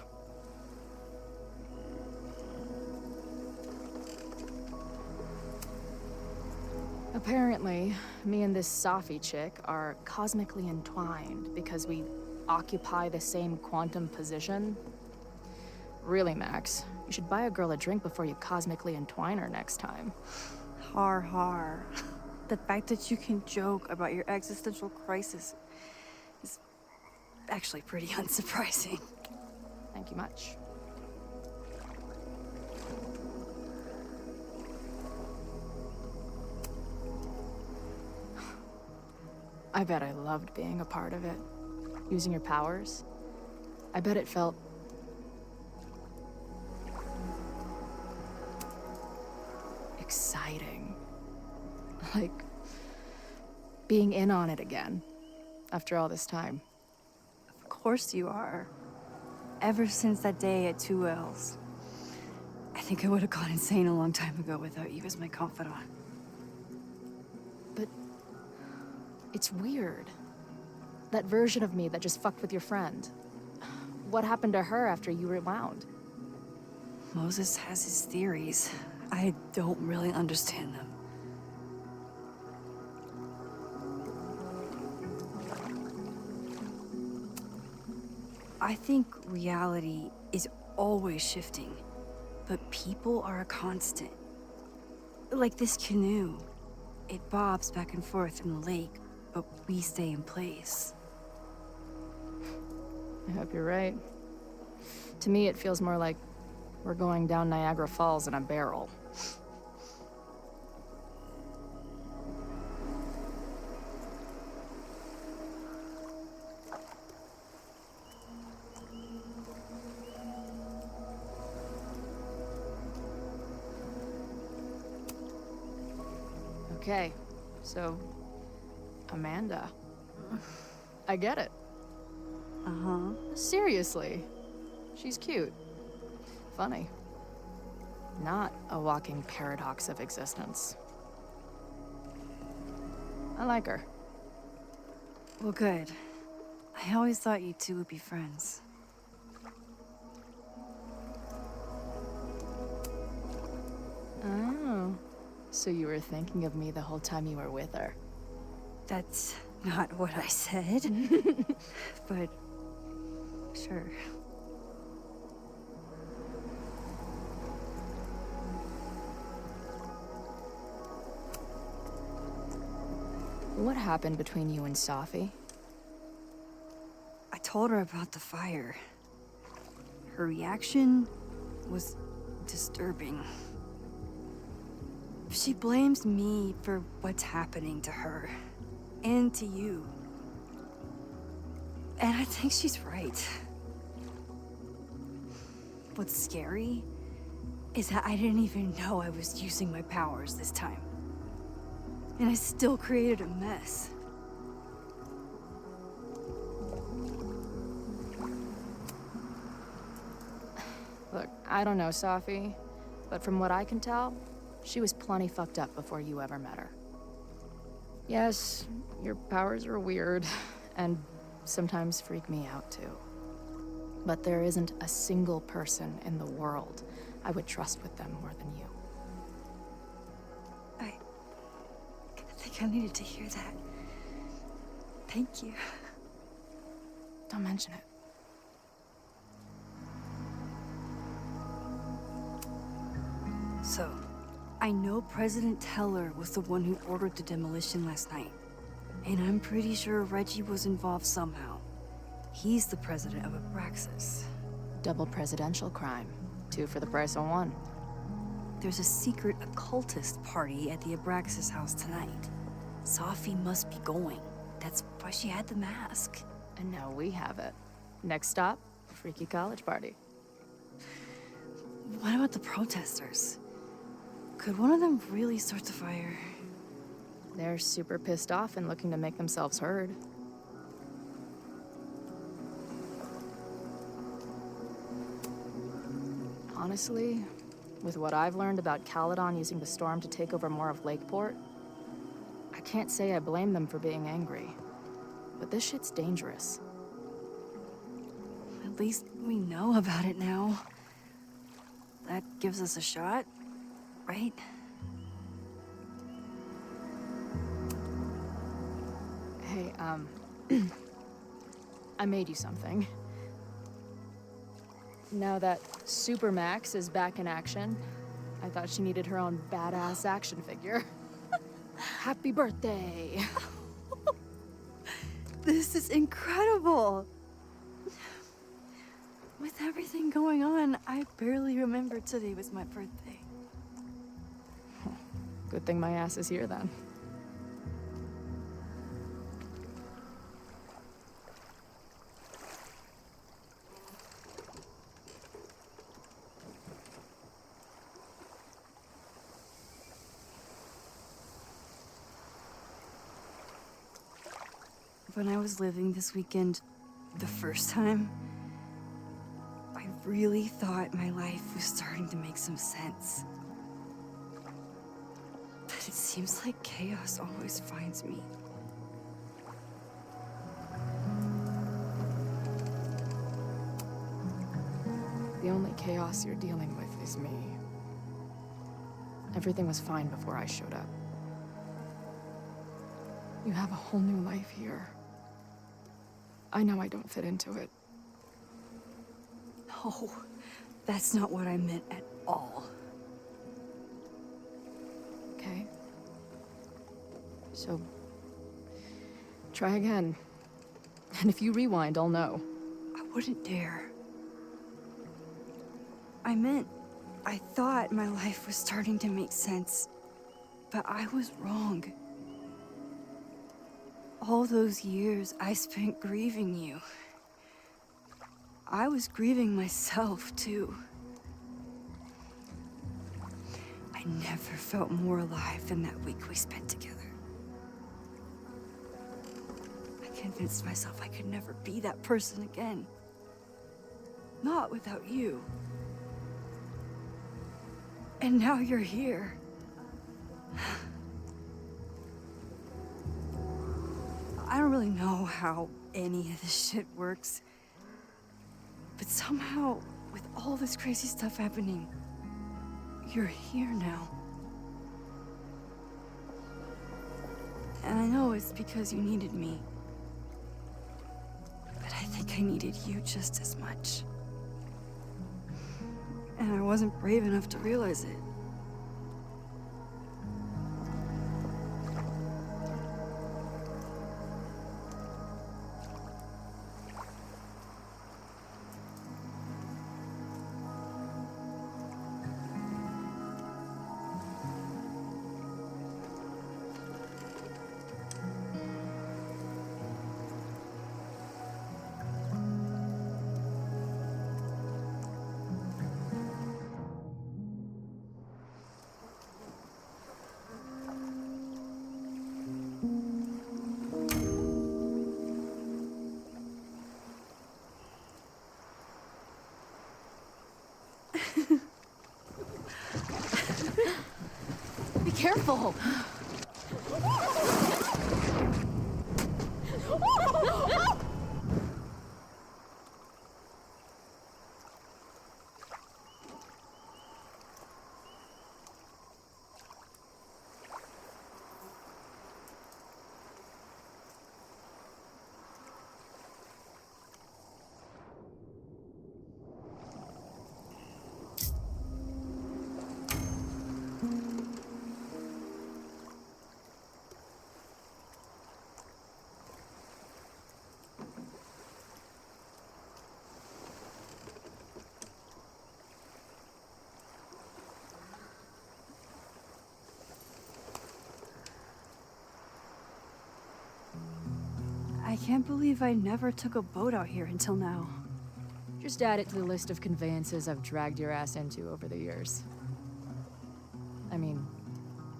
Apparently, me and this Sophie chick are cosmically entwined because we occupy the same quantum position. Really, Max, you should buy a girl a drink before you cosmically entwine her next time. Har har. The fact that you can joke about your existential crisis is actually pretty unsurprising. Thank you much. I bet I loved being a part of it. Using your powers. I bet it felt... exciting. Like, being in on it again, after all this time. Of course you are. Ever since that day at 2L's. I think I would have gone insane a long time ago without you as my confidant. But it's weird. That version of me that just fucked with your friend. What happened to her after you rewound? Moses has his theories. I don't really understand them. I think reality is always shifting, but people are a constant. Like this canoe. It bobs back and forth in the lake, but we stay in place. I hope you're right. To me, it feels more like we're going down Niagara Falls in a barrel. Okay, so Amanda. I get it. Uh-huh. Seriously. She's cute. Funny. Not a walking paradox of existence. I like her. Well, good. I always thought you two would be friends. Oh. So you were thinking of me the whole time you were with her? That's not what I said. But sure. What happened between you and Safi? I told her about the fire. Her reaction was disturbing. She blames me for what's happening to her and to you. And I think she's right. What's scary is that I didn't even know I was using my powers this time. And I still created a mess. Look, I don't know Safi, but from what I can tell, she was plenty fucked up before you ever met her. Yes, your powers are weird, and sometimes freak me out too. But there isn't a single person in the world I would trust with them more than you. I think I needed to hear that. Thank you. Don't mention it. So, I know President Teller was the one who ordered the demolition last night. And I'm pretty sure Reggie was involved somehow. He's the president of Abraxas. Double presidential crime. 2 for the price of 1. There's a secret occultist party at the Abraxas house tonight. Safi must be going. That's why she had the mask. And now we have it. Next stop, freaky college party. What about the protesters? Could one of them really start the fire? They're super pissed off and looking to make themselves heard. Honestly, with what I've learned about Caledon using the storm to take over more of Lakeport, I can't say I blame them for being angry. But this shit's dangerous. At least we know about it now. That gives us a shot, right? Hey, I made you something. Now that Supermax is back in action, I thought she needed her own badass action figure. Happy birthday! This is incredible! With everything going on, I barely remembered today was my birthday. Good thing my ass is here then. When I was living this weekend, the first time, I really thought my life was starting to make some sense. But it seems like chaos always finds me. The only chaos you're dealing with is me. Everything was fine before I showed up. You have a whole new life here. I know I don't fit into it. No, that's not what I meant at all. Okay. So, try again. And if you rewind, I'll know. I wouldn't dare. I meant, I thought my life was starting to make sense, but I was wrong. All those years I spent grieving you. I was grieving myself, too. I never felt more alive than that week we spent together. I convinced myself I could never be that person again. Not without you. And now you're here. I don't really know how any of this shit works. But somehow, with all this crazy stuff happening, you're here now. And I know it's because you needed me. But I think I needed you just as much. And I wasn't brave enough to realize it. Be careful! I can't believe I never took a boat out here until now. Just add it to the list of conveyances I've dragged your ass into over the years. I mean,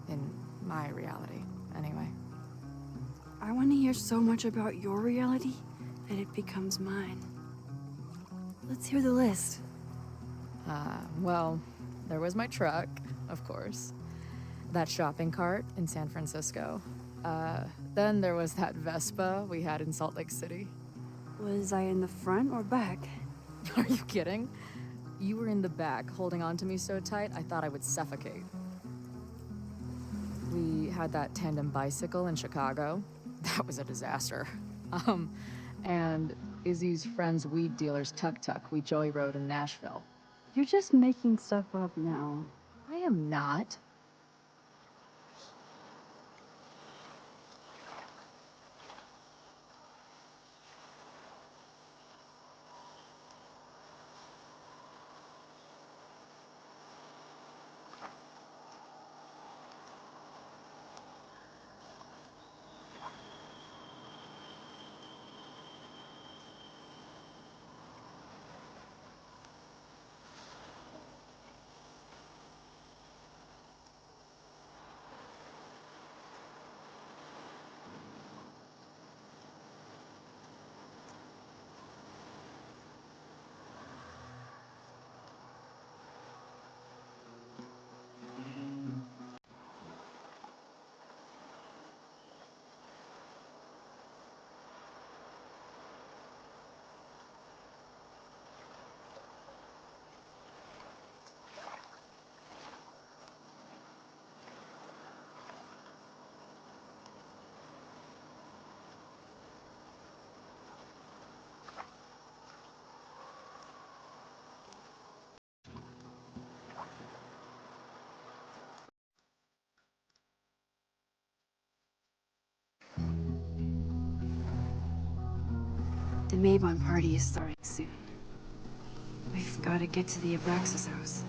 in my reality, anyway. I want to hear so much about your reality that it becomes mine. Let's hear the list. Well, there was my truck, of course. That shopping cart in San Francisco. Then there was that Vespa we had in Salt Lake City. Was I in the front or back? Are you kidding? You were in the back, holding on to me so tight, I thought I would suffocate. We had that tandem bicycle in Chicago. That was a disaster. And Izzy's friend's weed dealer's tuk-tuk we joy rode in Nashville. You're just making stuff up now. I am not. The Maybon party is starting soon. We've got to get to the Abraxas house.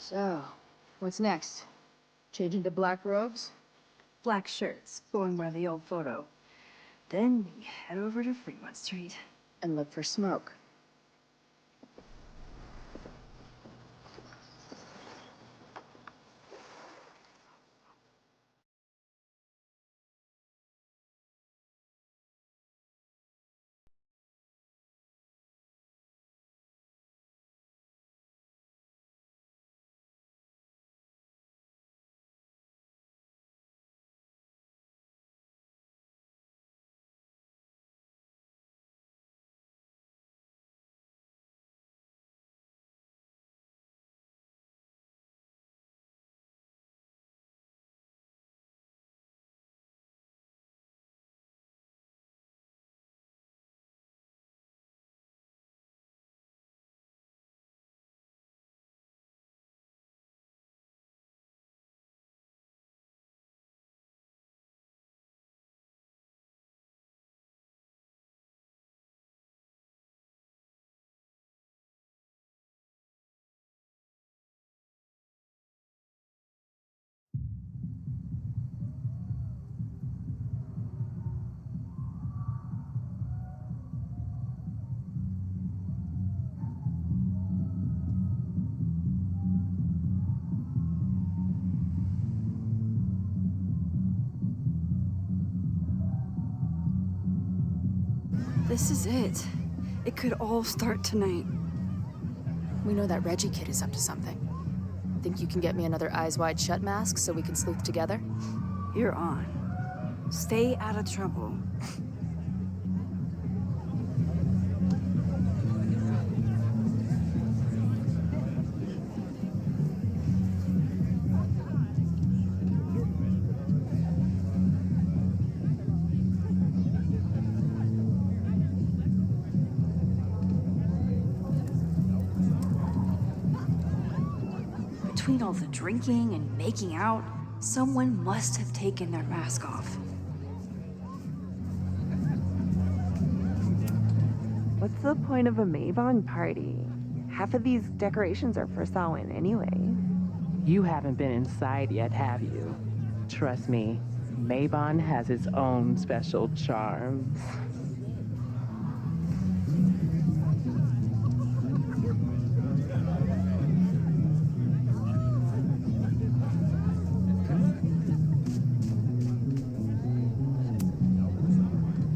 So, what's next? Changing to black robes? Black shirts, going by the old photo. Then we head over to Fremont Street. And look for smoke. This is it. It could all start tonight. We know that Reggie kid is up to something. Think you can get me another Eyes Wide Shut mask so we can sleuth together? You're on. Stay out of trouble. Between all the drinking and making out, someone must have taken their mask off. What's the point of a Mabon party? Half of these decorations are for Samhain anyway. You haven't been inside yet, have you? Trust me, Mabon has its own special charms.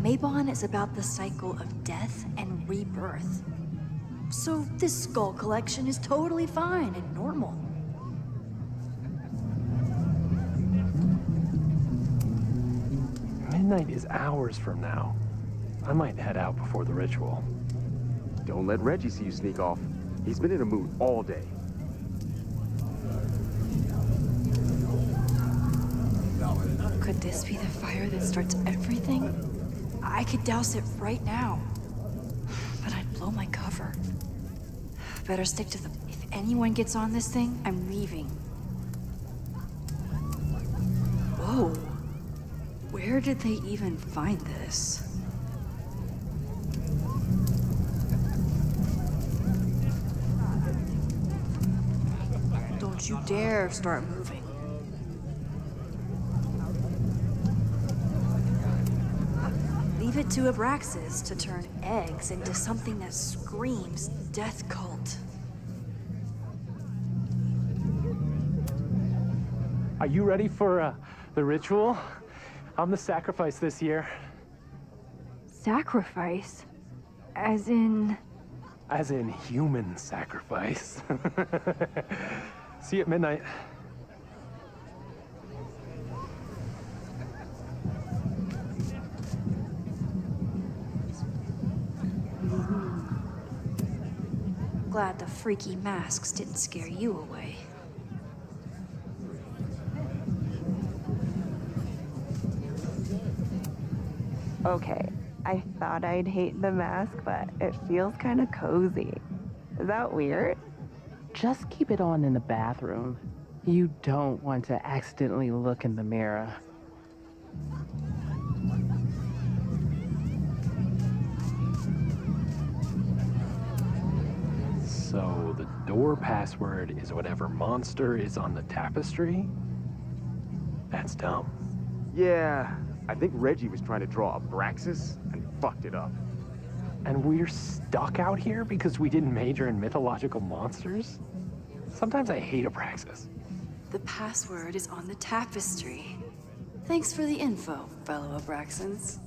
Mabon is about the cycle of death and rebirth. So this skull collection is totally fine and normal. Midnight is hours from now. I might head out before the ritual. Don't let Reggie see you sneak off. He's been in a mood all day. Could this be the fire that starts everything? I could douse it right now. But I'd blow my cover. Better stick to the... If anyone gets on this thing, I'm leaving. Whoa. Where did they even find this? Don't you dare start moving. Leave it to Abraxas to turn eggs into something that screams death cult. Are you ready for the ritual? I'm the sacrifice this year. Sacrifice? As in... As in human sacrifice. See you at midnight. Glad the freaky masks didn't scare you away. Okay, I thought I'd hate the mask, but it feels kind of cozy. Is that weird? Just keep it on in the bathroom. You don't want to accidentally look in the mirror. So the door password is whatever monster is on the tapestry? That's dumb. Yeah, I think Reggie was trying to draw Abraxas and fucked it up. And we're stuck out here because we didn't major in mythological monsters? Sometimes I hate Abraxas. The password is on the tapestry. Thanks for the info, fellow Abraxans.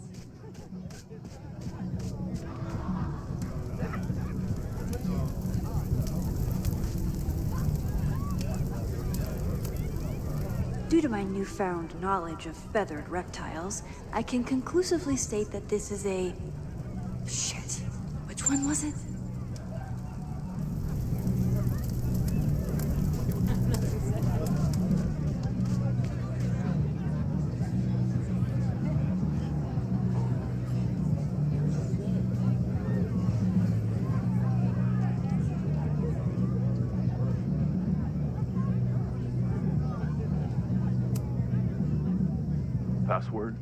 Due to my newfound knowledge of feathered reptiles, I can conclusively state that this is a... Shit. Which one was it? Password?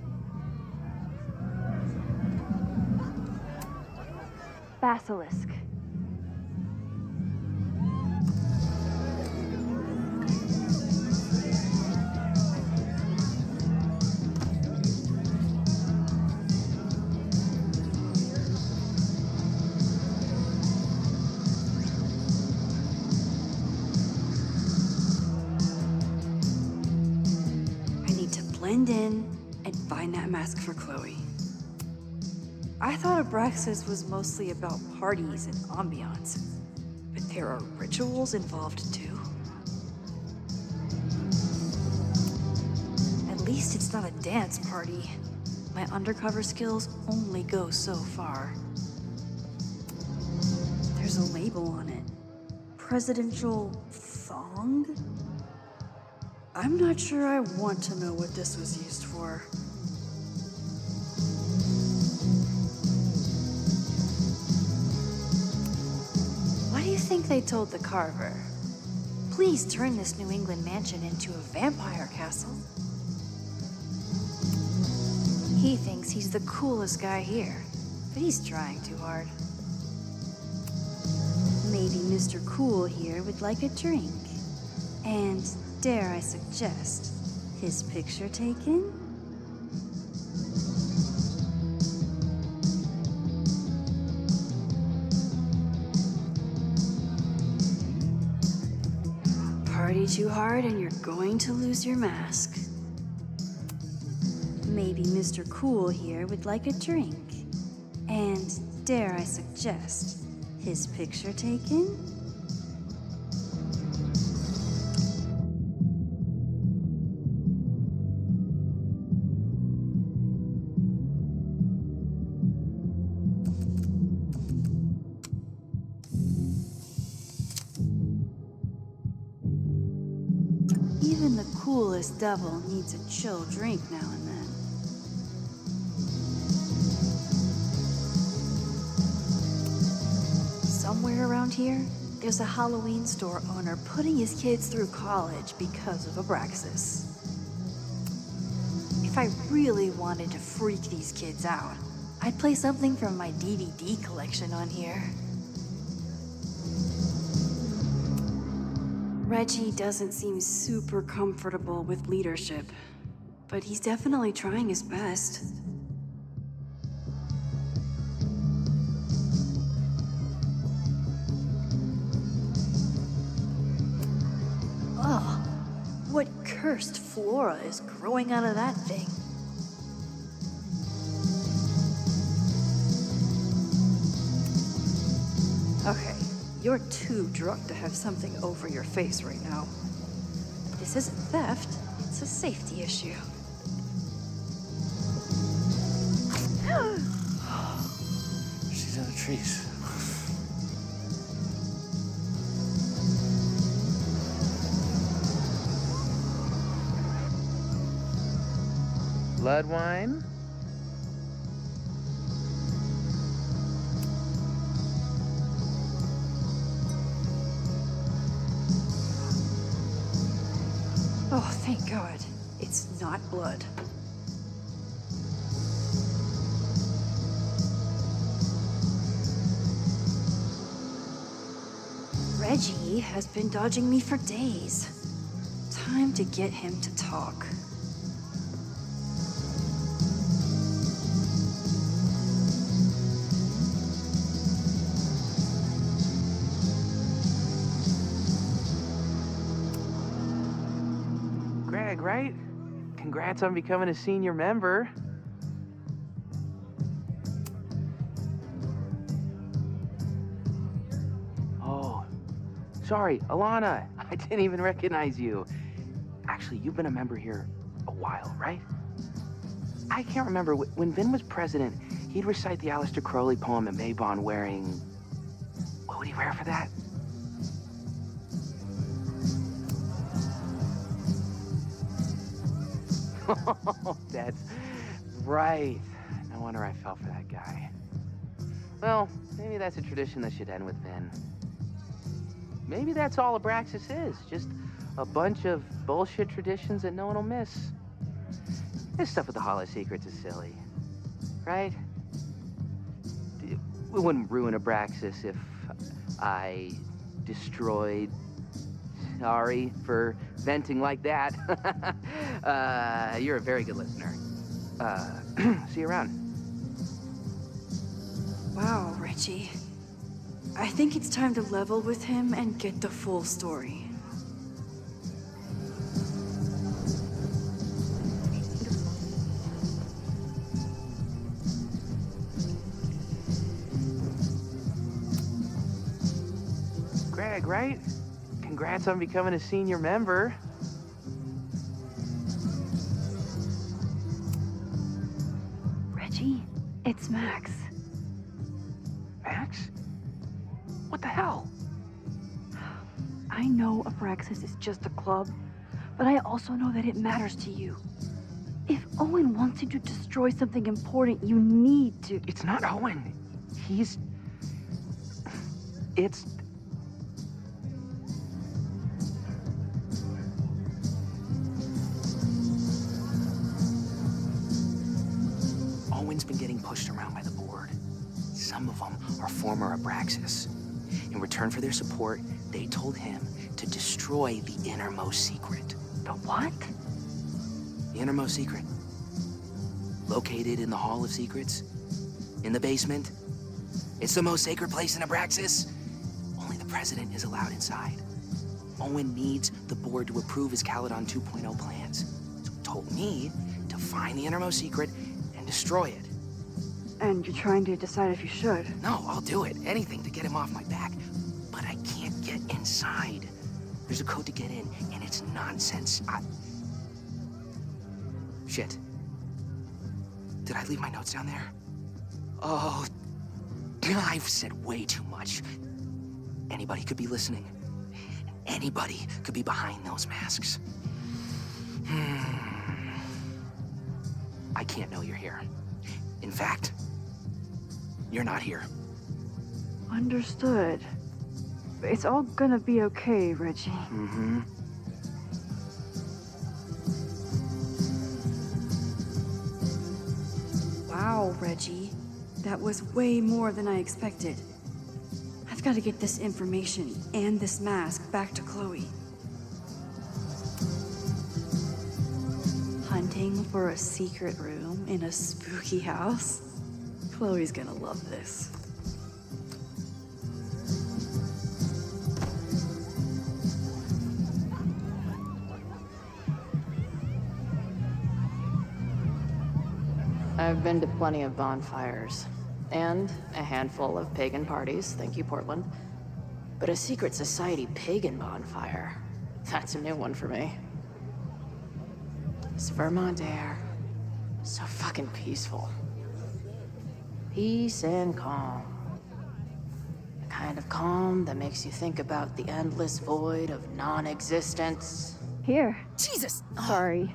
Basilisk. Blend in and find that mask for Chloe. I thought Abraxas was mostly about parties and ambiance, but there are rituals involved too. At least it's not a dance party. My undercover skills only go so far. There's a label on it. Presidential thong? I'm not sure I want to know what this was used for. What do you think they told the carver? Please turn this New England mansion into a vampire castle. He thinks he's the coolest guy here, but he's trying too hard. Maybe Mr. Cool here would like a drink. And dare I suggest, his picture taken? Party too hard and you're going to lose your mask. Maybe Mr. Cool here would like a drink. And dare I suggest, his picture taken? Even the coolest devil needs a chill drink now and then. Somewhere around here, there's a Halloween store owner putting his kids through college because of Abraxas. If I really wanted to freak these kids out, I'd play something from my DVD collection on here. Reggie doesn't seem super comfortable with leadership, but he's definitely trying his best. Ugh, what cursed flora is growing out of that thing? Okay. You're too drunk to have something over your face right now. This isn't theft, it's a safety issue. She's in the trees. Blood wine? Oh, thank God. It's not blood. Reggie has been dodging me for days. Time to get him to talk. Greg, right? Congrats on becoming a senior member. Oh, sorry, Alana. I didn't even recognize you. Actually, you've been a member here a while, right? I can't remember. When Vin was president, he'd recite the Aleister Crowley poem at Maybon wearing... What would he wear for that? Oh, that's right. No wonder I fell for that guy. Well, maybe that's a tradition that should end with Vin. Maybe that's all Abraxas is. Just a bunch of bullshit traditions that no one will miss. This stuff with the Hollow Secrets is silly, right? We wouldn't ruin Abraxas if I destroyed... Sorry for venting like that. You're a very good listener. See you around. Wow, Reggie. I think it's time to level with him and get the full story. Greg, right? Congrats on becoming a senior member. Reggie, it's Max. Max? What the hell? I know Abraxas is just a club, but I also know that it matters to you. If Owen wants you to destroy something important, you need to... It's not Owen. It's... Owen's been getting pushed around by the board. Some of them are former Abraxas. In return for their support, they told him to destroy the innermost secret. The what? The innermost secret. Located in the Hall of Secrets. In the basement. It's the most sacred place in Abraxas. Only the president is allowed inside. Owen needs the board to approve his Caledon 2.0 plans. So he told me to find the innermost secret and destroy it. And you're trying to decide if you should. No, I'll do it. Anything to get him off my back. But I can't get inside. There's a code to get in, and it's nonsense. Shit. Did I leave my notes down there? Oh, I've said way too much. Anybody could be listening. Anybody could be behind those masks. I can't know you're here. In fact, you're not here. Understood. It's all gonna be okay, Reggie. Mm-hmm. Wow, Reggie. That was way more than I expected. I've got to get this information and this mask back to Chloe. Hunting for a secret room in a spooky house? Chloe's gonna love this. I've been to plenty of bonfires, and a handful of pagan parties, thank you, Portland. But a secret society pagan bonfire, that's a new one for me. This Vermont air, so fucking peaceful. Peace and calm. The kind of calm that makes you think about the endless void of non-existence. Here. Jesus! Sorry.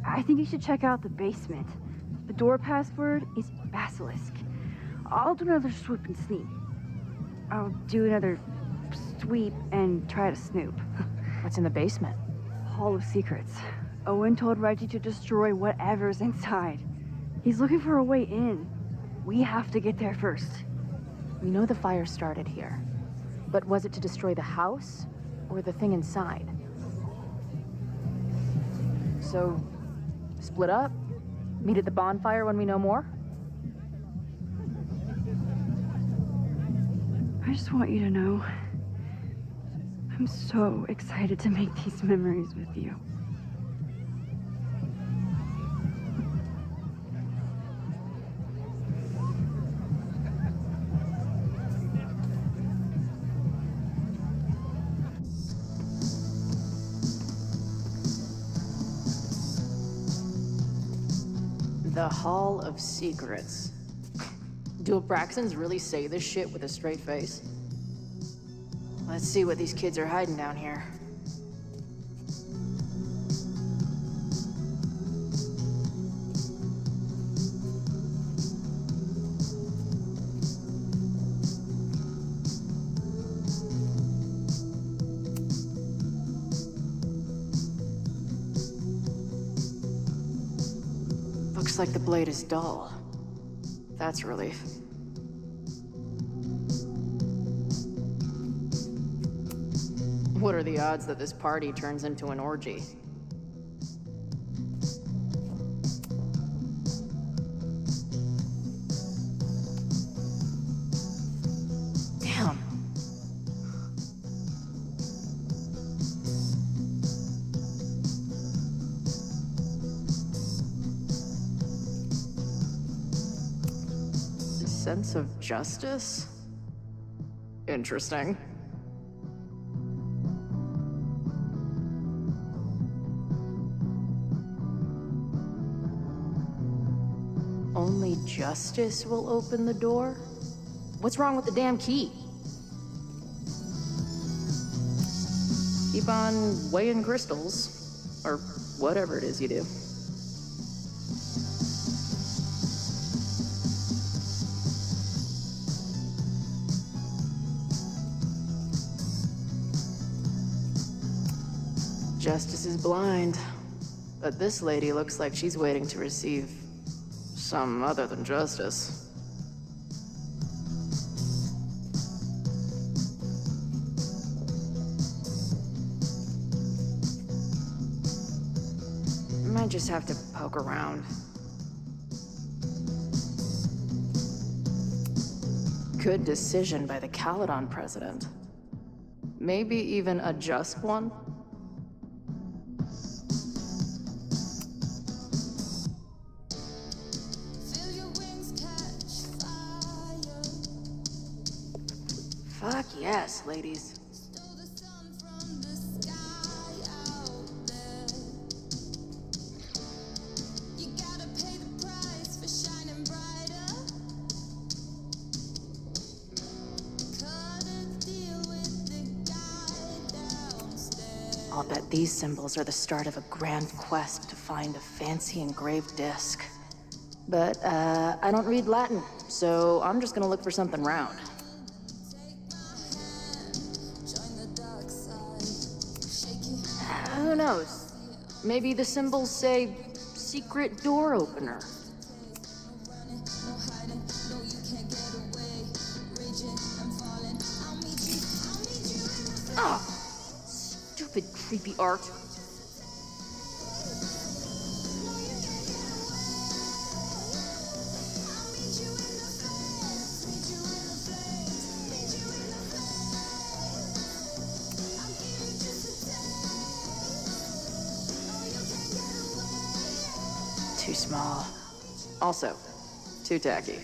I think you should check out the basement. The door password is Basilisk. I'll do another swoop and sneak. I'll do another sweep and try to snoop. What's in the basement? Hall of Secrets. Owen told Reggie to destroy whatever's inside. He's looking for a way in. We have to get there first. We know the fire started here. But was it to destroy the house, or the thing inside? So, split up? Meet at the bonfire when we know more? I just want you to know, I'm so excited to make these memories with you. The Hall of Secrets. Do Abraxans really say this shit with a straight face? Let's see what these kids are hiding down here. Looks like the blade is dull. That's a relief. What are the odds that this party turns into an orgy? Damn. Sense of justice? Interesting. Only justice will open the door? What's wrong with the damn key? Keep on weighing crystals, or whatever it is you do. Justice is blind, but this lady looks like she's waiting to receive some other than justice. I might just have to poke around. Good decision by the Caledon president. Maybe even a just one? Fuck yes, ladies. I'll bet these symbols are the start of a grand quest to find a fancy engraved disc. But, I don't read Latin, so I'm just gonna look for something round. Who knows? Maybe the symbols say secret door opener. Oh, stupid creepy art. Too small. Also, too tacky.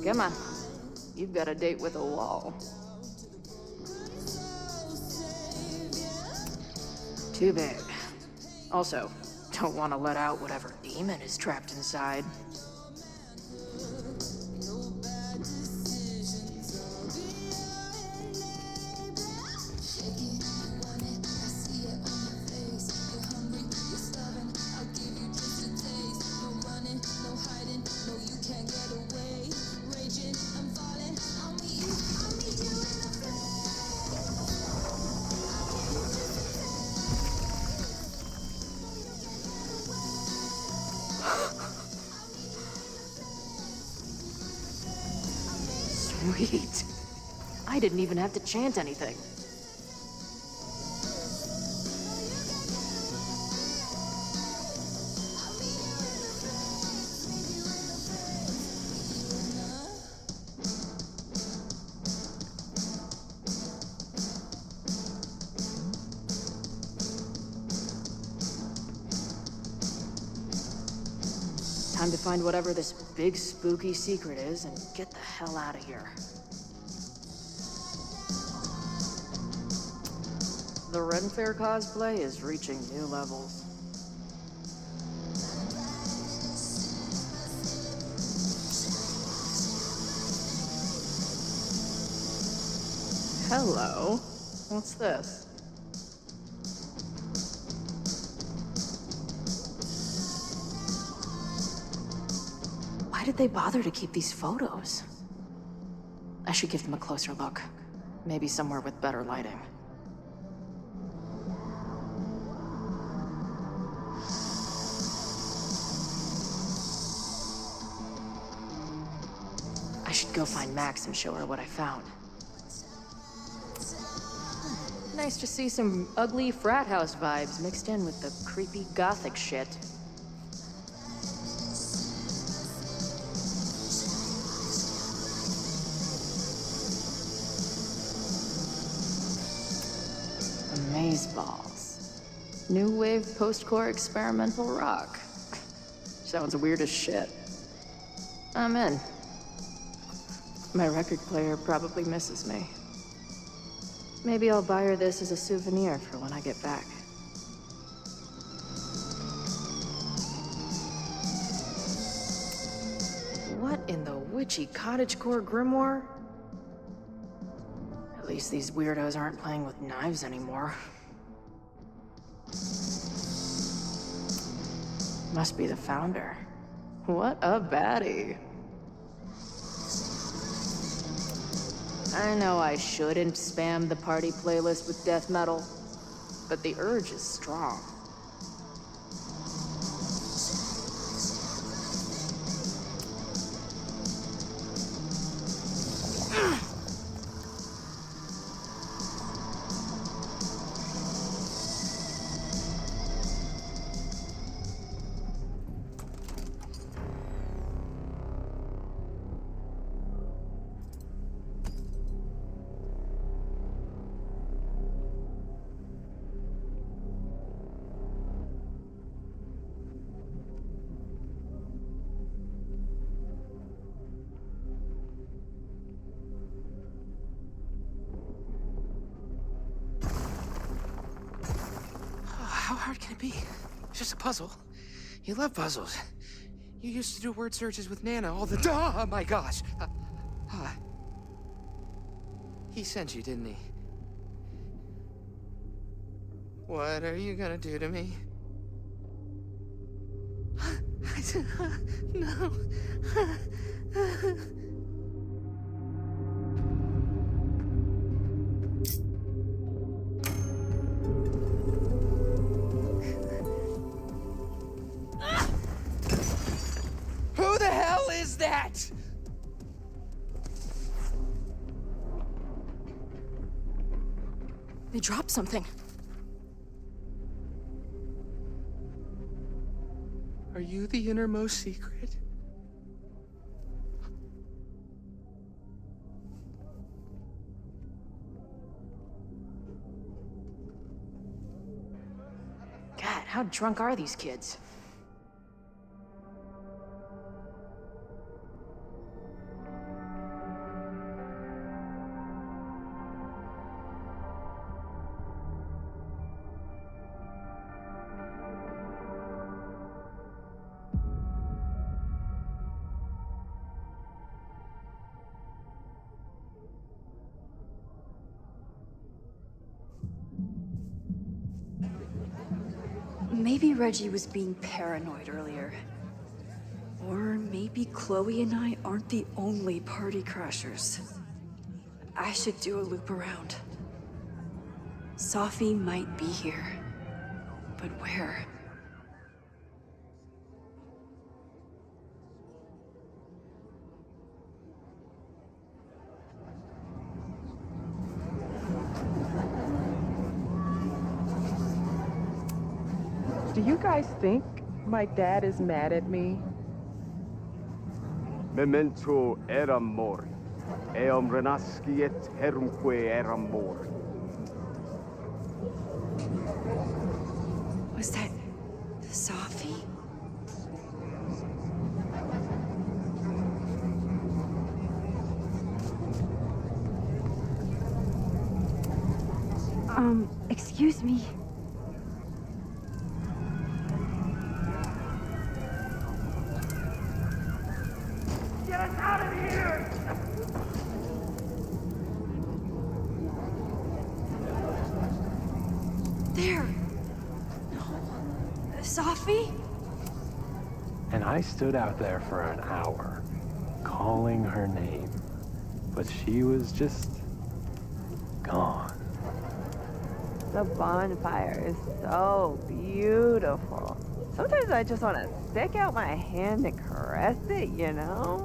Come on. You've got a date with a wall. Too big. Also, don't want to let out whatever demon is trapped inside. Sweet. I didn't even have to chant anything. Time to find whatever this big spooky secret is and get the hell out of here. The Ren Fair cosplay is reaching new levels. Hello. What's this? Why did they bother to keep these photos? I should give them a closer look. Maybe somewhere with better lighting. I should go find Max and show her what I found. Nice to see some ugly frat house vibes mixed in with the creepy gothic shit. Amazeballs. New wave post-core experimental rock. Sounds weird as shit. I'm in. My record player probably misses me. Maybe I'll buy her this as a souvenir for when I get back. What in the witchy cottagecore grimoire? At least these weirdos aren't playing with knives anymore. Must be the founder. What a baddie. I know I shouldn't spam the party playlist with death metal, but the urge is strong. How hard can it be? It's just a puzzle. You love puzzles. You used to do word searches with Nana all the time. Oh my gosh. He sent you, didn't he? What are you gonna do to me? No. Who the hell is that? They dropped something. Are you the innermost secret? God, how drunk are these kids? Maybe Reggie was being paranoid earlier. Or maybe Chloe and I aren't the only party crashers. I should do a loop around. Sophie might be here. But where? you guys think my dad is mad at me? Memento eram mori. Eum renasciet herumque eram mori. Was that Sophie? Excuse me. Get us out of here! There! No. Sophie? And I stood out there for an hour, calling her name. But she was just gone. The bonfire is so beautiful. Sometimes I just want to stick out my hand and caress it, you know?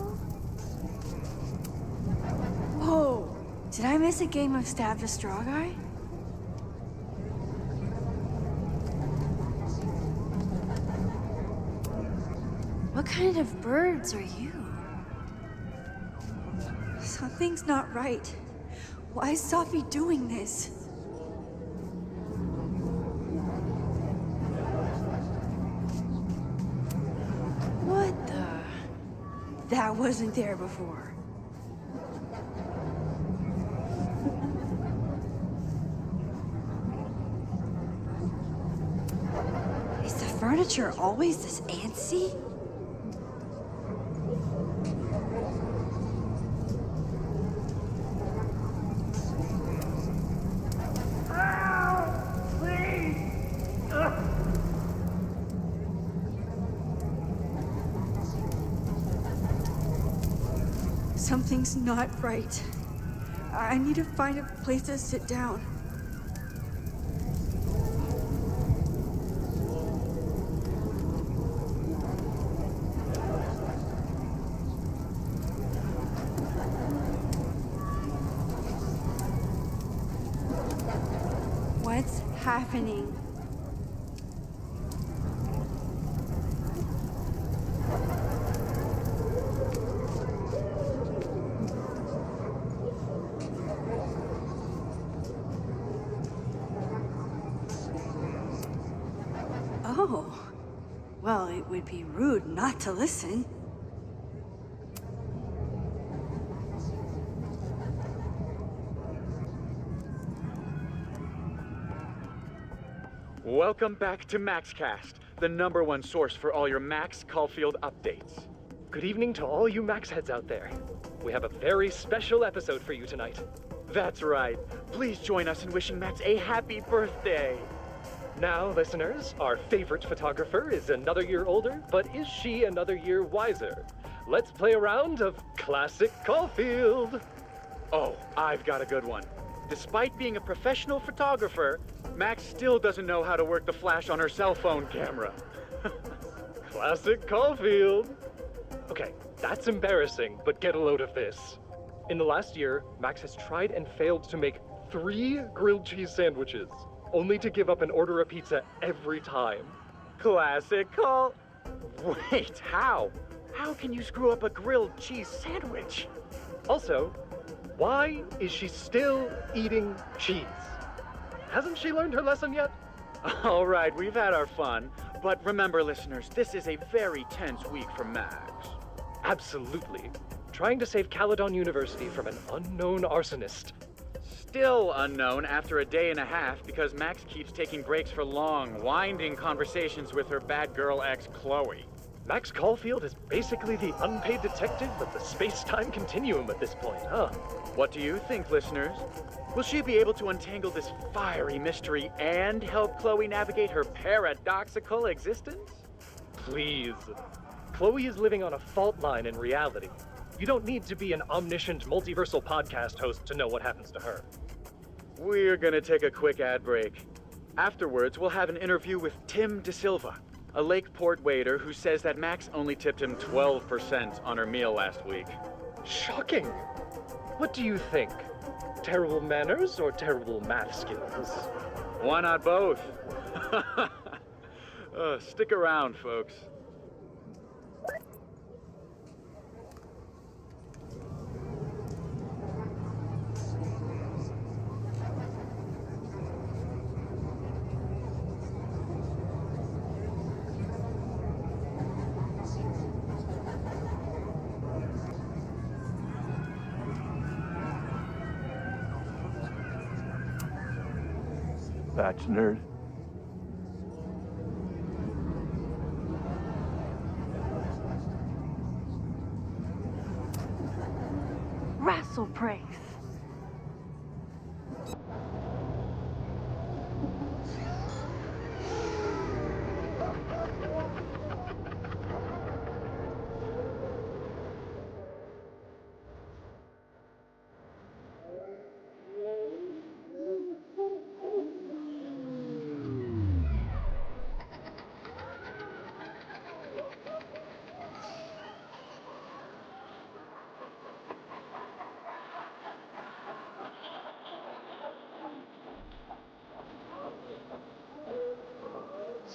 Whoa! Did I miss a game of Stab the Straw Guy? What kind of birds are you? Something's not right. Why is Sophie doing this? What the? That wasn't there before. Is the furniture always this antsy? Something's not right. I need to find a place to sit down. What's happening? Oh. Well, it would be rude not to listen. Welcome back to MaxCast, the #1 source for all your Max Caulfield updates. Good evening to all you Max heads out there. We have a very special episode for you tonight. That's right. Please join us in wishing Max a happy birthday. Now, listeners, our favorite photographer is another year older, but is she another year wiser? Let's play a round of Classic Caulfield. Oh, I've got a good one. Despite being a professional photographer, Max still doesn't know how to work the flash on her cell phone camera. Classic Caulfield. Okay, that's embarrassing, but get a load of this. In the last year, Max has tried and failed to make 3 grilled cheese sandwiches, only to give up and order a pizza every time. Classic Caul... Wait, how? How can you screw up a grilled cheese sandwich? Also, why is she still eating cheese? Hasn't she learned her lesson yet? All right, we've had our fun, but remember, listeners, this is a very tense week for Max. Absolutely. Trying to save Caledon University from an unknown arsonist. Still unknown after a day and a half because Max keeps taking breaks for long, winding conversations with her bad girl ex, Chloe. Max Caulfield is basically the unpaid detective of the space-time continuum at this point, huh? What do you think, listeners? Will she be able to untangle this fiery mystery and help Chloe navigate her paradoxical existence? Please. Chloe is living on a fault line in reality. You don't need to be an omniscient multiversal podcast host to know what happens to her. We're gonna take a quick ad break. Afterwards, we'll have an interview with Tim DeSilva, a Lakeport waiter who says that Max only tipped him 12% on her meal last week. Shocking! What do you think? Terrible manners or terrible math skills? Why not both? Stick around, folks. Batch nerd. Wrestle praise.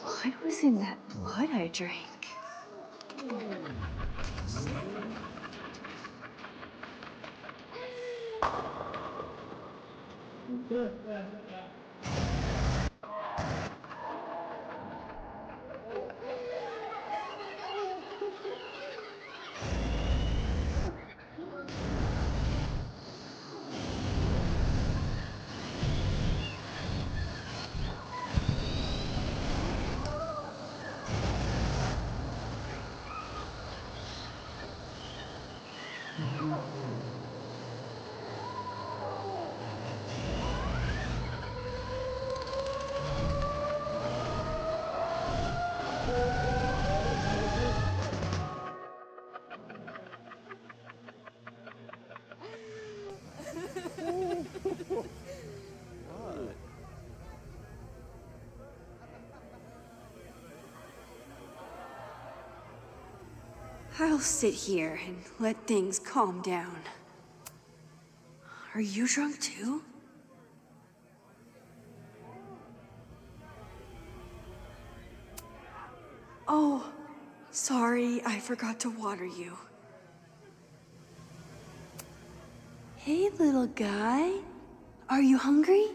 What was in that blood I drank? I'll sit here and let things calm down. Are you drunk too? Oh, sorry, I forgot to water you. Hey, little guy. Are you hungry?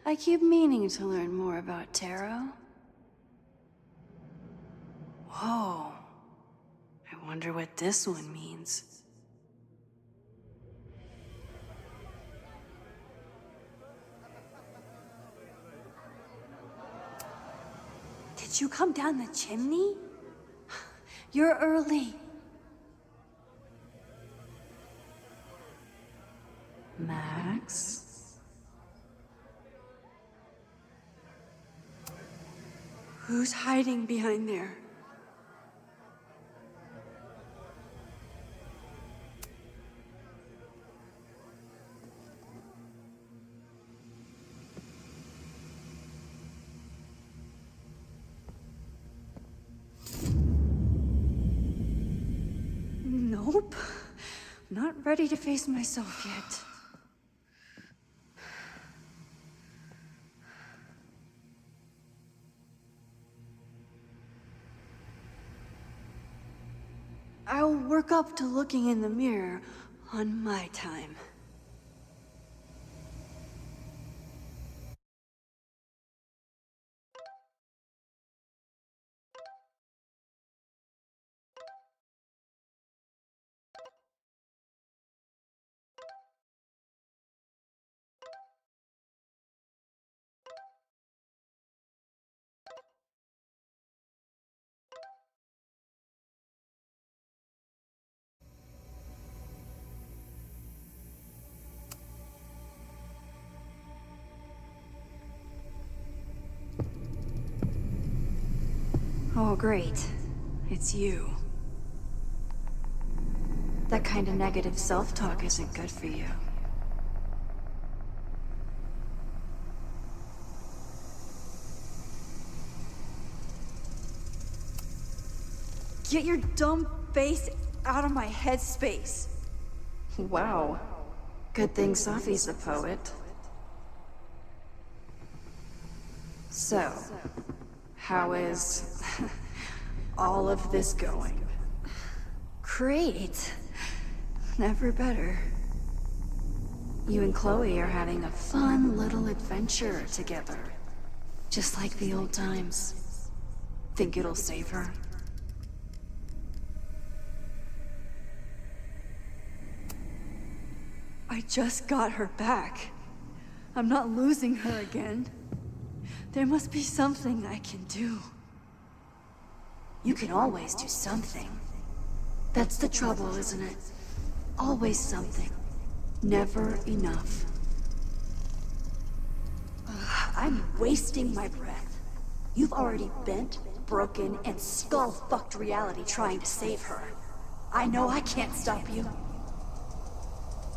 I keep meaning to learn more about tarot. Whoa. I wonder what this one means. Did you come down the chimney? You're early. Max? Who's hiding behind there? Nope. Not ready to face myself yet. I'll work up to looking in the mirror on my time. Oh, great. It's you. That kind of negative self-talk isn't good for you. Get your dumb face out of my headspace. Wow. Good thing Safi's a poet. So, how is all of this going? Great. Never better. You and Chloe are having a fun little adventure together. Just like the old times. Think it'll save her? I just got her back. I'm not losing her again. There must be something I can do. You can always do something. That's the trouble, isn't it? Always something. Never enough. I'm wasting my breath. You've already bent, broken, and skull-fucked reality trying to save her. I know I can't stop you.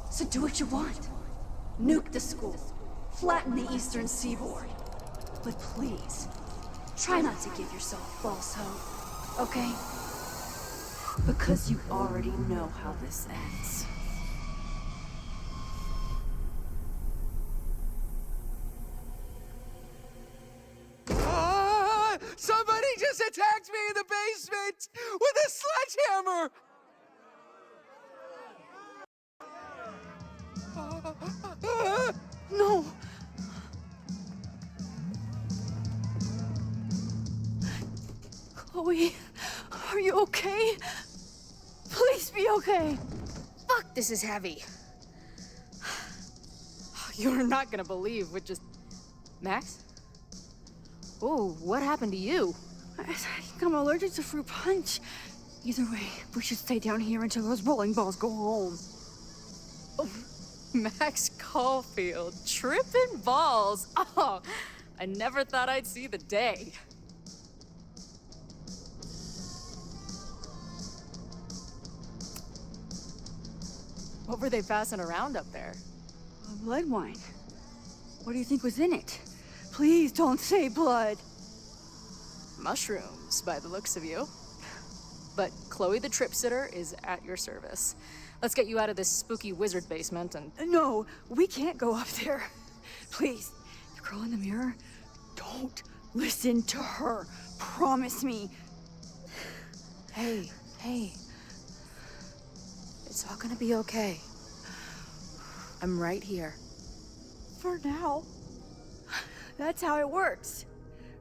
So do what you want. Nuke the school. Flatten the eastern seaboard. But please, try not to give yourself false hope, okay? Because you already know how this ends. Somebody just attacked me in the basement with a sledgehammer! No! Chloe, are you okay? Please be okay! Fuck, this is heavy. You're not gonna believe what just... Max? Oh, what happened to you? I think I'm allergic to fruit punch. Either way, we should stay down here until those bowling balls go home. Oh, Max Caulfield, tripping balls. Oh, I never thought I'd see the day. What were they passing around up there? Blood wine. What do you think was in it? Please don't say blood. Mushrooms, by the looks of you. But Chloe the Trip Sitter is at your service. Let's get you out of this spooky wizard basement and... No, we can't go up there. Please, the girl in the mirror, don't listen to her. Promise me. Hey. It's all gonna be okay. I'm right here. For now. That's how it works.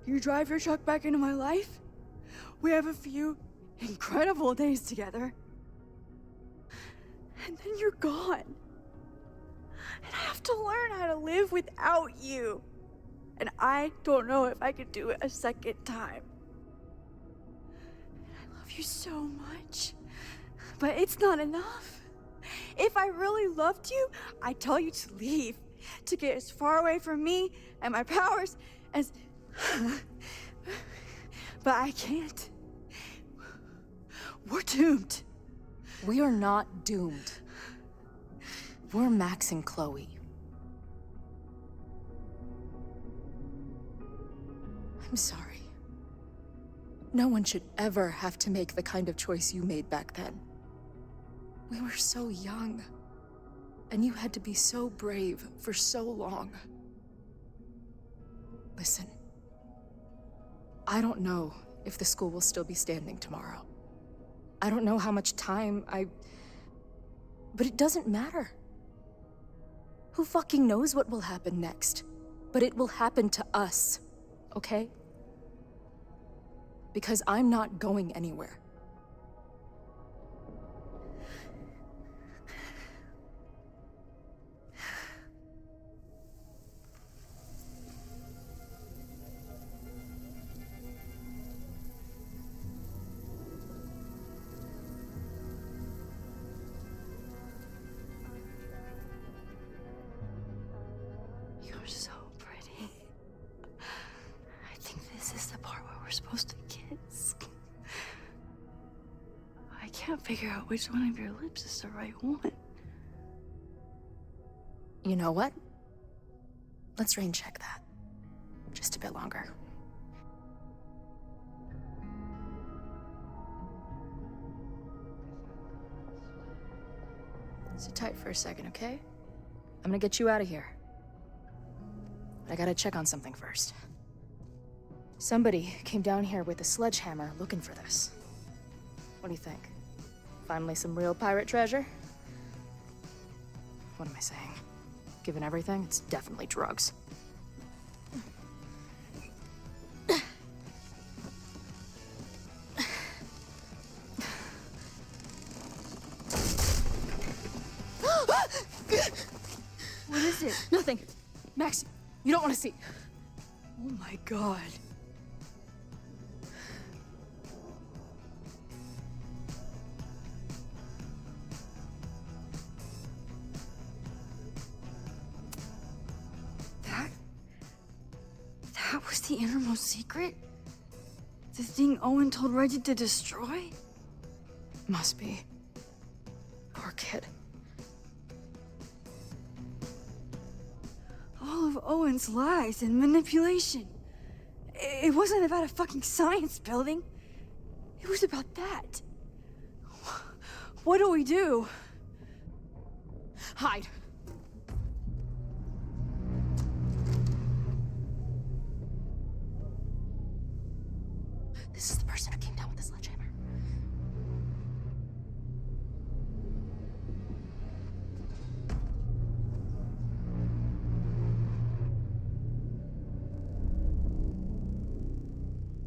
You drive your truck back into my life. We have a few incredible days together. And then you're gone. And I have to learn how to live without you. And I don't know if I could do it a second time. I love you so much. But it's not enough. If I really loved you, I'd tell you to leave. To get as far away from me and my powers as... But I can't. We're doomed. We are not doomed. We're Max and Chloe. I'm sorry. No one should ever have to make the kind of choice you made back then. We were so young. And you had to be so brave for so long. Listen, I don't know if the school will still be standing tomorrow. I don't know how much time but it doesn't matter. Who fucking knows what will happen next? But it will happen to us, okay? Because I'm not going anywhere. You're so pretty. I think this is the part where we're supposed to kiss. I can't figure out which one of your lips is the right one. You know what? Let's rain check that. Just a bit longer. Sit tight for a second, okay? I'm gonna get you out of here. But I gotta check on something first. Somebody came down here with a sledgehammer looking for this. What do you think? Finally some real pirate treasure? What am I saying? Given everything, it's definitely drugs. What is it? Nothing. Max, you don't want to see. Oh my god. That was the innermost secret? The thing Owen told Reggie to destroy? Must be. Poor kid. All of Owen's lies and manipulation. It wasn't about a fucking science building. It was about that. What do we do? Hide. This is the person who came down with the sledgehammer.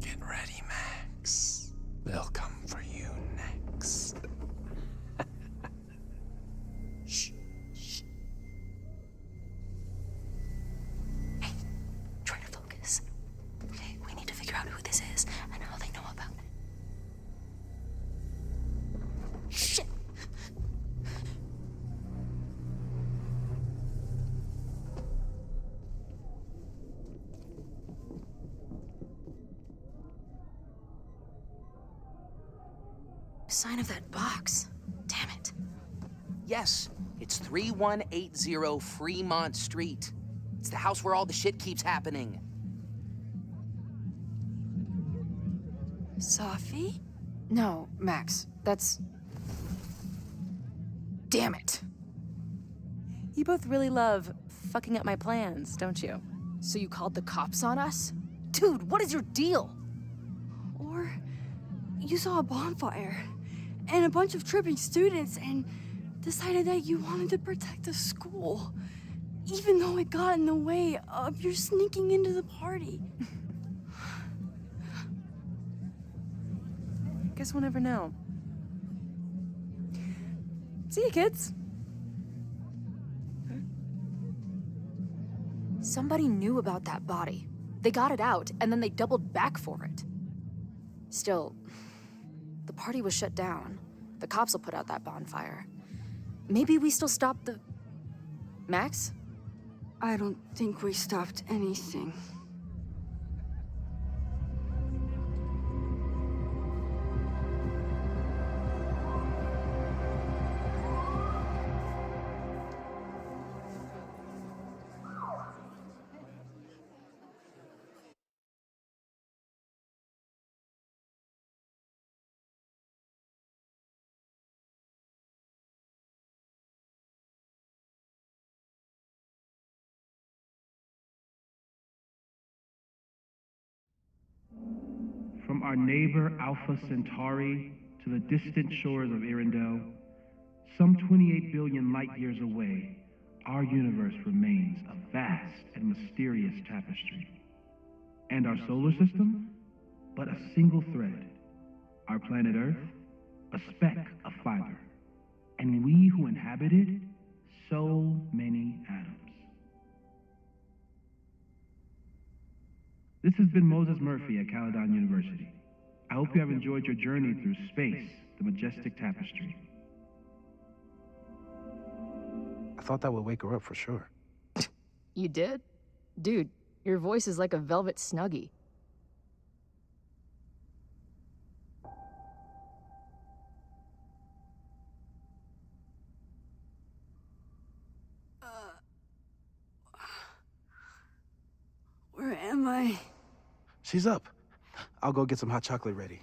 Get ready, Max. They'll come for you next. Shh. Shh. Hey, try to focus. Okay, we need to figure out who this is and how they know about it. Shit! Sign of that box. Damn it. Yes, it's 3180 Fremont Street. It's the house where all the shit keeps happening. Safi? No, Max, that's... Damn it. You both really love fucking up my plans, don't you? So you called the cops on us? Dude, what is your deal? Or you saw a bonfire and a bunch of tripping students and decided that you wanted to protect the school, even though it got in the way of your sneaking into the party. Guess we'll never know. See you, kids. Somebody knew about that body. They got it out, and then they doubled back for it. Still, the party was shut down. The cops will put out that bonfire. Maybe we still stopped the... Max? I don't think we stopped anything. From our neighbor Alpha Centauri to the distant shores of Arendelle, some 28 billion light years away, our universe remains a vast and mysterious tapestry. And our solar system, but a single thread. Our planet Earth, a speck of fiber. And we who inhabit it, so many atoms. This has been Moses Murphy at Caledon University. I hope you have enjoyed your journey through space, the majestic tapestry. I thought that would wake her up for sure. You did? Dude, your voice is like a velvet snuggie. Where am I? She's up. I'll go get some hot chocolate ready.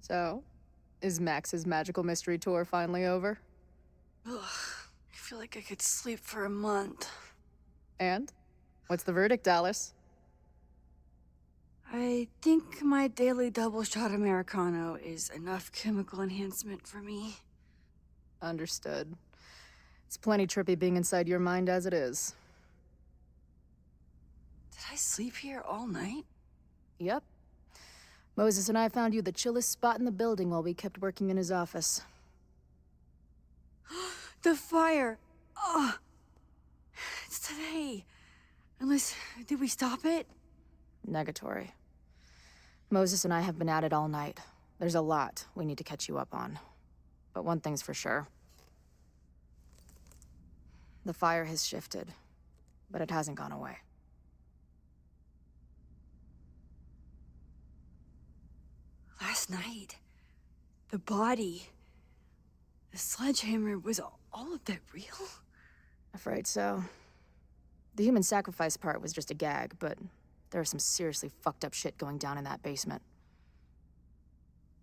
So, is Max's magical mystery tour finally over? Ugh, I feel like I could sleep for a month. And? What's the verdict, Alice? I think my daily double shot Americano is enough chemical enhancement for me. Understood. It's plenty trippy being inside your mind as it is. Did I sleep here all night? Yep. Moses and I found you the chillest spot in the building while we kept working in his office. The fire! Ugh! It's today. Unless, did we stop it? Negatory. Moses and I have been at it all night. There's a lot we need to catch you up on. But one thing's for sure. The fire has shifted, but it hasn't gone away. Last night, the body, the sledgehammer, was all of that real? Afraid so. The human sacrifice part was just a gag, but there's some seriously fucked up shit going down in that basement.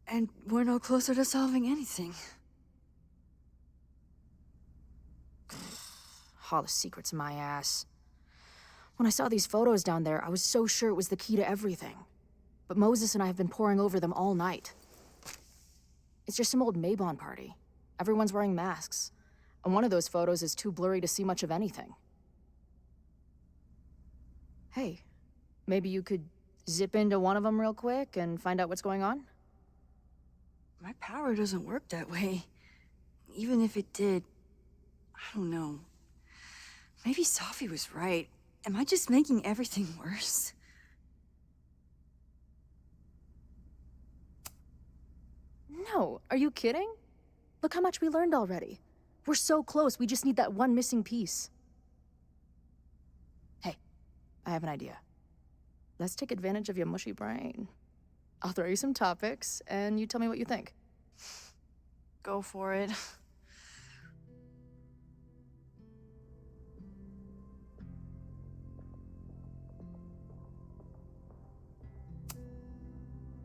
And we're no closer to solving anything. All the secrets my ass. When I saw these photos down there, I was so sure it was the key to everything. But Moses and I have been poring over them all night. It's just some old Mabon party. Everyone's wearing masks. And one of those photos is too blurry to see much of anything. Hey, maybe you could zip into one of them real quick and find out what's going on? My power doesn't work that way. Even if it did, I don't know. Maybe Sophie was right. Am I just making everything worse? No, are you kidding? Look how much we learned already. We're so close, we just need that one missing piece. Hey, I have an idea. Let's take advantage of your mushy brain. I'll throw you some topics, and you tell me what you think. Go for it.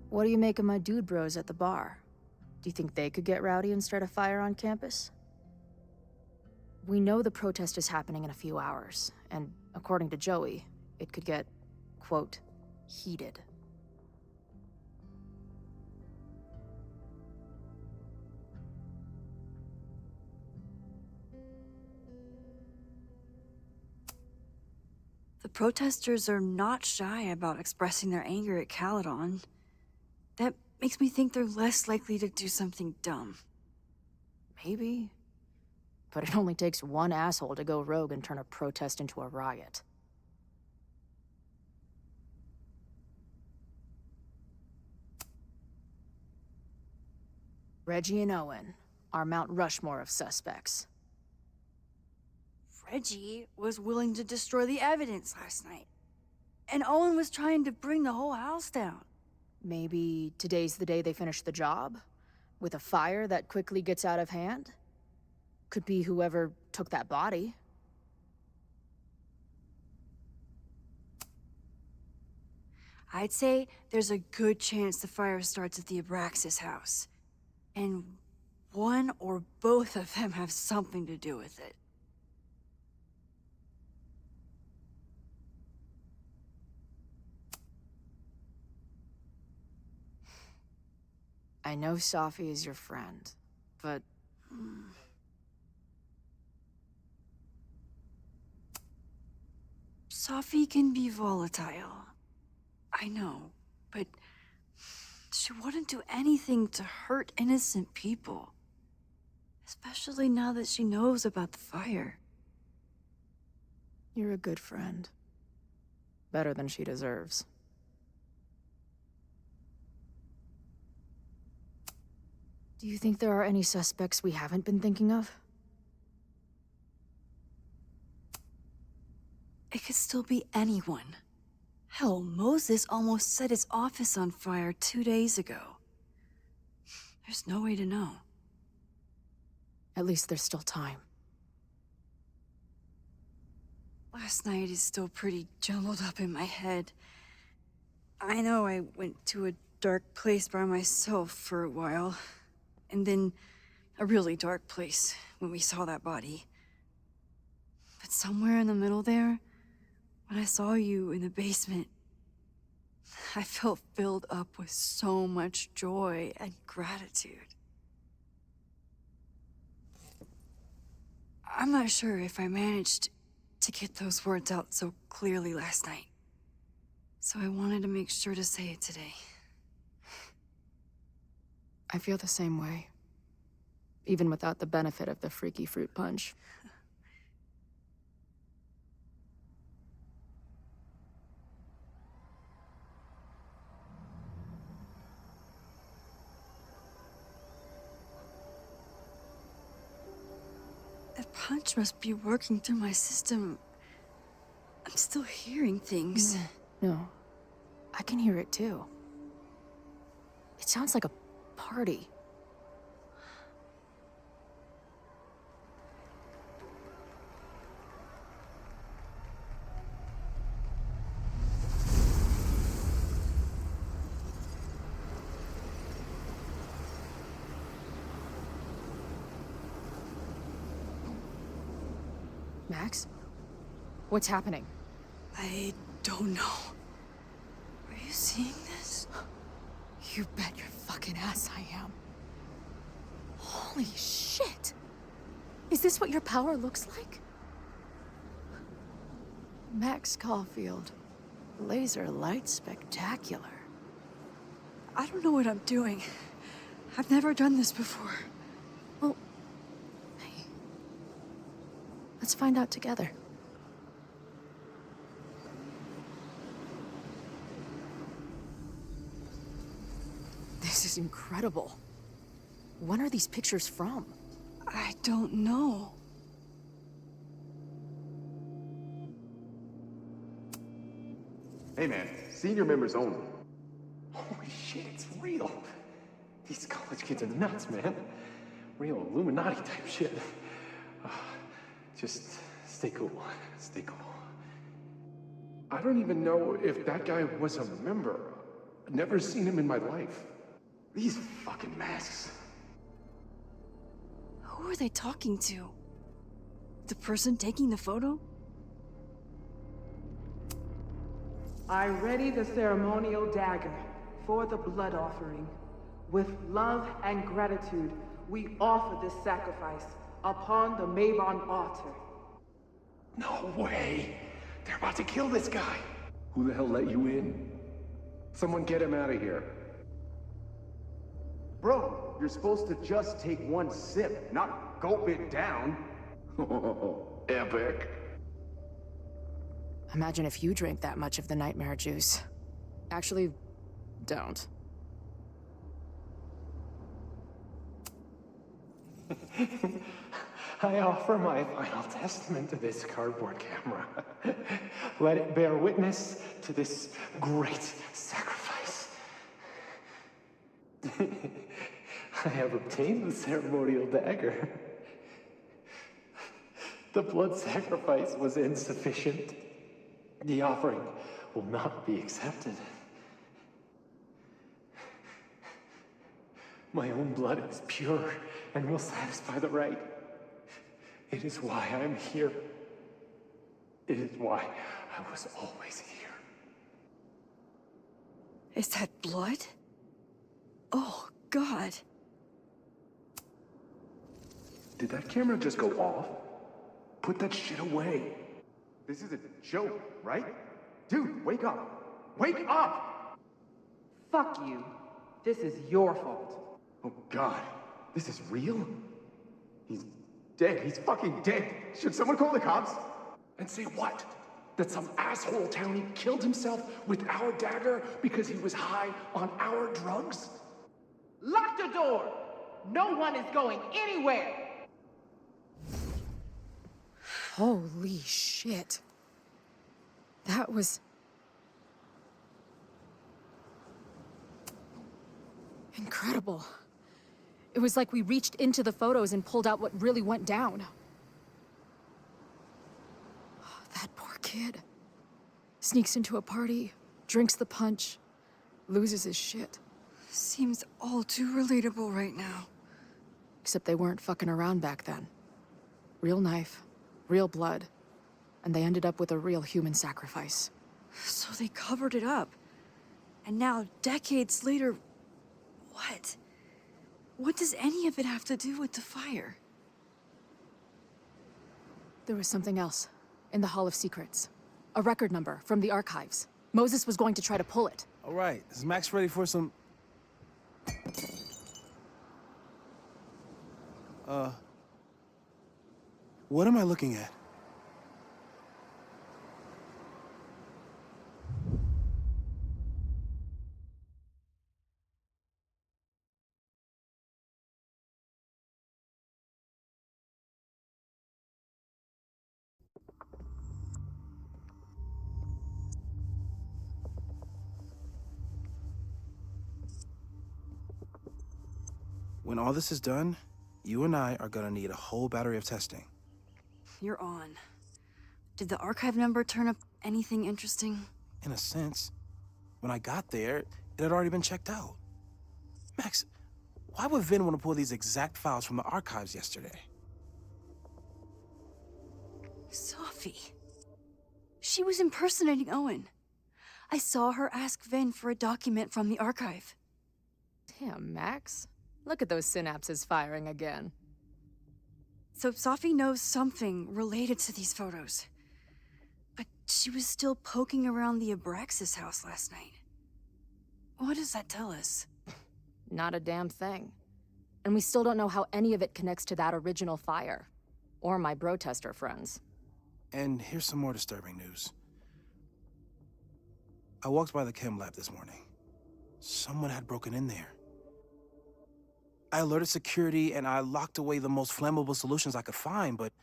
What do you make of my dude bros at the bar? Do you think they could get rowdy and start a fire on campus? We know the protest is happening in a few hours, and according to Joey, it could get, quote, heated. The protesters are not shy about expressing their anger at Caledon. That makes me think they're less likely to do something dumb. Maybe. But it only takes one asshole to go rogue and turn a protest into a riot. Reggie and Owen are Mount Rushmore of suspects. Reggie was willing to destroy the evidence last night. And Owen was trying to bring the whole house down. Maybe today's the day they finish the job? With a fire that quickly gets out of hand? Could be whoever took that body. I'd say there's a good chance the fire starts at the Abraxas house. And one or both of them have something to do with it. I know Sophie is your friend, but... Sophie can be volatile. I know, but she wouldn't do anything to hurt innocent people. Especially now that she knows about the fire. You're a good friend. Better than she deserves. Do you think there are any suspects we haven't been thinking of? It could still be anyone. Hell, Moses almost set his office on fire 2 days ago. There's no way to know. At least there's still time. Last night is still pretty jumbled up in my head. I know I went to a dark place by myself for a while. And then a really dark place when we saw that body. But somewhere in the middle there, when I saw you in the basement, I felt filled up with so much joy and gratitude. I'm not sure if I managed to get those words out so clearly last night. So I wanted to make sure to say it today. I feel the same way. Even without the benefit of the freaky fruit punch. The punch must be working through my system. I'm still hearing things. No. I can hear it too. It sounds like a party. Max? What's happening? I don't know. Are you seeing this? You bet your fucking ass I am. Holy shit! Is this what your power looks like? Max Caulfield. Laser light spectacular. I don't know what I'm doing. I've never done this before. Well, hey. Let's find out together. This is incredible. When are these pictures from? I don't know. Hey man, senior members only. Holy shit, it's real. These college kids are nuts, man. Real Illuminati type shit. Just stay cool. Stay cool. I don't even know if that guy was a member. I've never seen him in my life. These fucking masks. Who are they talking to? The person taking the photo? I ready the ceremonial dagger for the blood offering. With love and gratitude, we offer this sacrifice upon the Mabon altar. No way! They're about to kill this guy! Who the hell let you in? Someone get him out of here. Bro, you're supposed to just take one sip, not gulp it down. Epic. Imagine if you drank that much of the nightmare juice. Actually, don't. I offer my final testament to this cardboard camera. Let it bear witness to this great sacrifice. I have obtained the ceremonial dagger. The blood sacrifice was insufficient. The offering will not be accepted. My own blood is pure and will satisfy the rite. It is why I'm here. It is why I was always here. Is that blood? Oh, God. Did that camera just go off? Put that shit away. This is a joke, right? Dude, wake up! Wake up! Fuck you. This is your fault. Oh God, this is real? He's dead. He's fucking dead. Should someone call the cops? And say what? That some asshole townie killed himself with our dagger because he was high on our drugs? Lock the door! No one is going anywhere! Holy shit. That was... incredible. It was like we reached into the photos and pulled out what really went down. That poor kid. Sneaks into a party, drinks the punch, loses his shit. Seems all too relatable right now. Except they weren't fucking around back then. Real knife, real blood, and they ended up with a real human sacrifice. So they covered it up. And now, decades later, what? What does any of it have to do with the fire? There was something else. In the Hall of Secrets. A record number from the archives. Moses was going to try to pull it. All right, is Max ready for some... What am I looking at? When all this is done, you and I are gonna need a whole battery of testing. You're on. Did the archive number turn up anything interesting? In a sense. When I got there, it had already been checked out. Max, why would Vin want to pull these exact files from the archives yesterday? Sophie. She was impersonating Owen. I saw her ask Vin for a document from the archive. Damn, Max. Look at those synapses firing again. So Sophie knows something related to these photos. But she was still poking around the Abraxas house last night. What does that tell us? Not a damn thing. And we still don't know how any of it connects to that original fire. Or my bro-tester friends. And here's some more disturbing news. I walked by the chem lab this morning. Someone had broken in there. I alerted security and I locked away the most flammable solutions I could find, but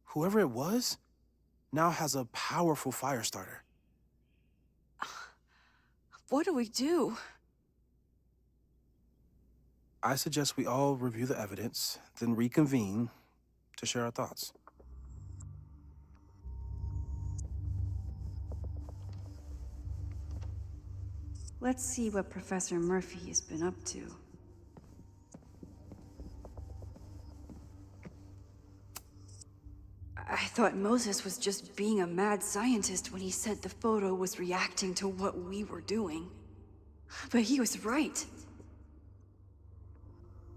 whoever it was now has a powerful fire starter. What do we do? I suggest we all review the evidence, then reconvene to share our thoughts. Let's see what Professor Murphy has been up to. I thought Moses was just being a mad scientist when he said the photo was reacting to what we were doing. But he was right.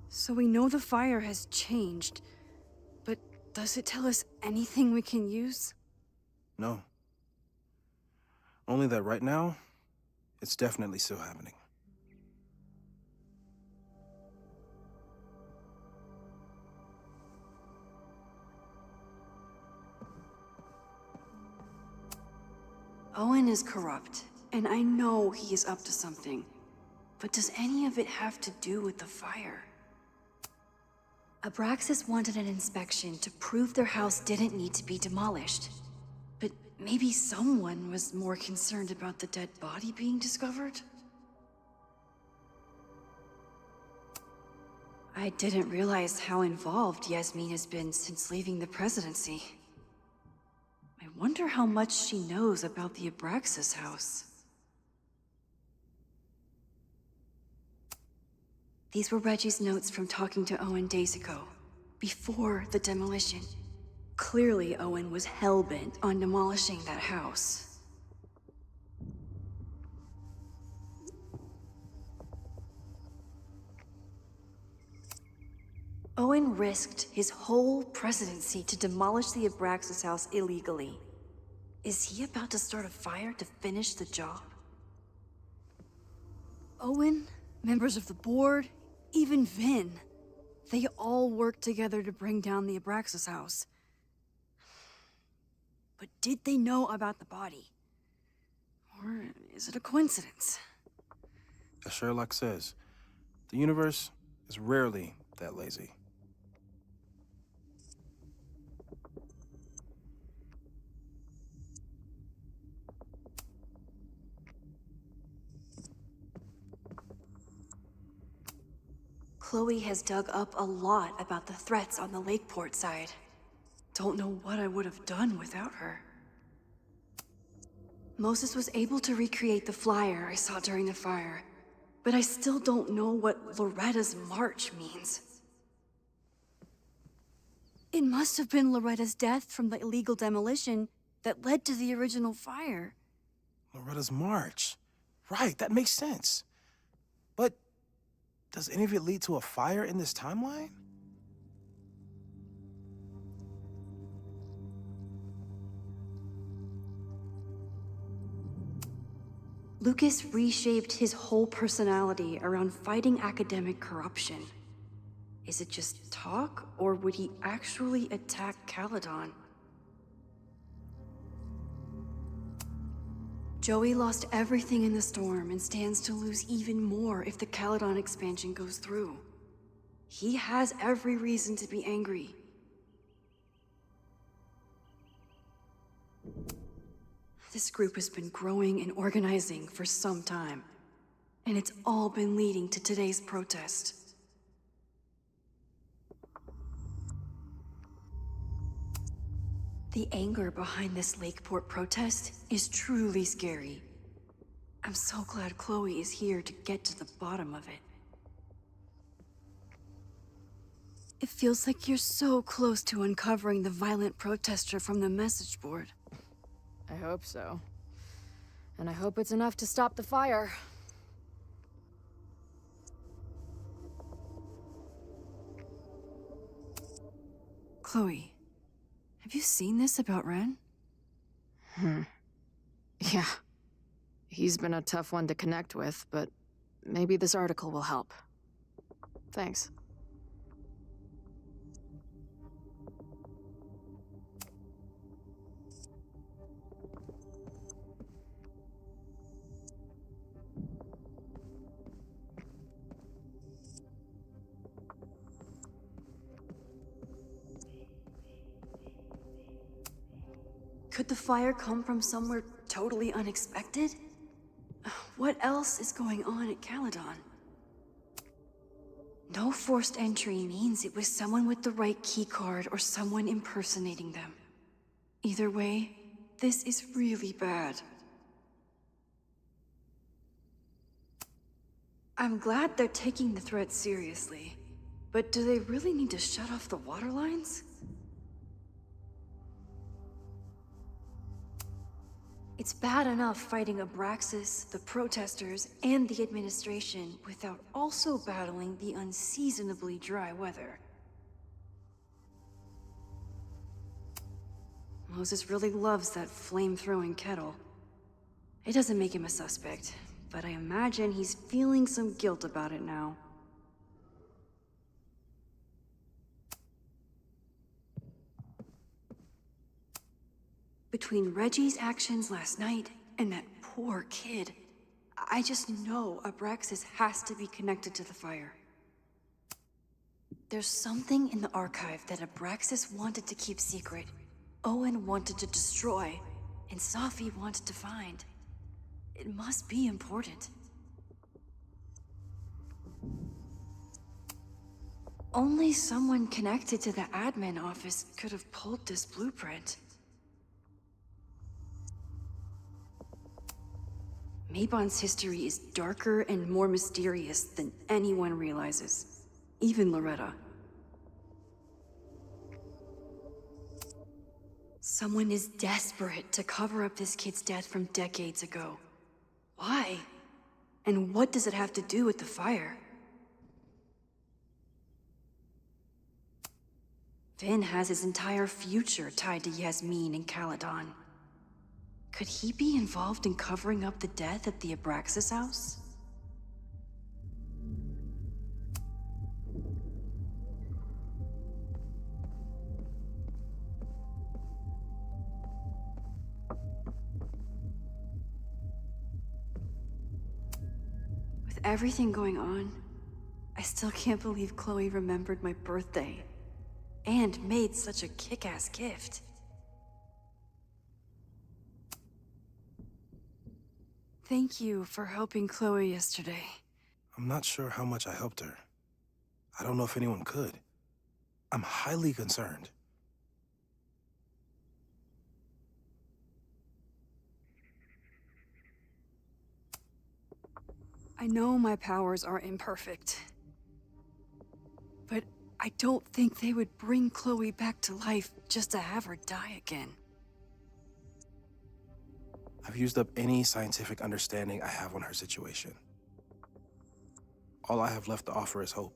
So we know the fire has changed, but does it tell us anything we can use? No. Only that right now, it's definitely still happening. Owen is corrupt, and I know he is up to something. But does any of it have to do with the fire? Abraxas wanted an inspection to prove their house didn't need to be demolished. But maybe someone was more concerned about the dead body being discovered? I didn't realize how involved Yasmin has been since leaving the presidency. I wonder how much she knows about the Abraxas house. These were Reggie's notes from talking to Owen days ago, before the demolition. Clearly, Owen was hell-bent on demolishing that house. Owen risked his whole presidency to demolish the Abraxas house illegally. Is he about to start a fire to finish the job? Owen, members of the board, even Vin. They all worked together to bring down the Abraxas house. But did they know about the body? Or is it a coincidence? As Sherlock says, the universe is rarely that lazy. Chloe has dug up a lot about the threats on the Lakeport side. Don't know what I would have done without her. Moses was able to recreate the flyer I saw during the fire, but I still don't know what Loretta's march means. It must have been Loretta's death from the illegal demolition that led to the original fire. Loretta's march. Right, that makes sense. But does any of it lead to a fire in this timeline? Lucas reshaped his whole personality around fighting academic corruption. Is it just talk, or would he actually attack Caledon? Joey lost everything in the storm and stands to lose even more if the Caledon expansion goes through. He has every reason to be angry. This group has been growing and organizing for some time, and it's all been leading to today's protest. The anger behind this Lakeport protest is truly scary. I'm so glad Chloe is here to get to the bottom of it. It feels like you're so close to uncovering the violent protester from the message board. I hope so. And I hope it's enough to stop the fire. Chloe, have you seen this about Ren? Yeah. He's been a tough one to connect with, but maybe this article will help. Thanks. Could the fire come from somewhere totally unexpected? What else is going on at Caledon? No forced entry means it was someone with the right keycard or someone impersonating them. Either way, this is really bad. I'm glad they're taking the threat seriously, but do they really need to shut off the water lines? It's bad enough fighting Abraxas, the protesters, and the administration without also battling the unseasonably dry weather. Moses really loves that flame-throwing kettle. It doesn't make him a suspect, but I imagine he's feeling some guilt about it now. Between Reggie's actions last night and that poor kid, I just know Abraxas has to be connected to the fire. There's something in the archive that Abraxas wanted to keep secret, Owen wanted to destroy, and Safi wanted to find. It must be important. Only someone connected to the admin office could have pulled this blueprint. Mabon's history is darker and more mysterious than anyone realizes, even Loretta. Someone is desperate to cover up this kid's death from decades ago. Why? And what does it have to do with the fire? Finn has his entire future tied to Yasmin and Caledon. Could he be involved in covering up the death at the Abraxas house? With everything going on, I still can't believe Chloe remembered my birthday and made such a kick-ass gift. Thank you for helping Chloe yesterday. I'm not sure how much I helped her. I don't know if anyone could. I'm highly concerned. I know my powers are imperfect. But I don't think they would bring Chloe back to life just to have her die again. I've used up any scientific understanding I have on her situation. All I have left to offer is hope.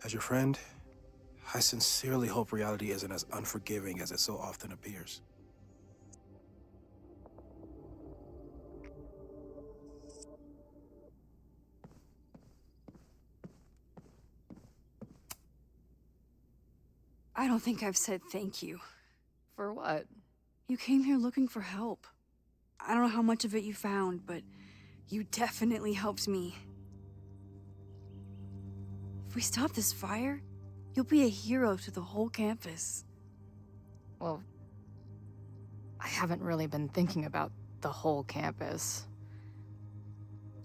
As your friend, I sincerely hope reality isn't as unforgiving as it so often appears. I don't think I've said thank you. For what? You came here looking for help. I don't know how much of it you found, but you definitely helped me. If we stop this fire, you'll be a hero to the whole campus. Well, I haven't really been thinking about the whole campus.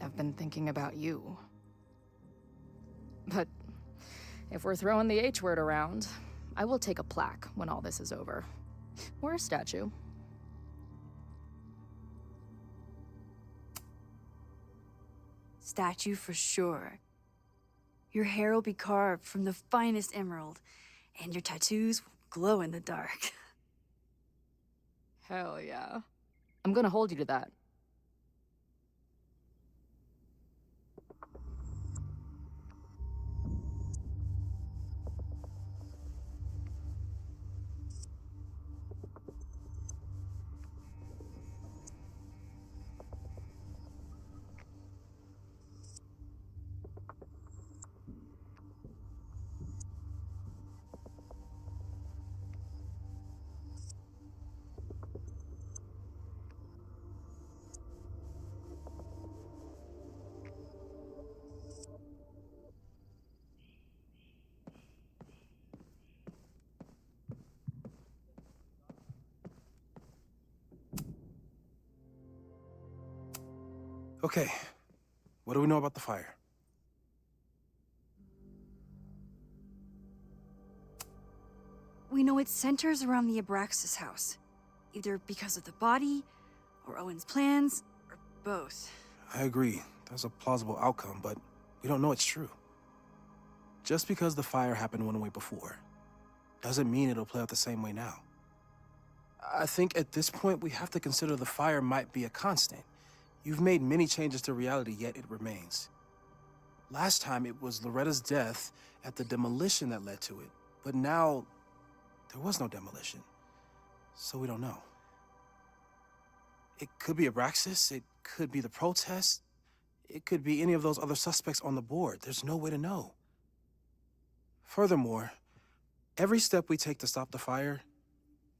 I've been thinking about you. But if we're throwing the H word around, I will take a plaque when all this is over. Or a statue. Statue for sure. Your hair will be carved from the finest emerald, and your tattoos will glow in the dark. Hell yeah. I'm gonna hold you to that. Okay, what do we know about the fire? We know it centers around the Abraxas house. Either because of the body, or Owen's plans, or both. I agree. That's a plausible outcome, but we don't know it's true. Just because the fire happened one way before, doesn't mean it'll play out the same way now. I think at this point, we have to consider the fire might be a constant. You've made many changes to reality, yet it remains. Last time, it was Loretta's death at the demolition that led to it. But now, there was no demolition. So we don't know. It could be Abraxas, it could be the protest, it could be any of those other suspects on the board. There's no way to know. Furthermore, every step we take to stop the fire,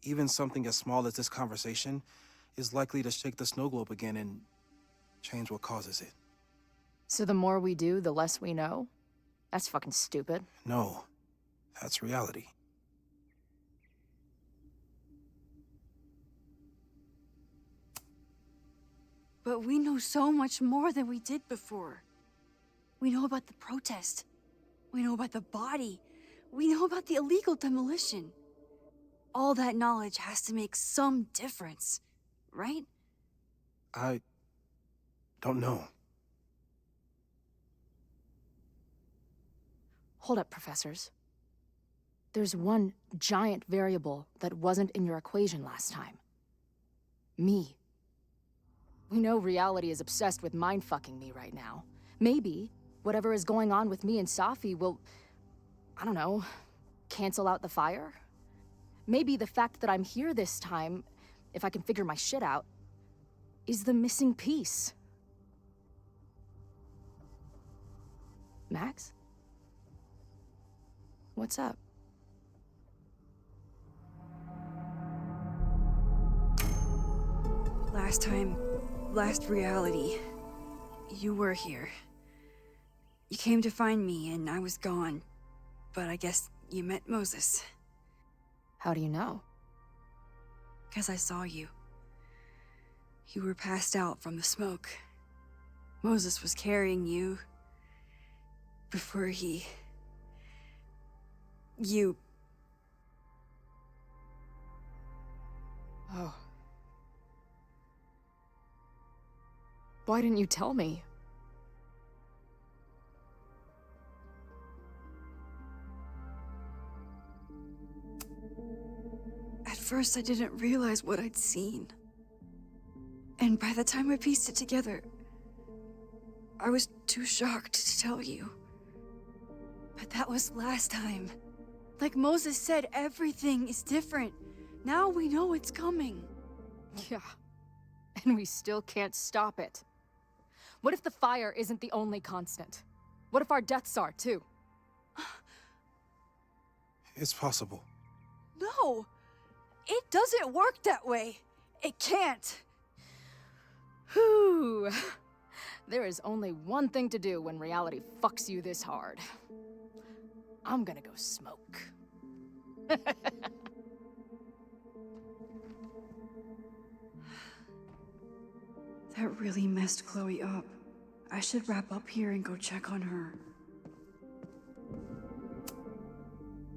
even something as small as this conversation, is likely to shake the snow globe again and change what causes it. So the more we do, the less we know? That's fucking stupid. No, that's reality. But we know so much more than we did before. We know about the protest. We know about the body. We know about the illegal demolition. All that knowledge has to make some difference, right? I don't know. Hold up, professors. There's one giant variable that wasn't in your equation last time. Me. We know reality is obsessed with mind-fucking me right now. Maybe whatever is going on with me and Safi will, I don't know, cancel out the fire? Maybe the fact that I'm here this time, if I can figure my shit out, is the missing piece. Max? What's up? Last reality, you were here. You came to find me and I was gone, but I guess you met Moses. How do you know? 'Cause I saw you. You were passed out from the smoke. Moses was carrying you before you... Oh. Why didn't you tell me? At first, I didn't realize what I'd seen. And by the time I pieced it together, I was too shocked to tell you. But that was last time. Like Moses said, everything is different. Now we know it's coming. Yeah. And we still can't stop it. What if the fire isn't the only constant? What if our deaths are, too? It's possible. No! It doesn't work that way. It can't. Whew. There is only one thing to do when reality fucks you this hard. I'm gonna go smoke. That really messed Chloe up. I should wrap up here and go check on her.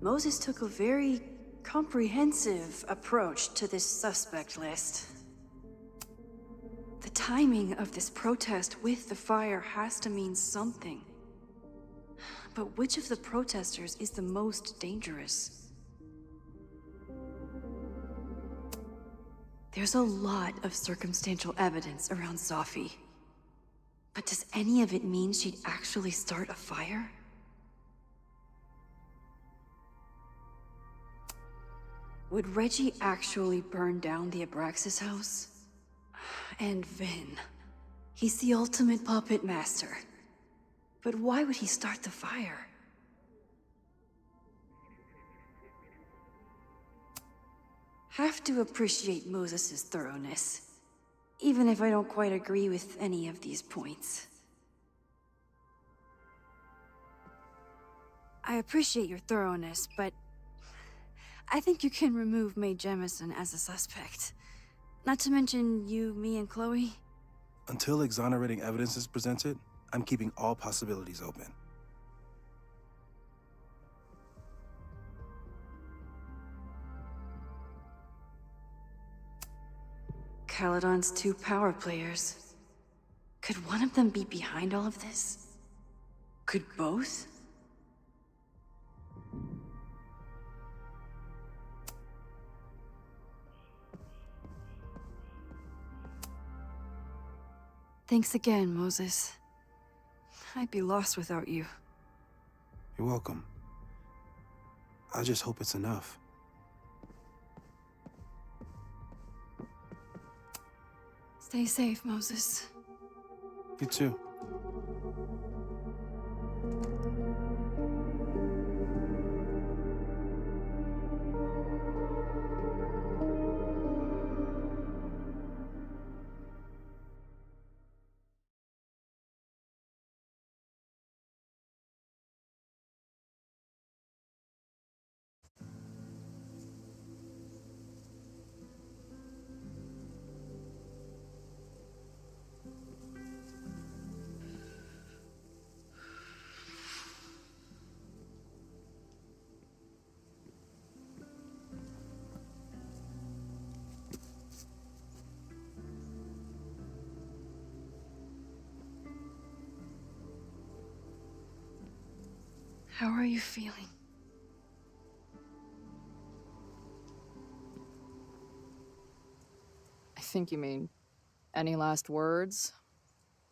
Moses took a very comprehensive approach to this suspect list. The timing of this protest with the fire has to mean something. But which of the protesters is the most dangerous? There's a lot of circumstantial evidence around Sophie. But does any of it mean she'd actually start a fire? Would Reggie actually burn down the Abraxas house? And Vin. He's the ultimate puppet master. But why would he start the fire? Have to appreciate Moses' thoroughness, even if I don't quite agree with any of these points. I appreciate your thoroughness, but I think you can remove Mae Jemison as a suspect. Not to mention you, me, and Chloe. Until exonerating evidence is presented, I'm keeping all possibilities open. Caledon's 2 power players. Could one of them be behind all of this? Could both? Thanks again, Moses. I'd be lost without you. You're welcome. I just hope it's enough. Stay safe, Moses. You too. How are you feeling? I think you mean, any last words?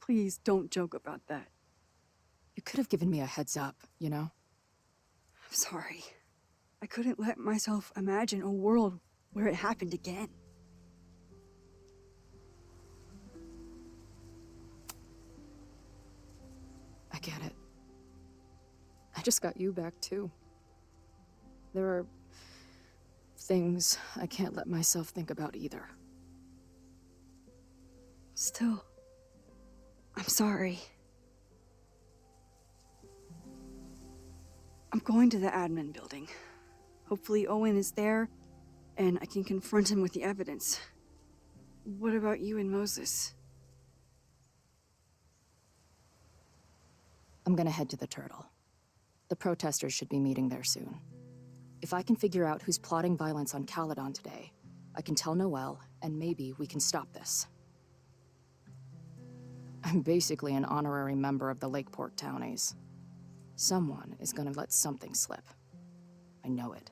Please don't joke about that. You could have given me a heads up, you know? I'm sorry. I couldn't let myself imagine a world where it happened again. I get it. I just got you back, too. There are things I can't let myself think about either. Still, I'm sorry. I'm going to the admin building. Hopefully Owen is there, and I can confront him with the evidence. What about you and Moses? I'm gonna head to the Turtle. The protesters should be meeting there soon. If I can figure out who's plotting violence on Caledon today, I can tell Noelle, and maybe we can stop this. I'm basically an honorary member of the Lakeport Townies. Someone is gonna let something slip. I know it.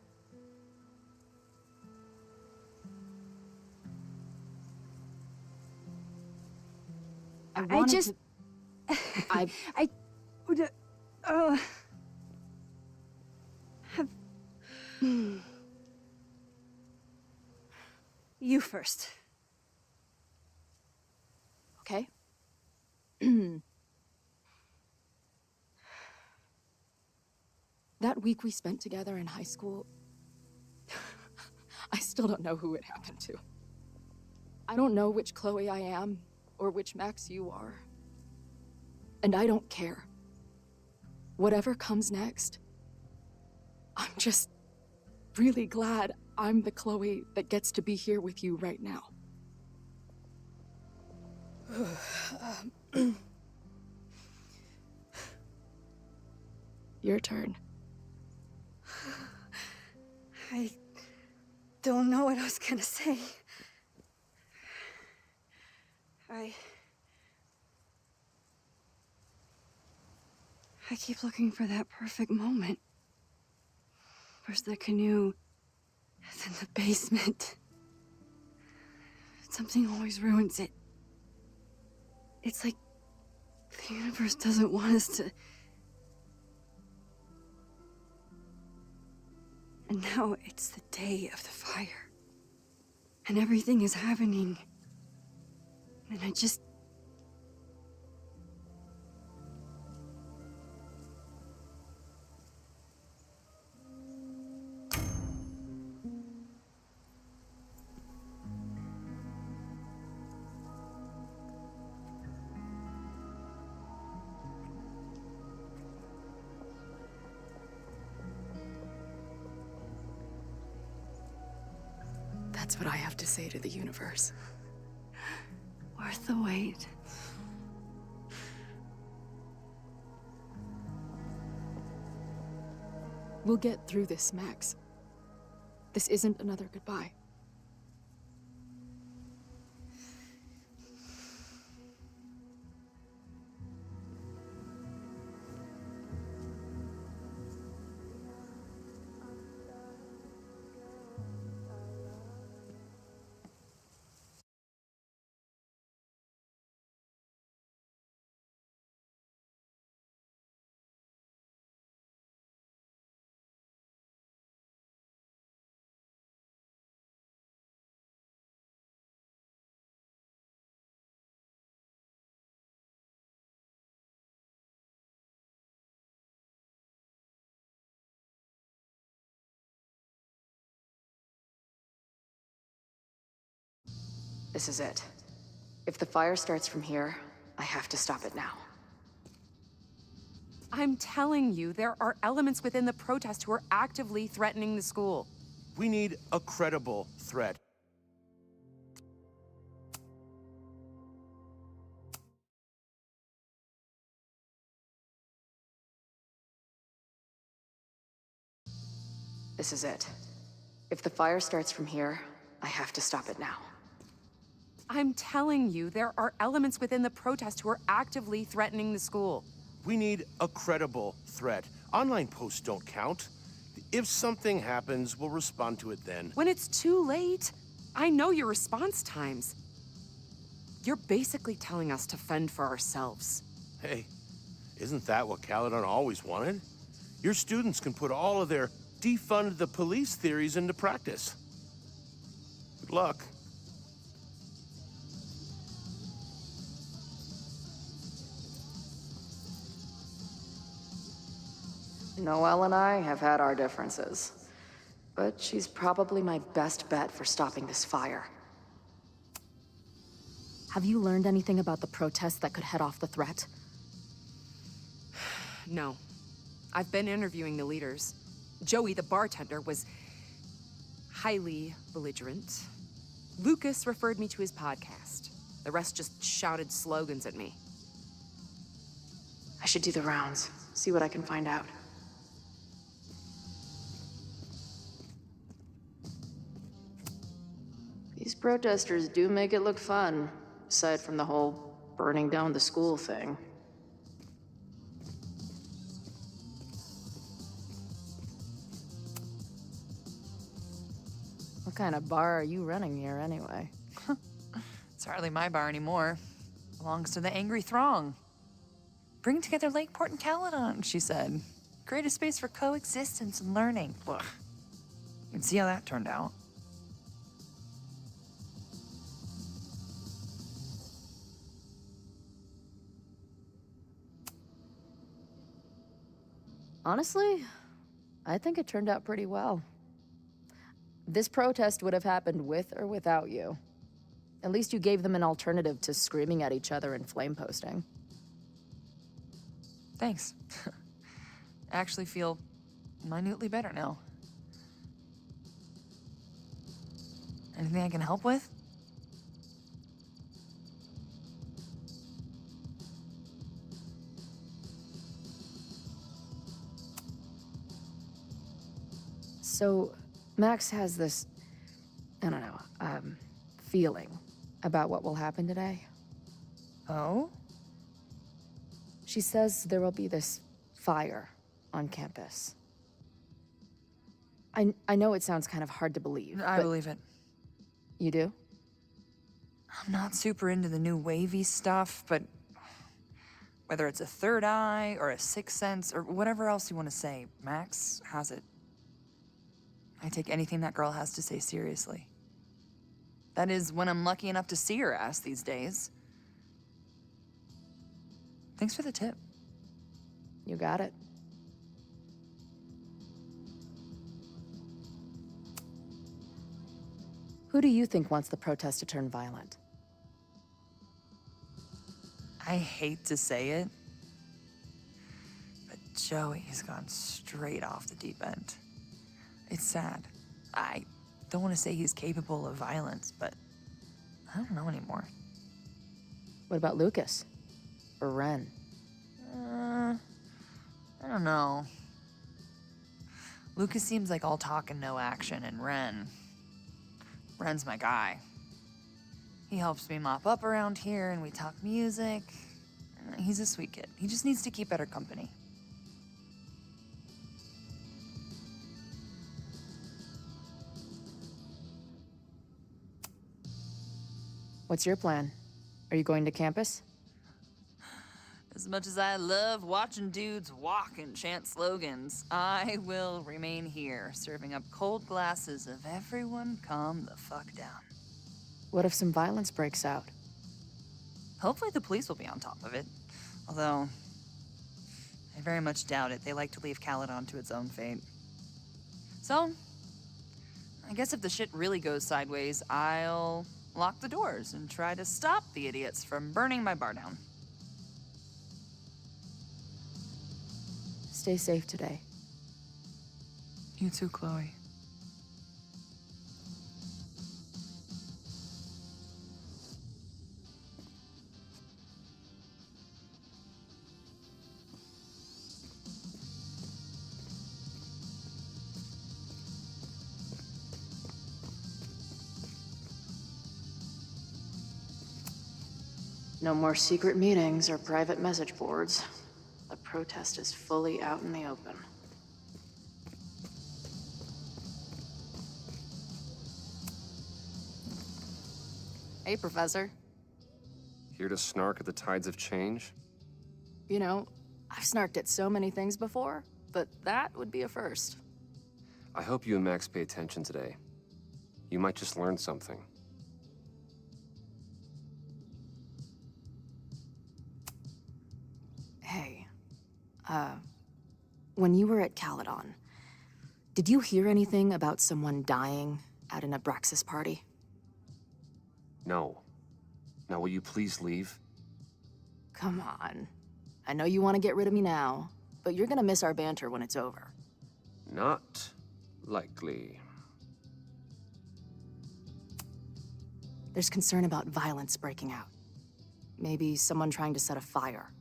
I just... I would... have... You first. Okay. That week we spent together in high school, I still don't know who it happened to. I don't know which Chloe I am, or which Max you are. And I don't care. Whatever comes next, I'm just really glad I'm the Chloe that gets to be here with you right now. Your turn. I don't know what I was gonna say. I keep looking for that perfect moment. First the canoe, then the basement. Something always ruins it. It's like the universe doesn't want us to... And now it's the day of the fire. And everything is happening. And I just... That's what I have to say to the universe. Worth the wait. We'll get through this, Max. This isn't another goodbye. This is it. If the fire starts from here, I have to stop it now. I'm telling you, there are elements within the protest who are actively threatening the school. We need a credible threat. This is it. If the fire starts from here, I have to stop it now. I'm telling you, there are elements within the protest who are actively threatening the school. We need a credible threat. Online posts don't count. If something happens, we'll respond to it then. When it's too late, I know your response times. You're basically telling us to fend for ourselves. Hey, isn't that what Caledon always wanted? Your students can put all of their defund the police theories into practice. Good luck. Noelle and I have had our differences, but she's probably my best bet for stopping this fire. Have you learned anything about the protest that could head off the threat? No. I've been interviewing the leaders. Joey, the bartender, was highly belligerent. Lucas referred me to his podcast. The rest just shouted slogans at me. I should do the rounds, see what I can find out. These protesters do make it look fun, aside from the whole burning down the school thing. What kind of bar are you running here anyway? It's hardly my bar anymore. Belongs to the angry throng. Bring together Lakeport and Caledon, she said. Create a space for coexistence and learning. Ugh. You can see how that turned out. Honestly, I think it turned out pretty well. This protest would have happened with or without you. At least you gave them an alternative to screaming at each other and flame posting. Thanks. I actually feel minutely better now. Anything I can help with? So, Max has this, I don't know, feeling about what will happen today. Oh? She says there will be this fire on campus. I know it sounds kind of hard to believe. I believe it. You do? I'm not super into the new wavy stuff, but whether it's a third eye or a sixth sense or whatever else you want to say, Max has it. I take anything that girl has to say seriously. That is, when I'm lucky enough to see her ass these days. Thanks for the tip. You got it. Who do you think wants the protest to turn violent? I hate to say it, but Joey's gone straight off the deep end. It's sad. I don't want to say he's capable of violence, but I don't know anymore. What about Lucas? Or Ren? I don't know. Lucas seems like all talk and no action, and Ren's my guy. He helps me mop up around here, and we talk music. He's a sweet kid. He just needs to keep better company. What's your plan? Are you going to campus? As much as I love watching dudes walk and chant slogans, I will remain here, serving up cold glasses of everyone calm the fuck down. What if some violence breaks out? Hopefully the police will be on top of it. Although, I very much doubt it. They like to leave Caledon to its own fate. So, I guess if the shit really goes sideways, I'll lock the doors and try to stop the idiots from burning my bar down. Stay safe today. You too, Chloe. No more secret meetings or private message boards. The protest is fully out in the open. Hey, Professor. Here to snark at the tides of change? You know, I've snarked at so many things before, but that would be a first. I hope you and Max pay attention today. You might just learn something. Hey, when you were at Caledon, did you hear anything about someone dying at an Abraxas party? No. Now, will you please leave? Come on. I know you want to get rid of me now, but you're gonna miss our banter when it's over. Not likely. There's concern about violence breaking out. Maybe someone trying to set a fire.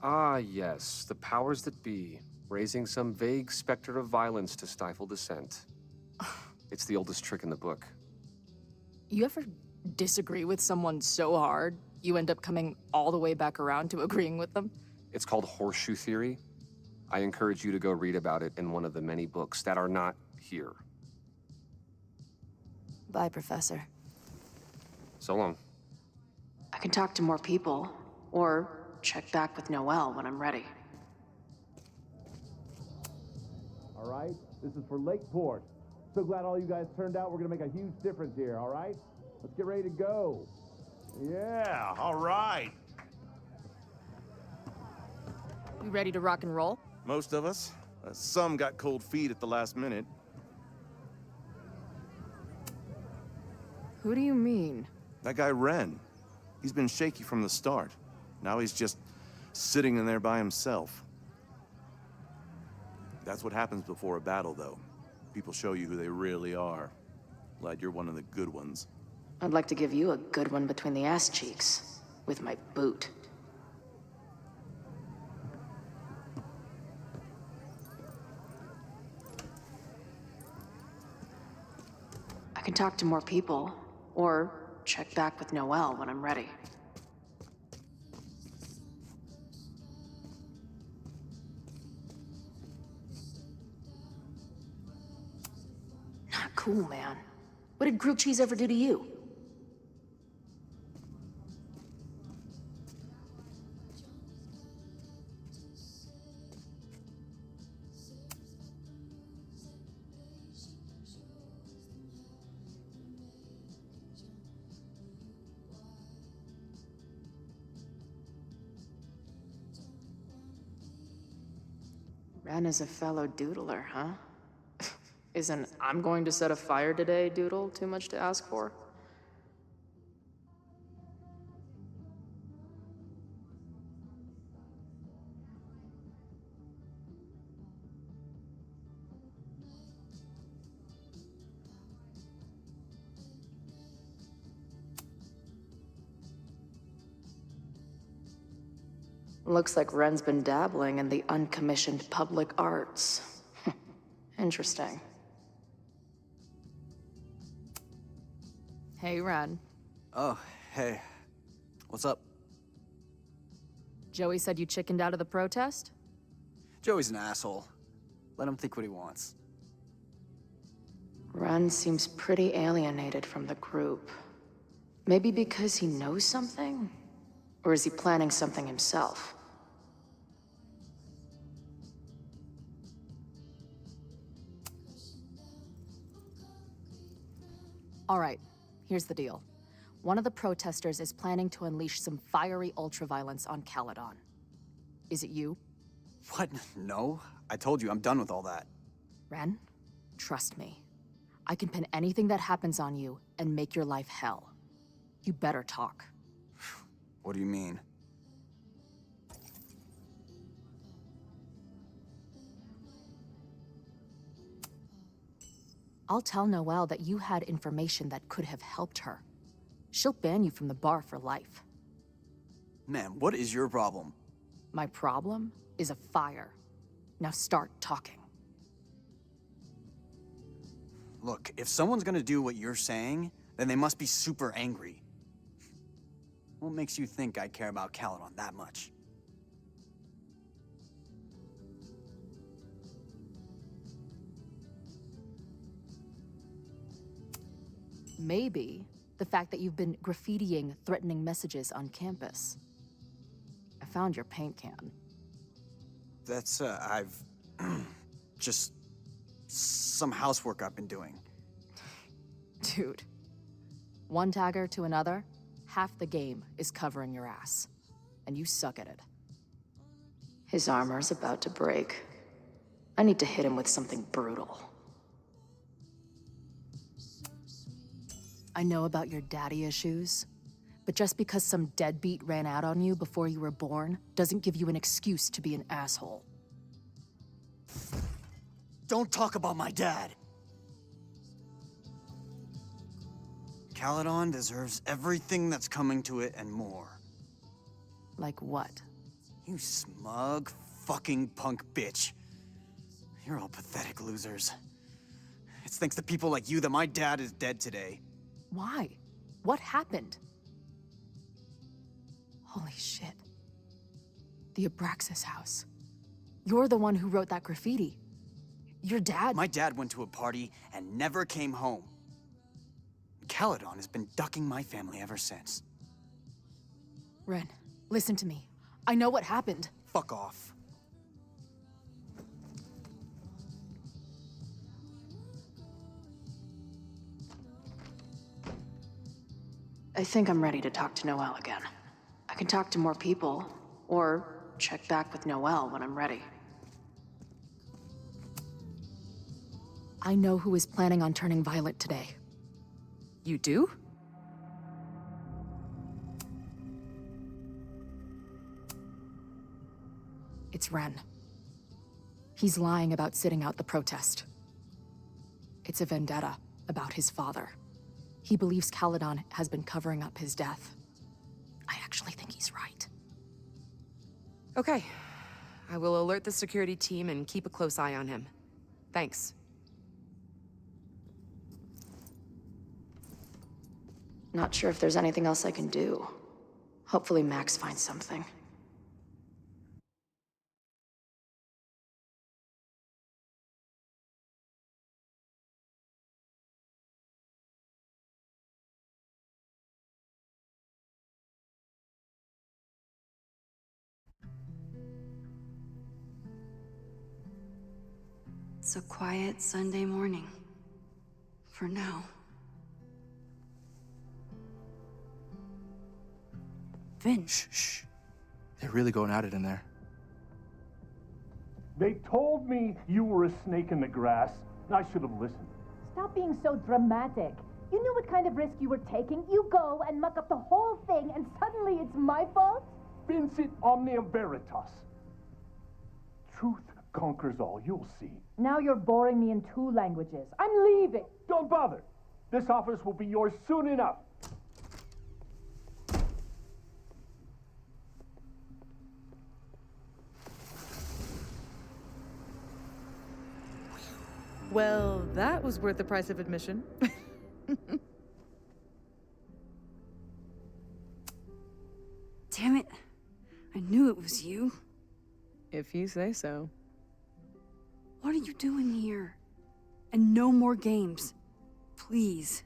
Ah, yes, the powers that be, raising some vague specter of violence to stifle dissent. It's the oldest trick in the book. You ever disagree with someone so hard, you end up coming all the way back around to agreeing with them? It's called horseshoe theory. I encourage you to go read about it in one of the many books that are not here. Bye, Professor. So long. I can talk to more people, or check back with Noelle when I'm ready. All right, this is for Lakeport. So glad all you guys turned out. We're gonna make a huge difference here, all right? Let's get ready to go. Yeah, all right. You ready to rock and roll? Most of us. Some got cold feet at the last minute. Who do you mean? That guy Ren. He's been shaky from the start. Now he's just sitting in there by himself. That's what happens before a battle, though. People show you who they really are. Glad you're one of the good ones. I'd like to give you a good one between the ass cheeks, with my boot. I can talk to more people, or check back with Noelle when I'm ready. Not cool, man. What did grilled cheese ever do to you? Ren is a fellow doodler, huh? Isn't "I'm going to set a fire today" doodle too much to ask for? Looks like Ren's been dabbling in the uncommissioned public arts. Interesting. Hey, Ren. Oh, hey. What's up? Joey said you chickened out of the protest? Joey's an asshole. Let him think what he wants. Ren seems pretty alienated from the group. Maybe because he knows something? Or is he planning something himself? All right, here's the deal. One of the protesters is planning to unleash some fiery ultraviolence on Caledon. Is it you? What? No. I told you, I'm done with all that. Ren, trust me. I can pin anything that happens on you and make your life hell. You better talk. What do you mean? I'll tell Noelle that you had information that could have helped her. She'll ban you from the bar for life. Man, what is your problem? My problem is a fire. Now start talking. Look, if someone's gonna do what you're saying, then they must be super angry. What makes you think I care about Caledon that much? Maybe the fact that you've been graffitiing threatening messages on campus. I found your paint can. That's, I've... just... some housework I've been doing. Dude. One tagger to another, half the game is covering your ass. And you suck at it. His armor's about to break. I need to hit him with something brutal. I know about your daddy issues, but just because some deadbeat ran out on you before you were born doesn't give you an excuse to be an asshole. Don't talk about my dad! Caledon deserves everything that's coming to it and more. Like what? You smug, fucking punk bitch. You're all pathetic losers. It's thanks to people like you that my dad is dead today. Why? What happened? Holy shit. The Abraxas house. You're the one who wrote that graffiti. Your dad— My dad went to a party and never came home. Caledon has been ducking my family ever since. Ren, listen to me. I know what happened. Fuck off. I think I'm ready to talk to Noelle again. I can talk to more people, or check back with Noelle when I'm ready. I know who is planning on turning Violet today. You do? It's Ren. He's lying about sitting out the protest. It's a vendetta about his father. He believes Caledon has been covering up his death. I actually think he's right. Okay. I will alert the security team and keep a close eye on him. Thanks. Not sure if there's anything else I can do. Hopefully Max finds something. It's a quiet Sunday morning. For now. Vin. Shh. They're really going at it in there. They told me you were a snake in the grass. I should have listened. Stop being so dramatic. You knew what kind of risk you were taking. You go and muck up the whole thing, and suddenly it's my fault? Vincit omnia veritas. Truth conquers all, you'll see. Now you're boring me in 2 languages. I'm leaving. Don't bother. This office will be yours soon enough. Well, that was worth the price of admission. Damn it. I knew it was you. If you say so. What are you doing here? And no more games. Please.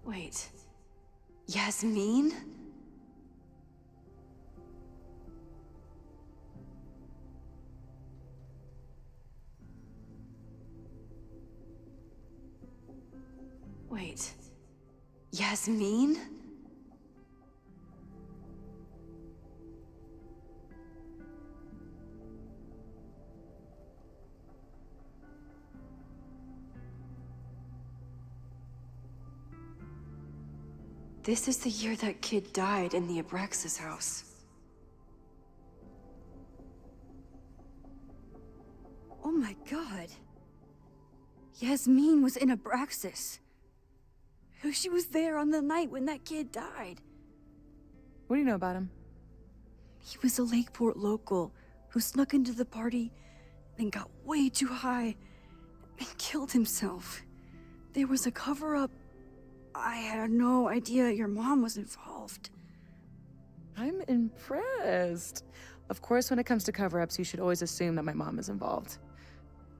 Wait. Yasmin? Wait. Yasmin? This is the year that kid died in the Abraxas house. Oh my god. Yasmin was in Abraxas. She was there on the night when that kid died. What do you know about him? He was a Lakeport local who snuck into the party, then got way too high, and killed himself. There was a cover-up. I had no idea your mom was involved. I'm impressed. Of course, when it comes to cover-ups, you should always assume that my mom is involved.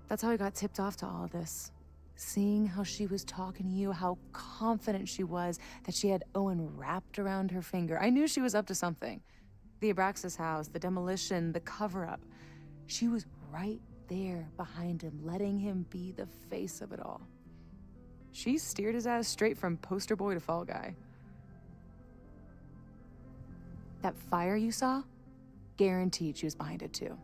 That's how I got tipped off to all of this. Seeing how she was talking to you, how confident she was that she had Owen wrapped around her finger. I knew she was up to something. The Abraxas house, the demolition, the cover-up. She was right there behind him, letting him be the face of it all. She steered his ass straight from poster boy to fall guy. That fire you saw? Guaranteed she was behind it too.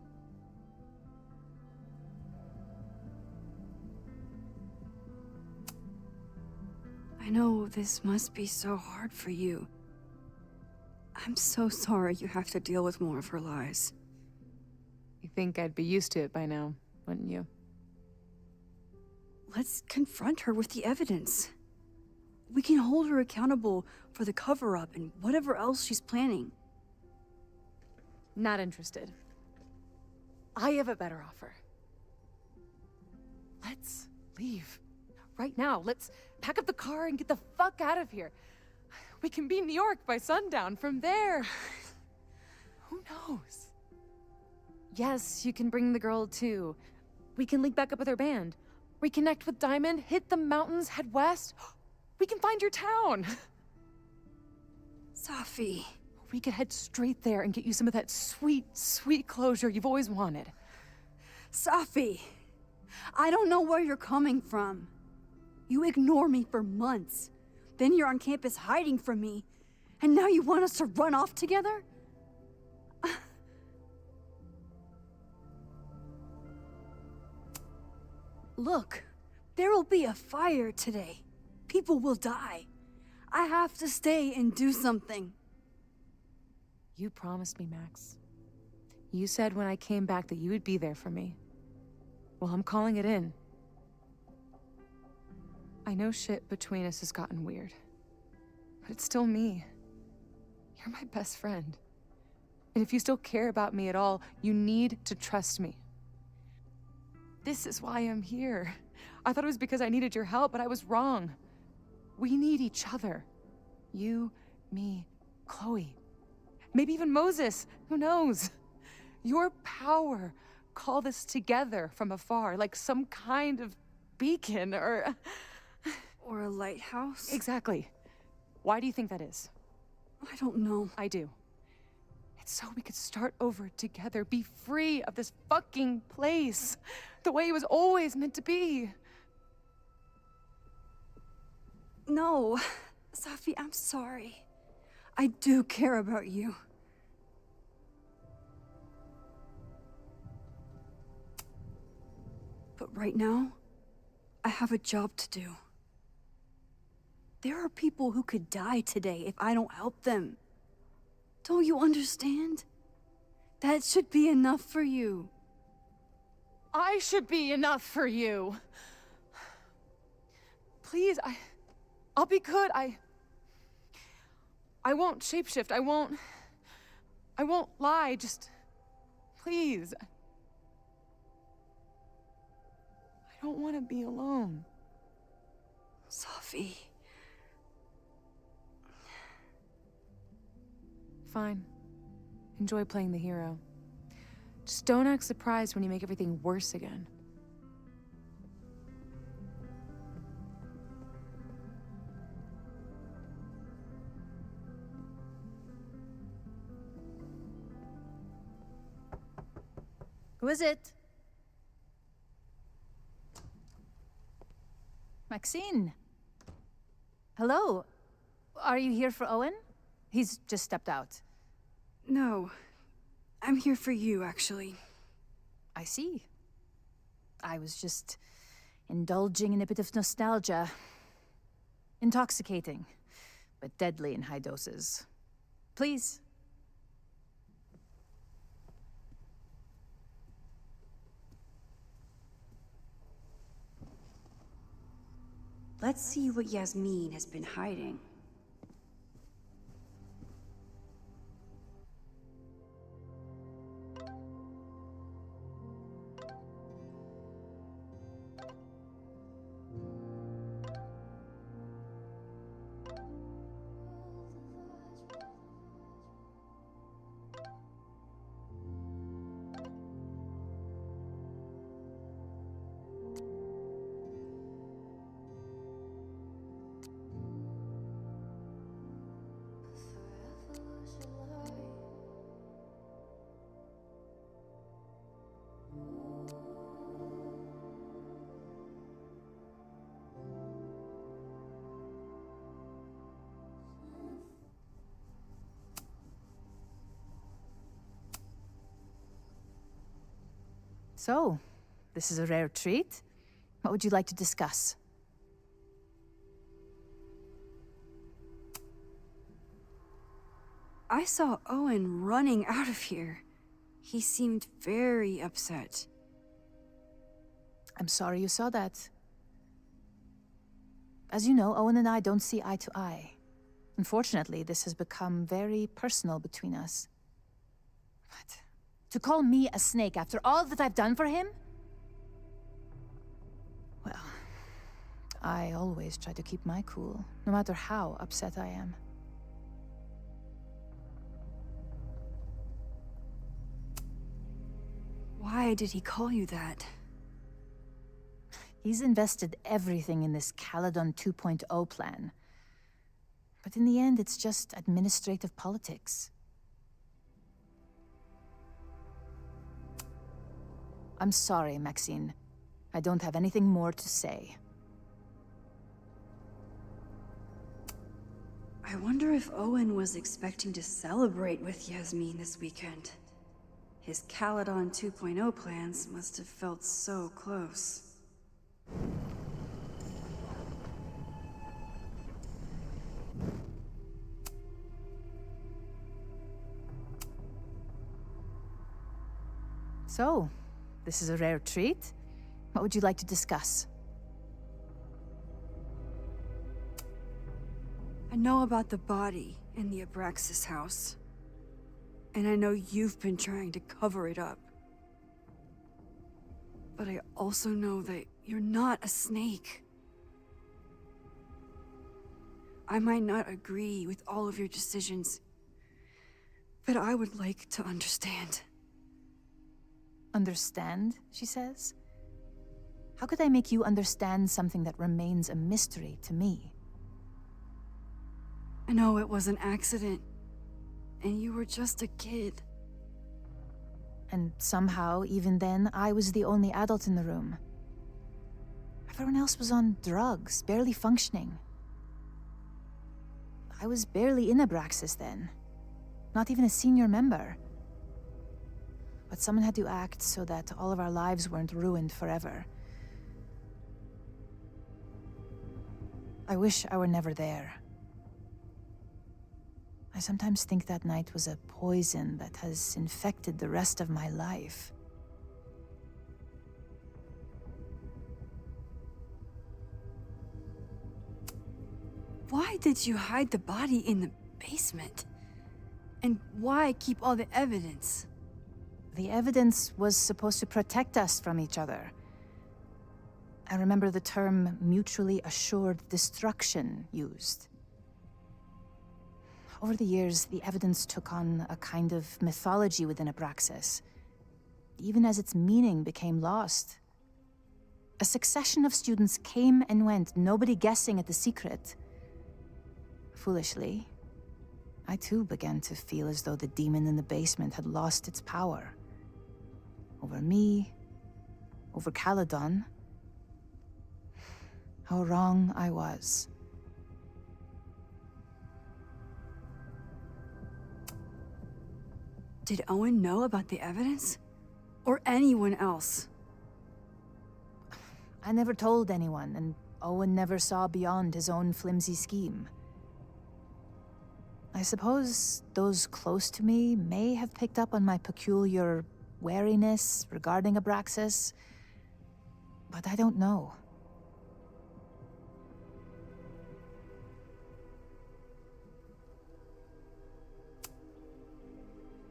I know this must be so hard for you. I'm so sorry you have to deal with more of her lies. You think I'd be used to it by now, wouldn't you? Let's confront her with the evidence. We can hold her accountable for the cover-up and whatever else she's planning. Not interested. I have a better offer. Let's leave. Right now, let's pack up the car and get the fuck out of here. We can be in New York by sundown. From there, who knows? Yes, you can bring the girl too. We can link back up with her band. Reconnect with Diamond, hit the mountains, head west. We can find your town. Safi. We could head straight there and get you some of that sweet, sweet closure you've always wanted. Safi, I don't know where you're coming from. You ignore me for months. Then you're on campus hiding from me. And now you want us to run off together? Look, there will be a fire today. People will die. I have to stay and do something. You promised me, Max. You said when I came back that you would be there for me. Well, I'm calling it in. I know shit between us has gotten weird, but it's still me. You're my best friend. And if you still care about me at all, you need to trust me. This is why I'm here. I thought it was because I needed your help, but I was wrong. We need each other. You, me, Chloe. Maybe even Moses. Who knows? Your power called us together from afar, like some kind of beacon or a lighthouse? Exactly. Why do you think that is? I don't know. I do. It's so we could start over together, be free of this fucking place, the way it was always meant to be. No, Safi, I'm sorry. I do care about you. But right now, I have a job to do. There are people who could die today if I don't help them. Don't you understand? That should be enough for you. I should be enough for you. Please, I'll be good. I won't shapeshift. I won't lie. Just, please. I don't want to be alone. Safi. Fine. Enjoy playing the hero. Just don't act surprised when you make everything worse again. Who is it? Maxine. Hello. Are you here for Owen? He's just stepped out. No. I'm here for you, actually. I see. I was just indulging in a bit of nostalgia. Intoxicating, but deadly in high doses. Please. Let's see what Yasmin has been hiding. So, this is a rare treat. What would you like to discuss? I saw Owen running out of here. He seemed very upset. I'm sorry you saw that. As you know, Owen and I don't see eye to eye. Unfortunately, this has become very personal between us. But To call me a snake after all that I've done for him? Well, I always try to keep my cool, no matter how upset I am. Why did he call you that? He's invested everything in this Caledon 2.0 plan. But in the end, it's just administrative politics. I'm sorry, Maxine. I don't have anything more to say. I wonder if Owen was expecting to celebrate with Yasmin this weekend. His Caledon 2.0 plans must have felt so close. So, this is a rare treat. What would you like to discuss? I know about the body in the Abraxas house. And I know you've been trying to cover it up. But I also know that you're not a snake. I might not agree with all of your decisions, but I would like to understand. Understand, she says? How could I make you understand something that remains a mystery to me? I know it was an accident, and you were just a kid. And somehow, even then, I was the only adult in the room. Everyone else was on drugs, barely functioning. I was barely in Abraxas then. Not even a senior member. But someone had to act so that all of our lives weren't ruined forever. I wish I were never there. I sometimes think that night was a poison that has infected the rest of my life. Why did you hide the body in the basement? And why keep all the evidence? The evidence was supposed to protect us from each other. I remember the term mutually assured destruction used. Over the years, the evidence took on a kind of mythology within Abraxas, even as its meaning became lost. A succession of students came and went, nobody guessing at the secret. Foolishly, I too began to feel as though the demon in the basement had lost its power. Over me, over Caledon. How wrong I was. Did Owen know about the evidence? Or anyone else? I never told anyone, and Owen never saw beyond his own flimsy scheme. I suppose those close to me may have picked up on my peculiar wariness regarding Abraxas, but I don't know.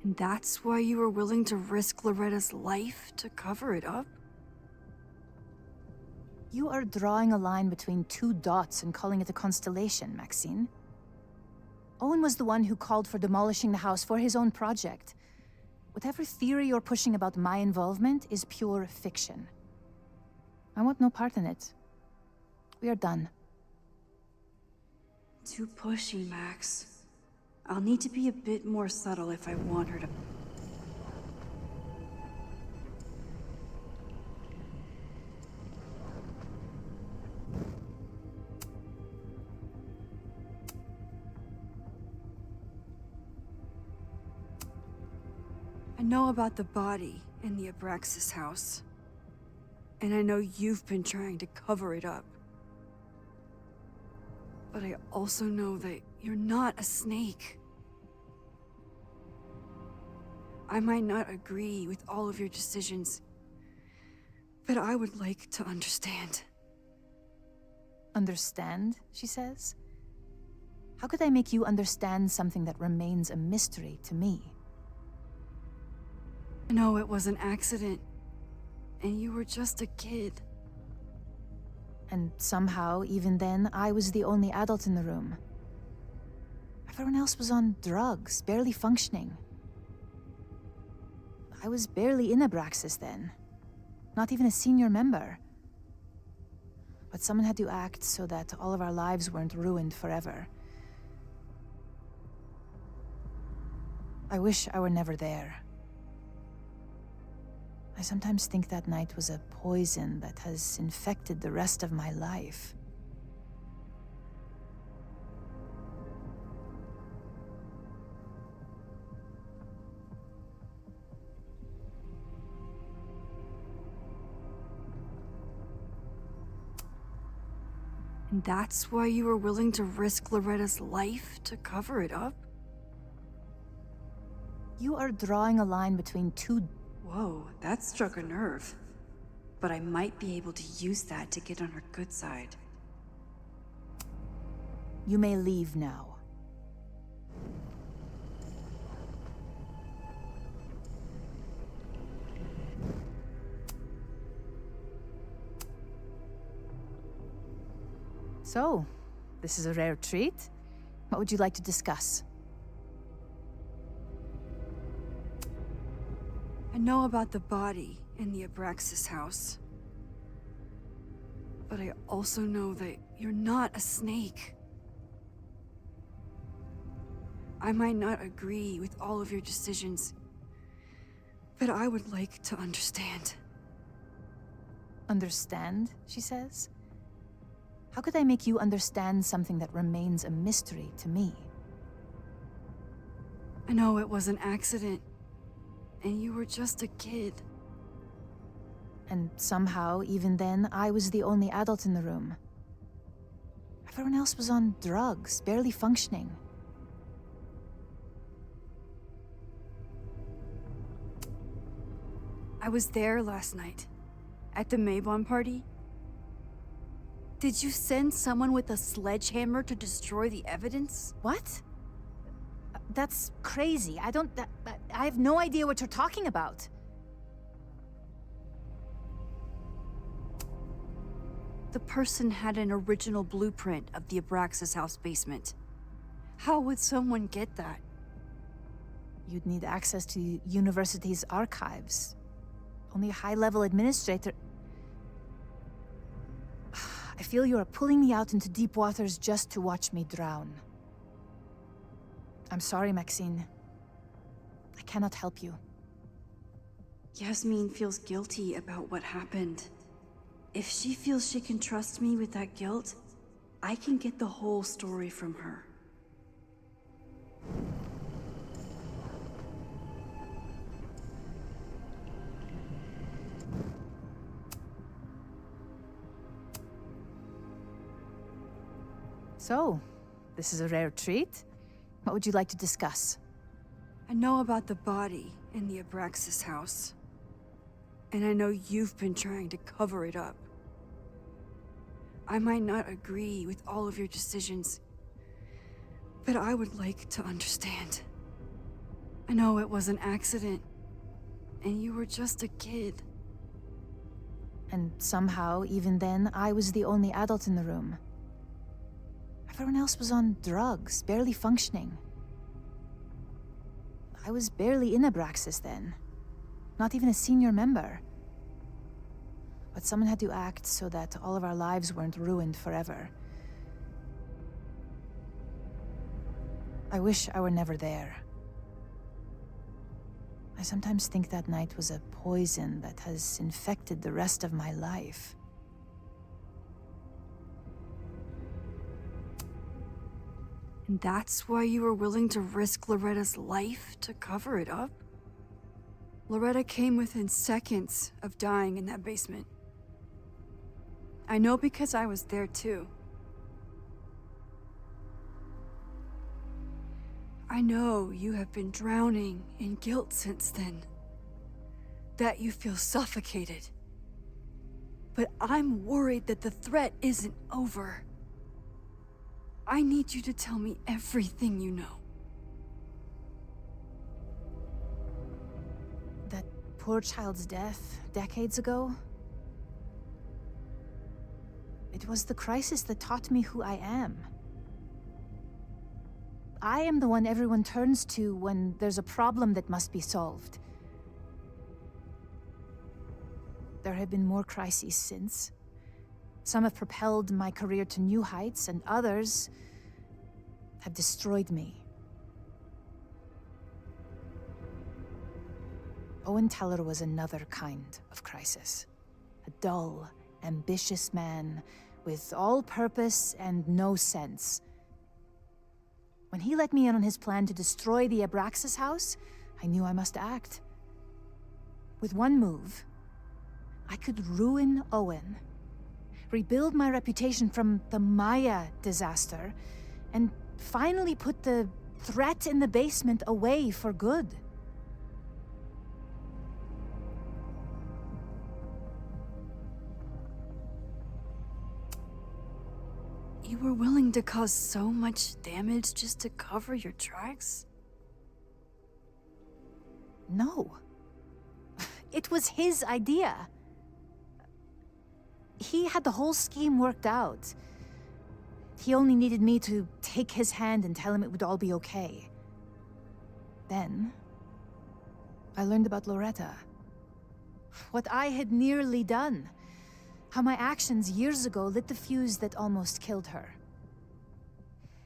And that's why you were willing to risk Loretta's life to cover it up? You are drawing a line between two dots and calling it a constellation, Maxine. Owen was the one who called for demolishing the house for his own project. Whatever theory you're pushing about my involvement is pure fiction. I want no part in it. We are done. Too pushy, Max. I'll need to be a bit more subtle if I want her to... I know about the body in the Abraxas house. And I know you've been trying to cover it up. But I also know that you're not a snake. I might not agree with all of your decisions, but I would like to understand. Understand, she says? How could I make you understand something that remains a mystery to me? I know it was an accident, and you were just a kid. And somehow, even then, I was the only adult in the room. Everyone else was on drugs, barely functioning. I was barely in Abraxas then. Not even a senior member. But someone had to act so that all of our lives weren't ruined forever. I wish I were never there. I sometimes think that night was a poison that has infected the rest of my life. And that's why you were willing to risk Loretta's life to cover it up? You are drawing a line between two... Whoa, that struck a nerve. But I might be able to use that to get on her good side. You may leave now. So, this is a rare treat. What would you like to discuss? I know about the body in the Abraxas house. But I also know that you're not a snake. I might not agree with all of your decisions, but I would like to understand. Understand, she says? How could I make you understand something that remains a mystery to me? I know it was an accident, and you were just a kid. And somehow, even then, I was the only adult in the room. Everyone else was on drugs, barely functioning. I was there last night, at the Maybon party. Did you send someone with a sledgehammer to destroy the evidence? What? That's crazy. I have no idea what you're talking about. The person had an original blueprint of the Abraxas house basement. How would someone get that? You'd need access to the university's archives. Only a high-level administrator... I feel you are pulling me out into deep waters just to watch me drown. I'm sorry, Maxine. I cannot help you. Yasmin feels guilty about what happened. If she feels she can trust me with that guilt, I can get the whole story from her. So, this is a rare treat. What would you like to discuss? I know about the body in the Abraxas house. And I know you've been trying to cover it up. I might not agree with all of your decisions, but I would like to understand. I know it was an accident, and you were just a kid. And somehow, even then, I was the only adult in the room. Everyone else was on drugs, barely functioning. I was barely in Abraxas then. Not even a senior member. But someone had to act so that all of our lives weren't ruined forever. I wish I were never there. I sometimes think that night was a poison that has infected the rest of my life. And that's why you were willing to risk Loretta's life to cover it up? Loretta came within seconds of dying in that basement. I know because I was there too. I know you have been drowning in guilt since then. That you feel suffocated. But I'm worried that the threat isn't over. I need you to tell me everything you know. poor child's death decades ago, it was the crisis that taught me who I am. I am the one everyone turns to when there's a problem that must be solved. There have been more crises since. Some have propelled my career to new heights, and others have destroyed me. Owen Teller was another kind of crisis. A dull, ambitious man with all purpose and no sense. When he let me in on his plan to destroy the Abraxas house, I knew I must act. With one move, I could ruin Owen, rebuild my reputation from the Maya disaster, and finally put the threat in the basement away for good. You were willing to cause so much damage just to cover your tracks? No. It was his idea. He had the whole scheme worked out. He only needed me to take his hand and tell him it would all be okay. Then, I learned about Loretta. What I had nearly done. How my actions years ago lit the fuse that almost killed her.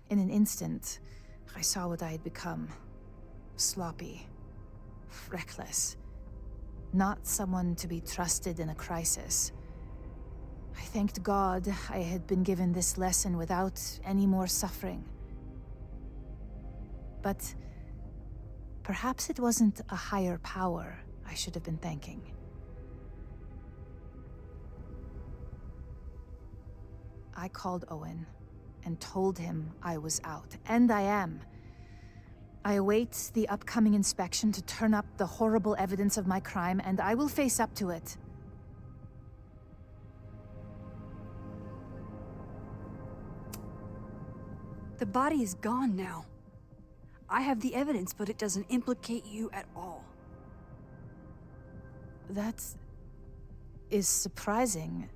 In an instant, I saw what I had become. Sloppy. Reckless. Not someone to be trusted in a crisis. I thanked God I had been given this lesson without any more suffering. But perhaps it wasn't a higher power I should have been thanking. I called Owen and told him I was out, and I am. I await the upcoming inspection to turn up the horrible evidence of my crime, and I will face up to it. The body is gone now. I have the evidence, but it doesn't implicate you at all. That is surprising.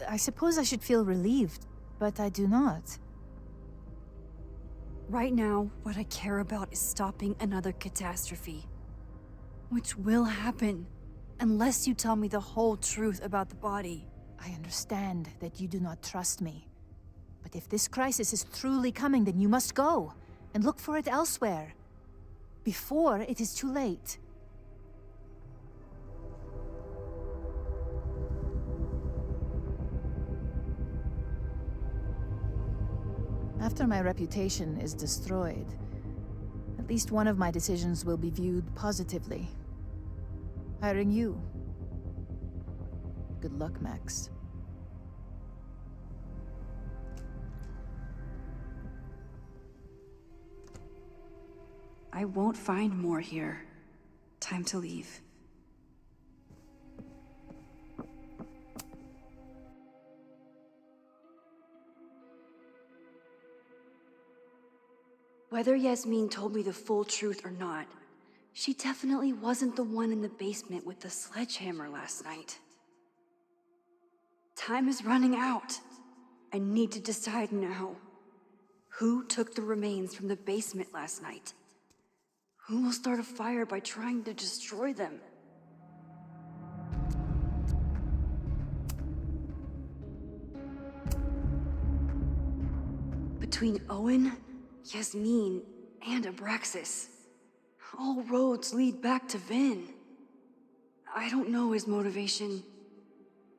I suppose I should feel relieved, but I do not. Right now, what I care about is stopping another catastrophe. Which will happen, unless you tell me the whole truth about the body. I understand that you do not trust me. But if this crisis is truly coming, then you must go, and look for it elsewhere. Before it is too late. After my reputation is destroyed, at least one of my decisions will be viewed positively. Hiring you. Good luck, Max. I won't find more here. Time to leave. Whether Yasmin told me the full truth or not, she definitely wasn't the one in the basement with the sledgehammer last night. Time is running out. I need to decide now. Who took the remains from the basement last night? Who will start a fire by trying to destroy them? Between Owen, Yasmin, and Abraxas, all roads lead back to Vin. I don't know his motivation,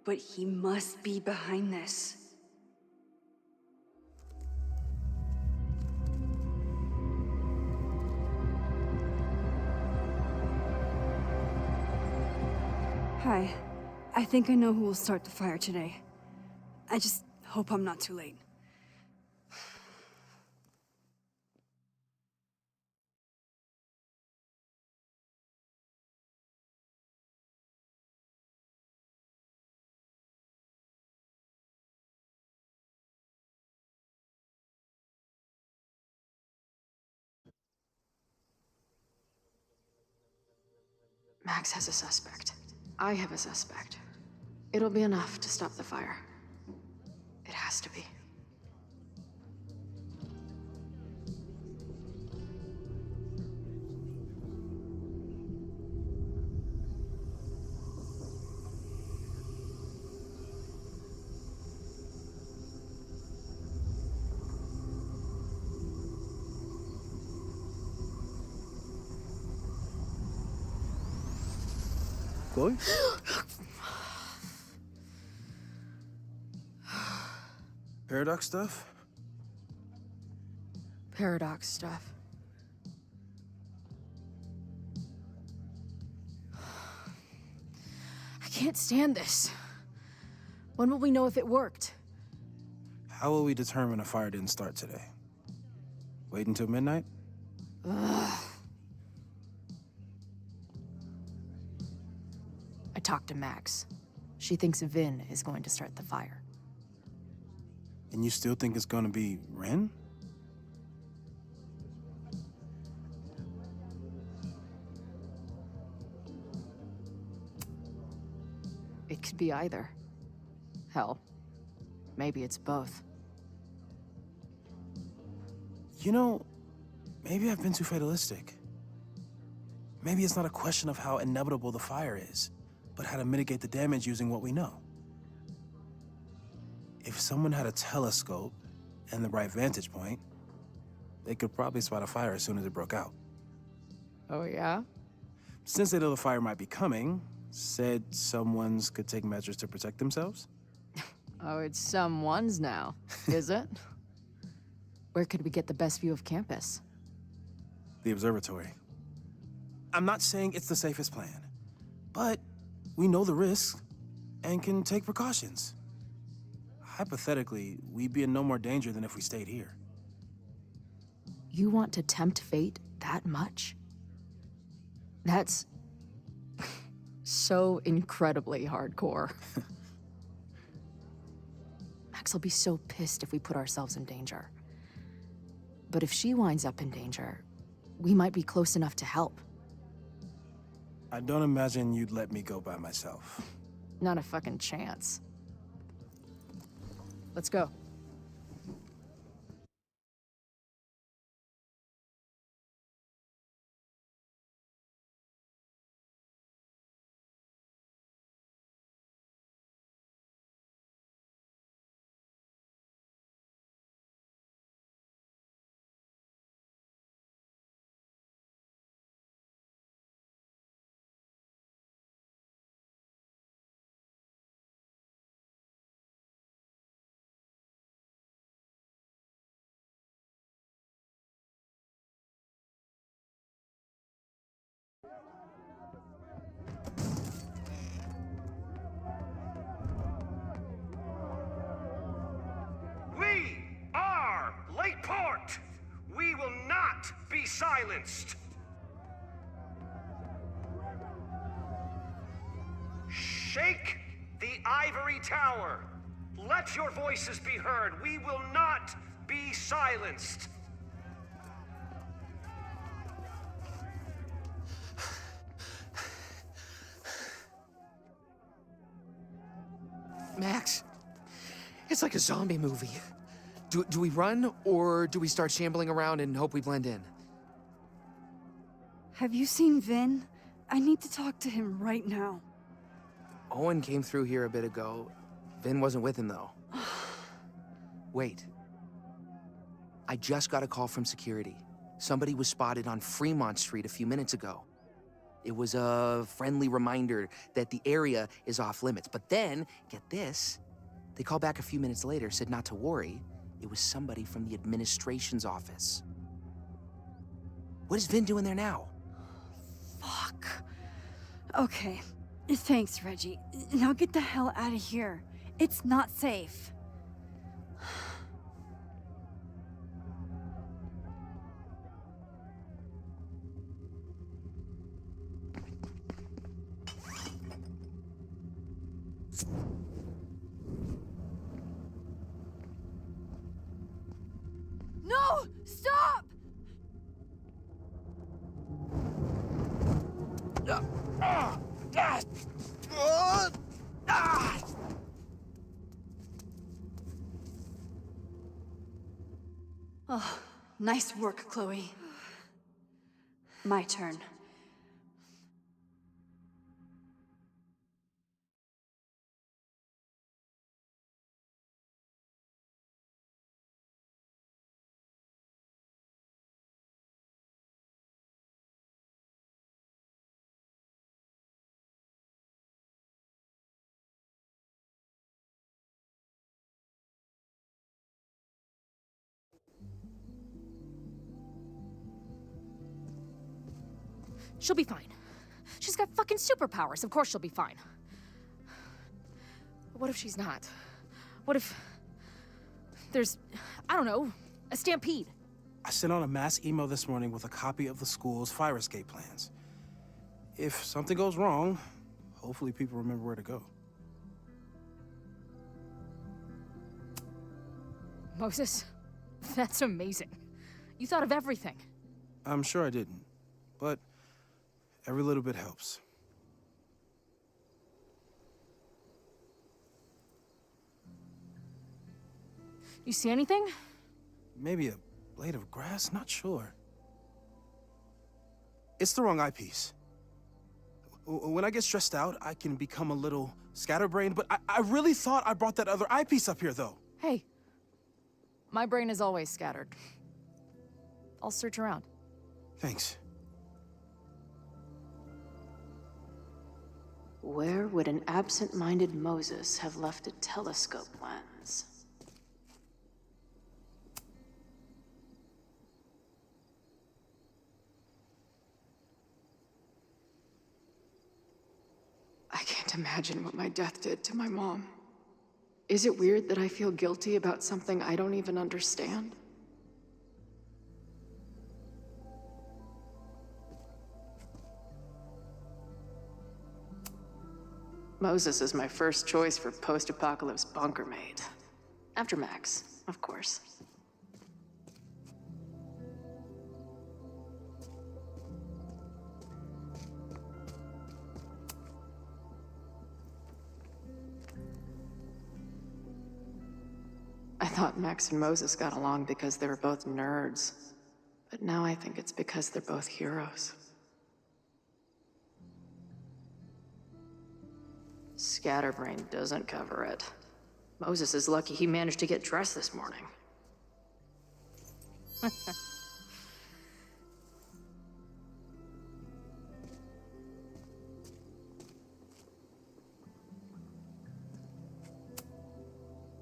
but he must be behind this. Hi. I think I know who will start the fire today. I just hope I'm not too late. Max has a suspect. I have a suspect. It'll be enough to stop the fire. It has to be. Chloe? Paradox stuff? Paradox stuff. I can't stand this. When will we know if it worked? How will we determine a fire didn't start today? Wait until midnight? Ugh. I talked to Max. She thinks Vin is going to start the fire. And you still think it's gonna be Ren? It could be either. Hell, maybe it's both. You know, maybe I've been too fatalistic. Maybe it's not a question of how inevitable the fire is, but how to mitigate the damage using what we know. If someone had a telescope and the right vantage point, they could probably spot a fire as soon as it broke out. Oh, yeah? Since they know the fire might be coming, said someone's could take measures to protect themselves? Oh, it's someone's now, is it? Where could we get the best view of campus? The observatory. I'm not saying it's the safest plan, but we know the risks and can take precautions. Hypothetically, we'd be in no more danger than if we stayed here. You want to tempt fate that much? That's so incredibly hardcore. Max will be so pissed if we put ourselves in danger. But if she winds up in danger, we might be close enough to help. I don't imagine you'd let me go by myself. Not a fucking chance. Let's go. We are Lakeport! We will not be silenced! Shake the ivory tower! Let your voices be heard! We will not be silenced! Max, it's like a zombie movie. Do we run, or do we start shambling around and hope we blend in? Have you seen Vin? I need to talk to him right now. Owen came through here a bit ago. Vin wasn't with him, though. Wait. I just got a call from security. Somebody was spotted on Fremont Street a few minutes ago. It was a friendly reminder that the area is off limits. But then, get this, they called back a few minutes later, said not to worry. It was somebody from the administration's office. What is Vin doing there now? Fuck. Okay. Thanks, Reggie. Now get the hell out of here. It's not safe. No! Stop! Oh, nice work, Chloe. My turn. She'll be fine. She's got fucking superpowers. Of course she'll be fine. But what if she's not? What if there's, I don't know, a stampede? I sent out a mass email this morning with a copy of the school's fire escape plans. If something goes wrong, hopefully people remember where to go. Moses, that's amazing. You thought of everything. I'm sure I didn't, but every little bit helps. You see anything? Maybe a blade of grass? Not sure. It's the wrong eyepiece. When I get stressed out, I can become a little scatterbrained, but I really thought I brought that other eyepiece up here, though. Hey, my brain is always scattered. I'll search around. Thanks. Where would an absent-minded Moses have left a telescope lens? I can't imagine what my death did to my mom. Is it weird that I feel guilty about something I don't even understand? Moses is my first choice for post-apocalypse bunker maid. After Max, of course. I thought Max and Moses got along because they were both nerds. But now I think it's because they're both heroes. Scatterbrain doesn't cover it. Moses is lucky he managed to get dressed this morning.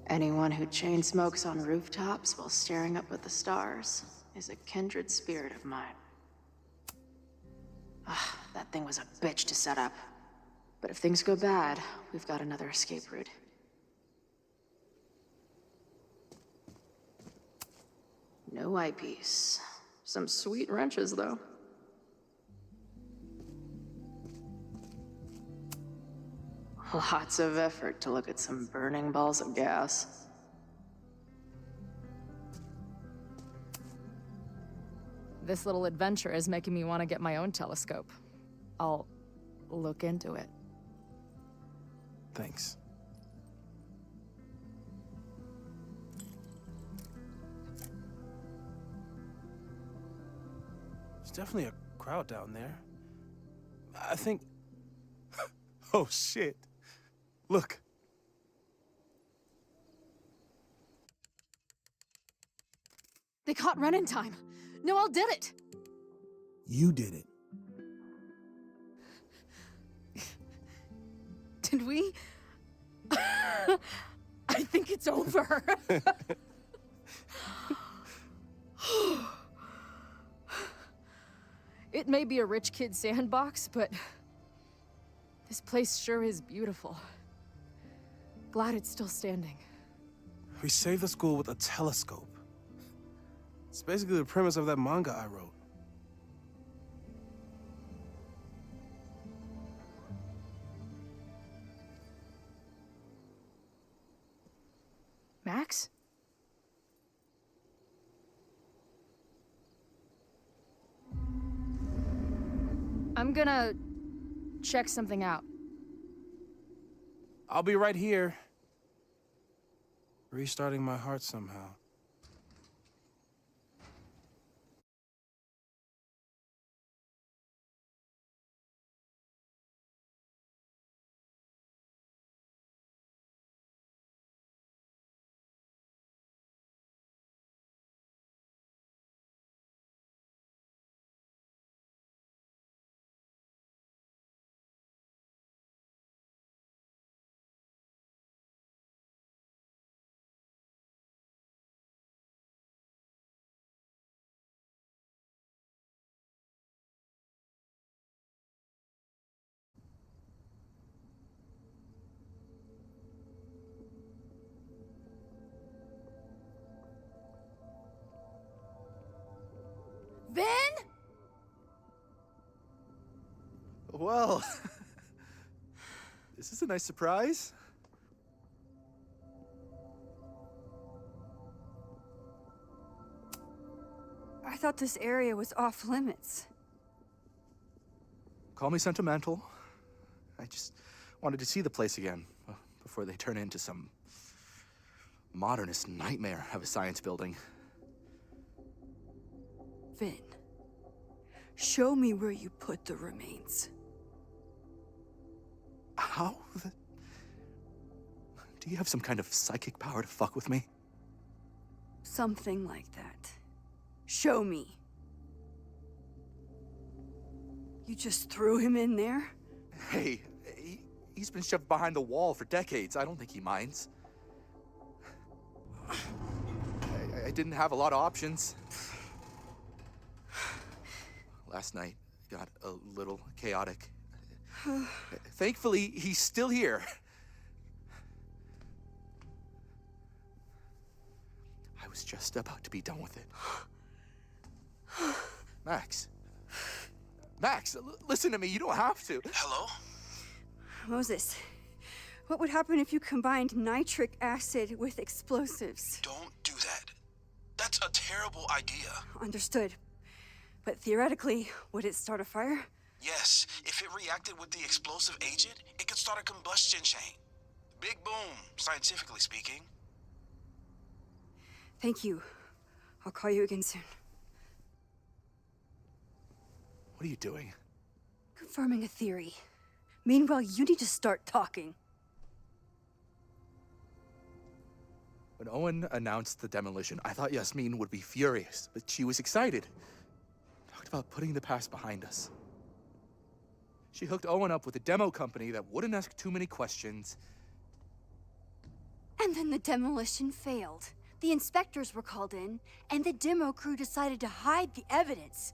Anyone who chain smokes on rooftops while staring up at the stars is a kindred spirit of mine. Ah, that thing was a bitch to set up. But if things go bad, we've got another escape route. No eyepiece. Some sweet wrenches, though. Lots of effort to look at some burning balls of gas. This little adventure is making me want to get my own telescope. I'll look into it. Thanks. There's definitely a crowd down there. I think... Oh, shit. Look. They caught Ren in time. Noel did it. You did it. Did we? I think it's over. It may be a rich kid's sandbox, but this place sure is beautiful. Glad it's still standing. We saved the school with a telescope. It's basically the premise of that manga I wrote. Max? I'm gonna check something out. I'll be right here. Restarting my heart somehow. Vin? Well, is this a nice surprise? I thought this area was off limits. Call me sentimental. I just wanted to see the place again before they turn into some modernist nightmare of a science building. Vin, show me where you put the remains. How? Do you have some kind of psychic power to fuck with me? Something like that. Show me. You just threw him in there? Hey, he's been shoved behind the wall for decades. I don't think he minds. I didn't have a lot of options. Last night got a little chaotic. Thankfully, he's still here. I was just about to be done with it. Max. Max, listen to me. You don't have to. Hello? Moses, what would happen if you combined nitric acid with explosives? Don't do that. That's a terrible idea. Understood. But theoretically, would it start a fire? Yes, if it reacted with the explosive agent, it could start a combustion chain. Big boom, scientifically speaking. Thank you. I'll call you again soon. What are you doing? Confirming a theory. Meanwhile, you need to start talking. When Owen announced the demolition, I thought Yasmin would be furious, but she was excited. Talked about putting the past behind us. She hooked Owen up with a demo company that wouldn't ask too many questions. And then the demolition failed. The inspectors were called in, and the demo crew decided to hide the evidence.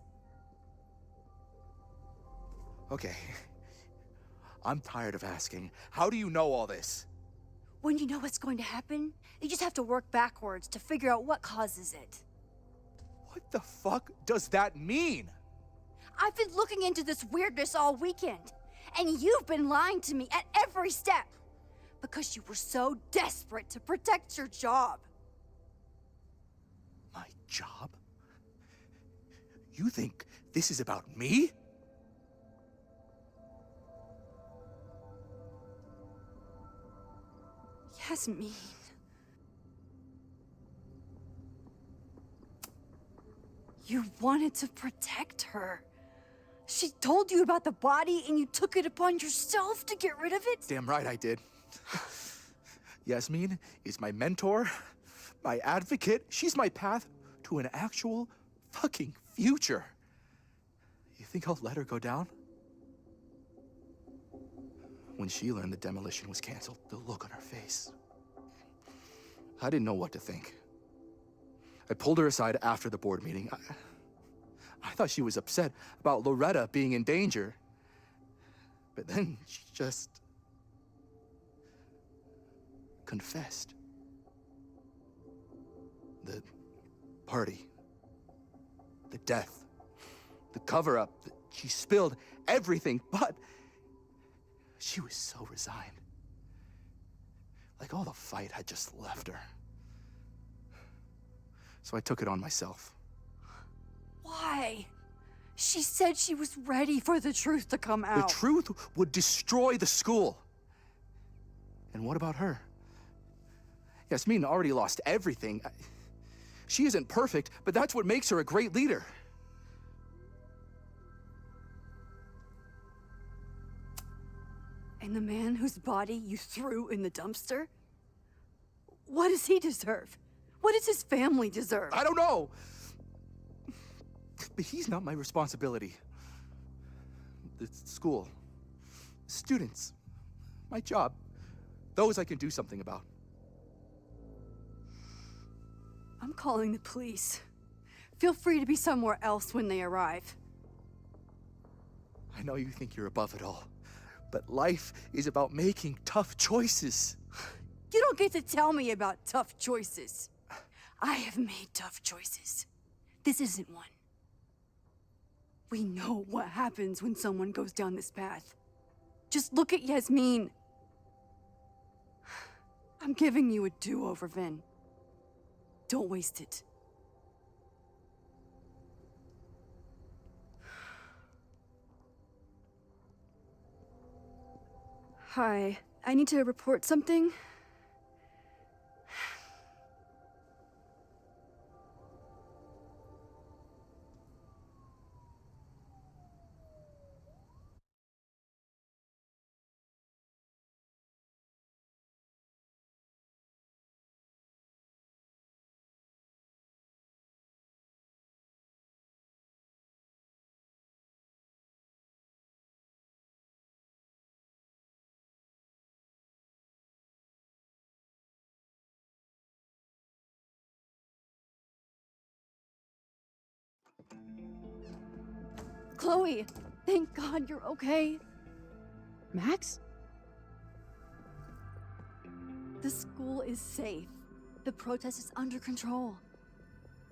Okay. I'm tired of asking. How do you know all this? When you know what's going to happen, you just have to work backwards to figure out what causes it. What the fuck does that mean? I've been looking into this weirdness all weekend, and you've been lying to me at every step because you were so desperate to protect your job. My job? You think this is about me? Yasmin. You wanted to protect her. She told you about the body and you took it upon yourself to get rid of it? Damn right I did. Yasmin is my mentor, my advocate. She's my path to an actual fucking future. You think I'll let her go down? When she learned the demolition was canceled, the look on her face. I didn't know what to think. I pulled her aside after the board meeting. I thought she was upset about Loretta being in danger. But then she just confessed. The party, the death, the cover-up, she spilled everything, but she was so resigned. Like all the fight had just left her. So I took it on myself. Why? She said she was ready for the truth to come out. The truth would destroy the school. And what about her? Yasmin already lost everything. She isn't perfect, but that's what makes her a great leader. And the man whose body you threw in the dumpster? What does he deserve? What does his family deserve? I don't know. But he's not my responsibility. The school, students, my job, those I can do something about. I'm calling the police. Feel free to be somewhere else when they arrive. I know you think you're above it all, but life is about making tough choices. You don't get to tell me about tough choices. I have made tough choices. This isn't one. We know what happens when someone goes down this path. Just look at Yasmin. I'm giving you a do-over, Vin. Don't waste it. Hi, I need to report something. Chloe, thank God you're okay. Max? The school is safe. The protest is under control.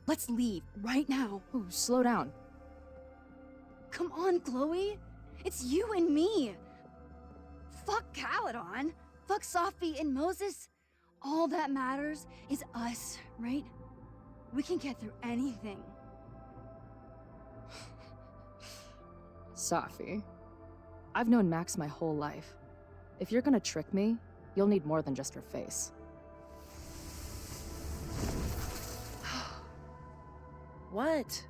Let's leave right now. Ooh, slow down. Come on, Chloe. It's you and me. Fuck Caledon. Fuck Sophie and Moses. All that matters is us, right? We can get through anything. Sophie, I've known Max my whole life. If you're gonna trick me, you'll need more than just her face. What?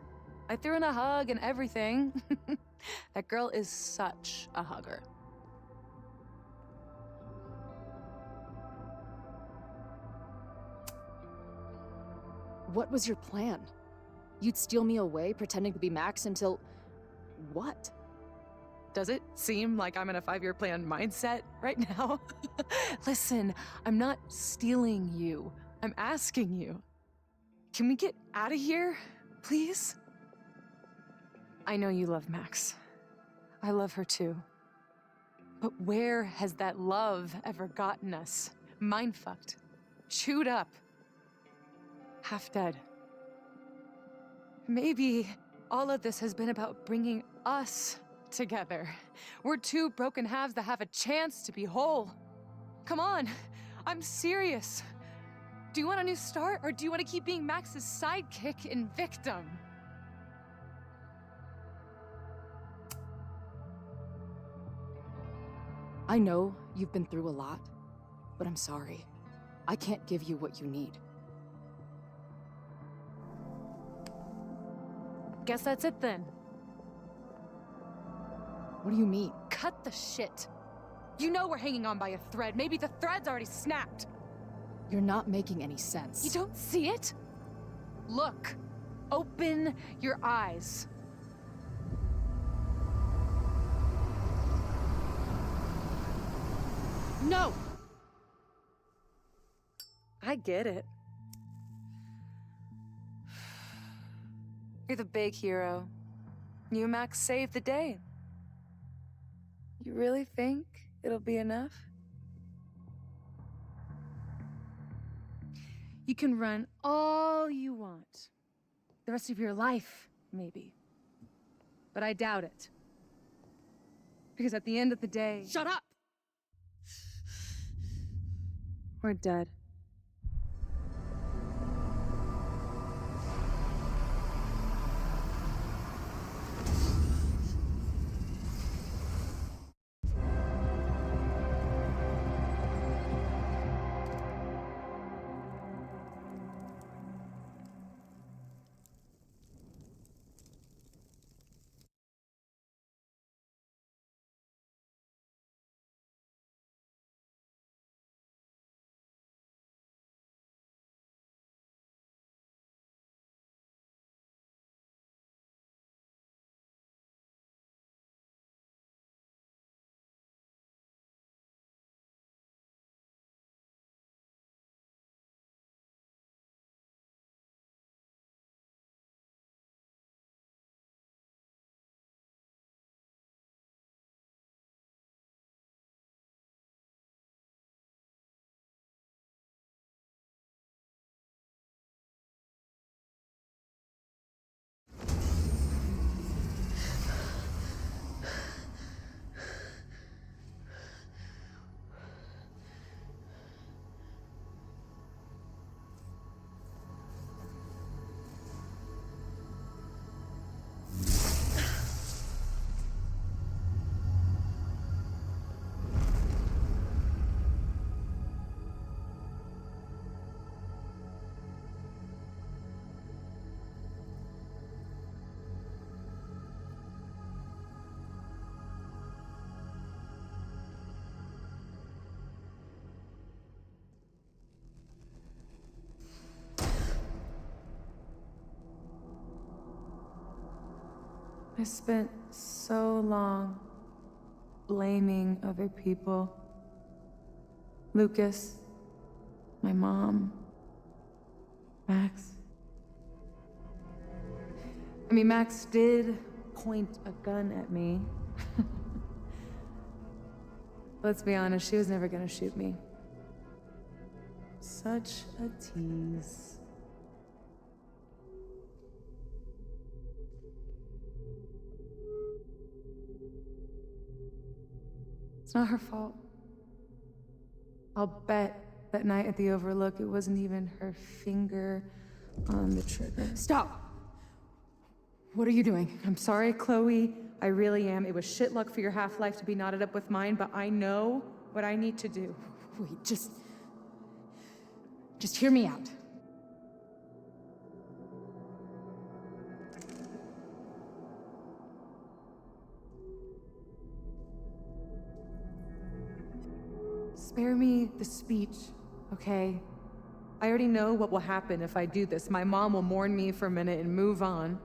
I threw in a hug and everything. That girl is such a hugger. What was your plan? You'd steal me away, pretending to be Max until... what? Does it seem like I'm in a 5-year plan mindset right now? Listen, I'm not stealing you. I'm asking you. Can we get out of here, please? I know you love Max. I love her too. But where has that love ever gotten us? Mind-fucked. Chewed up. Half dead. Maybe all of this has been about bringing us together. We're two broken halves that have a chance to be whole. Come on, I'm serious. Do you want a new start, or do you want to keep being Max's sidekick and victim? I know you've been through a lot, but I'm sorry. I can't give you what you need. Guess that's it then. What do you mean? Cut the shit. You know we're hanging on by a thread. Maybe the thread's already snapped. You're not making any sense. You don't see it? Look. Open your eyes. No! I get it. You're the big hero. You and Max saved the day. You really think it'll be enough? You can run all you want. The rest of your life, maybe. But I doubt it. Because at the end of the day... Shut up! We're dead. I spent so long blaming other people. Lucas, my mom, Max. I mean, Max did point a gun at me. Let's be honest, she was never gonna shoot me. Such a tease. It's not her fault. I'll bet that night at the Overlook, it wasn't even her finger on the trigger. Stop! What are you doing? I'm sorry, Chloe. I really am. It was shit luck for your half-life to be knotted up with mine, but I know what I need to do. Wait, just hear me out. Spare me the speech, okay? I already know what will happen if I do this. My mom will mourn me for a minute and move on.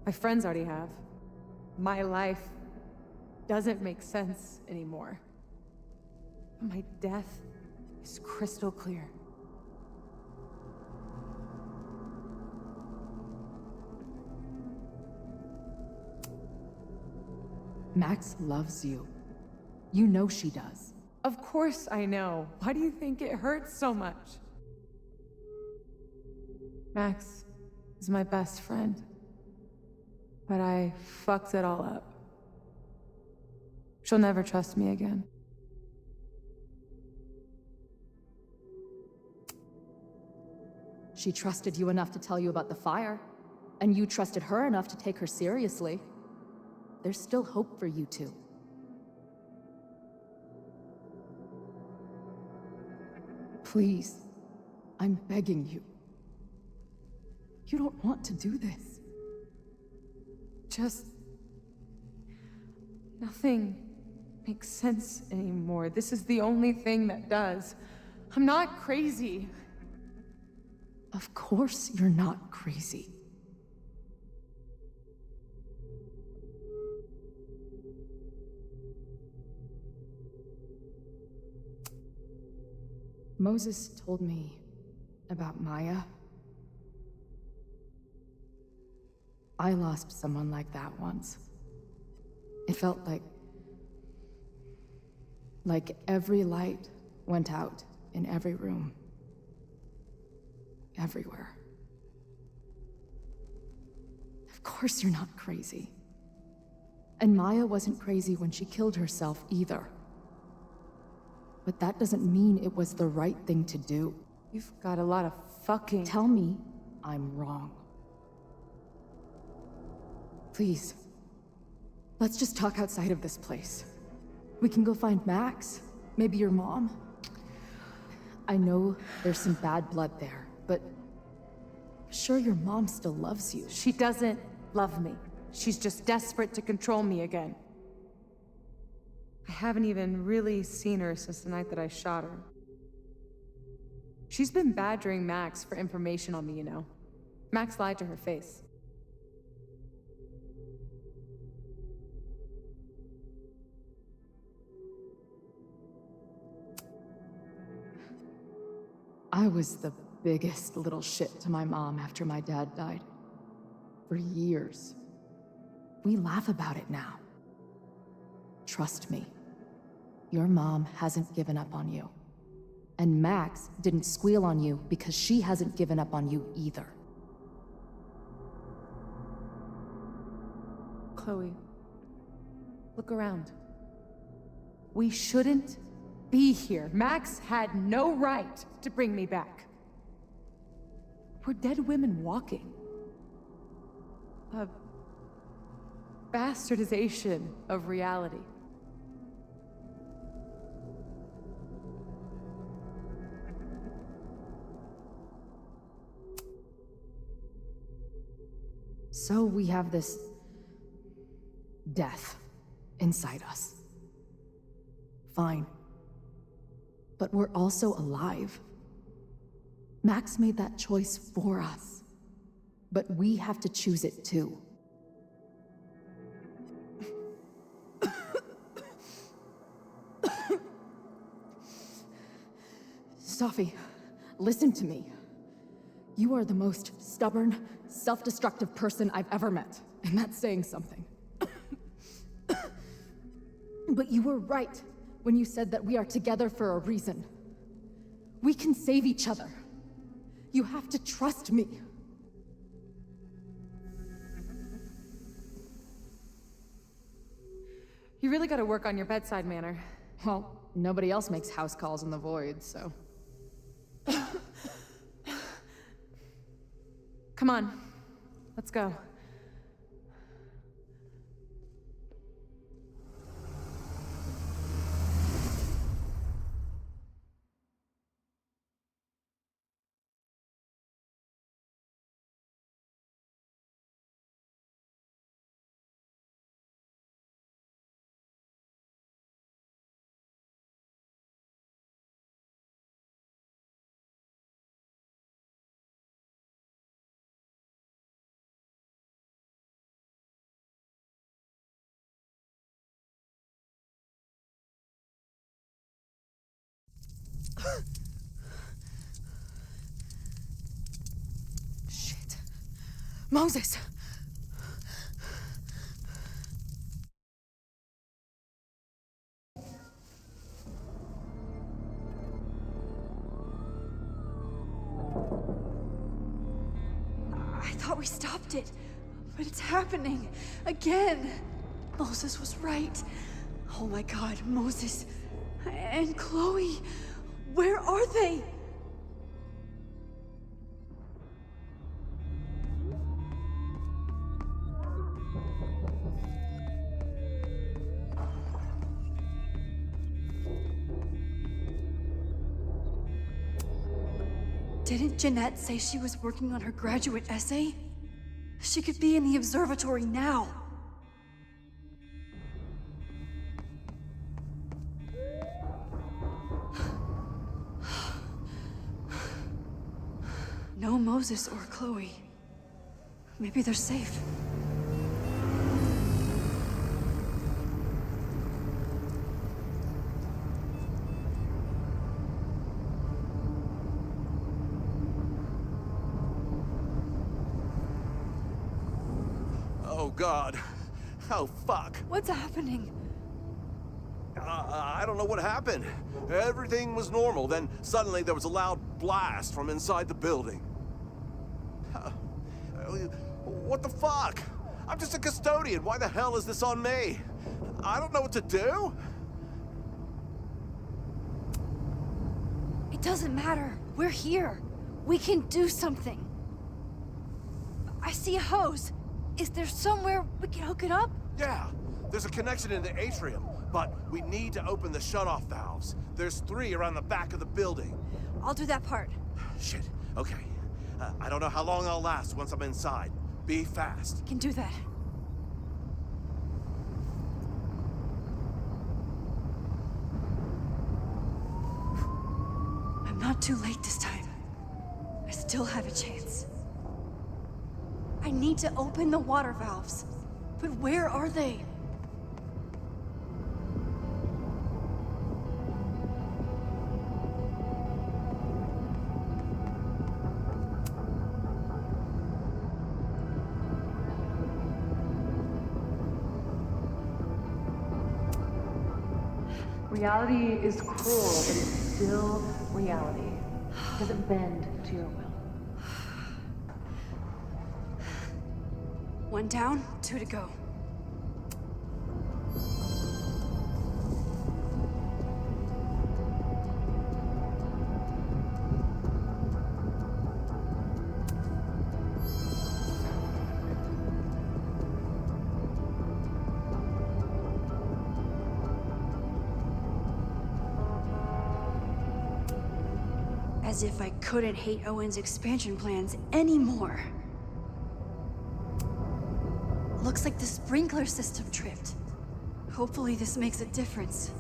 My friends already have. My life doesn't make sense anymore. My death is crystal clear. Max loves you. You know she does. Of course I know. Why do you think it hurts so much? Max is my best friend. But I fucked it all up. She'll never trust me again. She trusted you enough to tell you about the fire, and you trusted her enough to take her seriously. There's still hope for you two. Please, I'm begging you. You don't want to do this. Just... nothing makes sense anymore. This is the only thing that does. I'm not crazy. Of course you're not crazy. Moses told me about Maya. I lost someone like that once. It felt like every light went out in every room. Everywhere. Of course you're not crazy. And Maya wasn't crazy when she killed herself either. But that doesn't mean it was the right thing to do. You've got a lot of fucking... Tell me I'm wrong. Please. Let's just talk outside of this place. We can go find Max. Maybe your mom. I know there's some bad blood there, but... sure your mom still loves you. She doesn't love me. She's just desperate to control me again. I haven't even really seen her since the night that I shot her. She's been badgering Max for information on me, you know. Max lied to her face. I was the biggest little shit to my mom after my dad died. For years. We laugh about it now. Trust me. Your mom hasn't given up on you. And Max didn't squeal on you because she hasn't given up on you either. Chloe, look around. We shouldn't be here. Max had no right to bring me back. We're dead women walking. A bastardization of reality. So we have this death inside us. Fine. But we're also alive. Max made that choice for us. But we have to choose it too. Coffee, listen to me. You are the most stubborn, self-destructive person I've ever met, and that's saying something. But you were right when you said that we are together for a reason. We can save each other. You have to trust me. You really gotta work on your bedside manner. Well, nobody else makes house calls in the void, so... Come on, let's go. Shit. Moses! I thought we stopped it, but it's happening again. Moses was right. Oh my God, Moses and Chloe, where are they? Didn't Jeanette say she was working on her graduate essay? She could be in the observatory now. No Moses or Chloe. Maybe they're safe. Oh, God. Oh, fuck. What's happening? I don't know what happened. Everything was normal, then suddenly there was a loud blast from inside the building. What the fuck? I'm just a custodian. Why the hell is this on me? I don't know what to do. It doesn't matter. We're here. We can do something. I see a hose. Is there somewhere we can hook it up? Yeah, there's a connection in the atrium, but we need to open the shutoff valves. There's 3 around the back of the building. I'll do that part. Shit, okay. I don't know how long I'll last once I'm inside. Be fast. Can do that. I'm not too late this time. I still have a chance. I need to open the water valves. But where are they? Reality is cruel, but it's still reality. It doesn't bend to your will. 1 down, 2 to go. As if I couldn't hate Owen's expansion plans anymore. Looks like the sprinkler system tripped. Hopefully this makes a difference.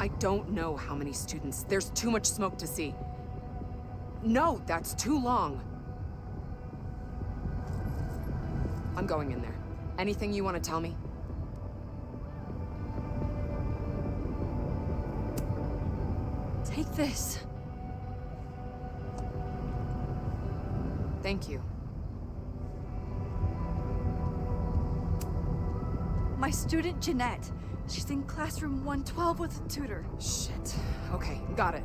I don't know how many students. There's too much smoke to see. No, that's too long. I'm going in there. Anything you want to tell me? Take this. Thank you. My student Jeanette. She's in classroom 112 with a tutor. Shit. Okay, got it.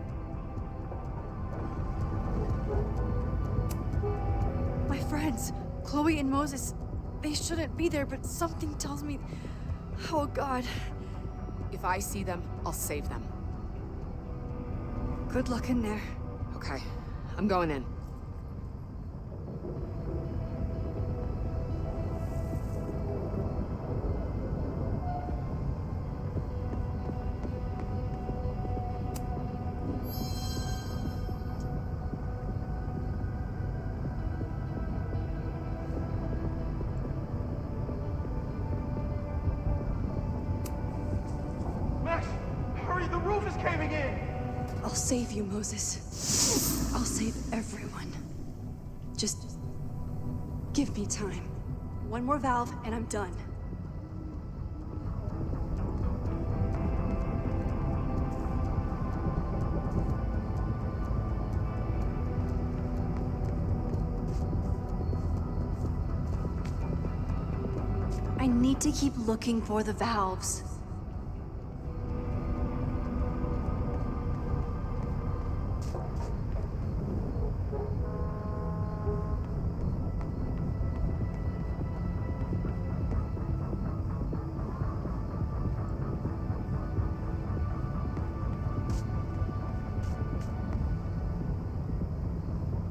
My friends, Chloe and Moses, they shouldn't be there, but something tells me... Oh, God. If I see them, I'll save them. Good luck in there. Okay, I'm going in. Max, hurry, the roof is caving in! I'll save you, Moses. I'll save everyone. Just give me time. One more valve and I'm done. I need to keep looking for the valves.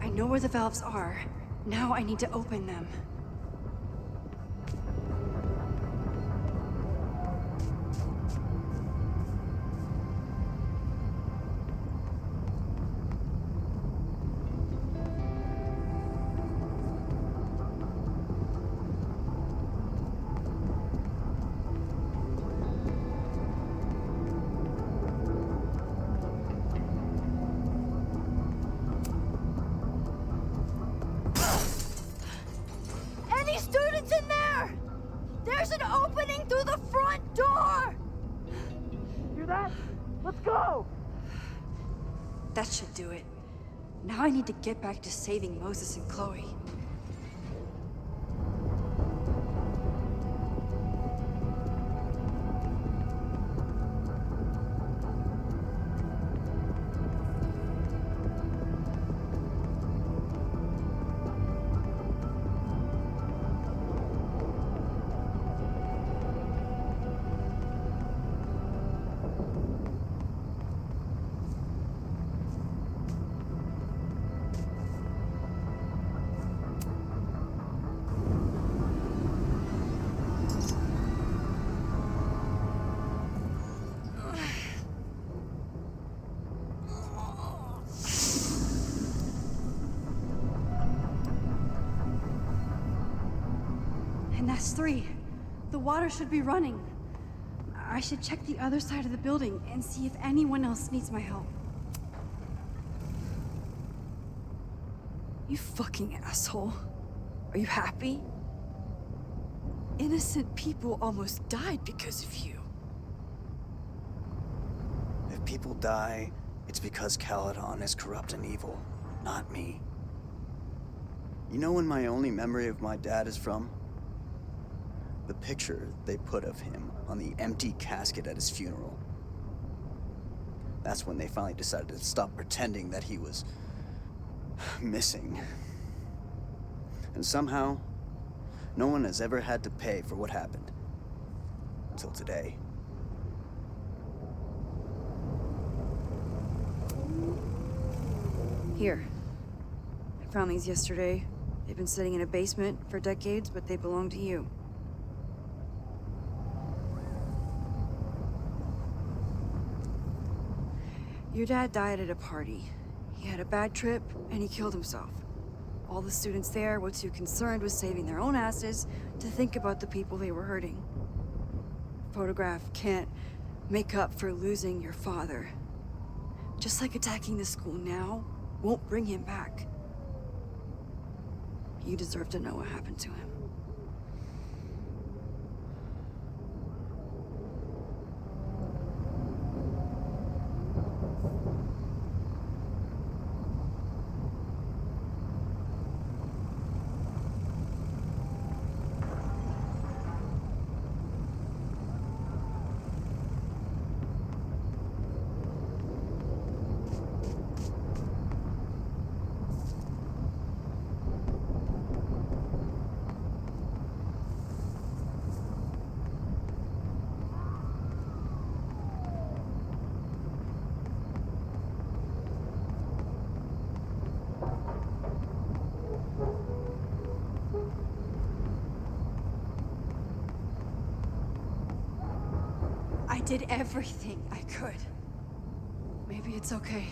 I know where the valves are. Now I need to open them. Any students in there? There's an opening through the front door! Hear that? Let's go! That should do it. Now I need to get back to saving Moses and Chloe. And that's 3. The water should be running. I should check the other side of the building and see if anyone else needs my help. You fucking asshole. Are you happy? Innocent people almost died because of you. If people die, it's because Caledon is corrupt and evil, not me. You know when my only memory of my dad is from? The picture they put of him on the empty casket at his funeral. That's when they finally decided to stop pretending that he was missing. And somehow, no one has ever had to pay for what happened. Until today. Here. I found these yesterday. They've been sitting in a basement for decades, but they belong to you. Your dad died at a party. He had a bad trip, and he killed himself. All the students there were too concerned with saving their own asses to think about the people they were hurting. Photograph can't make up for losing your father. Just like attacking the school now won't bring him back. You deserve to know what happened to him. I did everything I could. Maybe it's okay.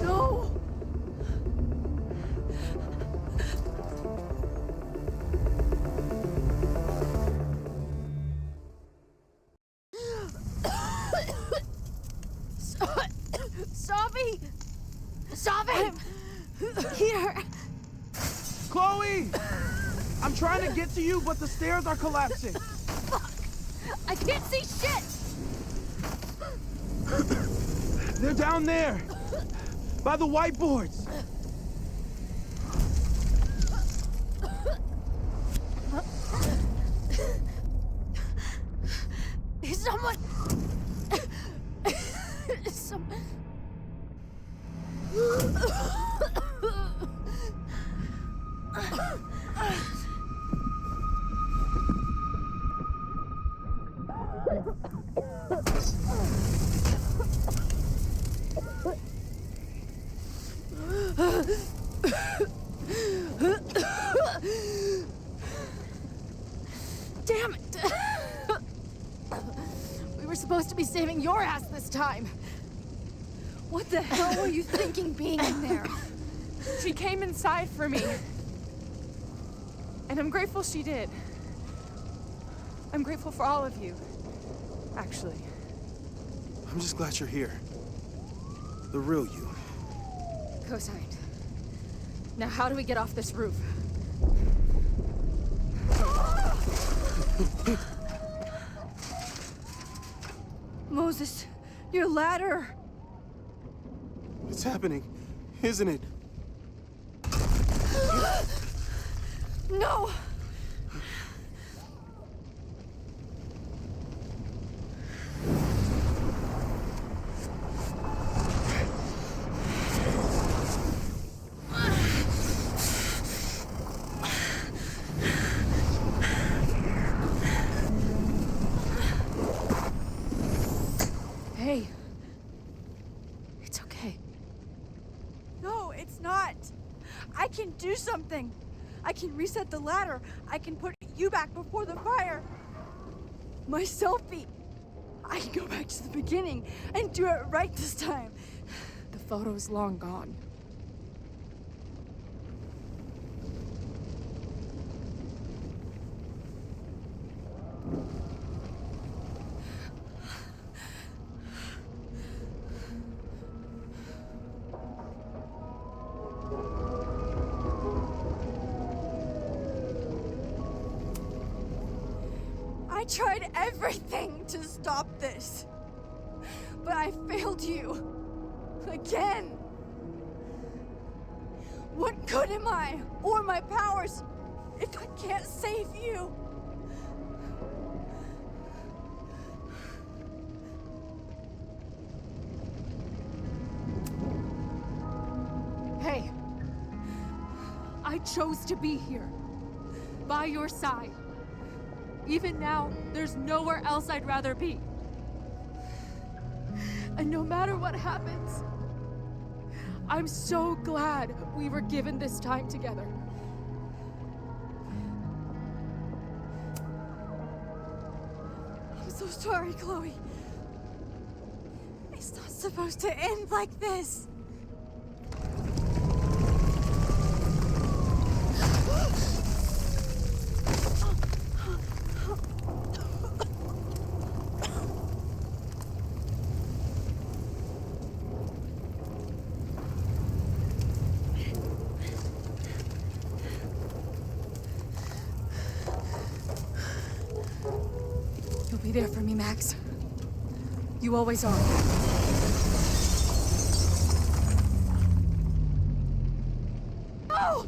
No! Savi! Savi! Here! Chloe! I'm trying to get to you, but the stairs are collapsing. Fuck! I can't see shit! They're down there! By the whiteboards! Someone... Damn it! We were supposed to be saving your ass this time. What the hell were you thinking being in there? She came inside for me. And I'm grateful she did. I'm grateful for all of you, actually. I'm just glad you're here. The real you. Co-signed. Now how do we get off this roof? Moses, your ladder! It's happening, isn't it? No! Hey. It's okay. No, it's not. I can do something. I can reset the ladder. I can put you back before the fire. My selfie. I can go back to the beginning and do it right this time. The photo's long gone. I tried everything to stop this. But I failed you. Again. What good am I, or my powers, if I can't save you? Hey. I chose to be here. By your side. Even now, there's nowhere else I'd rather be. And no matter what happens, I'm so glad we were given this time together. I'm so sorry, Chloe. It's not supposed to end like this. You'll be there for me, Max. You always are. Oh!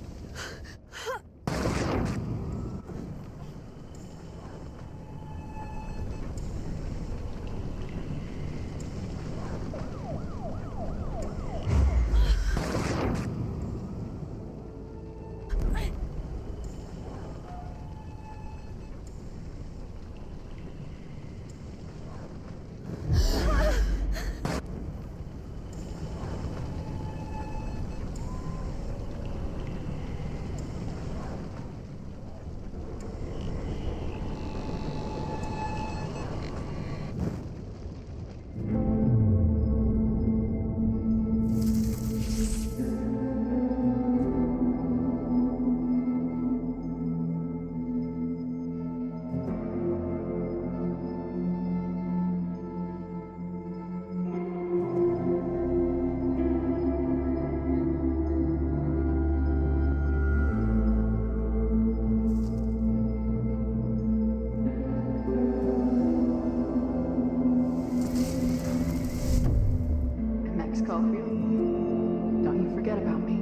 Max Caulfield, don't you forget about me.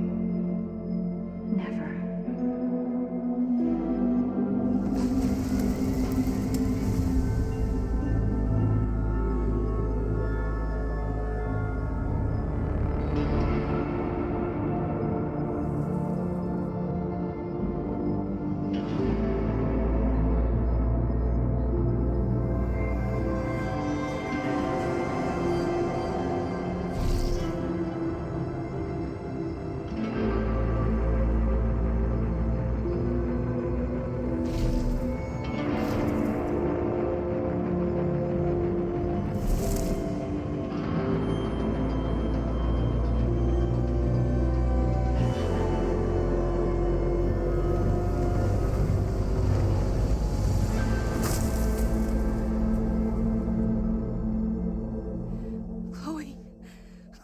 Never.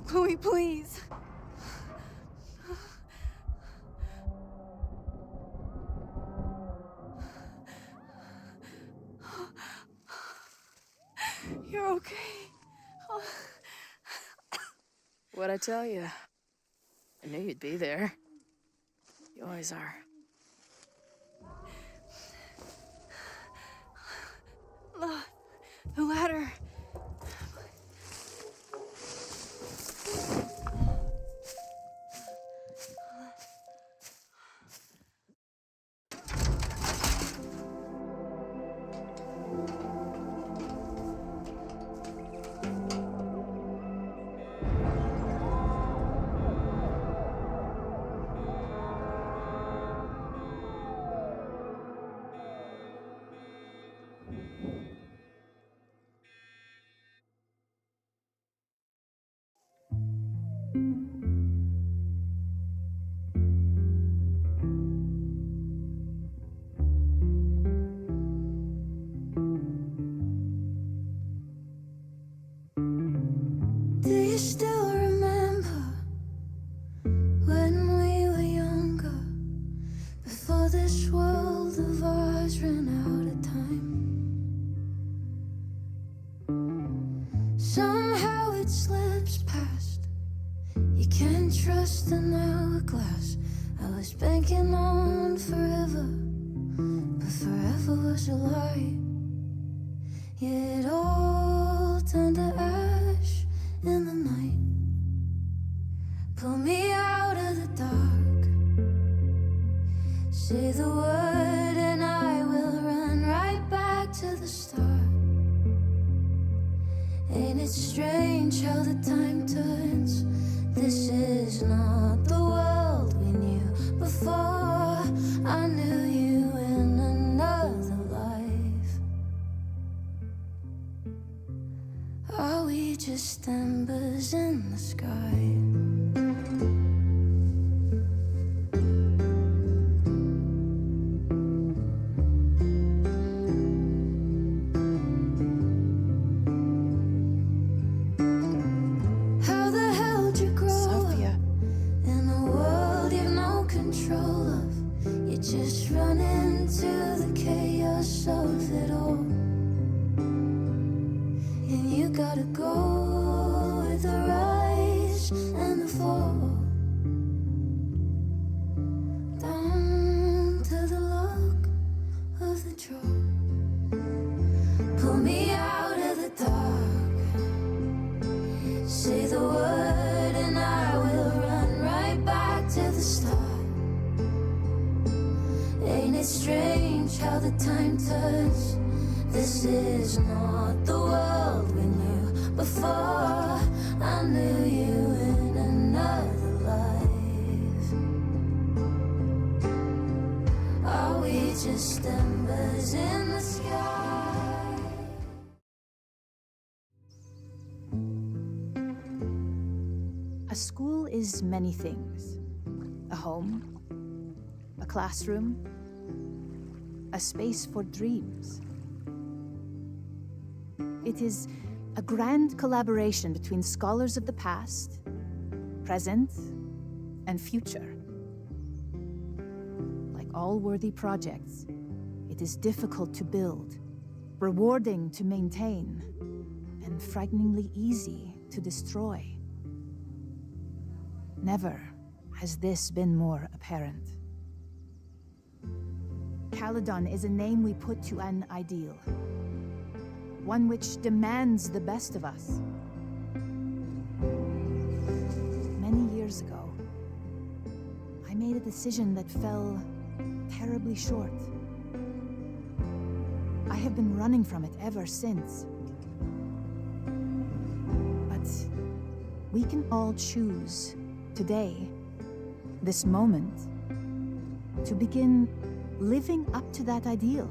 Chloe, please. You're okay. What'd I tell you? I knew you'd be there. You always are. The ladder. Do you still remember when we were younger? Before this world of ours ran out of time. Somehow it slips past. You can't trust an hourglass. I was banking on forever, but forever was a lie. Yeah, it all turned to ash in the night. Pull me out of the dark. Say the word and I will run right back to the start. Ain't it strange how the time turns? This is not the world we knew before I knew you in another life. Are we we just embers in the sky? How the hell did you grow Sophia. up in a world you've no control of? You just run into the chaos of it all. And you gotta go with the rise and the fall. Down to the lock of the drawer. Pull me out of the dark. Say the word and I will run right back to the start. Ain't it strange how the time turns? This is not the world we knew before. I knew you in another life. Are we just embers in the sky? A school is many things. A home, a classroom, a space for dreams. It is a grand collaboration between scholars of the past, present, and future. Like all worthy projects, it is difficult to build, rewarding to maintain, and frighteningly easy to destroy. Never has this been more apparent. Caledon is a name we put to an ideal. One which demands the best of us. Many years ago, I made a decision that fell terribly short. I have been running from it ever since. But we can all choose today, this moment, to begin living up to that ideal.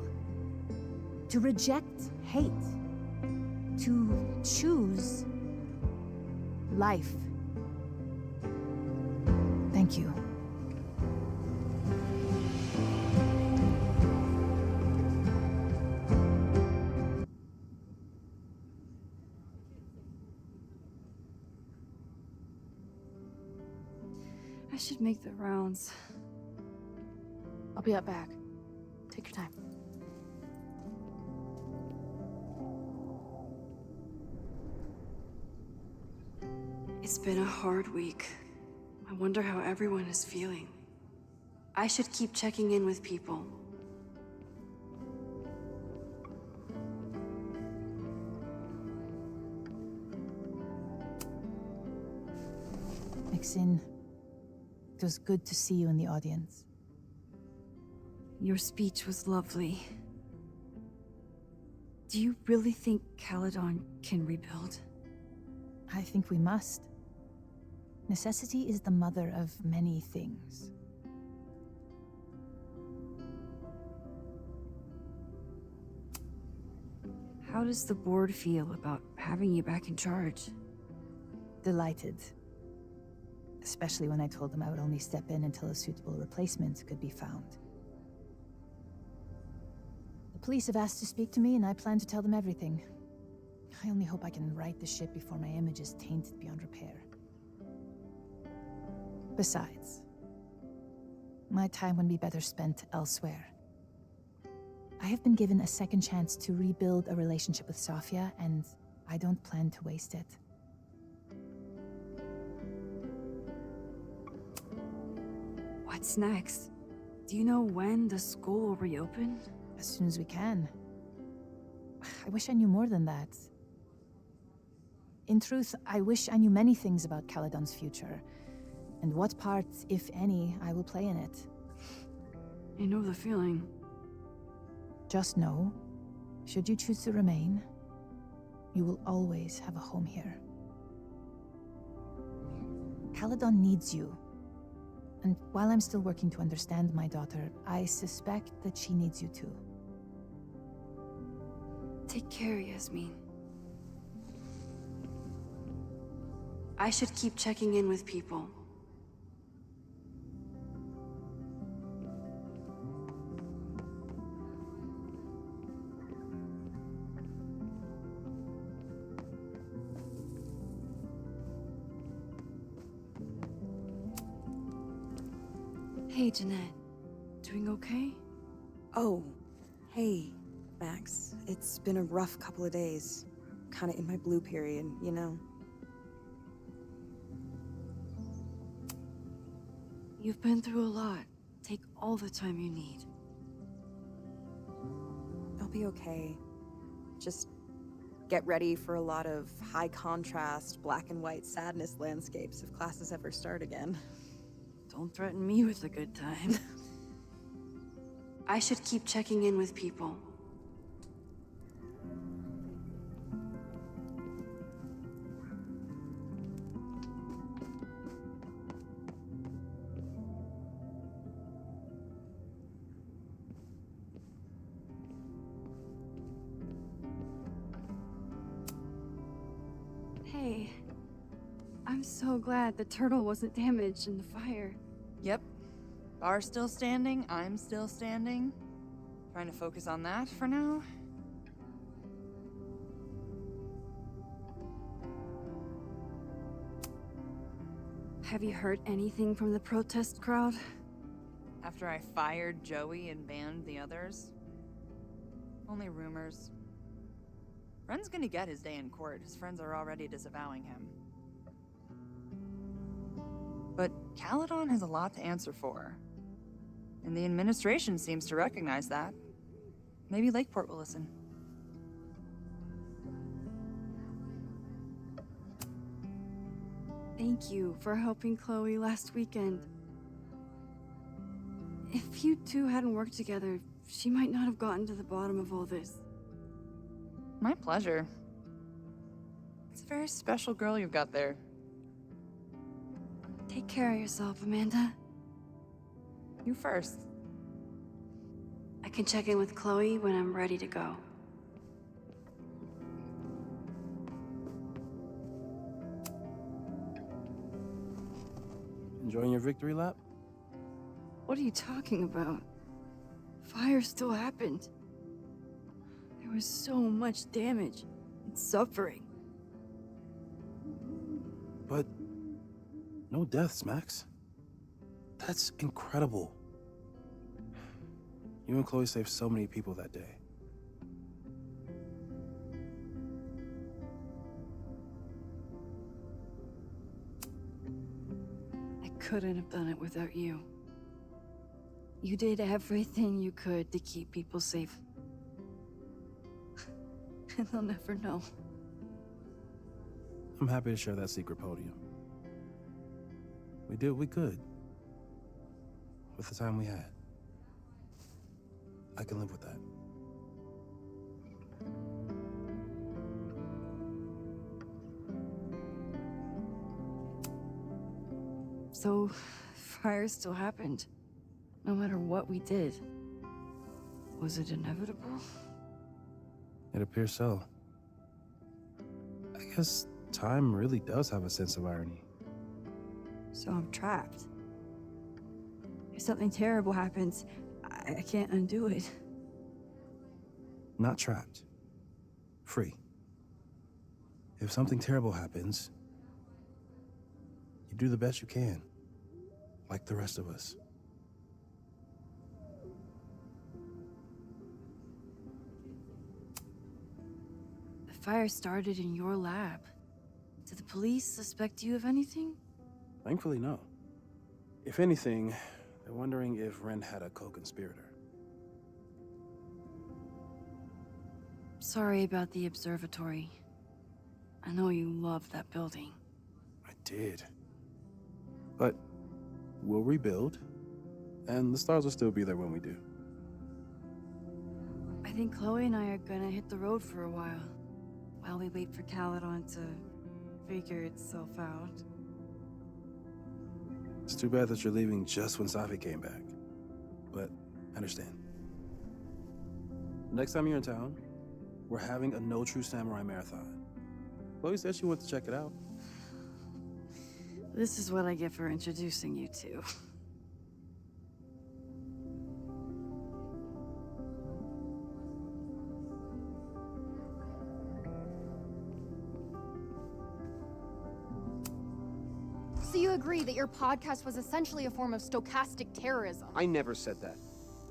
To reject hate. To choose life. Thank you. I should make the rounds. I'll be up back. Take your time. It's been a hard week. I wonder how everyone is feeling. I should keep checking in with people. Maxine, it was good to see you in the audience. Your speech was lovely. Do you really think Caledon can rebuild? I think we must. Necessity is the mother of many things. How does the board feel about having you back in charge? Delighted. Especially when I told them I would only step in until a suitable replacement could be found. The police have asked to speak to me, and I plan to tell them everything. I only hope I can right the ship before my image is tainted beyond repair. Besides, my time would be better spent elsewhere. I have been given a second chance to rebuild a relationship with Sophia, and I don't plan to waste it. What's next? Do you know when the school will reopen? As soon as we can. I wish I knew more than that. In truth, I wish I knew many things about Caledon's future, and what part, if any, I will play in it. I know the feeling. Just know, should you choose to remain, you will always have a home here. Caledon needs you. And while I'm still working to understand my daughter, I suspect that she needs you too. Take care, Yasmin. I should keep checking in with people. Hey, Jeanette. Doing okay? Oh, hey, Max. It's been a rough couple of days. Kinda in my blue period, you know? You've been through a lot. Take all the time you need. I'll be okay. Just get ready for a lot of high contrast, black and white sadness landscapes if classes ever start again. Don't threaten me with a good time. I should keep checking in with people. Hey, I'm so glad the turtle wasn't damaged in the fire. Yep. Bar's still standing, I'm still standing. Trying to focus on that for now. Have you heard anything from the protest crowd? After I fired Joey and banned the others? Only rumors. Ren's gonna get his day in court. His friends are already disavowing him. But Caledon has a lot to answer for. And the administration seems to recognize that. Maybe Lakeport will listen. Thank you for helping Chloe last weekend. If you two hadn't worked together, she might not have gotten to the bottom of all this. My pleasure. It's a very special girl you've got there. Take care of yourself, Amanda. You first. I can check in with Chloe when I'm ready to go. Enjoying your victory lap? What are you talking about? Fire still happened. There was so much damage and suffering. But no deaths, Max. That's incredible. You and Chloe saved so many people that day. I couldn't have done it without you. You did everything you could to keep people safe. And they'll never know. I'm happy to share that secret podium. We did what we could with the time we had. I can live with that. So, fire still happened. No matter what we did. Was it inevitable? It appears so. I guess time really does have a sense of irony. So I'm trapped. If something terrible happens, I can't undo it. Not trapped. Free. If something terrible happens, you do the best you can. Like the rest of us. The fire started in your lab. Did the police suspect you of anything? Thankfully, no. If anything, they're wondering if Ren had a co-conspirator. Sorry about the observatory. I know you love that building. I did. But we'll rebuild, and the stars will still be there when we do. I think Chloe and I are gonna hit the road for a while we wait for Caledon to figure itself out. It's too bad that you're leaving just when Safi came back. But I understand. Next time you're in town, we're having a No True Samurai marathon. Chloe said she went to check it out. This is what I get for introducing you to. So you agree that your podcast was essentially a form of stochastic terrorism? I never said that.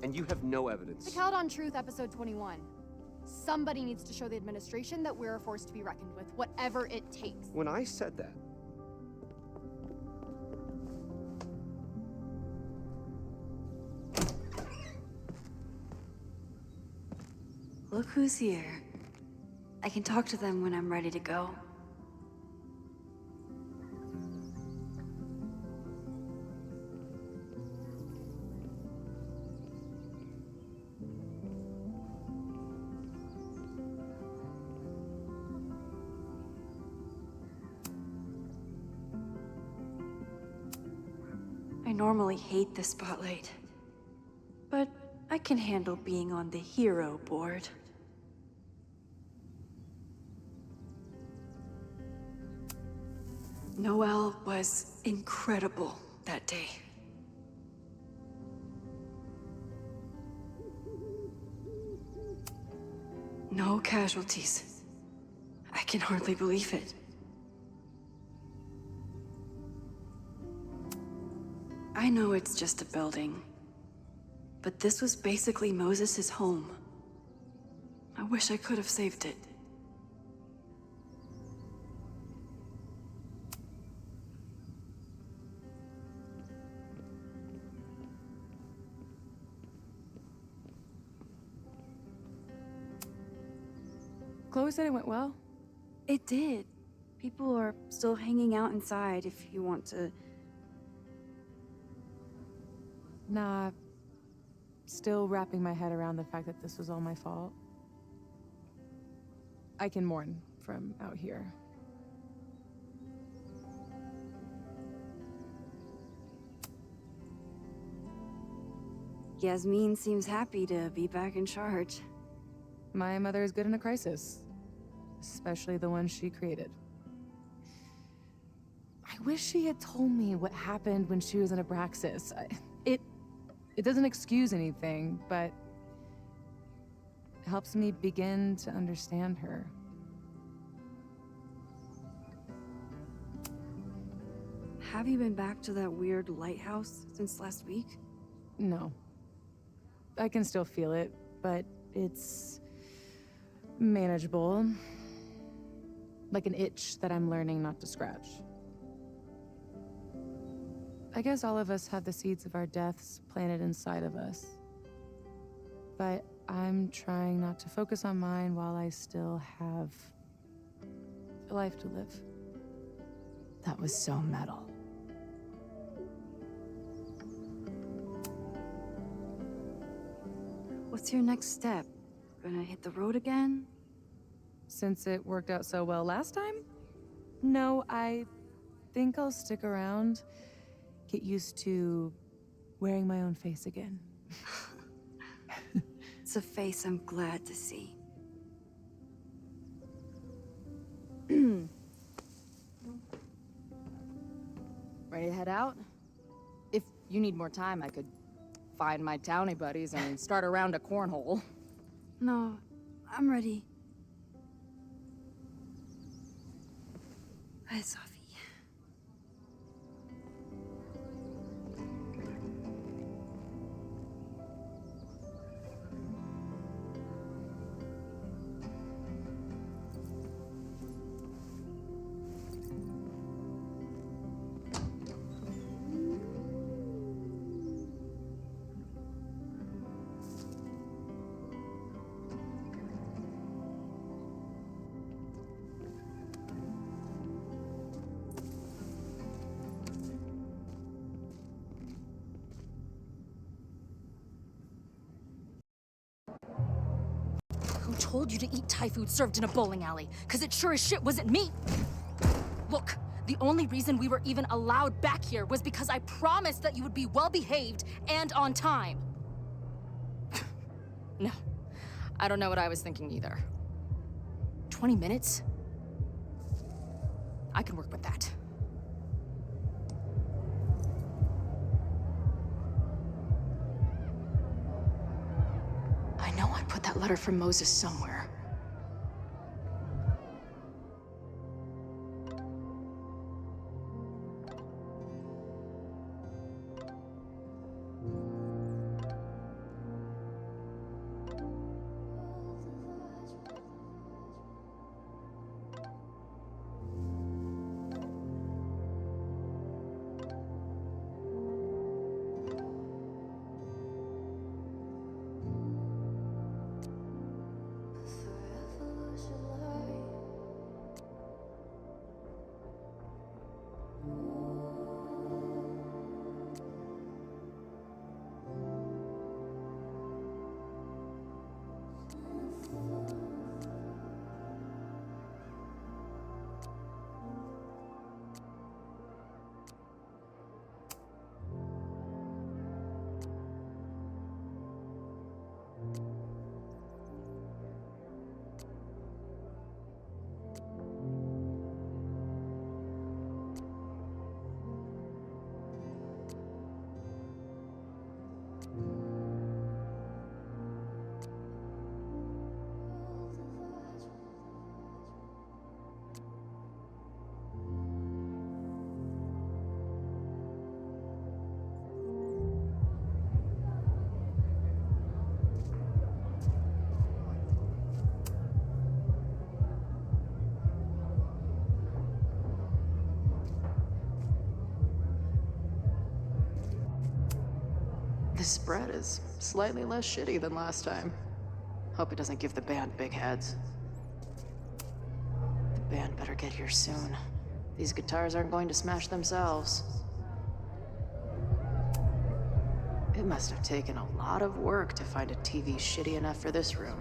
And you have no evidence. The Caledon Truth, episode 21. Somebody needs to show the administration that we're a force to be reckoned with, whatever it takes. When I said that, Look who's here. I can talk to them when I'm ready to go. I normally hate the spotlight, but I can handle being on the hero board. Noelle was incredible that day. No casualties. I can hardly believe it. I know it's just a building, but this was basically Moses' home. I wish I could have saved it. Chloe said it went well. It did. People are still hanging out inside if you want to. Nah, still wrapping my head around the fact that this was all my fault. I can mourn from out here. Yasmin seems happy to be back in charge. My mother is good in a crisis, especially the one she created. I wish she had told me what happened when she was in Abraxas. It doesn't excuse anything, but it helps me begin to understand her. Have you been back to that weird lighthouse since last week? No. I can still feel it, but it's manageable. Like an itch that I'm learning not to scratch. I guess all of us have the seeds of our deaths planted inside of us. But I'm trying not to focus on mine while I still have a life to live. That was so metal. What's your next step? Gonna hit the road again? Since it worked out so well last time? No, I think I'll stick around. Get used to wearing my own face again. It's a face I'm glad to see. Ready to head out? If you need more time, I could find my townie buddies and start around a cornhole. No, I'm ready. Hi, Sophie. Who told you to eat Thai food served in a bowling alley? Cause it sure as shit wasn't me! Look, the only reason we were even allowed back here was because I promised that you would be well-behaved and on time. No, I don't know what I was thinking either. 20 minutes? I can work with that. that letter from Moses somewhere. This spread is slightly less shitty than last time. Hope it doesn't give the band big heads. The band better get here soon. These guitars aren't going to smash themselves. It must have taken a lot of work to find a TV shitty enough for this room.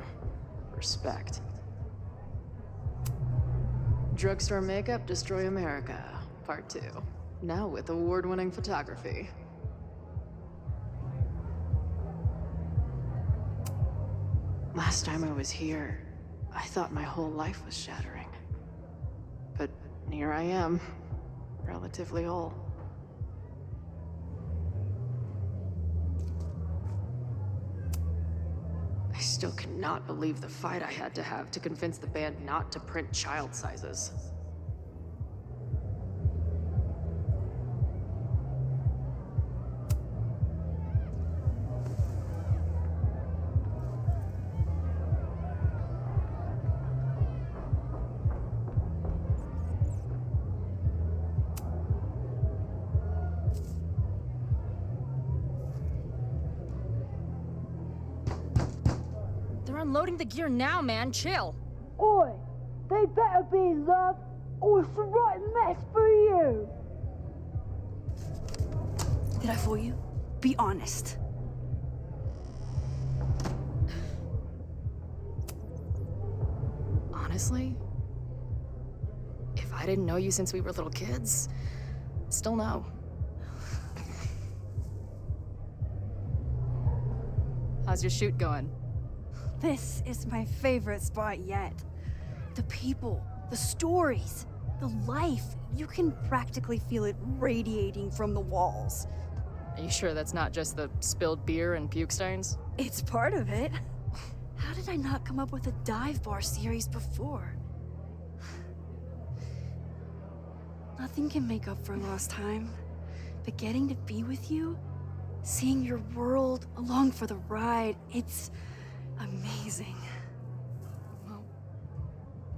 Respect. Drugstore makeup destroy America, part 2. Now with award-winning photography. Last time I was here, I thought my whole life was shattering. But here I am, relatively whole. I still cannot believe the fight I had to have to convince the band not to print child sizes. Unloading the gear now, man. Chill. Oi! They better be in love, or it's the right mess for you! Did I fool you? Be honest. Honestly, if I didn't know you since we were little kids, still no. How's your shoot going? This is my favorite spot yet. The people, the stories, the life. You can practically feel it radiating from the walls. Are you sure that's not just the spilled beer and puke stains? It's part of it. How did I not come up with a dive bar series before? Nothing can make up for lost time, but getting to be with you, seeing your world along for the ride, it's amazing. Well,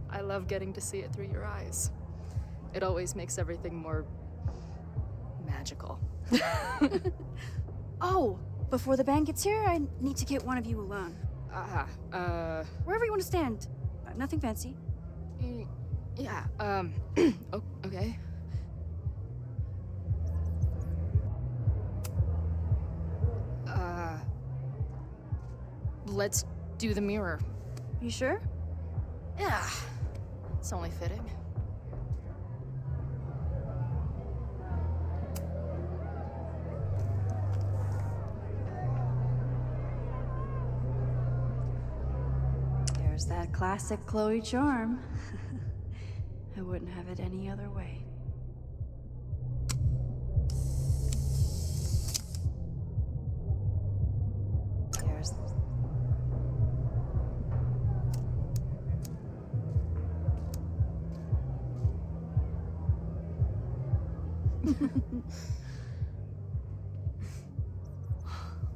I love getting to see it through your eyes. It always makes everything more magical. Oh, before the band gets here, I need to get one of you alone. Wherever you want to stand. Nothing fancy. Yeah, okay. Let's do the mirror. You sure? Yeah. It's only fitting. There's that classic Chloe charm. I wouldn't have it any other way.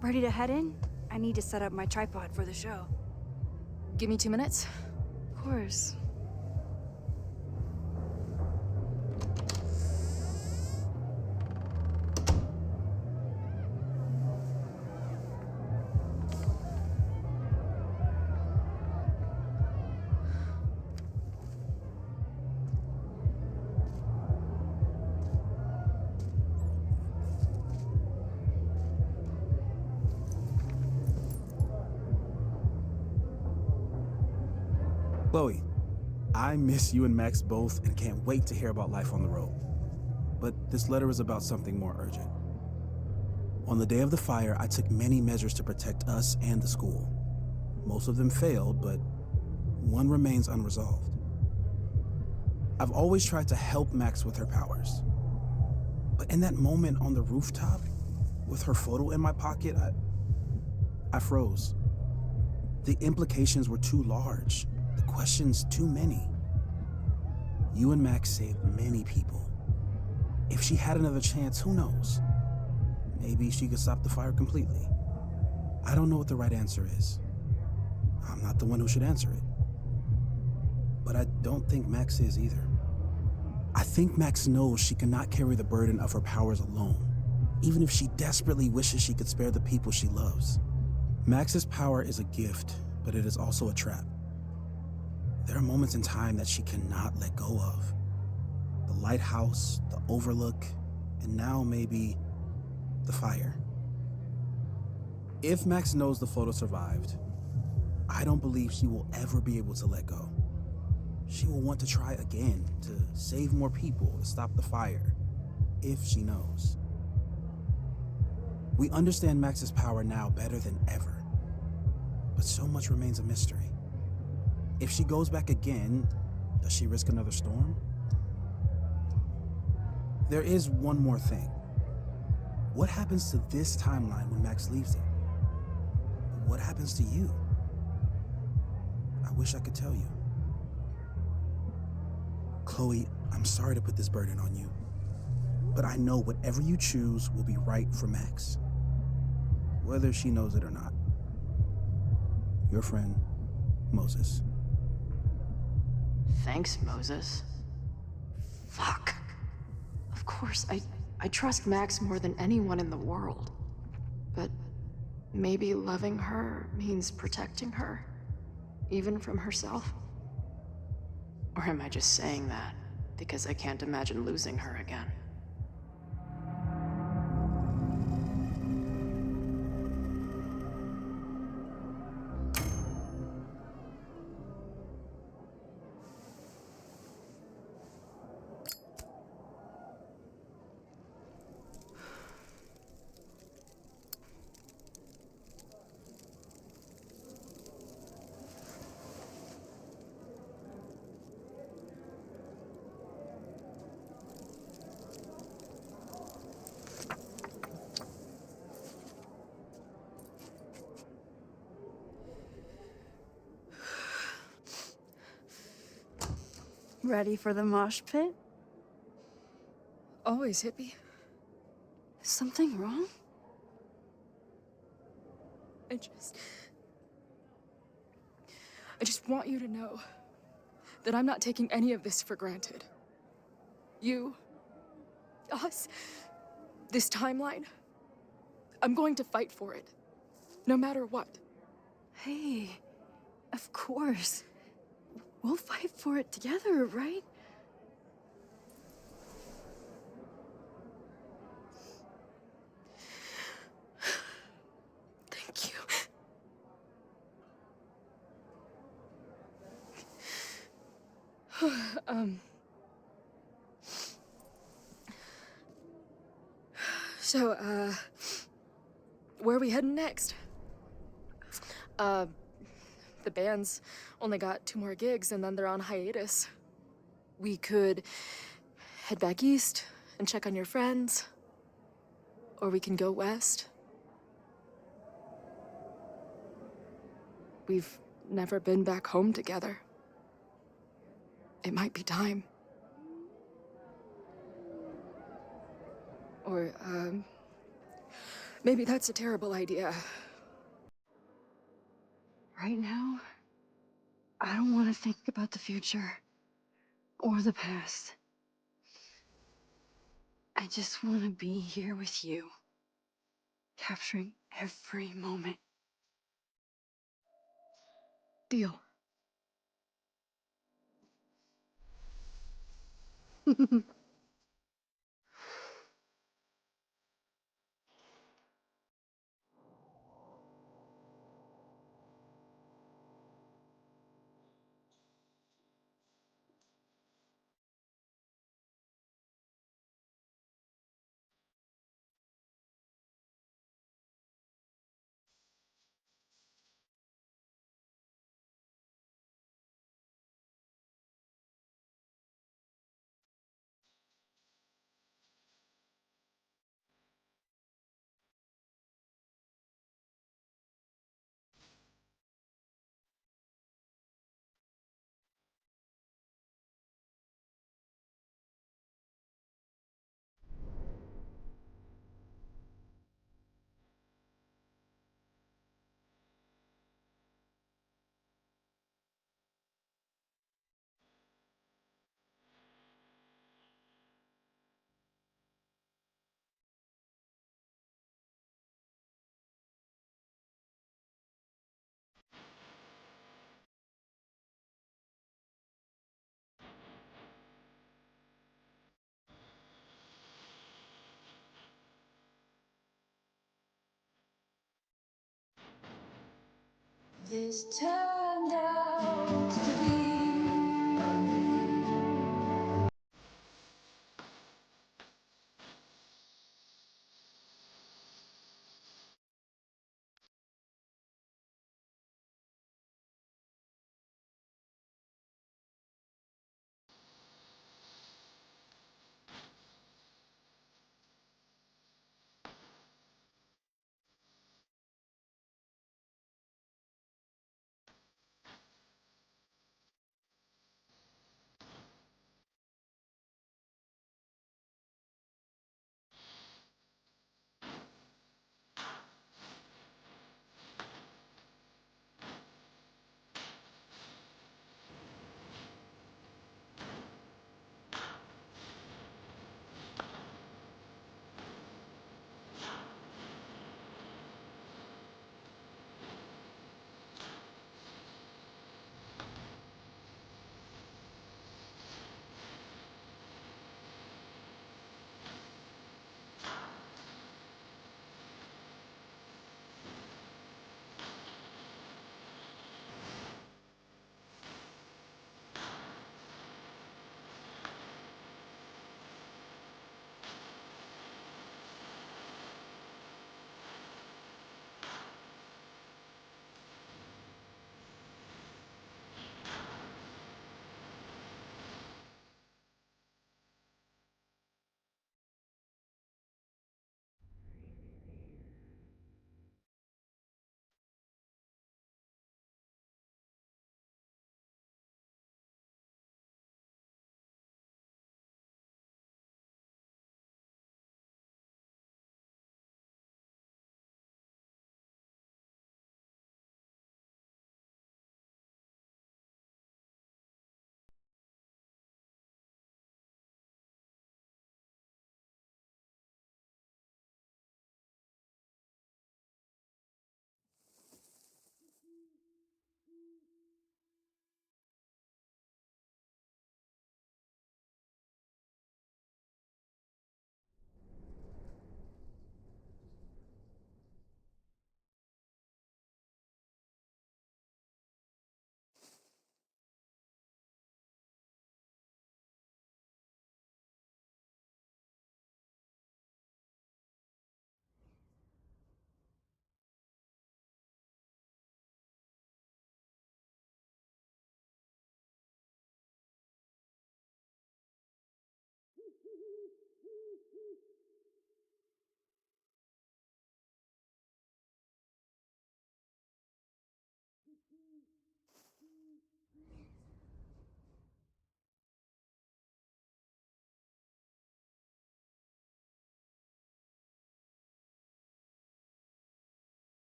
Ready to head in? I need to set up my tripod for the show. Give me 2 minutes. Of course. Chloe, I miss you and Max both and can't wait to hear about life on the road. But this letter is about something more urgent. On the day of the fire, I took many measures to protect us and the school. Most of them failed, but one remains unresolved. I've always tried to help Max with her powers. But in that moment on the rooftop, with her photo in my pocket, I froze. The implications were too large. The questions too many. You and Max saved many people. If she had another chance, who knows? Maybe she could stop the fire completely. I don't know what the right answer is. I'm not the one who should answer it. But I don't think Max is either. I think Max knows she cannot carry the burden of her powers alone, even if she desperately wishes she could spare the people she loves. Max's power is a gift, but it is also a trap. There are moments in time that she cannot let go of. The lighthouse, the overlook, and now maybe the fire. If Max knows the photo survived, I don't believe she will ever be able to let go. She will want to try again, to save more people, to stop the fire, if she knows. We understand Max's power now better than ever, but so much remains a mystery. If she goes back again, does she risk another storm? There is one more thing. What happens to this timeline when Max leaves it? What happens to you? I wish I could tell you. Chloe, I'm sorry to put this burden on you, but I know whatever you choose will be right for Max, whether she knows it or not. Your friend, Moses. Thanks, Moses. Fuck. Of course, I trust Max more than anyone in the world. But maybe loving her means protecting her, even from herself? Or am I just saying that because I can't imagine losing her again? Ready for the mosh pit? Always, hippie. Is something wrong? I just want you to know that I'm not taking any of this for granted. You, us, this timeline. I'm going to fight for it, no matter what. Hey, of course. We'll fight for it together, right? Thank you. So, where are we heading next? The band's only got 2 more gigs and then they're on hiatus. We could head back east and check on your friends. Or we can go west. We've never been back home together. It might be time. Or, maybe that's a terrible idea. Right now, I don't want to think about the future or the past. I just want to be here with you, capturing every moment. Deal. This turned out to be